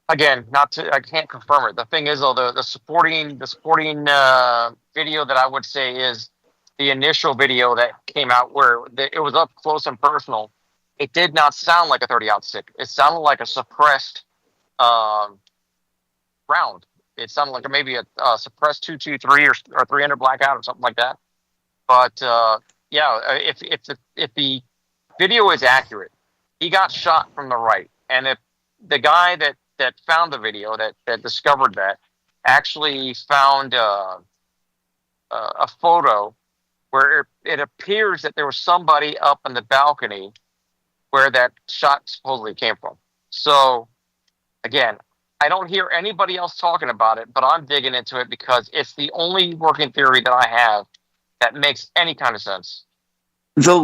S: again, I can't confirm it. The thing is, though, the supporting video that I would say is the initial video that came out where it was up close and personal. It did not sound like a 30-06. It sounded like a suppressed round. It sounded like maybe a suppressed 223 or 300 blackout or something like that. But if the video is accurate, he got shot from the right, and if the guy that found the video that discovered that actually found a photo where it appears that there was somebody up on the balcony where that shot supposedly came from. So, again, I don't hear anybody else talking about it, but I'm digging into it because it's the only working theory that I have that makes any kind of sense.
V: The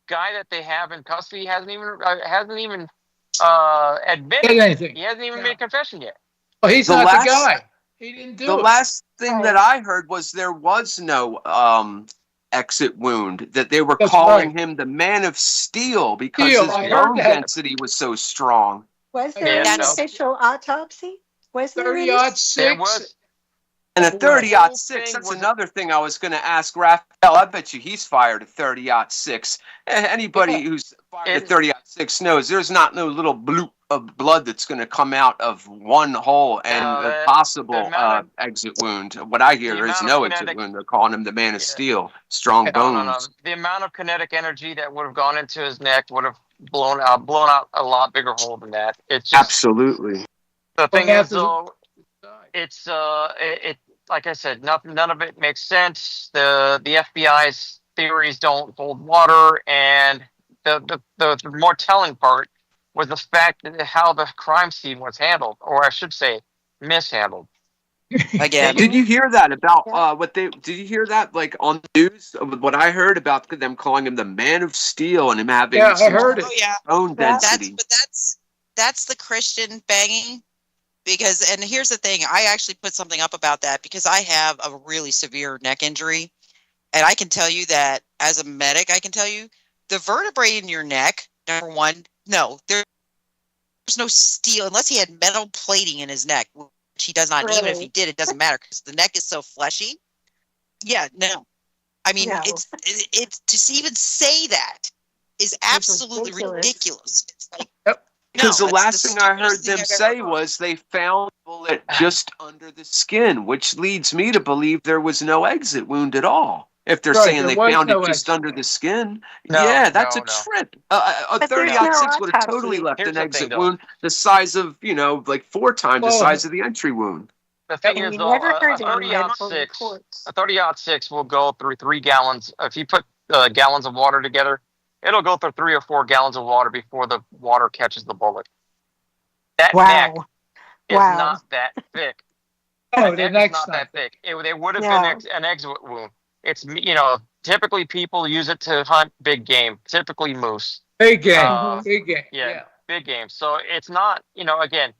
S: guy that they have in custody hasn't even admitted
U: anything.
S: He hasn't even made a confession yet.
U: Well, he's not the guy. He didn't do it.
V: The last thing that I heard was there was no exit wound, that they were calling him the Man of Steel because his bone density was so strong.
R: Was there an official autopsy? Was there
U: 30-06?
V: And a 30-06, that's another thing I was going to ask Raphael. I bet you he's fired a 30-06. Anybody who's fired a 30-06 knows there's not no little bloop of blood that's going to come out of one hole and a possible exit wound. What I hear is no exit wound. They're calling him the Man of Steel. Strong bones.
S: No. The amount of kinetic energy that would have gone into his neck would have blown out a lot bigger hole than that. It's just,
V: absolutely.
S: The thing is, though, it's like I said, none of it makes sense. The FBI's theories don't hold water, and the more telling part was the fact that how the crime scene was handled, or I should say, mishandled.
Q: Again,
V: did you hear that about did you hear that like on the news? What I heard about them calling him the Man of Steel and him having
U: I heard it.
V: Bone density.
Q: That's the Christian banging. Because, and here's the thing, I actually put something up about that because I have a really severe neck injury. And I can tell you that as a medic, I can tell you the vertebrae in your neck, number one, no, they're there's no steel unless he had metal plating in his neck, which he does not. Really? Even if he did, it doesn't matter because the neck is so fleshy. Yeah, no. I mean, it's to even say that is absolutely ridiculous. It's like,
V: because the last thing I heard them say was they found the bullet just under the skin, which leads me to believe there was no exit wound at all. If they're saying they found it just under the skin, that's a trip. A 30-06 would have totally left an exit wound the size of, like 4 times the size of the entry wound.
S: The thing is, though, a 30-06 will go through 3 gallons. If you put gallons of water together, it'll go through 3 or 4 gallons of water before the water catches the bullet. That neck is not that thick.
U: Oh,
S: the neck's not that thick. It would have been an exit wound. It's, typically people use it to hunt big game, typically moose.
U: Big game, big game.
S: Yeah, big game. So it's not, again,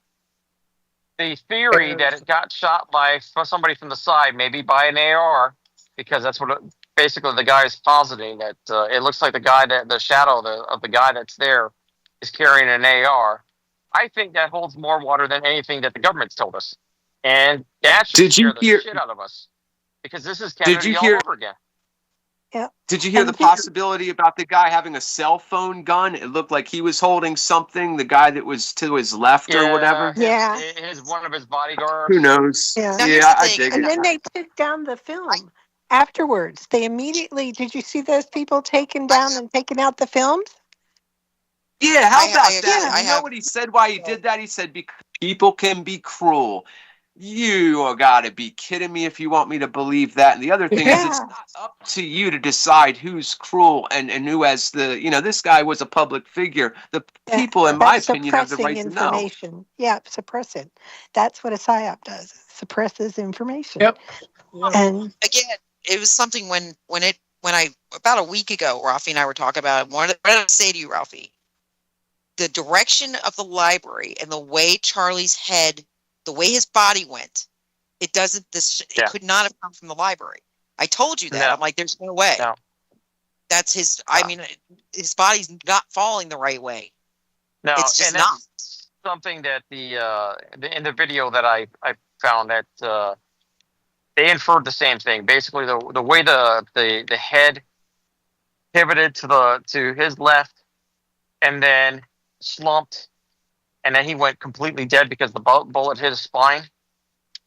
S: the theory that it got shot by somebody from the side, maybe by an AR, because that's what basically the guy is positing, that it looks like the shadow of the guy that's there is carrying an AR. I think that holds more water than anything that the government's told us. And that should scare the shit out of us. Because this is Kennedy all over again.
R: Yeah.
V: Did you hear the possibility about the guy having a cell phone gun? It looked like he was holding something, the guy that was to his left or whatever.
R: Yeah.
S: One of his bodyguards.
V: Who knows?
R: Yeah,
V: I dig it.
R: And then they took down the film afterwards. They immediately, did you see those people taking down and taking out the films?
V: Yeah, how about that? You know what he said why he did that? He said, because people can be cruel. You got to be kidding me if you want me to believe that. And the other thing is, it's not up to you to decide who's cruel and who has the, this guy was a public figure. The people, in my opinion, have the right to know.
R: Yeah, suppress it. That's what a PSYOP does. It suppresses information.
U: Yep.
Q: And again, it was something when I about a week ago, Ralphie and I were talking about it. What did I say to you, Ralphie? The direction of the library and the way Charlie's head, the way his body went, it could not have come from the library. I told you that. No. I'm like, there's no way.
S: No.
Q: That's his, his body's not falling the right way.
S: No,
Q: it's just
S: and
Q: not.
S: That's something that in the video that I found that they inferred the same thing. Basically, the way the head pivoted to his left and then slumped, and then he went completely dead because the bullet hit his spine.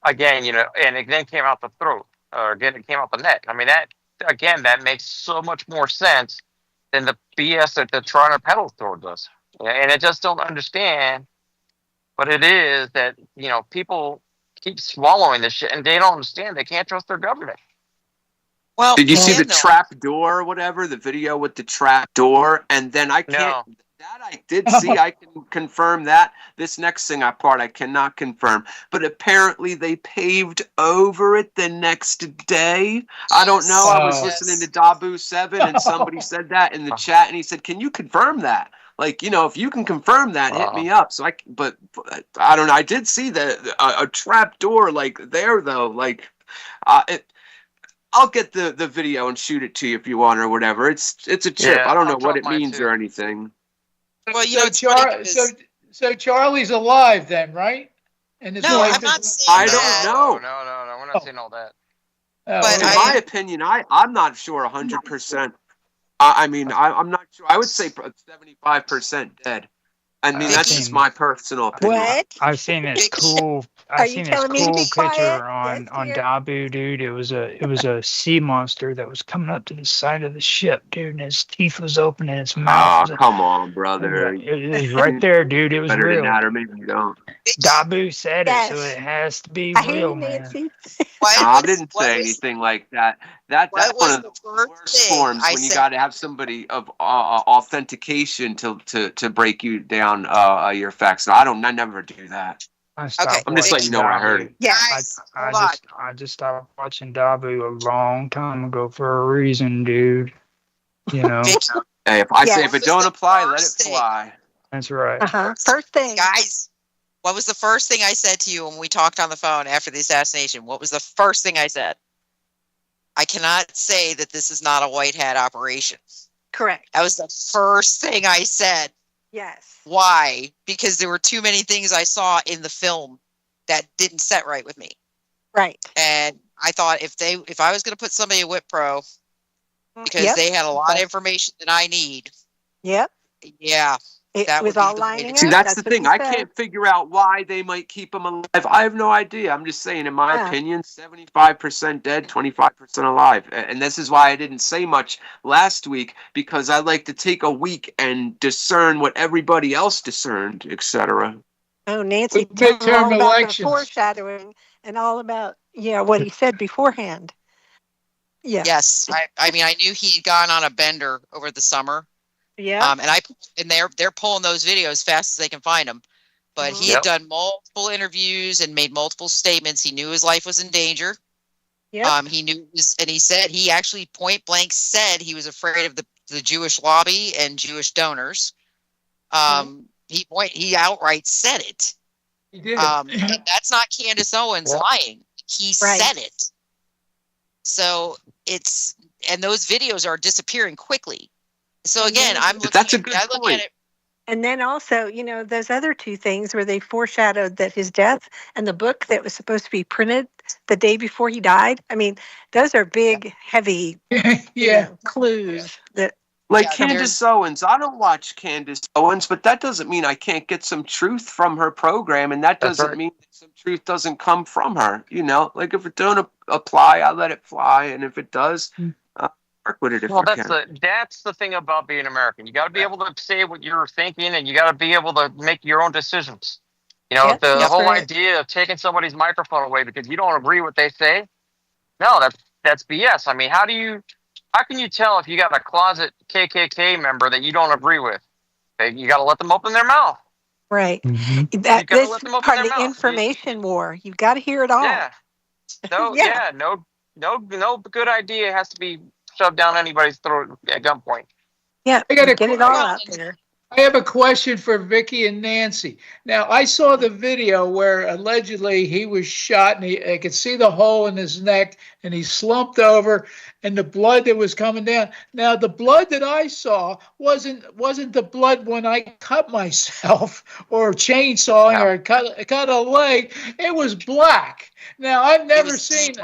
S: Again, and it then came out the throat, or again, it came out the neck. I mean, that makes so much more sense than the BS that they're trying to peddle towards us. And I just don't understand what it is that, people keep swallowing this shit, and they don't understand. They can't trust their government.
Q: Well,
V: did you see the trap door or whatever, the video with the trap door? And then I can't... No. That I did see. I can confirm that. This next thing I cannot confirm. But apparently they paved over it the next day. I don't know. I was listening to Dabu 7 and somebody said that in the chat, and he said, "Can you confirm that? Like, if you can confirm that, hit me up." So but I don't know. I did see a trap door like there though. Like, I'll get the video and shoot it to you if you want or whatever. It's a chip.
S: Yeah,
V: I don't know what it means or anything.
Q: Well,
U: so Charlie's alive then, right? And
Q: no, I'm not saying
V: I don't know.
S: No, we're not saying all that.
V: But in my opinion, I'm not sure 100%. I mean, I'm not sure. I would say 75% dead. I mean, that's just my personal opinion.
R: What?
F: I've seen this cool. I've seen this cool picture on Dabu, dude. It was a sea monster that was coming up to the side of the ship, dude, and his teeth was open and his mouth.
V: Oh, come on, brother!
F: It was right there, dude. It was
V: better
F: real.
V: Than that, or maybe you don't.
F: Dabu said it, so it has to be real, man.
V: I didn't say anything like that. That's one of the worst forms when you got to have somebody of authentication to break you down your facts. No, I never do that. I'm just letting you know where I heard it.
Q: Yes.
F: I just stopped watching Dabu a long time ago for a reason, dude. Hey,
V: if I say if it don't apply, let it fly.
F: That's right.
R: First thing,
Q: guys. What was the first thing I said to you when we talked on the phone after the assassination? What was the first thing I said? I cannot say that this is not a white hat operation.
R: Correct.
Q: That was the first thing I said.
R: Yes.
Q: Why? Because there were too many things I saw in the film that didn't set right with me.
R: Right.
Q: And I thought if I was going to put somebody at WIPRO, because they had a lot of information that I need.
R: Yep.
Q: Yeah.
R: It was all lining up.
V: See, that's the
R: what
V: thing.
R: he
V: I
R: said.
V: can't figure out why they might keep him alive. I have no idea. I'm just saying, in my opinion, 75% dead, 25% alive. And this is why I didn't say much last week, because I like to take a week and discern what everybody else discerned, etc.
R: Oh, Nancy,
U: With
R: tell him all
U: midterm
R: about
U: elections.
R: the foreshadowing and all about what he said beforehand. Yeah.
Q: Yes. I mean, I knew he'd gone on a bender over the summer.
R: Yeah.
Q: And they're pulling those videos as fast as they can find them. But he had done multiple interviews and made multiple statements. He knew his life was in danger.
R: Yeah.
Q: He knew and he said he actually point blank said he was afraid of the Jewish lobby and Jewish donors. He outright said it.
U: He did.
Q: And that's not Candace Owens lying. He said it. So and those videos are disappearing quickly. So again,
V: That's a good point.
Q: At it.
R: And then also, those other two things where they foreshadowed that his death and the book that was supposed to be printed the day before he died. I mean, those are big, heavy clues that.
V: Like Candace Owens. I don't watch Candace Owens, but that doesn't mean I can't get some truth from her program, and that doesn't mean that some truth doesn't come from her. Like if it don't apply, I let it fly, and if it does, work with it if I can.
S: That's the thing about being American. You got to be able to say what you're thinking, and you got to be able to make your own decisions. The whole idea of taking somebody's microphone away because you don't agree with what they say, no, that's BS. I mean, how can you tell if you got a closet KKK member that you don't agree with? You got to let them open their mouth.
R: Right.
S: Mm-hmm.
R: This is part of the information war. You've got to hear it all.
S: Yeah. No good idea has to be shoved down anybody's throat at gunpoint.
R: Yeah,
U: I got
R: get it all out there.
U: I have a question for Vicky and Nancy. Now, I saw the video where allegedly he was shot, and I could see the hole in his neck, and he slumped over, and the blood that was coming down. Now, the blood that I saw wasn't the blood when I cut myself or chainsawing or cut a leg. It was black. Now, I've never seen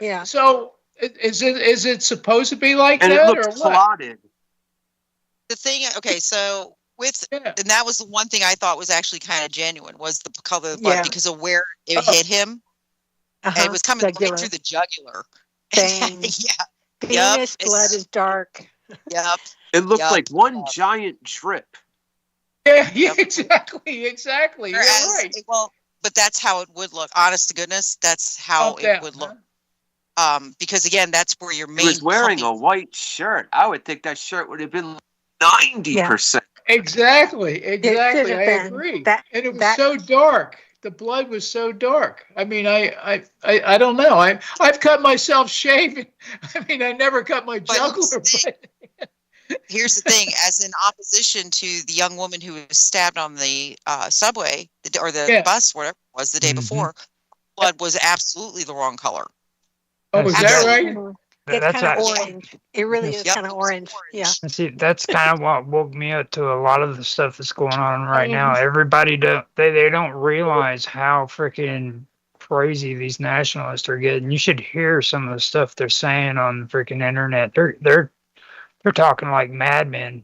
R: Yeah.
U: So, is it supposed to be like
V: and
U: that,
V: it looks
U: or what?
V: clotted.
Q: The thing, so and that was the one thing I thought was actually kind of genuine was the color of the blood because of where it hit him. It was coming right through the jugular.
R: Venous blood is dark.
Q: Yep.
V: It looked like one giant drip.
U: Yeah, exactly. You're right.
Q: Well, but that's how it would look. Honest to goodness, that's how it would look. Because again, that's where your main.
V: He was wearing a white shirt. I would think that shirt would have been 90%.
U: Exactly. I agree. And it was so dark. The blood was so dark. I mean, I don't know. I've cut myself shaving. I mean, I never cut my jugular.
Q: Here's the thing: as in opposition to the young woman who was stabbed on the subway or the bus, whatever it was, the day before, blood was absolutely the wrong color.
U: Oh, is that right?
R: It's kind of orange. It really is kind of orange. Yeah.
F: See, that's kind of what woke me up to a lot of the stuff that's going on right now. Everybody they don't realize how freaking crazy these nationalists are getting. You should hear some of the stuff they're saying on the freaking internet. They're talking like madmen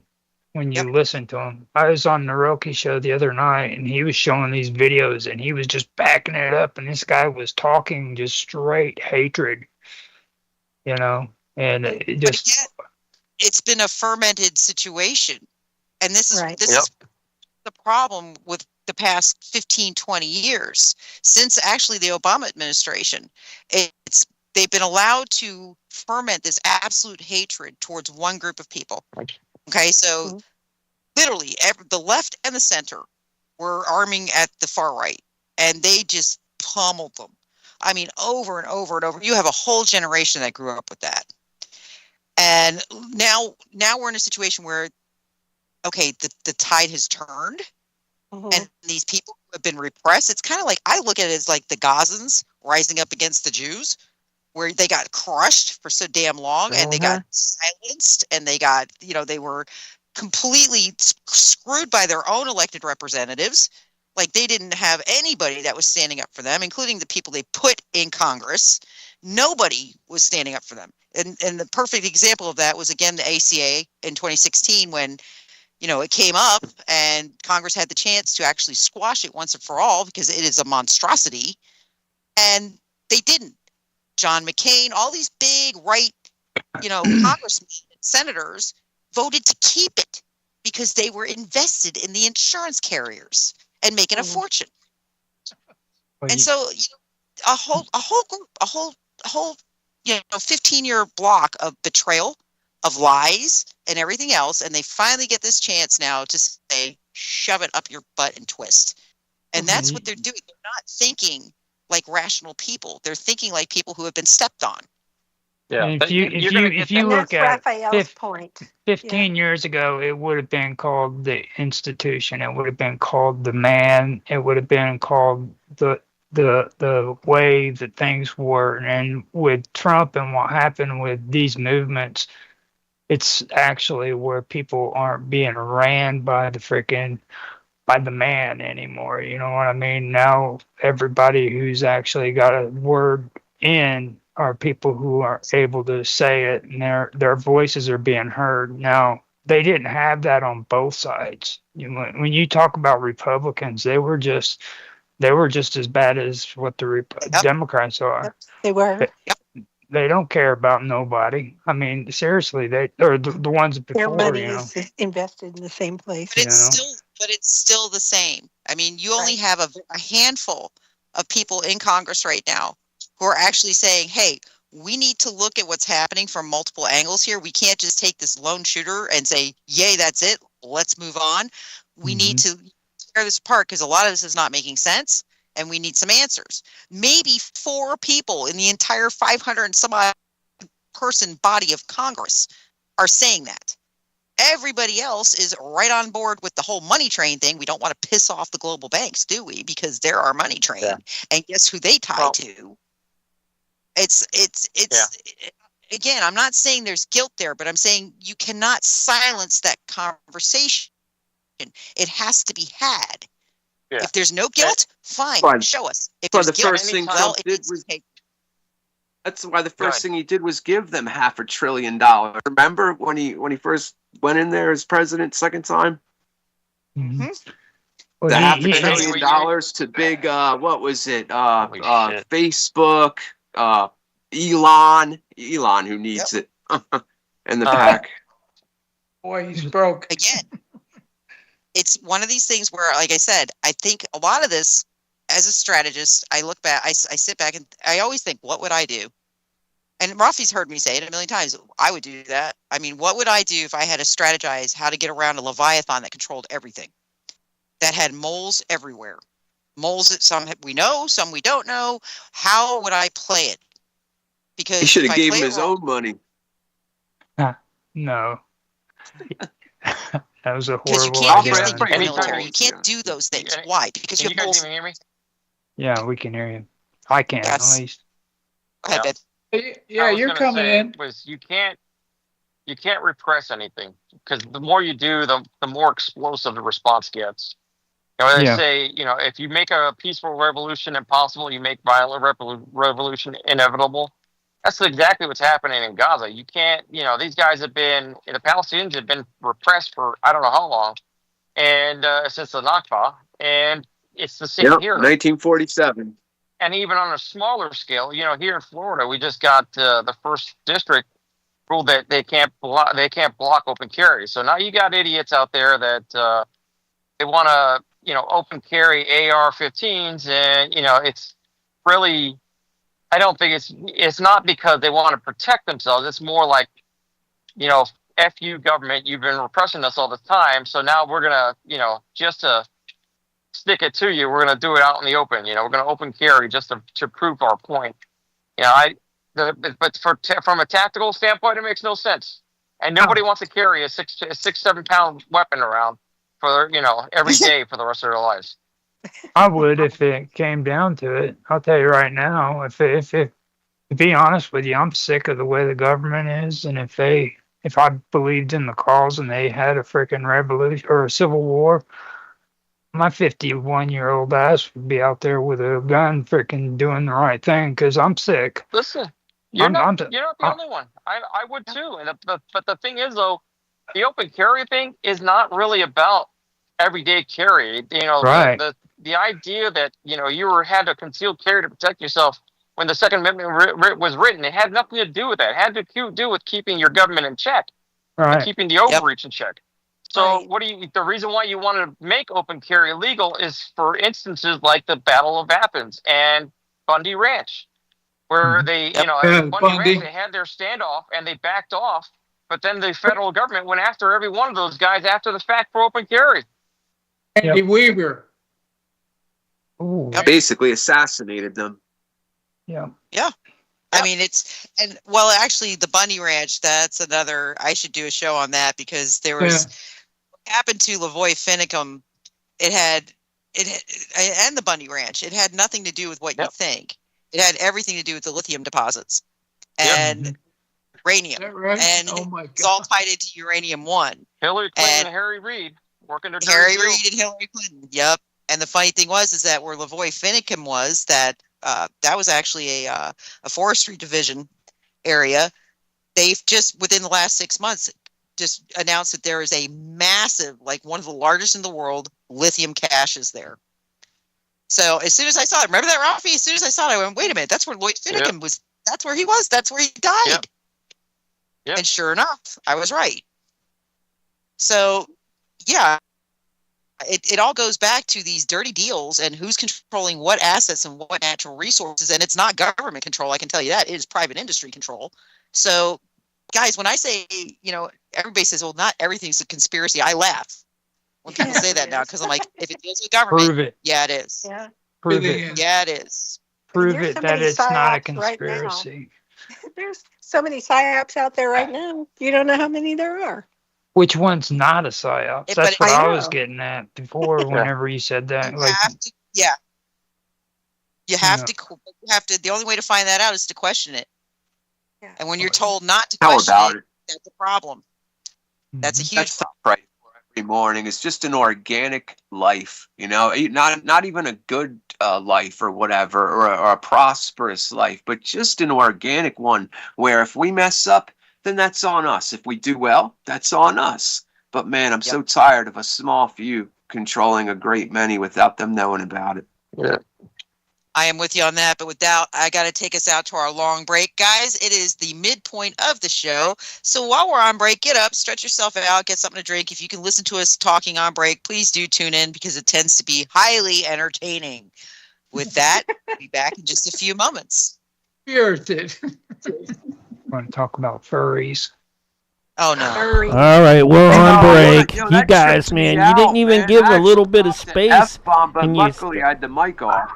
F: when you listen to them. I was on the Roki show the other night, and he was showing these videos, and he was just backing it up, and this guy was talking just straight hatred. And it just.
Q: Again, it's been a fermented situation. And this is is the problem with the past 15, 20 years. Since actually the Obama administration, they've been allowed to ferment this absolute hatred towards one group of people. Okay, so literally the left and the center were arming at the far right, and they just pummeled them. I mean, over and over and over. You have a whole generation that grew up with that. And now we're in a situation where, okay, the tide has turned, and these people who have been repressed, it's kind of like, I look at it as like the Gazans rising up against the Jews, where they got crushed for so damn long, and they got silenced, and they got, they were completely screwed by their own elected representatives. Like they didn't have anybody that was standing up for them, including the people they put in Congress. Nobody was standing up for them. And the perfect example of that was, again, the ACA in 2016 when, it came up and Congress had the chance to actually squash it once and for all because it is a monstrosity. And they didn't. John McCain, all these big right, congressmen, senators voted to keep it because they were invested in the insurance carriers and making a fortune. And so a whole group, a whole 15-year block of betrayal, of lies and everything else, and they finally get this chance now to say, shove it up your butt and twist. And that's what they're doing. They're not thinking like rational people. They're thinking like people who have been stepped on.
F: Yeah. And if you look at 15 years ago, it would have been called the institution. It would have been called the man. It would have been called the way that things were. And with Trump and what happened with these movements, it's actually where people aren't being ran by the man anymore. You know what I mean? Now everybody who's actually got a word in are people who are able to say it, and their voices are being heard. Now, they didn't have that on both sides. When you talk about Republicans, they were just as bad as what the Democrats are.
R: Yep, they were.
F: They don't care about nobody. I mean, seriously, they're the ones before.
R: Their money is invested in the same place.
Q: But it's still the same. I mean, you only have a handful of people in Congress right now who are actually saying, hey, we need to look at what's happening from multiple angles here. We can't just take this lone shooter and say, yay, that's it. Let's move on. We need to tear this apart because a lot of this is not making sense, and we need some answers. Maybe 4 people in the entire 500 and some odd person body of Congress are saying that. Everybody else is right on board with the whole money train thing. We don't want to piss off the global banks, do we? Because they're our money train. Yeah. And guess who they tie to? It's again, I'm not saying there's guilt there, but I'm saying you cannot silence that conversation. It has to be had. Yeah. If there's no guilt, fine, show us. If there's guilt,
V: that's why the first thing he did was give them $500 billion. Remember when he first went in there as president second time?
F: Mm-hmm.
V: The $500 billion to big what was it? Facebook, Elon who needs it, and the pack.
U: Boy, he's broke
Q: again. It's one of these things where, like I said, I think a lot of this, as a strategist, I look back, I sit back and I always think, what would I do? And Rafi's heard me say it a million times. I would do that. I mean, what would I do if I had to strategize how to get around a Leviathan that controlled everything, that had moles everywhere? Moles that some we know, some we don't know. How would I play it? Because
V: he should have gave him his own money.
F: No. That was a horrible
Q: idea. You can't do those things. Why? Because
S: you guys even hear me?
F: Yeah, we can hear you. I can at least.
Q: Go ahead, babe.
U: Yeah, you're coming in.
S: You can't repress anything, because the more you do, the more explosive the response gets. They say, if you make a peaceful revolution impossible, you make violent revolution inevitable. That's exactly what's happening in Gaza. You can't, these guys the Palestinians have been repressed for I don't know how long, and since the Nakba, and it's the same here.
V: 1947.
S: And even on a smaller scale, here in Florida, we just got the first district ruled that they can't block open carry. So now you got idiots out there that they want to, open carry AR-15s, and it's really. I don't think it's not because they want to protect themselves. It's more like, F you government, you've been repressing us all the time. So now we're going to, just to stick it to you, we're going to do it out in the open. We're going to open carry just to prove our point. But from a tactical standpoint, it makes no sense. And nobody wants to carry a 6-7 pound weapon around for, every day for the rest of their lives.
F: I would if it came down to it. I'll tell you right now, if to be honest with you, I'm sick of the way the government is, and if if I believed in the cause and they had a freaking revolution or a civil war, my 51-year-old ass would be out there with a gun freaking doing the right thing because I'm sick.
S: Listen, you're not the only one. I would too. And but the thing is, though, the open carry thing is not really about everyday carry. You know,
F: right.
S: the idea that, you know, you had to conceal carry to protect yourself when the Second Amendment was written, it had nothing to do with that. It had to do with keeping your government in check,
F: right,
S: keeping the overreach in check. So the reason why you want to make open carry illegal is for instances like the Battle of Athens and Bundy Ranch, where they, you know, at Bundy Ranch, they had their standoff and they backed off, but then the federal government went after every one of those guys after the fact for open carry.
U: Andy Weaver.
V: Basically assassinated them.
F: Yeah.
Q: Yeah. I mean, actually, the Bundy Ranch, that's another, I should do a show on that because there was, what happened to Lavoy Finicum, and the Bundy Ranch, it had nothing to do with what you think. It had everything to do with the lithium deposits and uranium.
U: Right?
Q: And it's all tied into uranium-1.
S: Hillary Clinton and Harry Reid working their
Q: Harry Reid and Hillary Clinton, yep. And the funny thing is that where Lavoy Finicum was, that was actually a forestry division area. They've just, within the last 6 months, just announced that there is a massive, like one of the largest in the world, lithium caches there. So as soon as I saw it, remember that, Rafi? As soon as I saw it, I went, wait a minute, that's where Lloyd Finicum was. That's where he was. That's where he died. Yep. And sure enough, I was right. So, yeah. It all goes back to these dirty deals and who's controlling what assets and what natural resources. And it's not government control, I can tell you that. It is private industry control. So, guys, when I say, you know, everybody says, well, not everything's a conspiracy, I laugh when people say that now because I'm like, if it deals with government,
F: prove it.
Q: Yeah, it is.
R: Yeah.
F: Prove it.
Q: Yeah, it is.
F: Prove it that it's not a conspiracy.
R: Right, there's so many psyops out there right now. You don't know how many there are.
F: Which one's not a psyop?
Q: But
F: That's what I was getting at before. Whenever you said that,
Q: You have to. You have to. The only way to find that out is to question it. Yeah. And when you're told not to question it, that's a problem. That's a huge problem.
V: Right. Every morning, it's just an organic life. You know, not even a good life or whatever, or a prosperous life, but just an organic one where if we mess up, then that's on us. If we do well, that's on us. But man, I'm so tired of a small few controlling a great many without them knowing about it.
S: Yeah.
Q: I am with you on that, but without, I got to take us out to our long break. Guys, it is the midpoint of the show. So while we're on break, get up, stretch yourself out, get something to drink. If you can listen to us talking on break, please do tune in because it tends to be highly entertaining. With that, we'll be back in just a few moments.
U: Spirited.
F: Want to talk about furries?
Q: Oh no!
A: All right, we're on break. You guys, man, you didn't even give a little bit of space.
V: F-bomb, but luckily I had the mic off.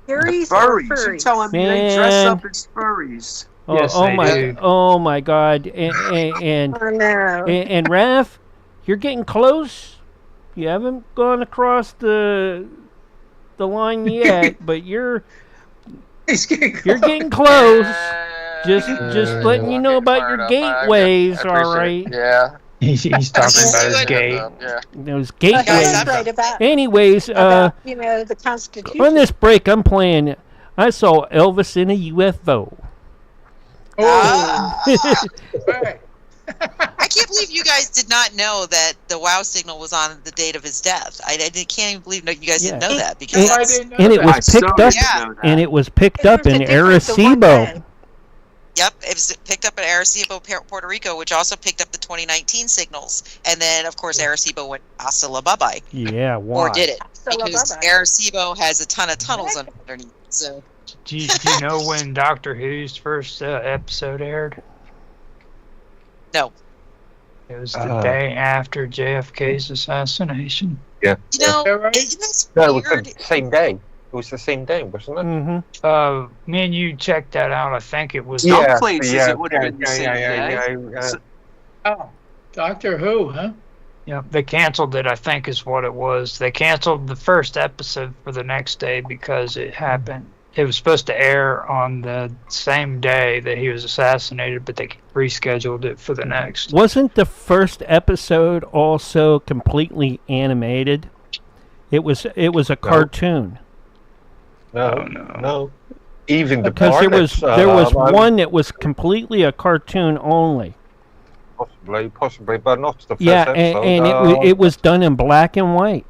R: Furries.
V: You're telling me they dress up as furries?
A: Oh,
F: Yes,
A: oh my God! And Raph, you're getting close. You haven't gone across the line yet, but you're getting close. Just letting you know about your gateways, all right?
S: Yeah.
F: He's talking about his gate.
A: Those gateways.
R: That's right about,
A: Anyways,
R: you know, the Constitution.
A: on this break, I'm playing. I saw Elvis in a UFO.
U: Oh. Right.
Q: I can't believe you guys did not know that the WOW signal was on the date of his death. I can't even believe you guys didn't know that because
A: it was picked up. And it was picked up in Arecibo.
Q: Yep, it was picked up at Arecibo, Puerto Rico, which also picked up the 2019 signals. And then, of course, Arecibo went hasta la bye-bye.
A: Yeah, why?
Q: Or did it? Because Arecibo has a ton of tunnels underneath. So.
F: Do you know when Doctor Who's first episode aired?
Q: No.
F: It was the day after JFK's assassination.
G: Yeah.
Q: You know,
G: no, it was the same day. It was the same day, wasn't it?
F: Mm-hmm. Me and you checked that out. I think it was.
V: Some places it would have been the same day.
U: Oh, Doctor Who, huh?
F: Yeah, they canceled it, I think is what it was. They canceled the first episode for the next day because it happened it was supposed to air on the same day that he was assassinated, but they rescheduled it for the next.
A: Wasn't the first episode also completely animated? It was a cartoon.
T: No. Even the
A: because
T: pilots,
A: there was one that was completely a cartoon only.
T: Possibly, but not the first
A: episode. And it was done in black and white.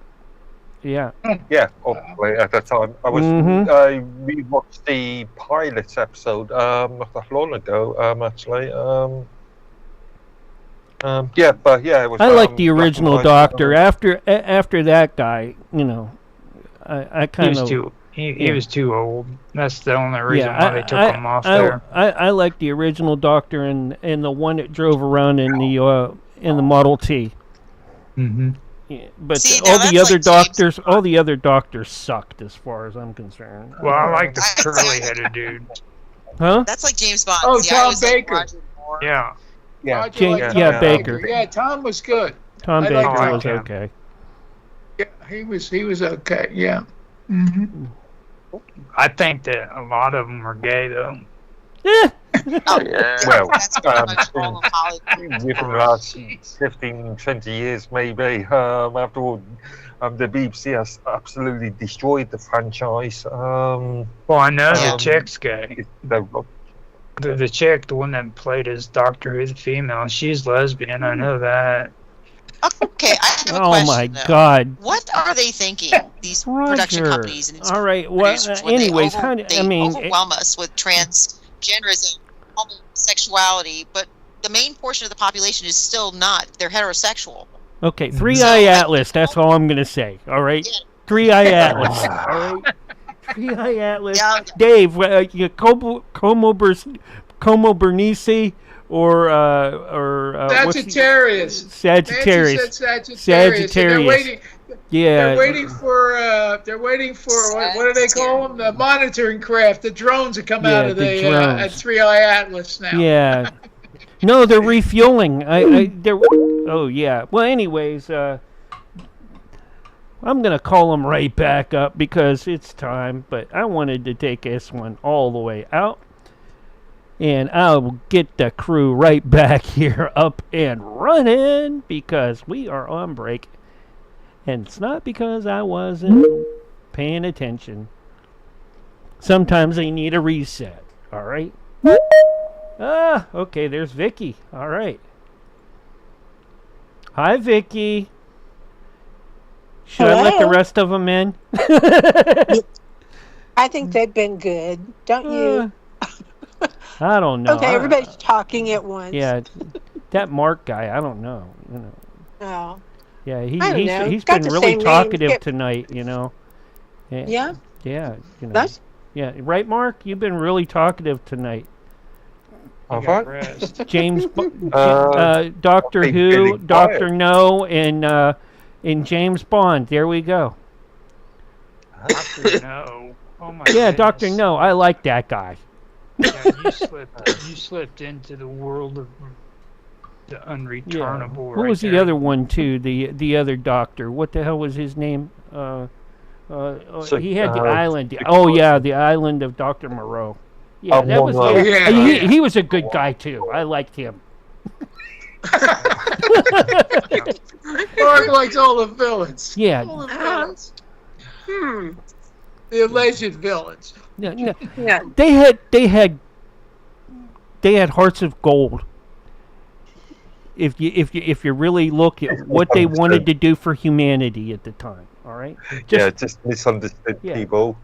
A: Yeah.
T: Yeah, obviously at that time I was I rewatched the pilot episode not that long ago actually. It was.
A: I like the original Doctor. After that guy, I kind of.
F: He was too old. That's the only reason why they took him off there.
A: I like the original Doctor and the one that drove around in the Model T.
F: Mm-hmm.
A: Yeah, but all the other doctors sucked as far as I'm concerned.
F: Well, I like the curly-headed dude.
A: Huh?
Q: That's like James Bond.
U: Oh,
Q: See,
U: Tom Baker.
F: Yeah.
A: Baker.
U: Yeah, Tom was good.
A: Tom Baker was okay.
U: Yeah, he was okay. Yeah. Mm-hmm.
F: I think that a lot of them were gay, though.
Q: Oh,
T: yeah. Well, within the last 15, 20 years, maybe. After all, the BBC has absolutely destroyed the franchise.
F: Well, I know the chick's gay. The chick, the one that played as Doctor Who, the female, she's lesbian. I know that.
Q: Okay, I have a question.
A: Oh my God!
Q: What are they thinking? These production companies and these
A: all right. Well, anyways,
Q: they overwhelm us with transgenderism, homosexuality, but the main portion of the population is still not. They're heterosexual.
A: Okay, Three-Eye Atlas. That's all I'm gonna say. All right, Three-Eye Atlas. All right, Three-Eye Atlas.
Q: Yeah.
A: Dave, Como Bernice. Or
U: Sagittarius.
A: Sagittarius.
U: Nancy said Sagittarius. They're waiting for what do they call them? The monitoring craft. The drones that come out of the at Three-Eye Atlas now.
A: Yeah. No, they're refueling. Oh yeah. Well, anyways, I'm gonna call them right back up because it's time. But I wanted to take this one all the way out. And I'll get the crew right back here up and running because we are on break. And it's not because I wasn't paying attention. Sometimes they need a reset. All right. Okay, there's Vicky. All right. Hi, Vicky. Should I let the rest of them in?
R: I think they've been good. Don't you?
A: I don't know.
R: Okay, everybody's talking at once.
A: Yeah, that Mark guy, I don't know.
R: Oh.
A: Yeah, he's been really talkative tonight.
R: Yeah.
A: Yeah. Yeah, right, Mark. You've been really talkative tonight. James, Doctor Who, Doctor No, and James Bond. There we go.
F: Doctor No. Oh my.
A: Yeah, Doctor No. I like that guy.
F: Yeah, you slipped into the world of the unreturnable.
A: Who was the other one too? The other doctor. What the hell was his name? He had the island. The island of Dr. Moreau. Yeah, that was. He was a good guy too. I liked him.
U: Mark likes all the villains.
A: Yeah.
U: All the villains. The alleged villains.
A: Yeah. They had hearts of gold. If you really look at what they wanted to do for humanity at the time, all right?
T: Just misunderstood people.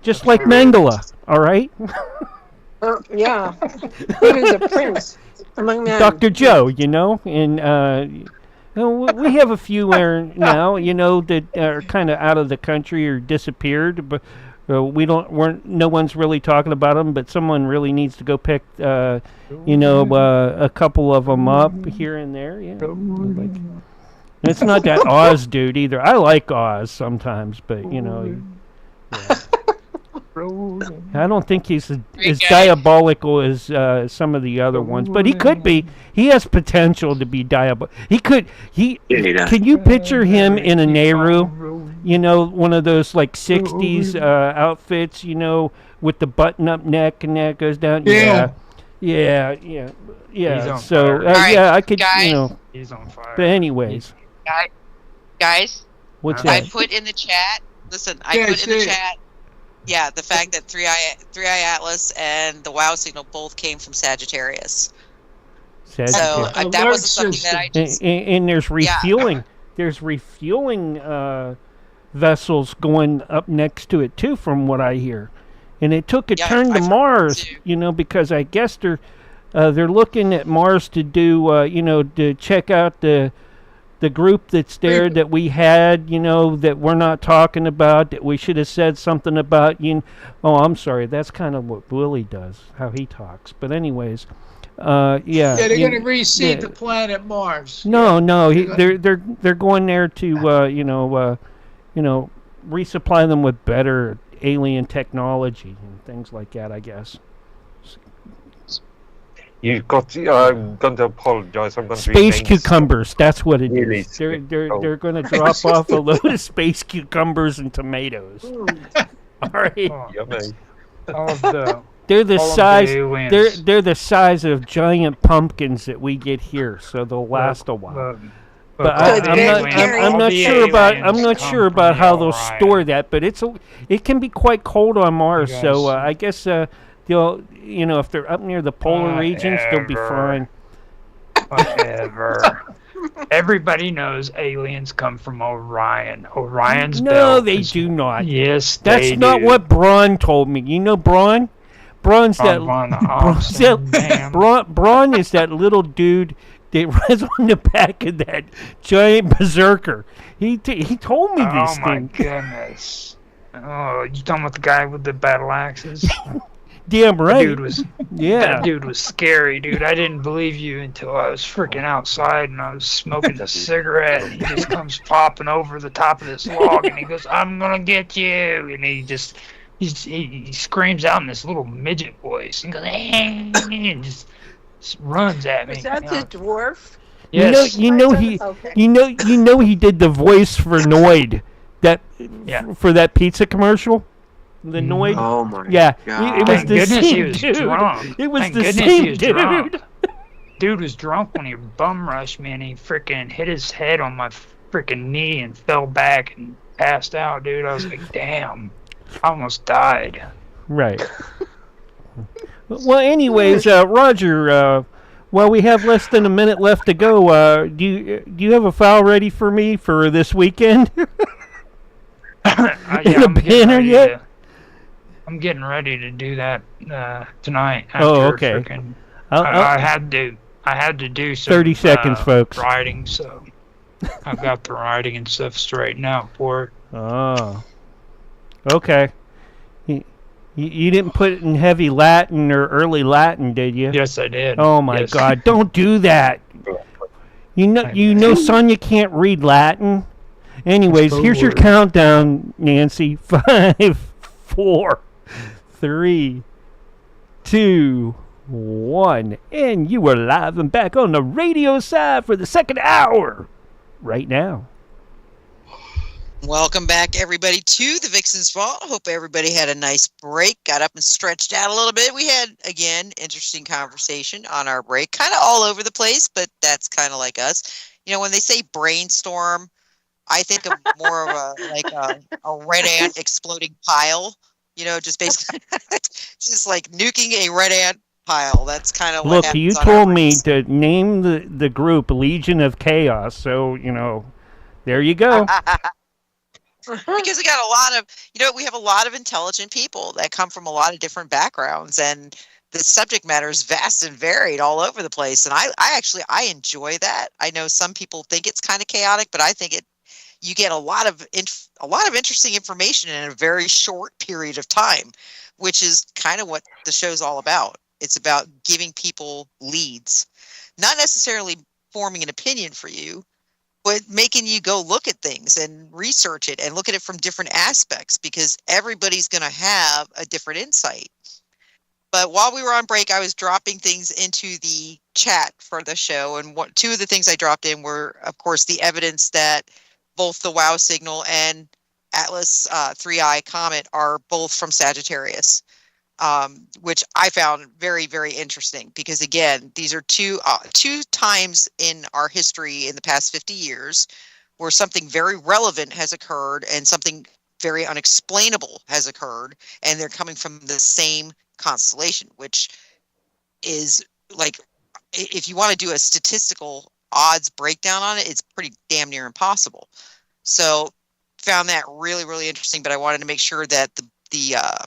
A: Just like Mengele, all right?
R: Yeah, he was a prince among men.
A: Dr. Joe, and we have a few now, that are kind of out of the country or disappeared, but. No one's really talking about them, but someone really needs to go pick, a couple of them up here and there. Yeah, it's not that Oz dude either. I like Oz sometimes, but Yeah. I don't think he's as diabolical as some of the other ones, but he could be. He has potential to be diabolical. Can you picture him in a Nehru? You know, one of those like 60s outfits, you know, with the button-up neck and that goes down? Yeah. So,
Q: Right,
A: I could,
Q: guys.
A: you know.
F: He's on fire.
A: But anyways.
Q: Guys,
A: What's
Q: I
A: that?
Q: put in the chat. Listen, I put in the chat. Yeah, the fact that 3i Atlas and the WoW signal both came from Sagittarius. So that wasn't something that I just.
A: And there's refueling. There's refueling vessels going up next to it too, from what I hear. And it took a turn to Mars, you know, because I guess they're looking at Mars to do, you know, to check out the group that's there that we had, you know, that we're not talking about, that we should have said something about. Oh, I'm sorry. That's kind of what Willie does, how he talks. But anyways, yeah.
U: Yeah, they're going to reseed the planet Mars.
A: No, they're going there to, you know, resupply them with better alien technology and things like that, I guess.
G: You've got. I'm going to apologise. I'm going to
A: space cucumbers. That's what it
G: really
A: is. They're going to drop off a load of space cucumbers and tomatoes. All right.
G: Yummy.
A: They're the size. They're the size of giant pumpkins that we get here, so they'll last a while. But I'm not sure about how they'll store that. But it can be quite cold on Mars, so I guess they'll, you know, if they're up near the polar regions, they'll be fine.
F: Whatever. Everybody knows aliens come from Orion. Orion's
A: no,
F: belt.
A: They do not.
F: Yes,
A: that's not what Braun told me. You know Braun? Braun is that little dude that rides on the back of that giant berserker. He told me these things.
F: Oh my goodness! Oh, you talking about the guy with the battle axes?
A: Damn right.
F: That dude was scary, dude. I didn't believe you until I was freaking outside and I was smoking a cigarette. And he just comes popping over the top of this log and he goes, "I'm gonna get you!" And he screams out in this little midget voice and goes, and just runs at me.
R: Is that the dwarf?
F: Yes.
A: You know he did the voice for Noid for that pizza commercial. The Noid.
V: Oh my God.
A: It was the same dude.
F: Drunk.
A: It was
F: Thank
A: the
F: goodness
A: same
F: he was
A: dude.
F: Drunk. Dude was drunk when he bum rushed me and he freaking hit his head on my freaking knee and fell back and passed out, dude. I was like, damn. I almost died.
A: Right. Well, anyways, Roger, while we have less than a minute left to go, do you have a file ready for me for this weekend?
F: In a banner yet? I'm getting ready to do that tonight.
A: Okay.
F: I had to do some
A: 30 seconds, folks.
F: Writing, so I've got the writing and stuff straightened out for it.
A: Oh. Okay. You didn't put it in heavy Latin or early Latin, did you?
F: Yes, I did.
A: Oh my God! Don't do that. You know, Sonia can't read Latin. Anyways, here's your countdown, Nancy. 5, 4, 3, 2, 1, and you are live and back on the radio side for the second hour right now.
Q: Welcome back, everybody, to the Vixen's Vault. Hope everybody had a nice break, got up and stretched out a little bit. We had, again, interesting conversation on our break, kind of all over the place, but that's kind of like us. You know, when they say brainstorm, I think of more of a red ant exploding pile. You know, just basically, just like nuking a red ant pile. That's kind of what happens.
A: Look, you told me to name the group Legion of Chaos, so, you know, there you go.
Q: Because we got a lot of, you know, we have a lot of intelligent people that come from a lot of different backgrounds, and the subject matter is vast and varied all over the place. And I enjoy that. I know some people think it's kind of chaotic, but I think you get a lot of interesting information in a very short period of time, which is kind of what the show's all about. It's about giving people leads, not necessarily forming an opinion for you, making you go look at things and research it and look at it from different aspects, because everybody's going to have a different insight. But while we were on break, I was dropping things into the chat for the show, and two of the things I dropped in were, of course, the evidence that both the WOW signal and Atlas 3I comet are both from Sagittarius, which I found very, very interesting, because again, these are two times in our history in the past 50 years where something very relevant has occurred and something very unexplainable has occurred, and they're coming from the same constellation, which is like, if you want to do a statistical odds breakdown on it, it's pretty damn near impossible. So found that really, really interesting, but I wanted to make sure that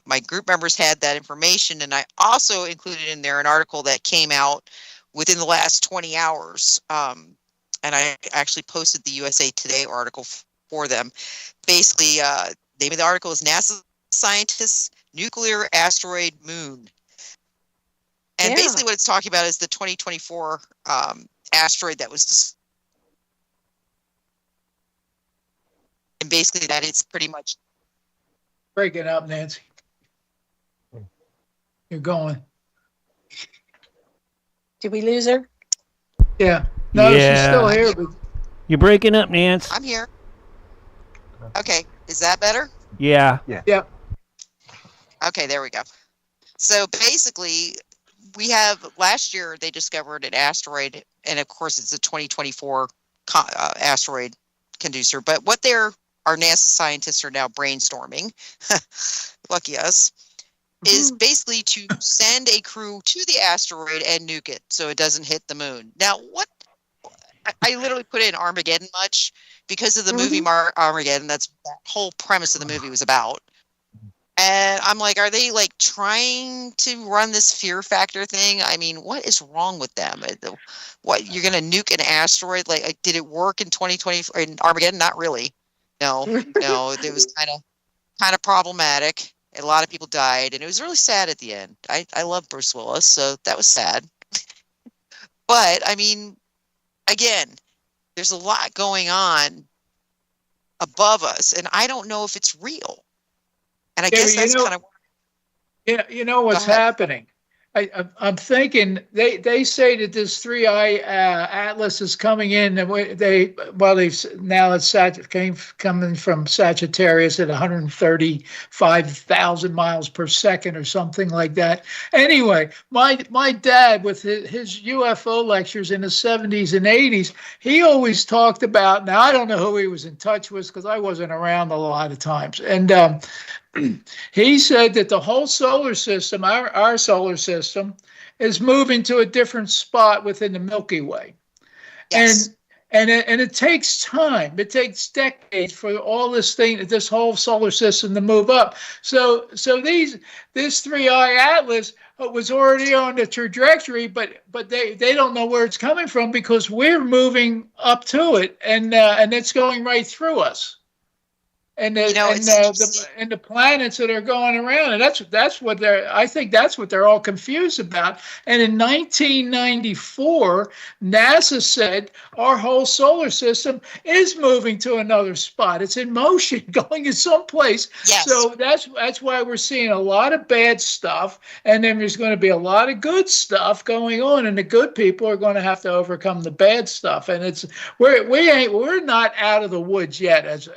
Q: my group members had that information, and I also included in there an article that came out within the last 20 hours, and I actually posted the USA Today article for them. Basically, name of the article is NASA Scientists Nuclear Asteroid Moon. And basically what it's talking about is the 2024 asteroid that was and basically that it's pretty much
U: breaking up, Nancy. You're going.
R: Did we lose her?
U: Yeah. No, she's still here. But...
A: You're breaking up, Nance.
Q: I'm here. Okay. Is that better?
A: Yeah.
U: Yep.
Q: Okay, there we go. So basically, we have last year they discovered an asteroid, and of course it's a 2024 asteroid conducer. But what our NASA scientists are now brainstorming, lucky us, is basically to send a crew to the asteroid and nuke it so it doesn't hit the moon. Now, I literally put in Armageddon much because of the movie Armageddon. That's that whole premise of the movie was about. And I'm like, are they like trying to run this fear factor thing? I mean, what is wrong with them? What, you're going to nuke an asteroid? Like, did it work in 2020 in Armageddon? Not really. No, it was kind of problematic. A lot of people died, and it was really sad at the end. I love Bruce Willis, so that was sad. But I mean, again, there's a lot going on above us, and I don't know if it's real. And I guess that's kind of...
U: You know what's happening? I'm thinking they say that this 3I Atlas is coming in, and coming from Sagittarius at 135,000 miles per second or something like that. Anyway, my dad with his UFO lectures in the 70s and 80s, he always talked about. Now I don't know who he was in touch with because I wasn't around a lot of times, and he said that the whole solar system, our solar system, is moving to a different spot within the Milky Way. Yes. And it takes time. It takes decades for all this whole solar system to move up. So this 3I Atlas was already on the trajectory, but they don't know where it's coming from because we're moving up to it, and it's going right through us. And the planets that are going around, and that's what I think that's what they're all confused about. And in 1994, NASA said our whole solar system is moving to another spot. It's in motion, going in someplace. Yes. So that's why we're seeing a lot of bad stuff, and then there's going to be a lot of good stuff going on, and the good people are going to have to overcome the bad stuff. And we're not out of the woods yet, as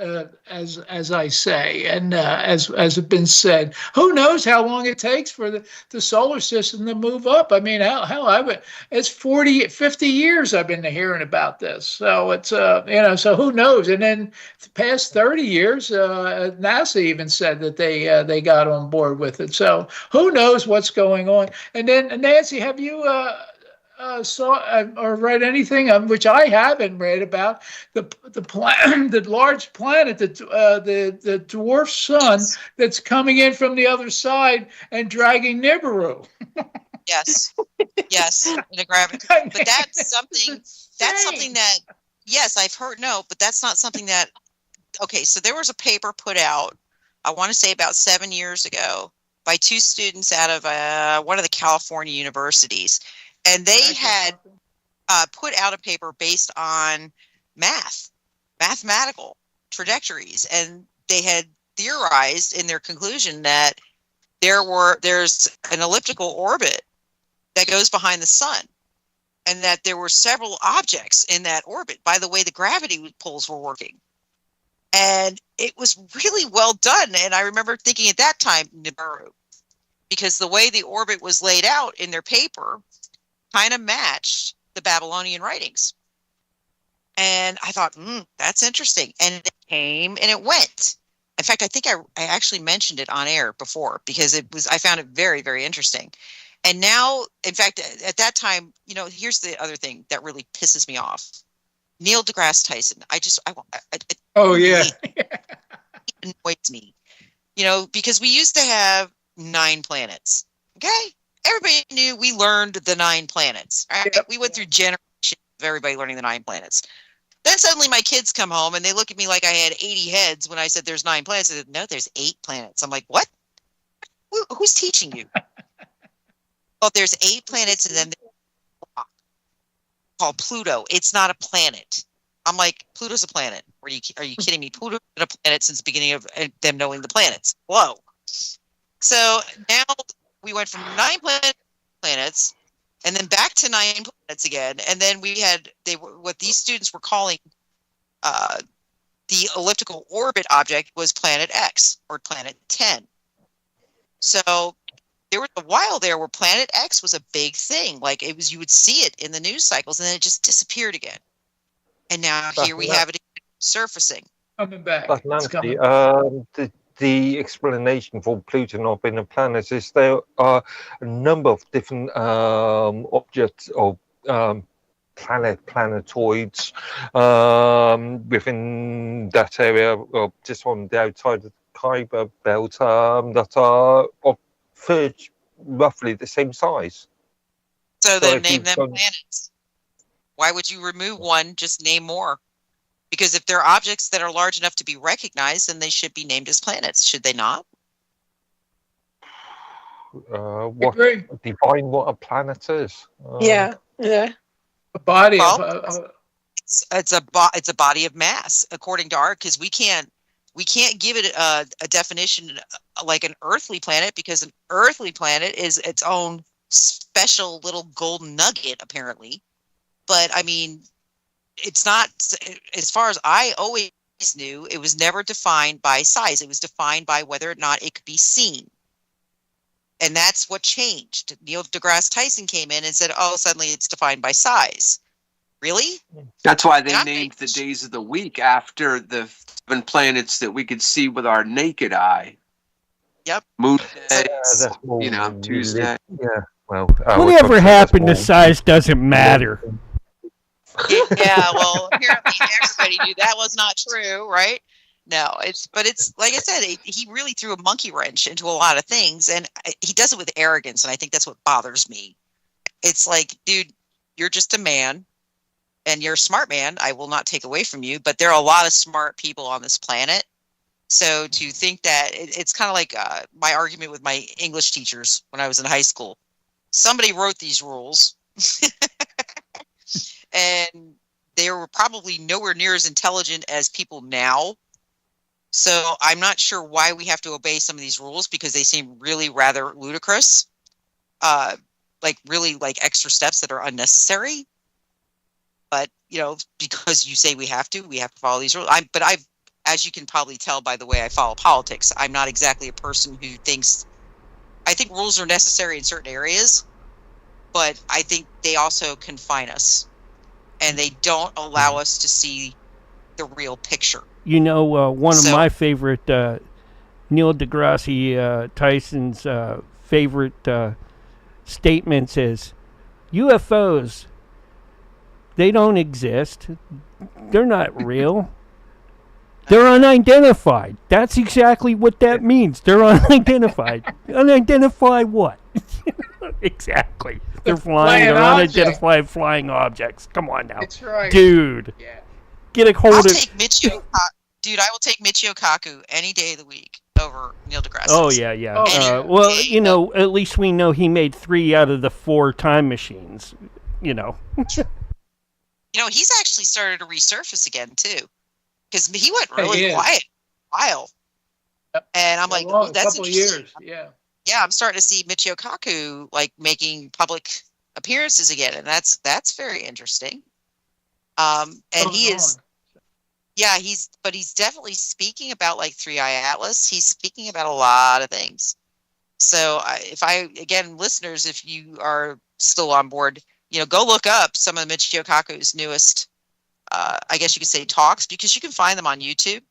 U: I say, and as has been said, who knows how long it takes for the solar system to move up? I mean, it's 50 years I've been hearing about this, so it's so who knows? And then the past 30 years, NASA even said that they got on board with it. So who knows what's going on? And then Nancy, have you saw or read anything which I haven't read about the large planet, the dwarf sun that's coming in from the other side and dragging Nibiru?
Q: Yes, in a gravity. But that's something that, yes, I've heard. No, but that's not something that. Okay, so there was a paper put out, I want to say about 7 years ago, by two students out of one of the California universities. And they had put out a paper based on math. mathematical trajectories, and they had theorized in their conclusion that there's an elliptical orbit that goes behind the sun, and that there were several objects in that orbit by the way the gravity pulls were working. And it was really well done. And I remember thinking at that time, Nibiru, because the way the orbit was laid out in their paper kind of matched the Babylonian writings. And I thought, that's interesting. And it came and it went. In fact, I think I actually mentioned it on air before because I found it very, very interesting. And now, in fact, at that time, here's the other thing that really pisses me off. Neil deGrasse Tyson. It annoys me. Because we used to have 9 planets. Okay? Everybody knew we learned the 9 planets. Right? Yep. We went through generations of everybody learning the 9 planets. Then suddenly my kids come home and they look at me like I had 80 heads when I said there's 9 planets. I said, no, there's 8 planets. I'm like, what? Who's teaching you? Well, there's 8 planets and then there's a rock called Pluto. It's not a planet. I'm like, Pluto's a planet. Are you kidding me? Pluto's been a planet since the beginning of them knowing the planets. Whoa. So now we went from 9 planets and then back to 9 planets again. And then we had what these students were calling the elliptical orbit object was planet X or planet 10. So there was a while there where planet X was a big thing. Like you would see it in the news cycles and then it just disappeared again. And now here we have it surfacing.
U: Coming back.
T: But Nancy, the explanation for Pluto not being a planet is there are a number of different objects or planetoids within that area, or just on the outside of the Kuiper belt, that are of roughly the same size.
Q: So then name them planets. Why would you remove one? Just name more. Because if they're objects that are large enough to be recognized, then they should be named as planets, should they not?
T: Define what a planet is.
R: Yeah.
U: A body.
Q: It's a body of mass, according to art, because we can't give it a definition like an earthly planet, because an earthly planet is its own special little golden nugget, apparently. But I mean, it's not, as far as I always knew, it was never defined by size. It was defined by whether or not it could be seen. And that's what changed. Neil deGrasse Tyson came in and said, oh, suddenly it's defined by size. Really?
V: That's why they named the days of the week after the 7 planets that we could see with our naked eye.
Q: Yep.
V: Moon Day, Tuesday.
T: Yeah. Well,
A: whatever happened to size doesn't matter.
Q: Yeah, well, apparently everybody knew that was not true, right? No, it's like I said, he really threw a monkey wrench into a lot of things, and he does it with arrogance, and I think that's what bothers me. It's like, dude, you're just a man, and you're a smart man. I will not take away from you, but there are a lot of smart people on this planet. So to think that it's kind of like my argument with my English teachers when I was in high school. Somebody wrote these rules. And they were probably nowhere near as intelligent as people now. So I'm not sure why we have to obey some of these rules, because they seem really rather ludicrous. Really extra steps that are unnecessary. But, because you say we have to follow these rules. As you can probably tell by the way I follow politics, I'm not exactly a person who I think rules are necessary in certain areas, but I think they also confine us. And they don't allow us to see the real picture.
A: One of my favorite Neil deGrasse Tyson's favorite statements is, UFOs, they don't exist. They're not real. They're unidentified. That's exactly what that means. They're unidentified. Unidentified what? Exactly. They're flying. They're unidentified flying objects. Come on now.
U: That's right.
A: Dude.
U: Yeah.
A: Get a hold of it.
Q: Dude, I will take Michio Kaku any day of the week over Neil deGrasse.
A: Oh, yeah. At least we know he made 3 out of the 4 time machines.
Q: He's actually started to resurface again, too. because he went really quiet for a while. And I'm like,
U: well,
Q: that's
U: a couple of
Q: interesting.
U: years,
Q: Yeah, I'm starting to see Michio Kaku like making public appearances again, and that's very interesting. And he is, but he's definitely speaking about like Three Eye Atlas. He's speaking about a lot of things. So again, listeners, if you are still on board, go look up some of Michio Kaku's newest, I guess you could say talks, because you can find them on YouTube,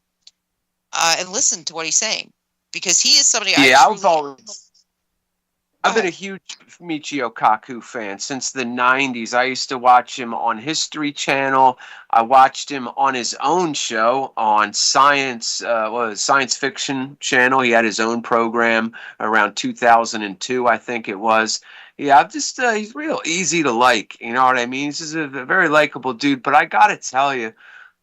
Q: and listen to what he's saying, because he is somebody.
V: I've been a huge Michio Kaku fan since the 90s. I used to watch him on History Channel. I watched him on his own show on Science Fiction Channel. He had his own program around 2002, I think it was. Yeah, he's real easy to like. You know what I mean? He's just a very likable dude. But I got to tell you,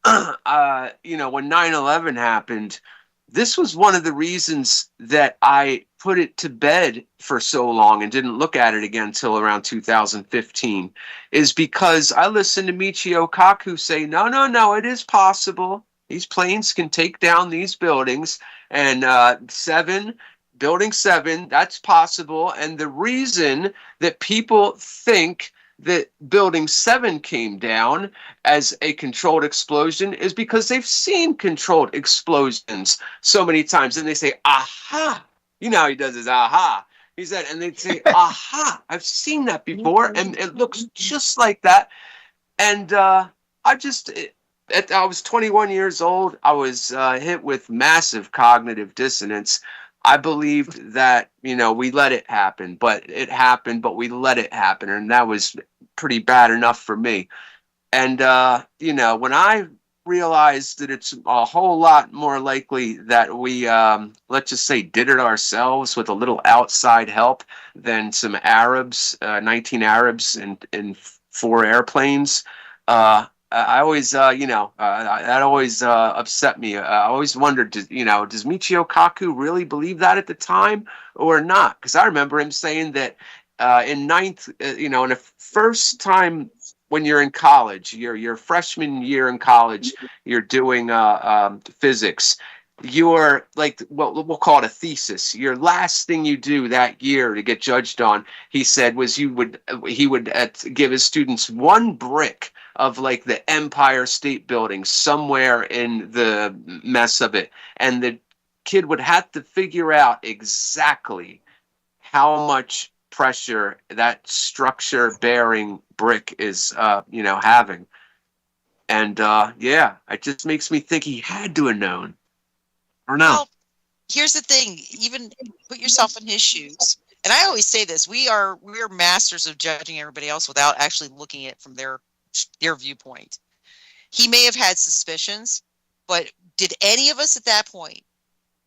V: when 9/11 happened, this was one of the reasons that I put it to bed for so long and didn't look at it again until around 2015, is because I listened to Michio Kaku say, no, it is possible. These planes can take down these buildings, and Building 7, that's possible. And the reason that people think that Building 7 came down as a controlled explosion is because they've seen controlled explosions so many times. And they say, aha. You know how he does his aha. He said, and they'd say, aha, I've seen that before. And it looks just like that. And I was 21 years old. I was hit with massive cognitive dissonance. I believed that, we let it happen, but it happened, but we let it happen. And that was pretty bad enough for me. And, when I realized that it's a whole lot more likely that we, let's just say, did it ourselves with a little outside help than some Arabs, 19 Arabs in 4 airplanes, I always, that always upset me. I always wondered, does Michio Kaku really believe that at the time or not? Because I remember him saying that in the first time when you're in college, your freshman year in college, you're doing physics. Your, we'll call it a thesis. Your last thing you do that year to get judged on, he said, was he would give his students one brick of the Empire State Building somewhere in the mess of it. And the kid would have to figure out exactly how much pressure that structure bearing brick is, having. And it just makes me think he had to have known. Or no.
Q: Well, here's the thing, even put yourself in his shoes. And I always say this, we're masters of judging everybody else without actually looking at it from their viewpoint. He may have had suspicions, but did any of us at that point,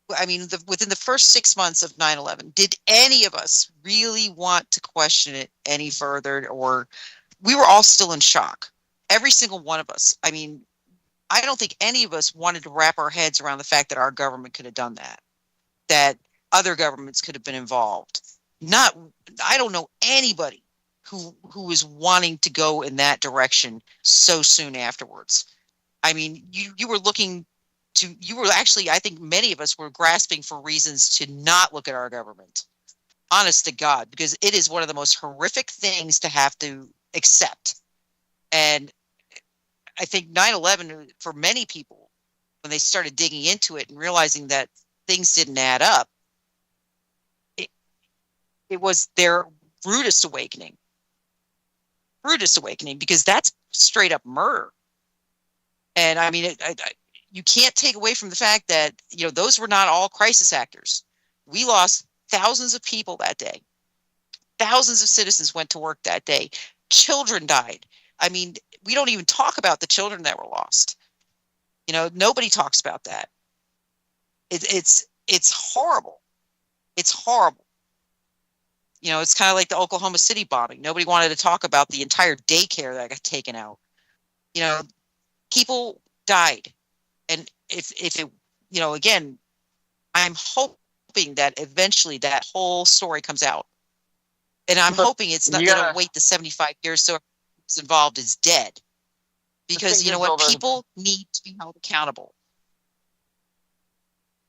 Q: within the first 6 months of 9/11, did any of us really want to question it any further? Or we were all still in shock, every single one of us. I don't think any of us wanted to wrap our heads around the fact that our government could have done that other governments could have been involved. I don't know anybody who is wanting to go in that direction so soon afterwards. You were actually, I think many of us were grasping for reasons to not look at our government. Honest to God, because it is one of the most horrific things to have to accept. And I think 9/11, for many people, when they started digging into it and realizing that things didn't add up, it was their rudest awakening, because that's straight up murder. And you can't take away from the fact that, those were not all crisis actors. We lost thousands of people that day. Thousands of citizens went to work that day. Children died. We don't even talk about the children that were lost. Nobody talks about that. It's horrible. It's horrible. It's kind of like the Oklahoma City bombing. Nobody wanted to talk about the entire daycare that got taken out. People died. And if it, again, I'm hoping that eventually that whole story comes out. And I'm hoping it's not going to wait the 75 years so who's involved is dead. Because you know what? People need to be held accountable.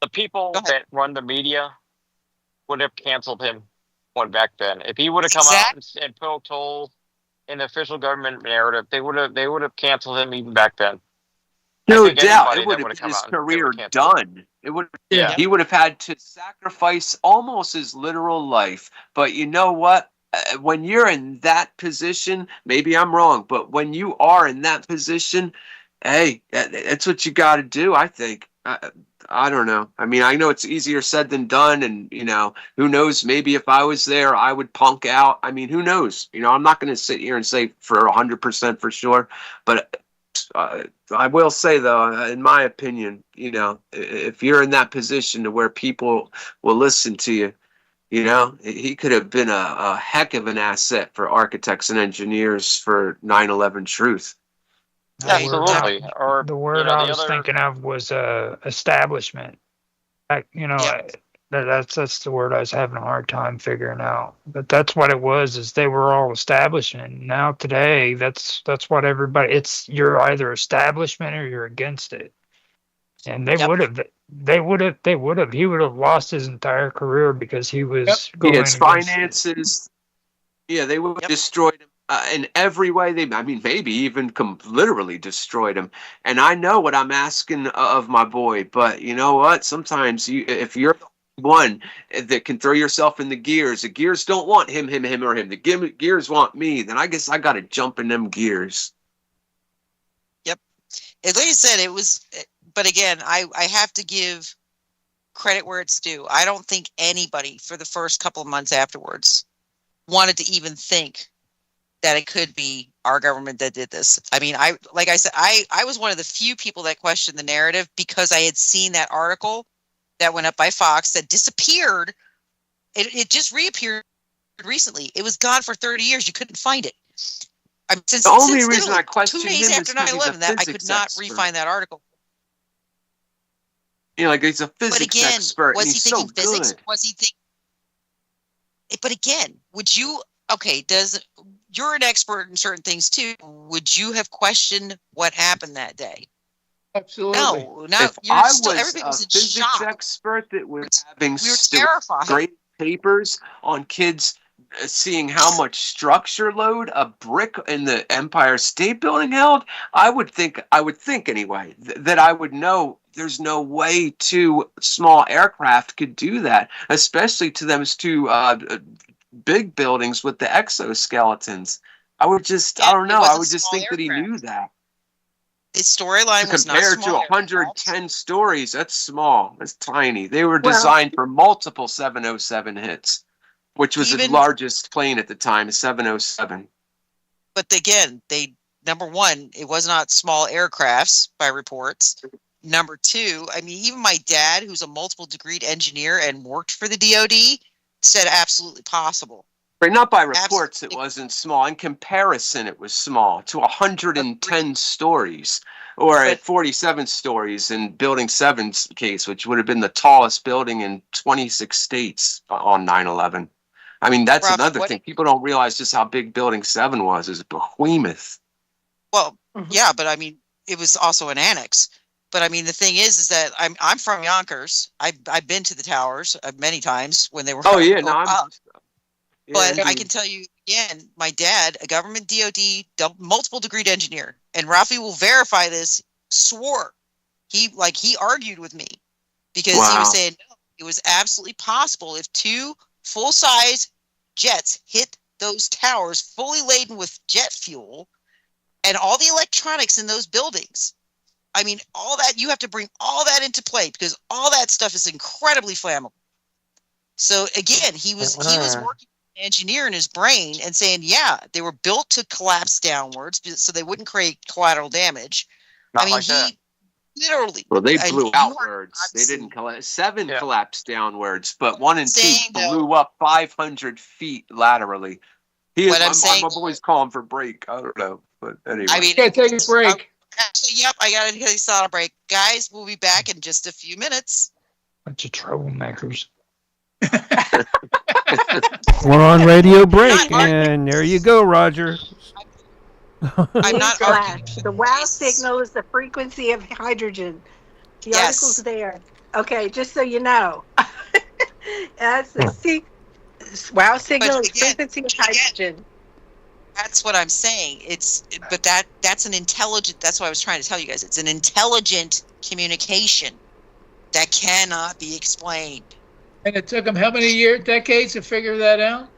S: The people that run the media would have canceled him back then. If he would have come out and poked holes in the official government narrative, they would have canceled him even back then.
V: No doubt, it would have been his career done. It would. Yeah. He would have had to sacrifice almost his literal life. But you know what? When you're in that position, maybe I'm wrong, but when you are in that position, hey, that's what you got to do, I think. I don't know. I mean, I know it's easier said than done, and, you know, who knows? Maybe if I was there, I would punk out. I mean, who knows? You know, I'm not going to sit here and say for 100% for sure, but I will say, though, in my opinion, you know, if you're in that position to where people will listen to you, you know, he could have been a heck of an asset for architects and engineers for 9/11 truth.
S: Absolutely. Or
F: the word I was thinking of was establishment. You know, that's the word I was having a hard time figuring out. But that's what it was. Is they were all establishment. Now today, that's what everybody. It's you're either establishment or you're against it. And they would have. They would have. He would have lost his entire career because he was going
V: his finances. Yeah, they would have destroyed him. In every way, I mean, maybe even literally destroyed him. And I know what I'm asking of my boy, but you know what? Sometimes if you're the one that can throw yourself in the gears don't want him, or him. The gears want me. Then I guess I got to jump in them gears.
Q: Yep. Like I said, it was, but again, I have to give credit where it's due. I don't think anybody for the first couple of months afterwards wanted to even think that it could be our government that did this. I mean, like I said, I was one of the few people that questioned the narrative because I had seen that article that went up by Fox that disappeared. It just reappeared recently. It was gone for 30 years. You couldn't find it. Since
V: the only reason I questioned
Q: 2 days after 9/11, that I could not re-find that article.
V: You know, like he's a physics expert.
Q: Was
V: and
Q: he
V: he's
Q: thinking
V: so
Q: physics?
V: good.
Q: Was he thinking? But again, would you? Okay, you're an expert in certain things too. Would you have questioned what happened that day?
U: Absolutely.
Q: No,
V: if I was a physics expert that was having great papers on kids seeing how much structure load a brick in the Empire State Building held, I would think anyway that I would know there's no way two small aircraft could do that, especially to those two big buildings with the exoskeletons. I would just, I don't know. I would just think that he knew that.
Q: The storyline was not
V: compared to
Q: small.
V: 110 stories. That's small. That's tiny. They were designed for multiple 707 hits, which was the largest plane at the time, 707.
Q: But again, number one, it was not small aircrafts by reports. Number two, I mean, even my dad, who's a multiple degreed engineer and worked for the DoD, said absolutely possible.
V: Right, not by reports, it wasn't small. In comparison, it was small to 110 stories, or at 47 stories in Building 7's case, which would have been the tallest building in 26 states on 9/11. I mean, that's another thing. People don't realize just how big Building 7 was. It was a behemoth.
Q: Well, yeah, but I mean, it was also an annex. But I mean, the thing is that I'm from Yonkers. I've been to the towers many times when they were.
V: Oh yeah, no,
Q: up. But I can tell you again, my dad, a government DoD multiple degreed engineer, and Rafi will verify this, swore he argued with me because he was saying no, it was absolutely possible if two full-size jets hit those towers fully laden with jet fuel and all the electronics in those buildings. I mean, all that, you have to bring all that into play because all that stuff is incredibly flammable. So again, he was working engineer in his brain and saying, yeah, they were built to collapse downwards so they wouldn't create collateral damage.
S: Not like that.
Q: Literally.
V: Well, they blew outwards. They didn't collapse. 7 collapsed downwards, but 1 and 2 blew up 500 feet laterally. My boy's calling for break. I don't know, but anyway.
U: I mean, take a break.
Q: I got to take a break. Guys, we'll be back in just a few minutes.
F: Bunch of troublemakers.
A: We're on radio break, and there you go, Roger.
Q: I'm not arguing.
R: The wow signal is the frequency of hydrogen. The article's there. Okay, just so you know. That's the wow signal is frequency of hydrogen.
Q: That's what I'm saying. That's an intelligent. That's what I was trying to tell you guys. It's an intelligent communication that cannot be explained.
U: And it took them how many decades to figure that out?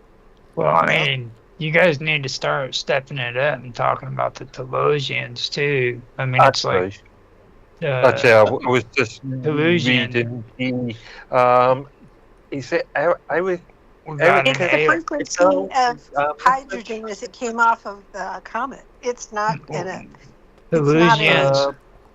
F: Well, I mean, you guys need to start stepping it up and talking about the Telosians too. I mean, it's like.
G: But I was just
F: Telosian.
G: reading the. Is it Eric?
R: It's the frequency of hydrogen as it came off of the comet. It's not in a.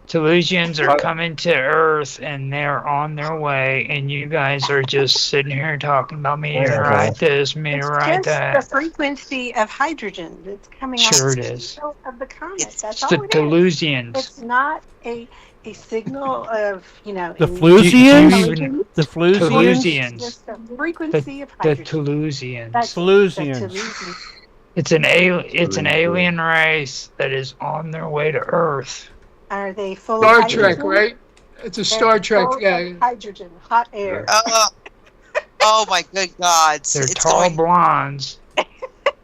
F: Telosians are coming to Earth and they're on their way, and you guys are just sitting here talking about meteorite this, meteorite that.
R: It's the frequency of hydrogen that's coming off of the comet. That's all
F: the
R: it is.
F: Telosians.
R: It's not a signal of,
A: The Flusians? The Flusians?
R: It's the frequency of
F: the
R: hydrogen.
F: Telosians. It's an alien race that is on their way to Earth.
R: Are they full
U: Star
R: of hydrogen?
U: Trek, right? It's a Star Trek guy.
R: Hydrogen, hot air.
Q: Oh my good God!
F: They're tall blondes.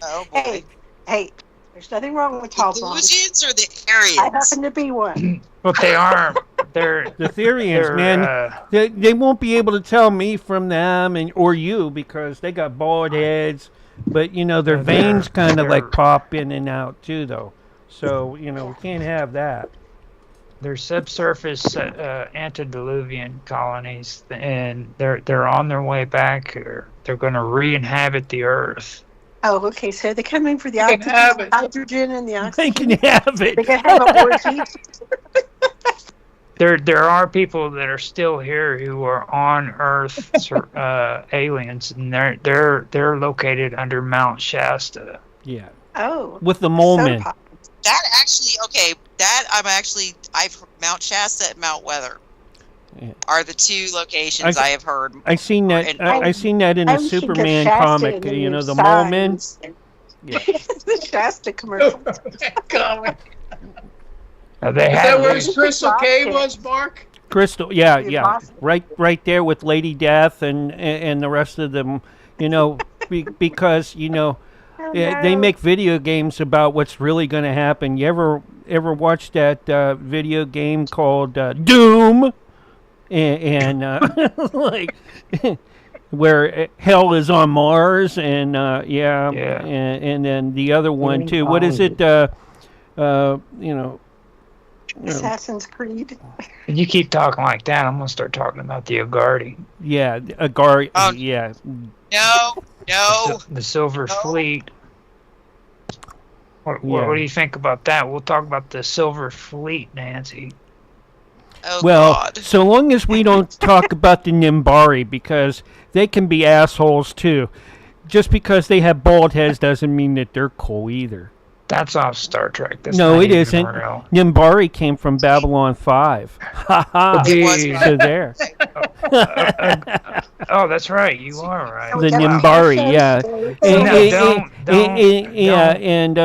Q: Oh boy.
R: Hey, there's nothing wrong with tall blondes.
Q: Telosians or the Aryans?
R: I happen to be one.
F: But they aren't. They're
A: the Therians, man. They won't be able to tell me from them or you because they got bald heads. But their veins kind of like pop in and out too, though. So we can't have that.
F: They're subsurface antediluvian colonies, and they're on their way back here. They're going to re-inhabit the Earth.
R: Oh, okay. So they're coming for the hydrogen and the oxygen.
A: They can have it.
R: They can have a orgy.
F: There are people that are still here who are on Earth, aliens, and they're located under Mount Shasta.
A: Yeah.
R: Oh.
A: With the mole men.
Q: That actually, okay. I've heard Mount Shasta and Mount Weather are the two locations I have heard.
A: I seen that. I seen that in a Superman comic. The mole men. Yeah.
R: The Shasta commercial.
U: Is that where Crystal Cave was, Mark?
A: Crystal, yeah, right there with Lady Death and the rest of them. Because they make video games about what's really going to happen. You ever watch that video game called Doom? And like where hell is on Mars and and then the other one too. What is it?
R: Assassin's Creed.
F: If you keep talking like that, I'm gonna start talking about the Agardi.
A: Yeah, Agardi. Yeah.
Q: No.
F: The Silver Fleet. What do you think about that? We'll talk about the Silver Fleet, Nancy.
Q: Oh,
A: well,
Q: God.
A: So long as we don't talk about the Nimbari, because they can be assholes too. Just because they have bald heads doesn't mean that they're cool either.
F: That's off Star Trek. That's
A: no,
F: not
A: it isn't.
F: Real.
A: Nimbari came from Babylon 5. Ha ha. So there.
F: Oh, that's right. You are right.
A: The Nimbari, yeah. And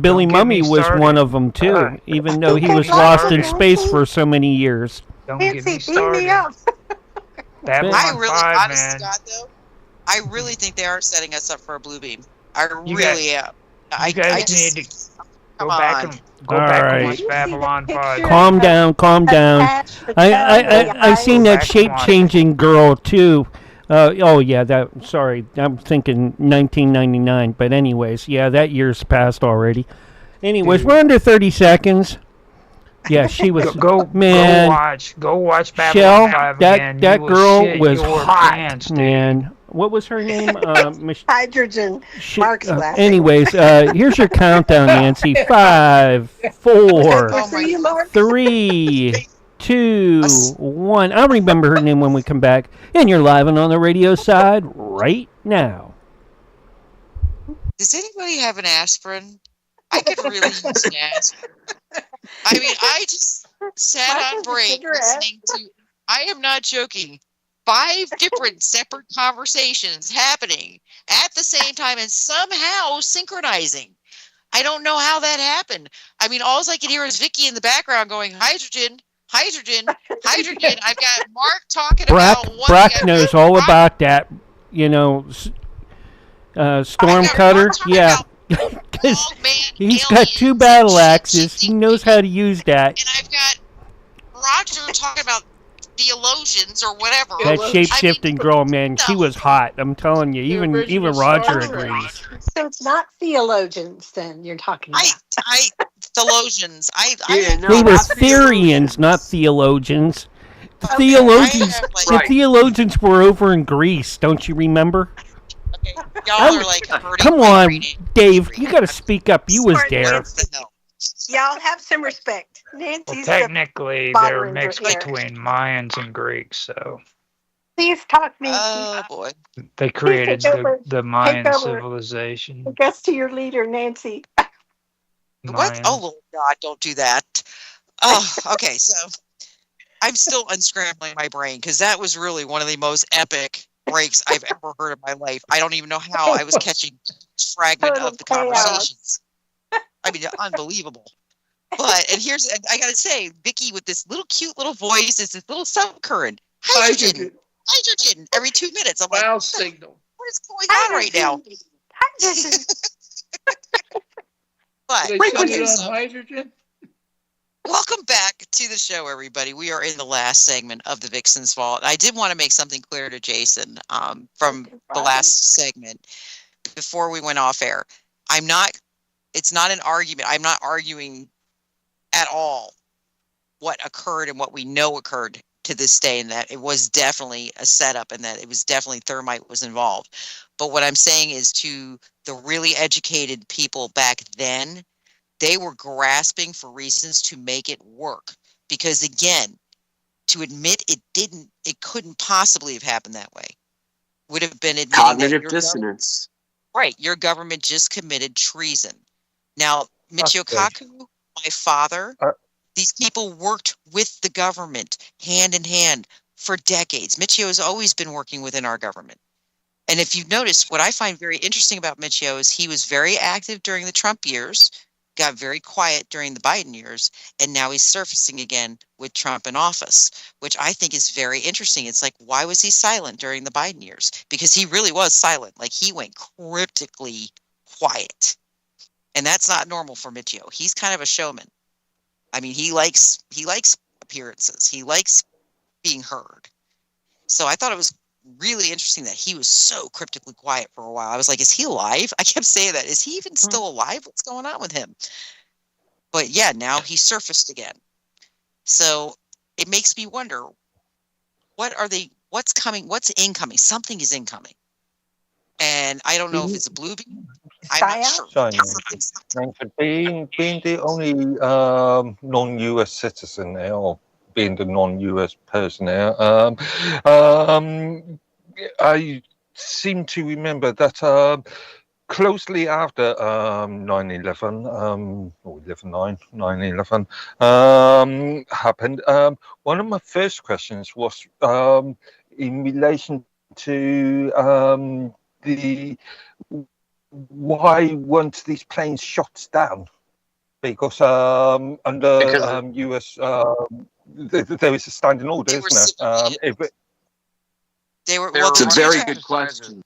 A: Billy Mummy was one of them too, even though he was lost in space for so many years.
F: Don't get me started. Babylon
Q: I really,
F: 5,
Q: honest
F: man.
Q: to God, though, I really think they are setting us up for a blue beam. I really am.
F: You guys need to go back and watch Babylon 5.
A: Calm down. I seen that shape-changing girl too. Sorry, I'm thinking 1999. But anyways, yeah, that year's passed already. Anyways, we're under 30 seconds. Yeah, she was. Go
F: watch Babylon 5 again.
A: That girl was hot,
F: pants,
A: man. What was her name?
R: Hydrogen. Mark's laughing.
A: Anyways, here's your countdown, Nancy. 5, 4, 3, 2, 1. I'll remember her name when we come back. And you're live and on the radio side right now.
Q: Does anybody have an aspirin? I could really use an aspirin. I mean, I just sat on break listening to, I am not joking, 5 different separate conversations happening at the same time and somehow synchronizing. I don't know how that happened. I mean, all I could hear is Vicky in the background going, hydrogen, hydrogen, hydrogen. I've got Mark talking about one
A: Brock
Q: thing.
A: knows all about that. You know, Stormcutter. Yeah. He's got 2 battle axes. He knows how to use that.
Q: And I've got Roger talking about theologians or whatever.
A: That shape-shifting girl, man, she was hot. I'm telling you, even Roger agrees.
R: So it's not theologians then you're talking about.
Q: Theologians.
A: They were Therians, not theologians. Theologians. The theologians were over in Greece. Don't you remember?
Q: Y'all are like
A: come on, Dave. You got to speak up. You was there.
R: Y'all have some respect. Nancy's
F: well, technically, they're mixed between Mayans and Greeks, so.
R: Please talk, Nancy.
Q: Oh, boy.
F: They created the Mayan civilization.
R: I guess to your leader, Nancy.
Q: What? Oh, Lord God, don't do that. Oh, okay, so I'm still unscrambling my brain because that was really one of the most epic breaks I've ever heard in my life. I don't even know how I was catching fragment of the conversations. I mean, unbelievable. But, and I gotta say, Vicky with this little cute little voice is this little subcurrent. Hydrogen. Every 2 minutes. I'm like,
U: signal.
Q: What is going on right now? But
U: hydrogen.
Q: Welcome back to the show, everybody. We are in the last segment of the Vixen's Vault. I did want to make something clear to Jason from the last segment before we went off air. It's not an argument. I'm not arguing at all what occurred and what we know occurred to this day, and that it was definitely a setup and that it was definitely thermite was involved. But what I'm saying is to the really educated people back then, they were grasping for reasons to make it work. Because again, to admit it couldn't possibly have happened that way. Would have been admitting
V: cognitive dissonance.
Q: Right. Your government just committed treason. Now, Michio Kaku, my father, these people worked with the government hand in hand for decades. Michio has always been working within our government. And if you've noticed, what I find very interesting about Michio is he was very active during the Trump years, got very quiet during the Biden years, and now he's surfacing again with Trump in office, which I think is very interesting. It's like, why was he silent during the Biden years? Because he really was silent. Like, he went cryptically quiet. And that's not normal for Michio. He's kind of a showman. I mean, he likes appearances. He likes being heard. So I thought it was really interesting that he was so cryptically quiet for a while. I was like, is he alive? I kept saying that. Is he even still alive? What's going on with him? But yeah, now he surfaced again. So it makes me wonder, what's coming? What's incoming? Something is incoming. And I don't know if it's a blue beam. I'm not sure.
T: Being the only non-US citizen there, or being the non-US person there, I seem to remember that closely after 9/11, or 9/11 happened, one of my first questions was in relation to why weren't these planes shot down? Because under US, there is a standing order, isn't there?
V: It's a very good question.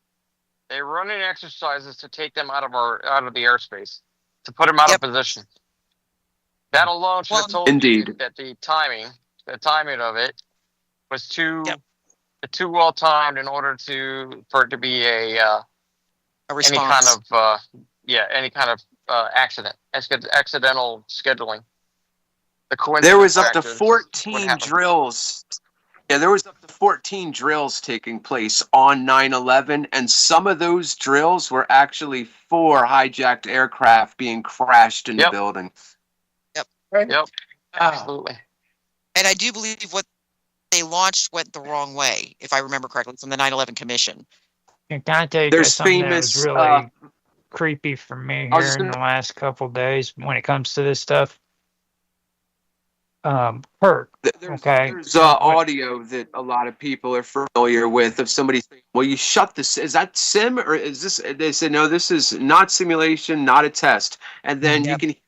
S: They were running exercises to take them out of the airspace, to put them out of position. That alone should have told you that the timing of it was too well timed in order for it to be a response. Any kind of accident, accidental scheduling.
V: There was up to 14 drills. Yeah, there was up to 14 drills taking place on 9/11, and some of those drills were actually 4 hijacked aircraft being crashed in the building.
S: Yep. Absolutely.
Q: And I do believe what they launched went the wrong way, if I remember correctly, from the 9/11 Commission.
F: Can I tell you
V: There's
F: something
V: famous,
F: that was really creepy for me here in the last couple days when it comes to this stuff? Kirk.
V: There's audio that a lot of people are familiar with of somebody saying, well, you shut this. Is that sim or is this? They say, no, this is not simulation, not a test. And then you can hear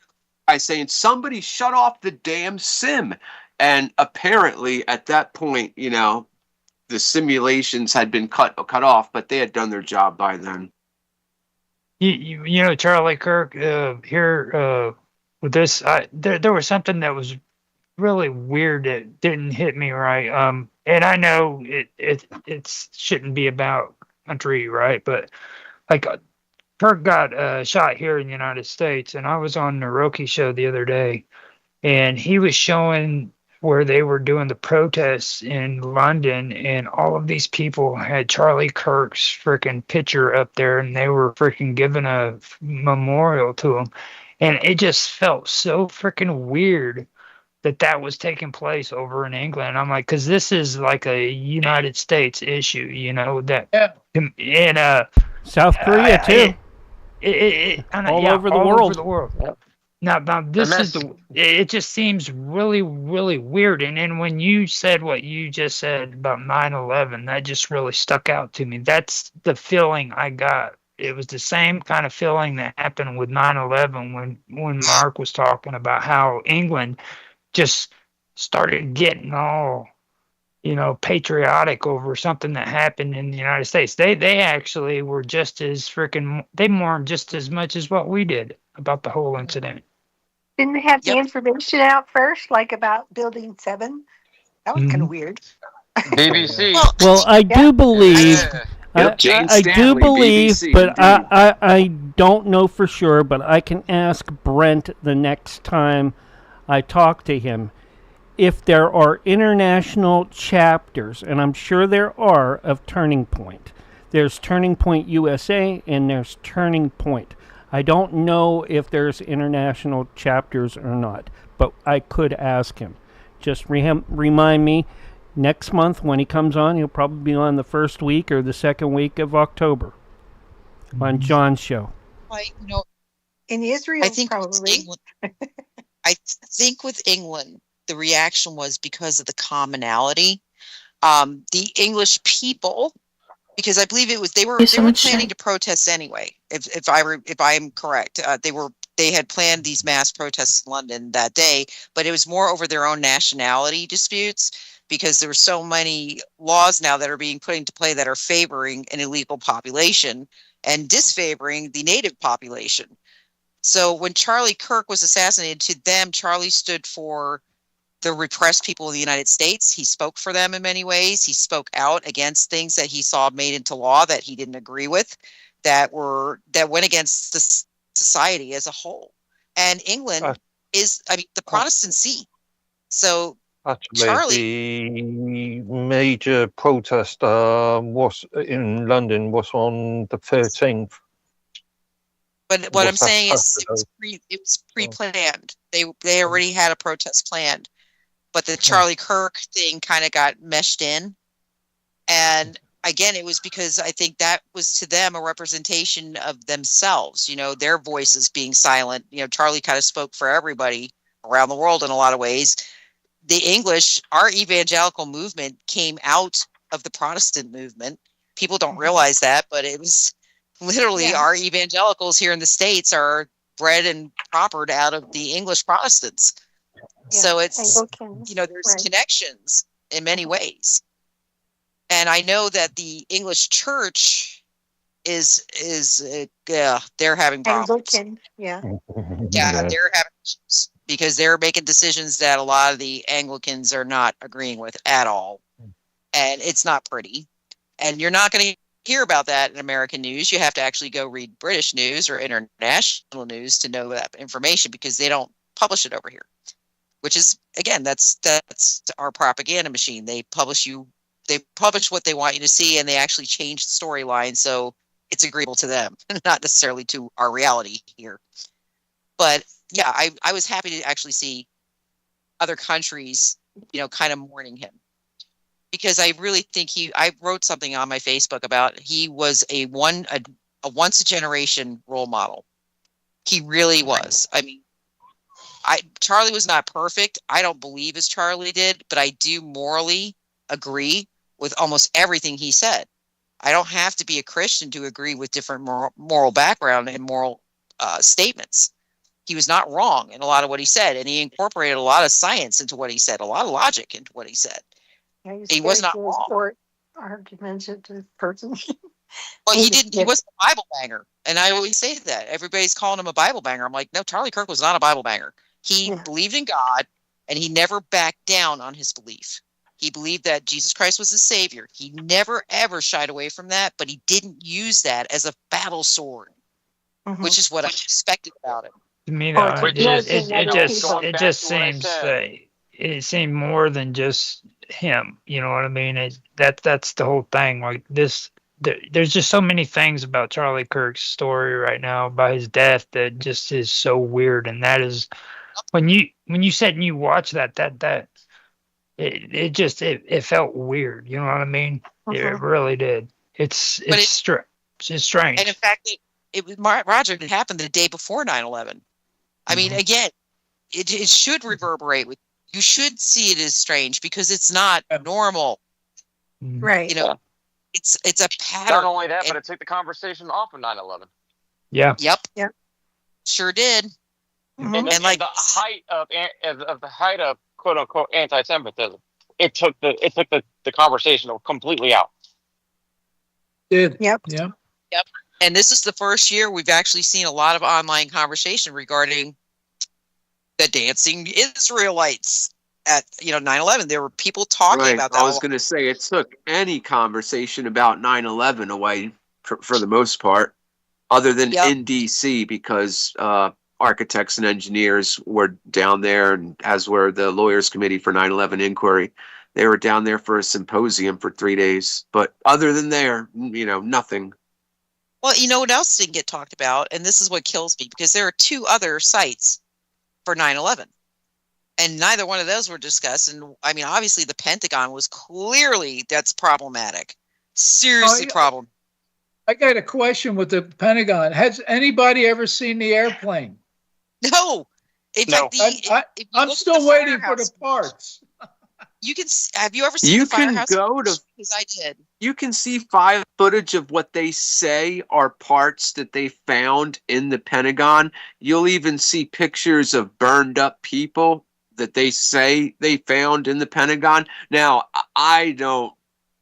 V: the guy saying, somebody shut off the damn sim. And apparently at that point, you know, the simulations had been cut off, but they had done their job by then.
F: You know, Charlie Kirk, here with this, there was something that was really weird that didn't hit me right. And I know it shouldn't be about country, right? But like Kirk got shot here in the United States, and I was on the Roki show the other day, and he was showing where they were doing the protests in London, and all of these people had Charlie Kirk's freaking picture up there, and they were freaking giving a memorial to him. And it just felt so freaking weird that was taking place over in England. I'm like, because this is like a United States issue, you know, that in
A: South Korea too.
F: All over the world.
A: Yep.
F: Now this is it just seems really, really weird. And then when you said what you just said about 9/11, that just really stuck out to me. That's the feeling I got. It was the same kind of feeling that happened with 9/11 when Mark was talking about how England just started getting all, you know, patriotic over something that happened in the United States. They actually were just as freaking, they mourned just as much as what we did about the whole incident.
R: Didn't they have the information out first, like about Building 7? That was kind of weird.
S: BBC.
A: Well, I do believe. I do believe,
V: BBC,
A: but I don't know for sure. But I can ask Brent the next time I talk to him if there are international chapters, and I'm sure there are, of Turning Point. There's Turning Point USA and there's Turning Point. I don't know if there's international chapters or not, but I could ask him. Just remind me next month when he comes on. He'll probably be on the first week or the second week of October on John's show.
Q: Like, you know,
R: in Israel, probably.
Q: I think with England, the reaction was because of the commonality. The English people, because I believe it was they were planning to protest anyway. If I am correct, they had planned these mass protests in London that day, but it was more over their own nationality disputes because there were so many laws now that are being put into play that are favoring an illegal population and disfavoring the native population. So when Charlie Kirk was assassinated, to them, Charlie stood for the repressed people of the United States. He spoke for them in many ways. He spoke out against things that he saw made into law that he didn't agree with, that went against the society as a whole. And England is, I mean, the Protestant see. So
T: actually, the major protest was in London was on the 13th.
Q: But what I'm saying is it was pre-planned. They already had a protest planned. But the Charlie Kirk thing kind of got meshed in. And again, it was because I think that was to them a representation of themselves, you know, their voices being silent. You know, Charlie kind of spoke for everybody around the world in a lot of ways. The English, our evangelical movement came out of the Protestant movement. People don't realize that, but it was literally our evangelicals here in the States are bred and propered out of the English Protestants. So it's, you know, there's connections in many ways. And I know that the English church is they're having problems.
R: Yeah,
Q: they're having issues because they're making decisions that a lot of the Anglicans are not agreeing with at all. And it's not pretty. And you're not going to hear about that in American news. You have to actually go read British news or international news to know that information because they don't publish it over here. Which is, again, that's our propaganda machine. They publish what they want you to see, and they actually change the storyline so it's agreeable to them, not necessarily to our reality here. But yeah, I was happy to actually see other countries, you know, kind of mourning him. Because I really think I wrote something on my Facebook about he was a once a generation role model. He really was. I mean, Charlie was not perfect. I don't believe as Charlie did, but I do morally agree with almost everything he said. I don't have to be a Christian to agree with different moral background and moral statements. He was not wrong in a lot of what he said, and he incorporated a lot of science into what he said, a lot of logic into what he said.
R: Yeah,
Q: He was not wrong.
R: Court arguments to person.
Q: Well, he didn't. He wasn't a Bible banger, and I always say that. Everybody's calling him a Bible banger. I'm like, no, Charlie Kirk was not a Bible banger. He believed in God, and he never backed down on his belief. He believed that Jesus Christ was his savior. He never, ever shied away from that, but he didn't use that as a battle sword, which is what I expected about him.
F: To me, it just seems that it seemed more than just him. You know what I mean? That's the whole thing. Like this, there's just so many things about Charlie Kirk's story right now, about his death, that just is so weird. And that is when you said and you watched that it felt weird. You know what I mean? It really did. It's strange.
Q: And in fact, it was Roger. It happened the day before 9/11. I mean, again, it should reverberate with. You should see it as strange because it's not normal,
R: right?
Q: You know, it's a pattern.
S: Not only that, but it took the conversation off of 9/11.
F: Yeah.
Q: Yep. Sure did.
S: And like the height of quote unquote anti-Semitism, it took the conversation completely out.
U: Did.
R: Yep.
U: Yeah.
Q: Yep. And this is the first year we've actually seen a lot of online conversation regarding the dancing Israelites at 9/11. There were people talking about that.
V: I was going to say it took any conversation about 9/11 away for the most part, other than in DC, because architects and engineers were down there, and as were the Lawyers Committee for 9/11 Inquiry. They were down there for a symposium for 3 days. But other than there, nothing.
Q: Well, you know what else didn't get talked about? And this is what kills me, because there are 2 other sites for 9/11. And neither one of those were discussed. And I mean, obviously the Pentagon was clearly, that's problematic. Seriously problematic.
U: I got a question with the Pentagon. Has anybody ever seen the airplane?
Q: No. In fact,
U: I'm still waiting for the parts.
Q: You can. Have you ever seen the firehouse? Because I did.
V: You can see footage of what they say are parts that they found in the Pentagon. You'll even see pictures of burned up people that they say they found in the Pentagon. Now, I don't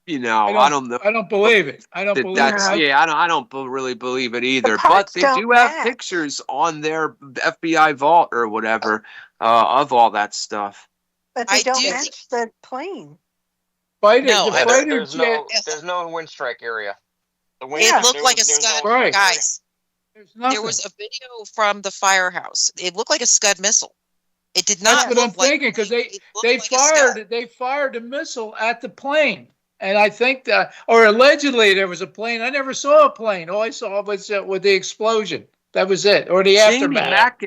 V: know.
U: I don't believe it. I don't believe it.
V: Yeah, I don't really believe it either. But they do have pictures on their FBI vault or whatever of all that stuff.
R: But they don't match the plane.
S: There's no wind strike area.
Q: It looked like a Scud. Guys, there was a video from the firehouse. It looked like a Scud missile. It did not.
U: That's what I'm thinking, because they fired a missile at the plane. And I think that, or allegedly there was a plane. I never saw a plane. All I saw was with the explosion. That was it. Or the aftermath.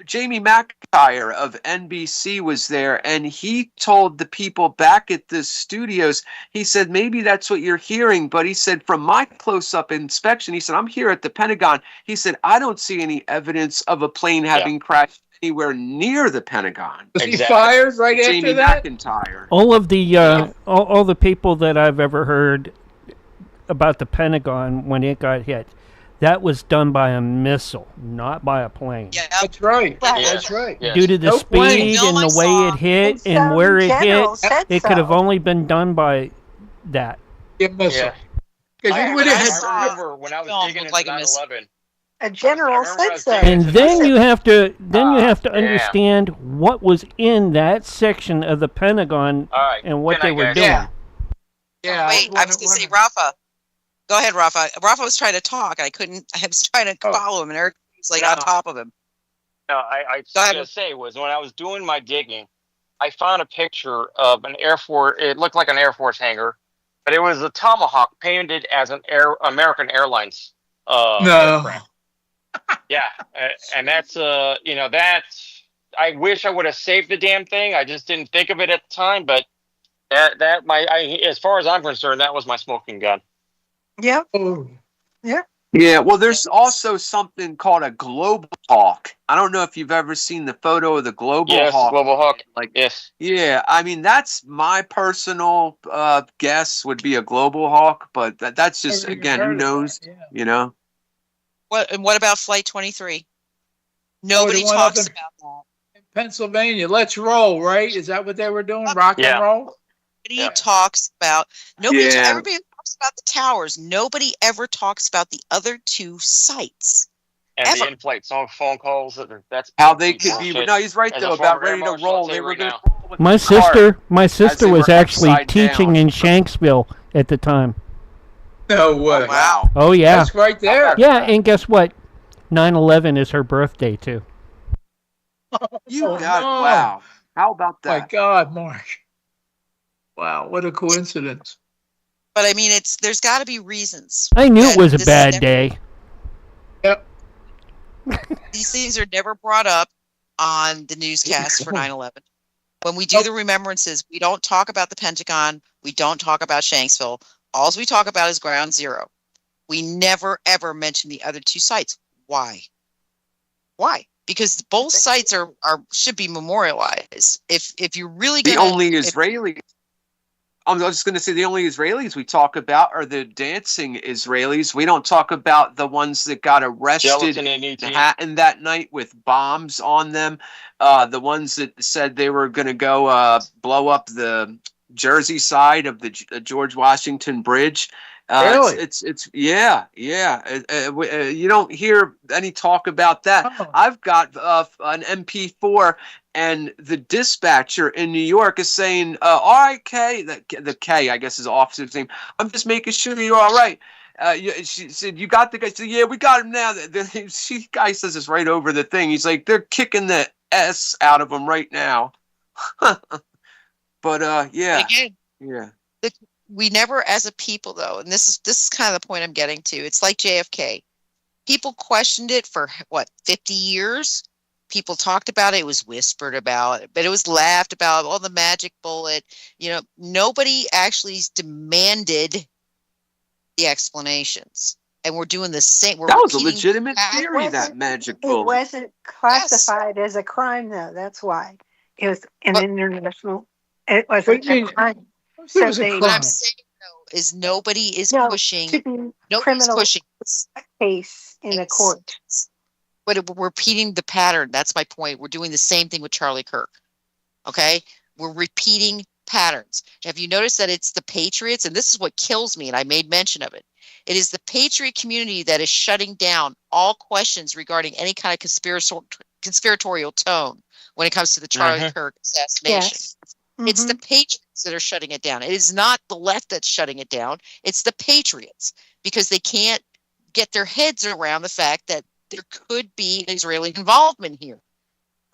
V: Jamie McIntyre of NBC was there, and he told the people back at the studios, he said, maybe that's what you're hearing, but he said, from my close-up inspection, he said, I'm here at the Pentagon. He said, I don't see any evidence of a plane having crashed anywhere near the Pentagon.
U: Was he fired right after that?
V: Jamie McIntyre.
A: All of the all the people that I've ever heard about the Pentagon when it got hit, that was done by a missile, not by a plane.
Q: Yeah,
U: that's right. That's right.
A: Yes. Due to the speed and the way it hit and where it hit, it could have only been done by that.
U: Missile.
S: I remember when I was digging into 9/11.
R: A general said so.
A: And then you have to understand what was in that section of the Pentagon and what they were doing.
U: Yeah.
Q: Wait, I was going to say, Rafa. Go ahead, Rafa. Rafa was trying to talk. I was trying to follow him, and Eric was on top of him.
S: No, I was going to say was when I was doing my digging, I found a picture of an Air Force. It looked like an Air Force hangar, but it was a Tomahawk painted as an American Airlines aircraft. Yeah, and that's that's. I wish I would have saved the damn thing. I just didn't think of it at the time, but as far as I'm concerned, that was my smoking gun.
R: Yep.
U: Oh.
R: Yeah.
V: Yeah, well, there's also something called a global hawk. I don't know if you've ever seen the photo of the global
S: Yes,
V: hawk.
S: Global Hawk.
V: Like,
S: yes.
V: yeah, I mean, that's my personal guess would be a global hawk, but that's just,
U: Never even
V: again, who
U: heard of that,
V: knows,
U: yeah.
V: you know?
Q: What about Flight 23?
U: Oh,
Q: Nobody
U: the one up
Q: talks
U: in
Q: about that.
U: Pennsylvania. Let's roll, right? Is that what they were doing? Rock and
S: Yeah.
U: roll?
Q: Nobody talks about
V: Yeah.
Q: everybody talks about the towers. Nobody ever talks about the other two sites.
S: And
Q: Ever.
S: the in-flight phone calls. That's
V: How they could
S: bullshit.
V: be. No, he's right,
S: As
V: though,
S: a former
V: about ready
S: Air
V: to
S: Marshal, I'll
V: roll.
S: tell
V: They
S: you
V: were
S: right
V: going
S: now.
V: to roll with
A: My
V: the
A: sister,
V: cart
A: my
V: as
A: sister
V: they
A: was
V: were
A: actually
V: upside
A: teaching
V: down.
A: in Shanksville at the time.
U: No way.
V: Wow.
A: Oh yeah,
U: That's right there.
A: yeah. And guess what? 9/11 is her birthday too.
V: You
U: Oh,
V: got
U: no.
V: wow. How about
U: My
V: that?
U: God, Mark. Wow, what a coincidence.
Q: But I mean, there's got to be reasons.
A: I knew
Q: that
A: it was a
Q: this is
A: bad
Q: never-
A: day.
U: Yep.
Q: These things are never brought up on the newscast for 9/11. When we do the remembrances, we don't talk about the Pentagon. We don't talk about Shanksville. All we talk about is Ground Zero. We never, ever mention the other two sites. Why? Why? Because both sites should be memorialized. If you're really
V: The
Q: gonna,
V: only Israelis. I was just going to say the only Israelis we talk about are the dancing Israelis. We don't talk about the ones that got arrested
S: Gelatin and
V: in
S: ET.
V: Manhattan that night with bombs on them. The ones that said they were going to go blow up the Jersey side of the George Washington Bridge.
U: Really?
V: It's yeah. You don't hear any talk about that.
U: Oh.
V: I've got an MP4, and the dispatcher in New York is saying, "All right, Kay." The K, I guess, is the officer's name. I'm just making sure you're all right. She said, "You got the guy?" She said, "Yeah, we got him now." The guy says this right over the thing. He's like, "They're kicking the S out of him right now." But yeah,
Q: again,
V: yeah.
Q: we never, as a people, though, and this is kind of the point I'm getting to. It's like JFK. People questioned it for what, 50 years. People talked about it. It was whispered about, but it was laughed about. Oh, the magic bullet. You know, nobody actually demanded the explanations, and we're doing the same.
V: That was a legitimate theory. That magic bullet.
R: It wasn't classified as a crime, though. That's why it was an international. It wasn't a crime.
U: It was a
Q: What
U: crime.
Q: I'm saying though is nobody is
R: No,
Q: pushing.
R: to be
Q: Nobody's
R: criminal
Q: pushing.
R: case in a court.
Q: But we're repeating the pattern. That's my point. We're doing the same thing with Charlie Kirk. Okay? We're repeating patterns. Have you noticed that it's the Patriots? And this is what kills me, and I made mention of it. It is the Patriot community that is shutting down all questions regarding any kind of conspiratorial tone when it comes to the Charlie Kirk assassination.
R: Yes.
Q: It's the Patriots that are shutting it down. It is not the left that's shutting it down. It's the Patriots, because they can't get their heads around the fact that there could be Israeli involvement here.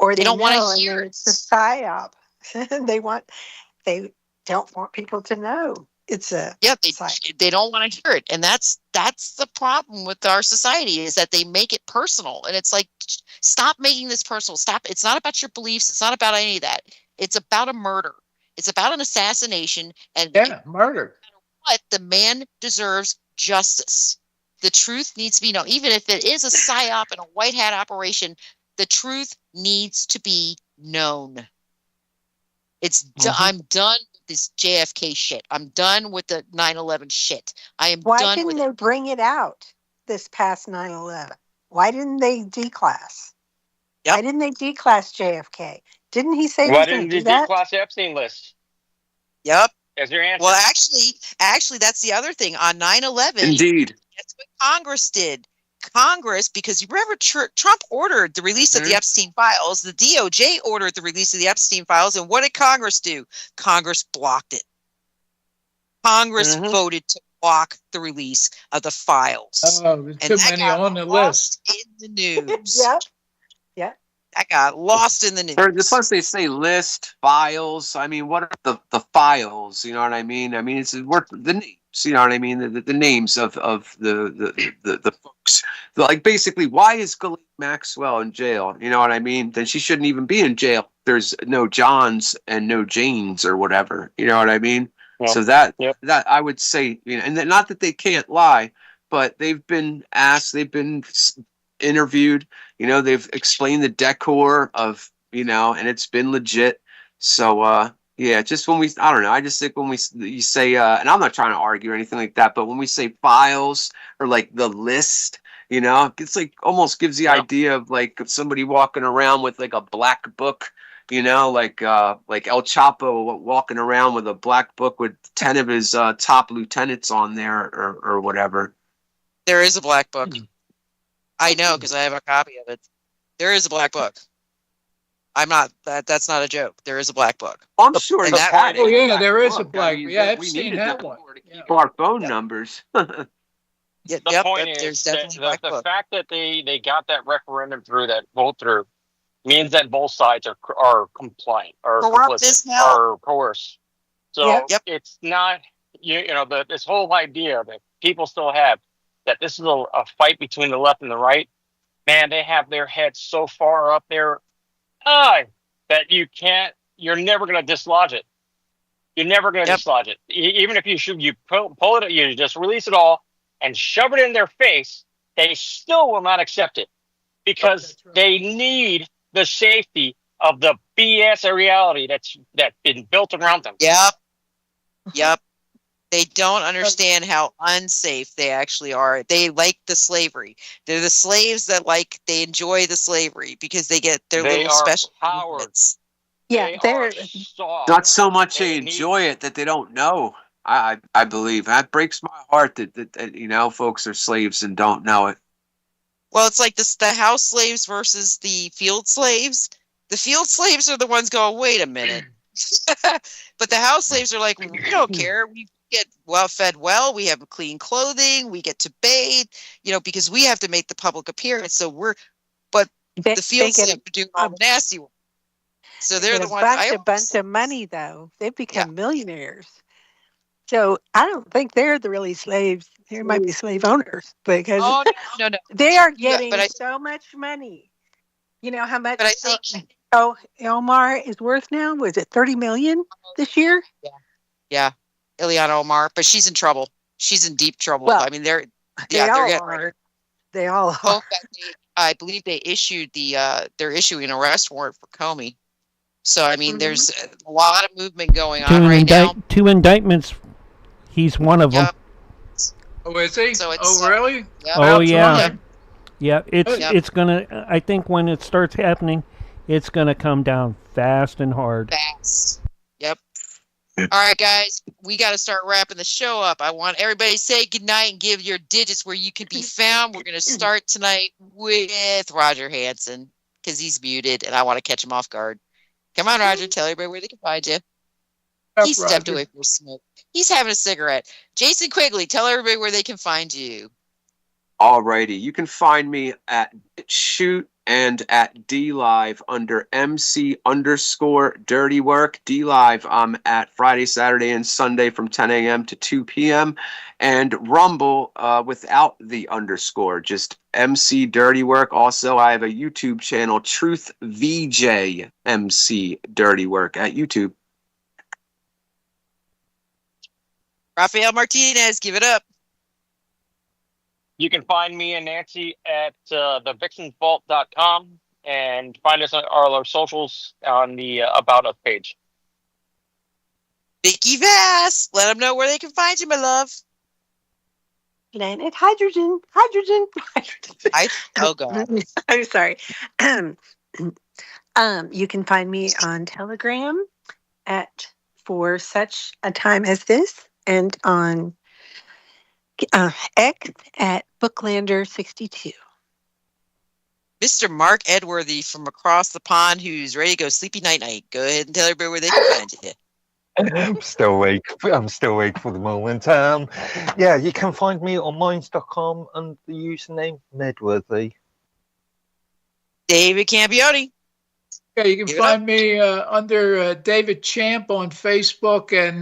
R: Or
Q: they don't want
R: know,
Q: to hear
R: and it's a psyop. They don't want people to know it's a
Q: they don't want to hear it, and that's the problem with our society, is that they make it personal, and it's like, stop making this personal. Stop. It's not about your beliefs. It's not about any of that. It's about a murder. It's about an assassination, and
U: murder.
Q: But the man deserves justice. The truth needs to be known, even if it is a psyop and a white hat operation. The truth needs to be known. I'm done with this JFK shit. I'm done with the 9/11 shit. I am
R: Why
Q: done
R: didn't
Q: with
R: they
Q: it.
R: bring it out this past 9/11? Why didn't they declass? Why didn't they declass JFK? Didn't he say he
S: Why
R: was going
S: didn't
R: to
S: you
R: do that?
S: declass the Epstein list?
Q: Yep.
S: As your answer.
Q: Well, actually, that's the other thing. On 9/11,
V: Indeed.
Q: That's what Congress did. Congress, because you remember Trump ordered the release of the Epstein files. The DOJ ordered the release of the Epstein files. And what did Congress do? Congress blocked it. Congress voted to block the release of the files.
U: Oh, there's too many on the list.
Q: In the news.
R: Yeah.
Q: That got lost in the news.
V: Plus, they say list files. I mean, what are the files? You know what I mean? I mean, it's the names. You know what I mean? The names of the folks. Like, basically, why is Ghislaine Maxwell in jail? You know what I mean? Then she shouldn't even be in jail. There's no Johns and no Janes or whatever. You know what I mean?
S: Well,
V: so that I would say, you know, and not that they can't lie, but they've been asked, they've been interviewed, they've explained the decor of, and it's been legit. So, yeah, just when I don't know, I just think when you say, and I'm not trying to argue or anything like that, but when we say files or like the list, it's like almost gives the idea of like somebody walking around with like a black book, like El Chapo walking around with a black book with 10 of his top lieutenants on there or whatever.
Q: There is a black book. I know because I have a copy of it. There is a black book. I'm not that's not a joke. There is a black book.
V: I'm sure
Q: and
V: that
Q: that
U: Oh yeah, there is a black. Yeah, I've
V: we
U: seen
V: needed
U: that
V: that
U: one.
V: to keep our phone numbers.
Q: Yep,
S: The point
Q: there's
S: is
Q: definitely
S: that
Q: black
S: the
Q: book.
S: fact that they got that referendum through, that vote through, means that both sides are compliant or
Q: Corrupt as
S: complicit
Q: hell.
S: or coerced. So it's not this whole idea that people still have that this is a fight between the left and the right. Man, they have their heads so far up there that you're never going to dislodge it. You're never going to dislodge it. Even if you pull it, you just release it all and shove it in their face, they still will not accept it because they need the safety of the BS reality that's been built around them.
Q: Yep. They don't understand how unsafe they actually are. They like the slavery. They're the slaves that they enjoy the slavery because they get their little special
S: powers.
R: Yeah, they're
V: not so much they enjoy it that they don't know. I believe that breaks my heart that folks are slaves and don't know it.
Q: Well, it's like the house slaves versus the field slaves. The field slaves are the ones going, wait a minute. But the house slaves are like, we don't care. We get fed well. We have clean clothing. We get to bathe, because we have to make the public appearance. So but the field slaves are doing all the nasty work. So they're the ones.
R: A bunch of money, though. They've become millionaires. So I don't think they're the really slaves. There might be slave owners because
Q: no.
R: They are getting so much money. You know how much?
Q: But I think
R: Omar is worth now. Was it 30 million this year?
Q: Yeah, Ileana Omar, but she's in trouble. She's in deep trouble.
R: Well,
Q: I mean, they're
R: all are.
Q: I believe they issued they're issuing an arrest warrant for Comey. So I mean, there's a lot of movement going on right now.
A: 2 indictments. He's one of them.
U: Oh, is he?
Q: So it's,
U: really?
A: Oh yeah. Yeah, it's gonna. I think when it starts happening, it's gonna come down fast and hard.
Q: Fast. Yep. All right, guys, we got to start wrapping the show up. I want everybody to say goodnight and give your digits where you can be found. We're going to start tonight with Roger Hansen because he's muted and I want to catch him off guard. Come on, Roger, tell everybody where they can find you. He stepped away from a smoke. He's having a cigarette. Jason Quigley, tell everybody where they can find you.
V: Alrighty, you can find me at Shoot and at DLive under MC_Dirty Work. DLive, I'm at Friday, Saturday, and Sunday from 10 a.m. to 2 p.m. And Rumble without the underscore, just MC Dirty Work. Also, I have a YouTube channel, Truth VJ MC Dirty Work at YouTube.
Q: Rafael Martinez, give it up.
S: You can find me and Nancy at thevixensvault.com and find us on all our socials on the About Us page.
Q: Vicky Vass, let them know where they can find you, my love.
R: Planet Hydrogen.
Q: Oh, God.
R: I'm sorry. You can find me on Telegram at For Such a Time as This and on X at Booklander62.
Q: Mr. Mark Edworthy from across the pond who's ready to go sleepy night. Go ahead and tell everybody where they can find you.
G: I'm still awake for the moment. Yeah, you can find me on minds.com under the username Medworthy.
Q: David Campione.
U: Yeah, you can find me under David Champ on Facebook and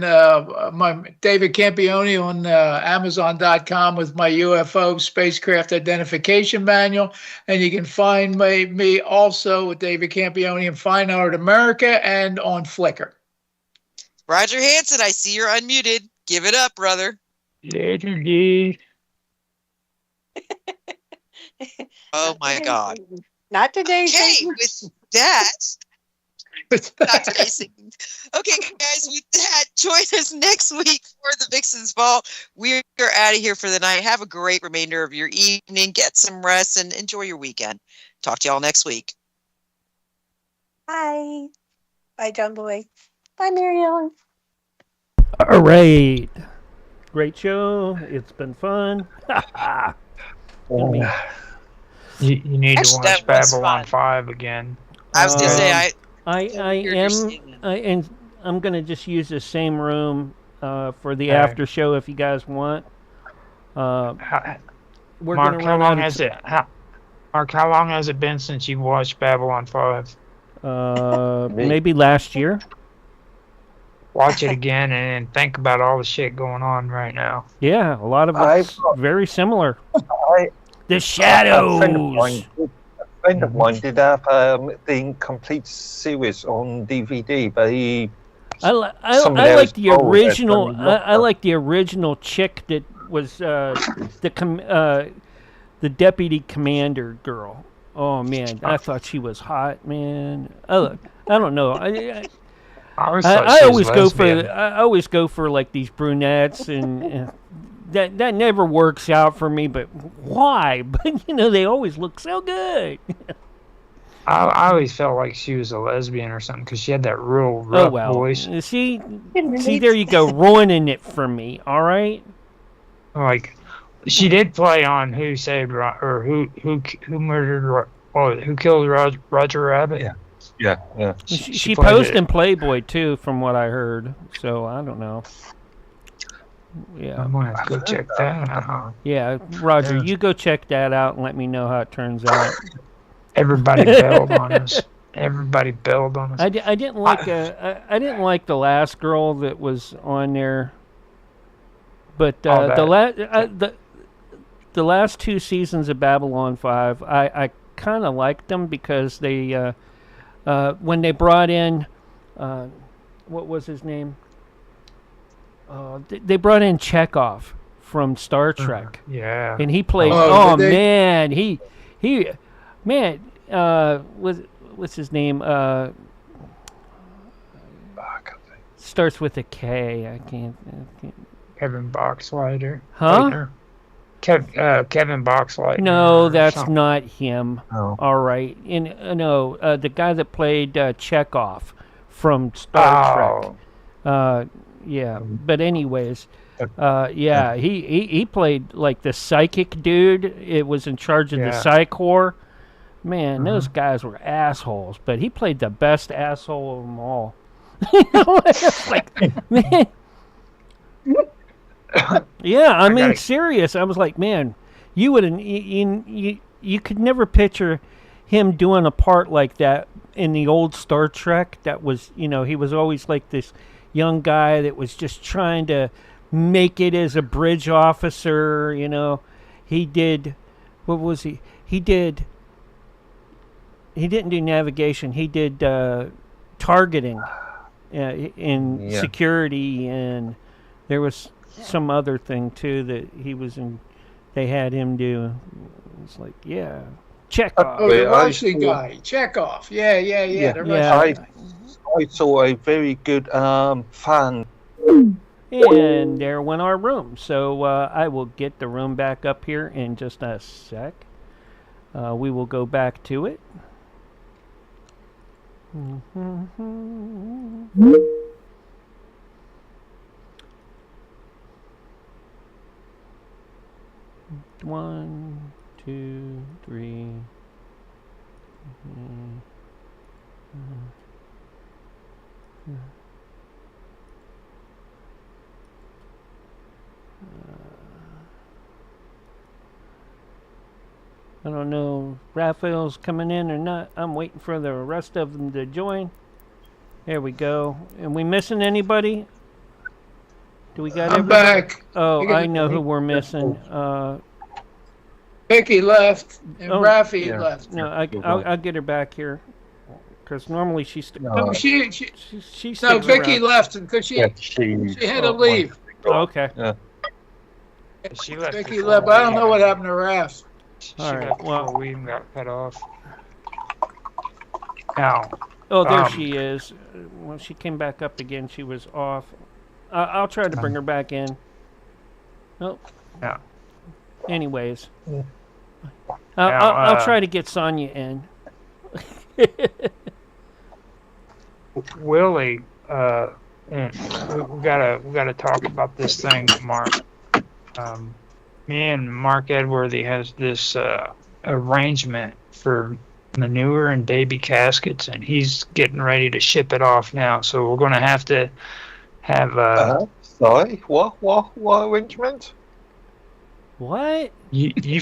U: my David Campione on Amazon.com with my UFO spacecraft identification manual. And you can find me also with David Campione in Fine Art America and on Flickr.
Q: Roger Hansen, I see you're unmuted. Give it up, brother.
F: Later, dude.
Q: Oh my God.
R: Not today.
Q: Okay, with that. Not today, Satan. Okay, guys, with that, join us next week for the Vixen's Vault. We're out of here for the night. Have a great remainder of your evening. Get some rest and enjoy your weekend. Talk to y'all next week.
R: Bye. Bye, John Boy. Bye, Mary Ellen.
A: All right. Great show. It's been fun.
F: You need to watch
Q: that was
F: Babylon
Q: fun.
F: 5 again.
Q: I was going to say,
A: I'm gonna just use the same room for the
F: Okay.
A: after show if you guys want. We're
F: Mark,
A: gonna
F: how
A: run
F: long
A: out
F: has it? Mark, how long has it been since you watched Babylon 5?
A: Maybe last year.
F: Watch it again and think about all the shit going on right now.
A: Yeah, a lot of it's very similar. The
G: A
A: shadows.
G: friend of mine did have the complete series on DVD, but he.
A: I like the original. I like the original chick that was the deputy commander girl. Oh man, I thought she was hot, man. I don't know. I always go for like these brunettes, and that never works out for me. But why? But they always look so good.
F: I always felt like she was a lesbian or something because she had that real rough voice.
A: See, there you go, ruining it for me. All right.
F: Like, she did play on Who Saved or Who Murdered or Who Killed Roger Rabbit.
G: Yeah.
A: She posed in Playboy too, from what I heard. So I don't know. Yeah,
F: I'm gonna have to go check that out.
A: Yeah, Roger, you go check that out and let me know how it turns out.
F: Everybody bailed on us. Everybody bailed on us.
A: I didn't like I didn't like the last girl that was on there, but the last two seasons of Babylon 5, I kind of liked them because they when they brought in what was his name? They brought in Chekhov from Star Trek.
F: Yeah,
A: and he played. Man, what's his name? Starts with a K. I can't.
F: Kevin Boxleiter.
A: Huh?
F: Kevin Boxleiter.
A: No, that's not him.
G: Oh.
A: All right. The guy that played Chekhov from Star Trek. Yeah. But anyways, he played like the psychic dude. It was in charge of the Psych Corps. Man, those guys were assholes, but he played the best asshole of them all. It's like, man. Yeah, I mean, serious. I was like, man, you wouldn't, you could never picture him doing a part like that in the old Star Trek. That was, he was always like this young guy that was just trying to make it as a bridge officer. He did, what was he? He didn't do navigation. He did targeting in security, and there was some other thing too that he was in. They had him do. It's like, Chekhov.
U: Oh, the Russian guy, Chekhov. Yeah. The Russian guy.
G: I saw a very good fan.
A: And there went our room. So I will get the room back up here in just a sec. We will go back to it. One, two, three. I don't know if Raphael's coming in or not. I'm waiting for the rest of them to join. There we go. Are we missing anybody? Do we got
U: I'm
A: everybody?
U: back.
A: Oh, I know who we're missing.
U: Vicky left and Rafi left.
A: No, I'll get her back here. Because normally she's...
U: No, she
A: no,
U: Vicky left because she had to leave.
A: Okay.
F: She left.
U: Vicky left. I don't know what happened to Raph.
F: She
A: All right,
F: left before we even got cut off. Now.
A: Oh, there she is. Well, she came back up again. She was off. I'll try to bring her back in. Oh.
F: Yeah.
A: Anyways.
F: Yeah.
A: I'll try to get Sonya in.
F: Willie, we gotta talk about this thing, Mark. Me and Mark Edworthy has this arrangement for manure and baby caskets, and he's getting ready to ship it off now. So we're gonna have to have
G: Sorry, what arrangement?
A: What?
F: You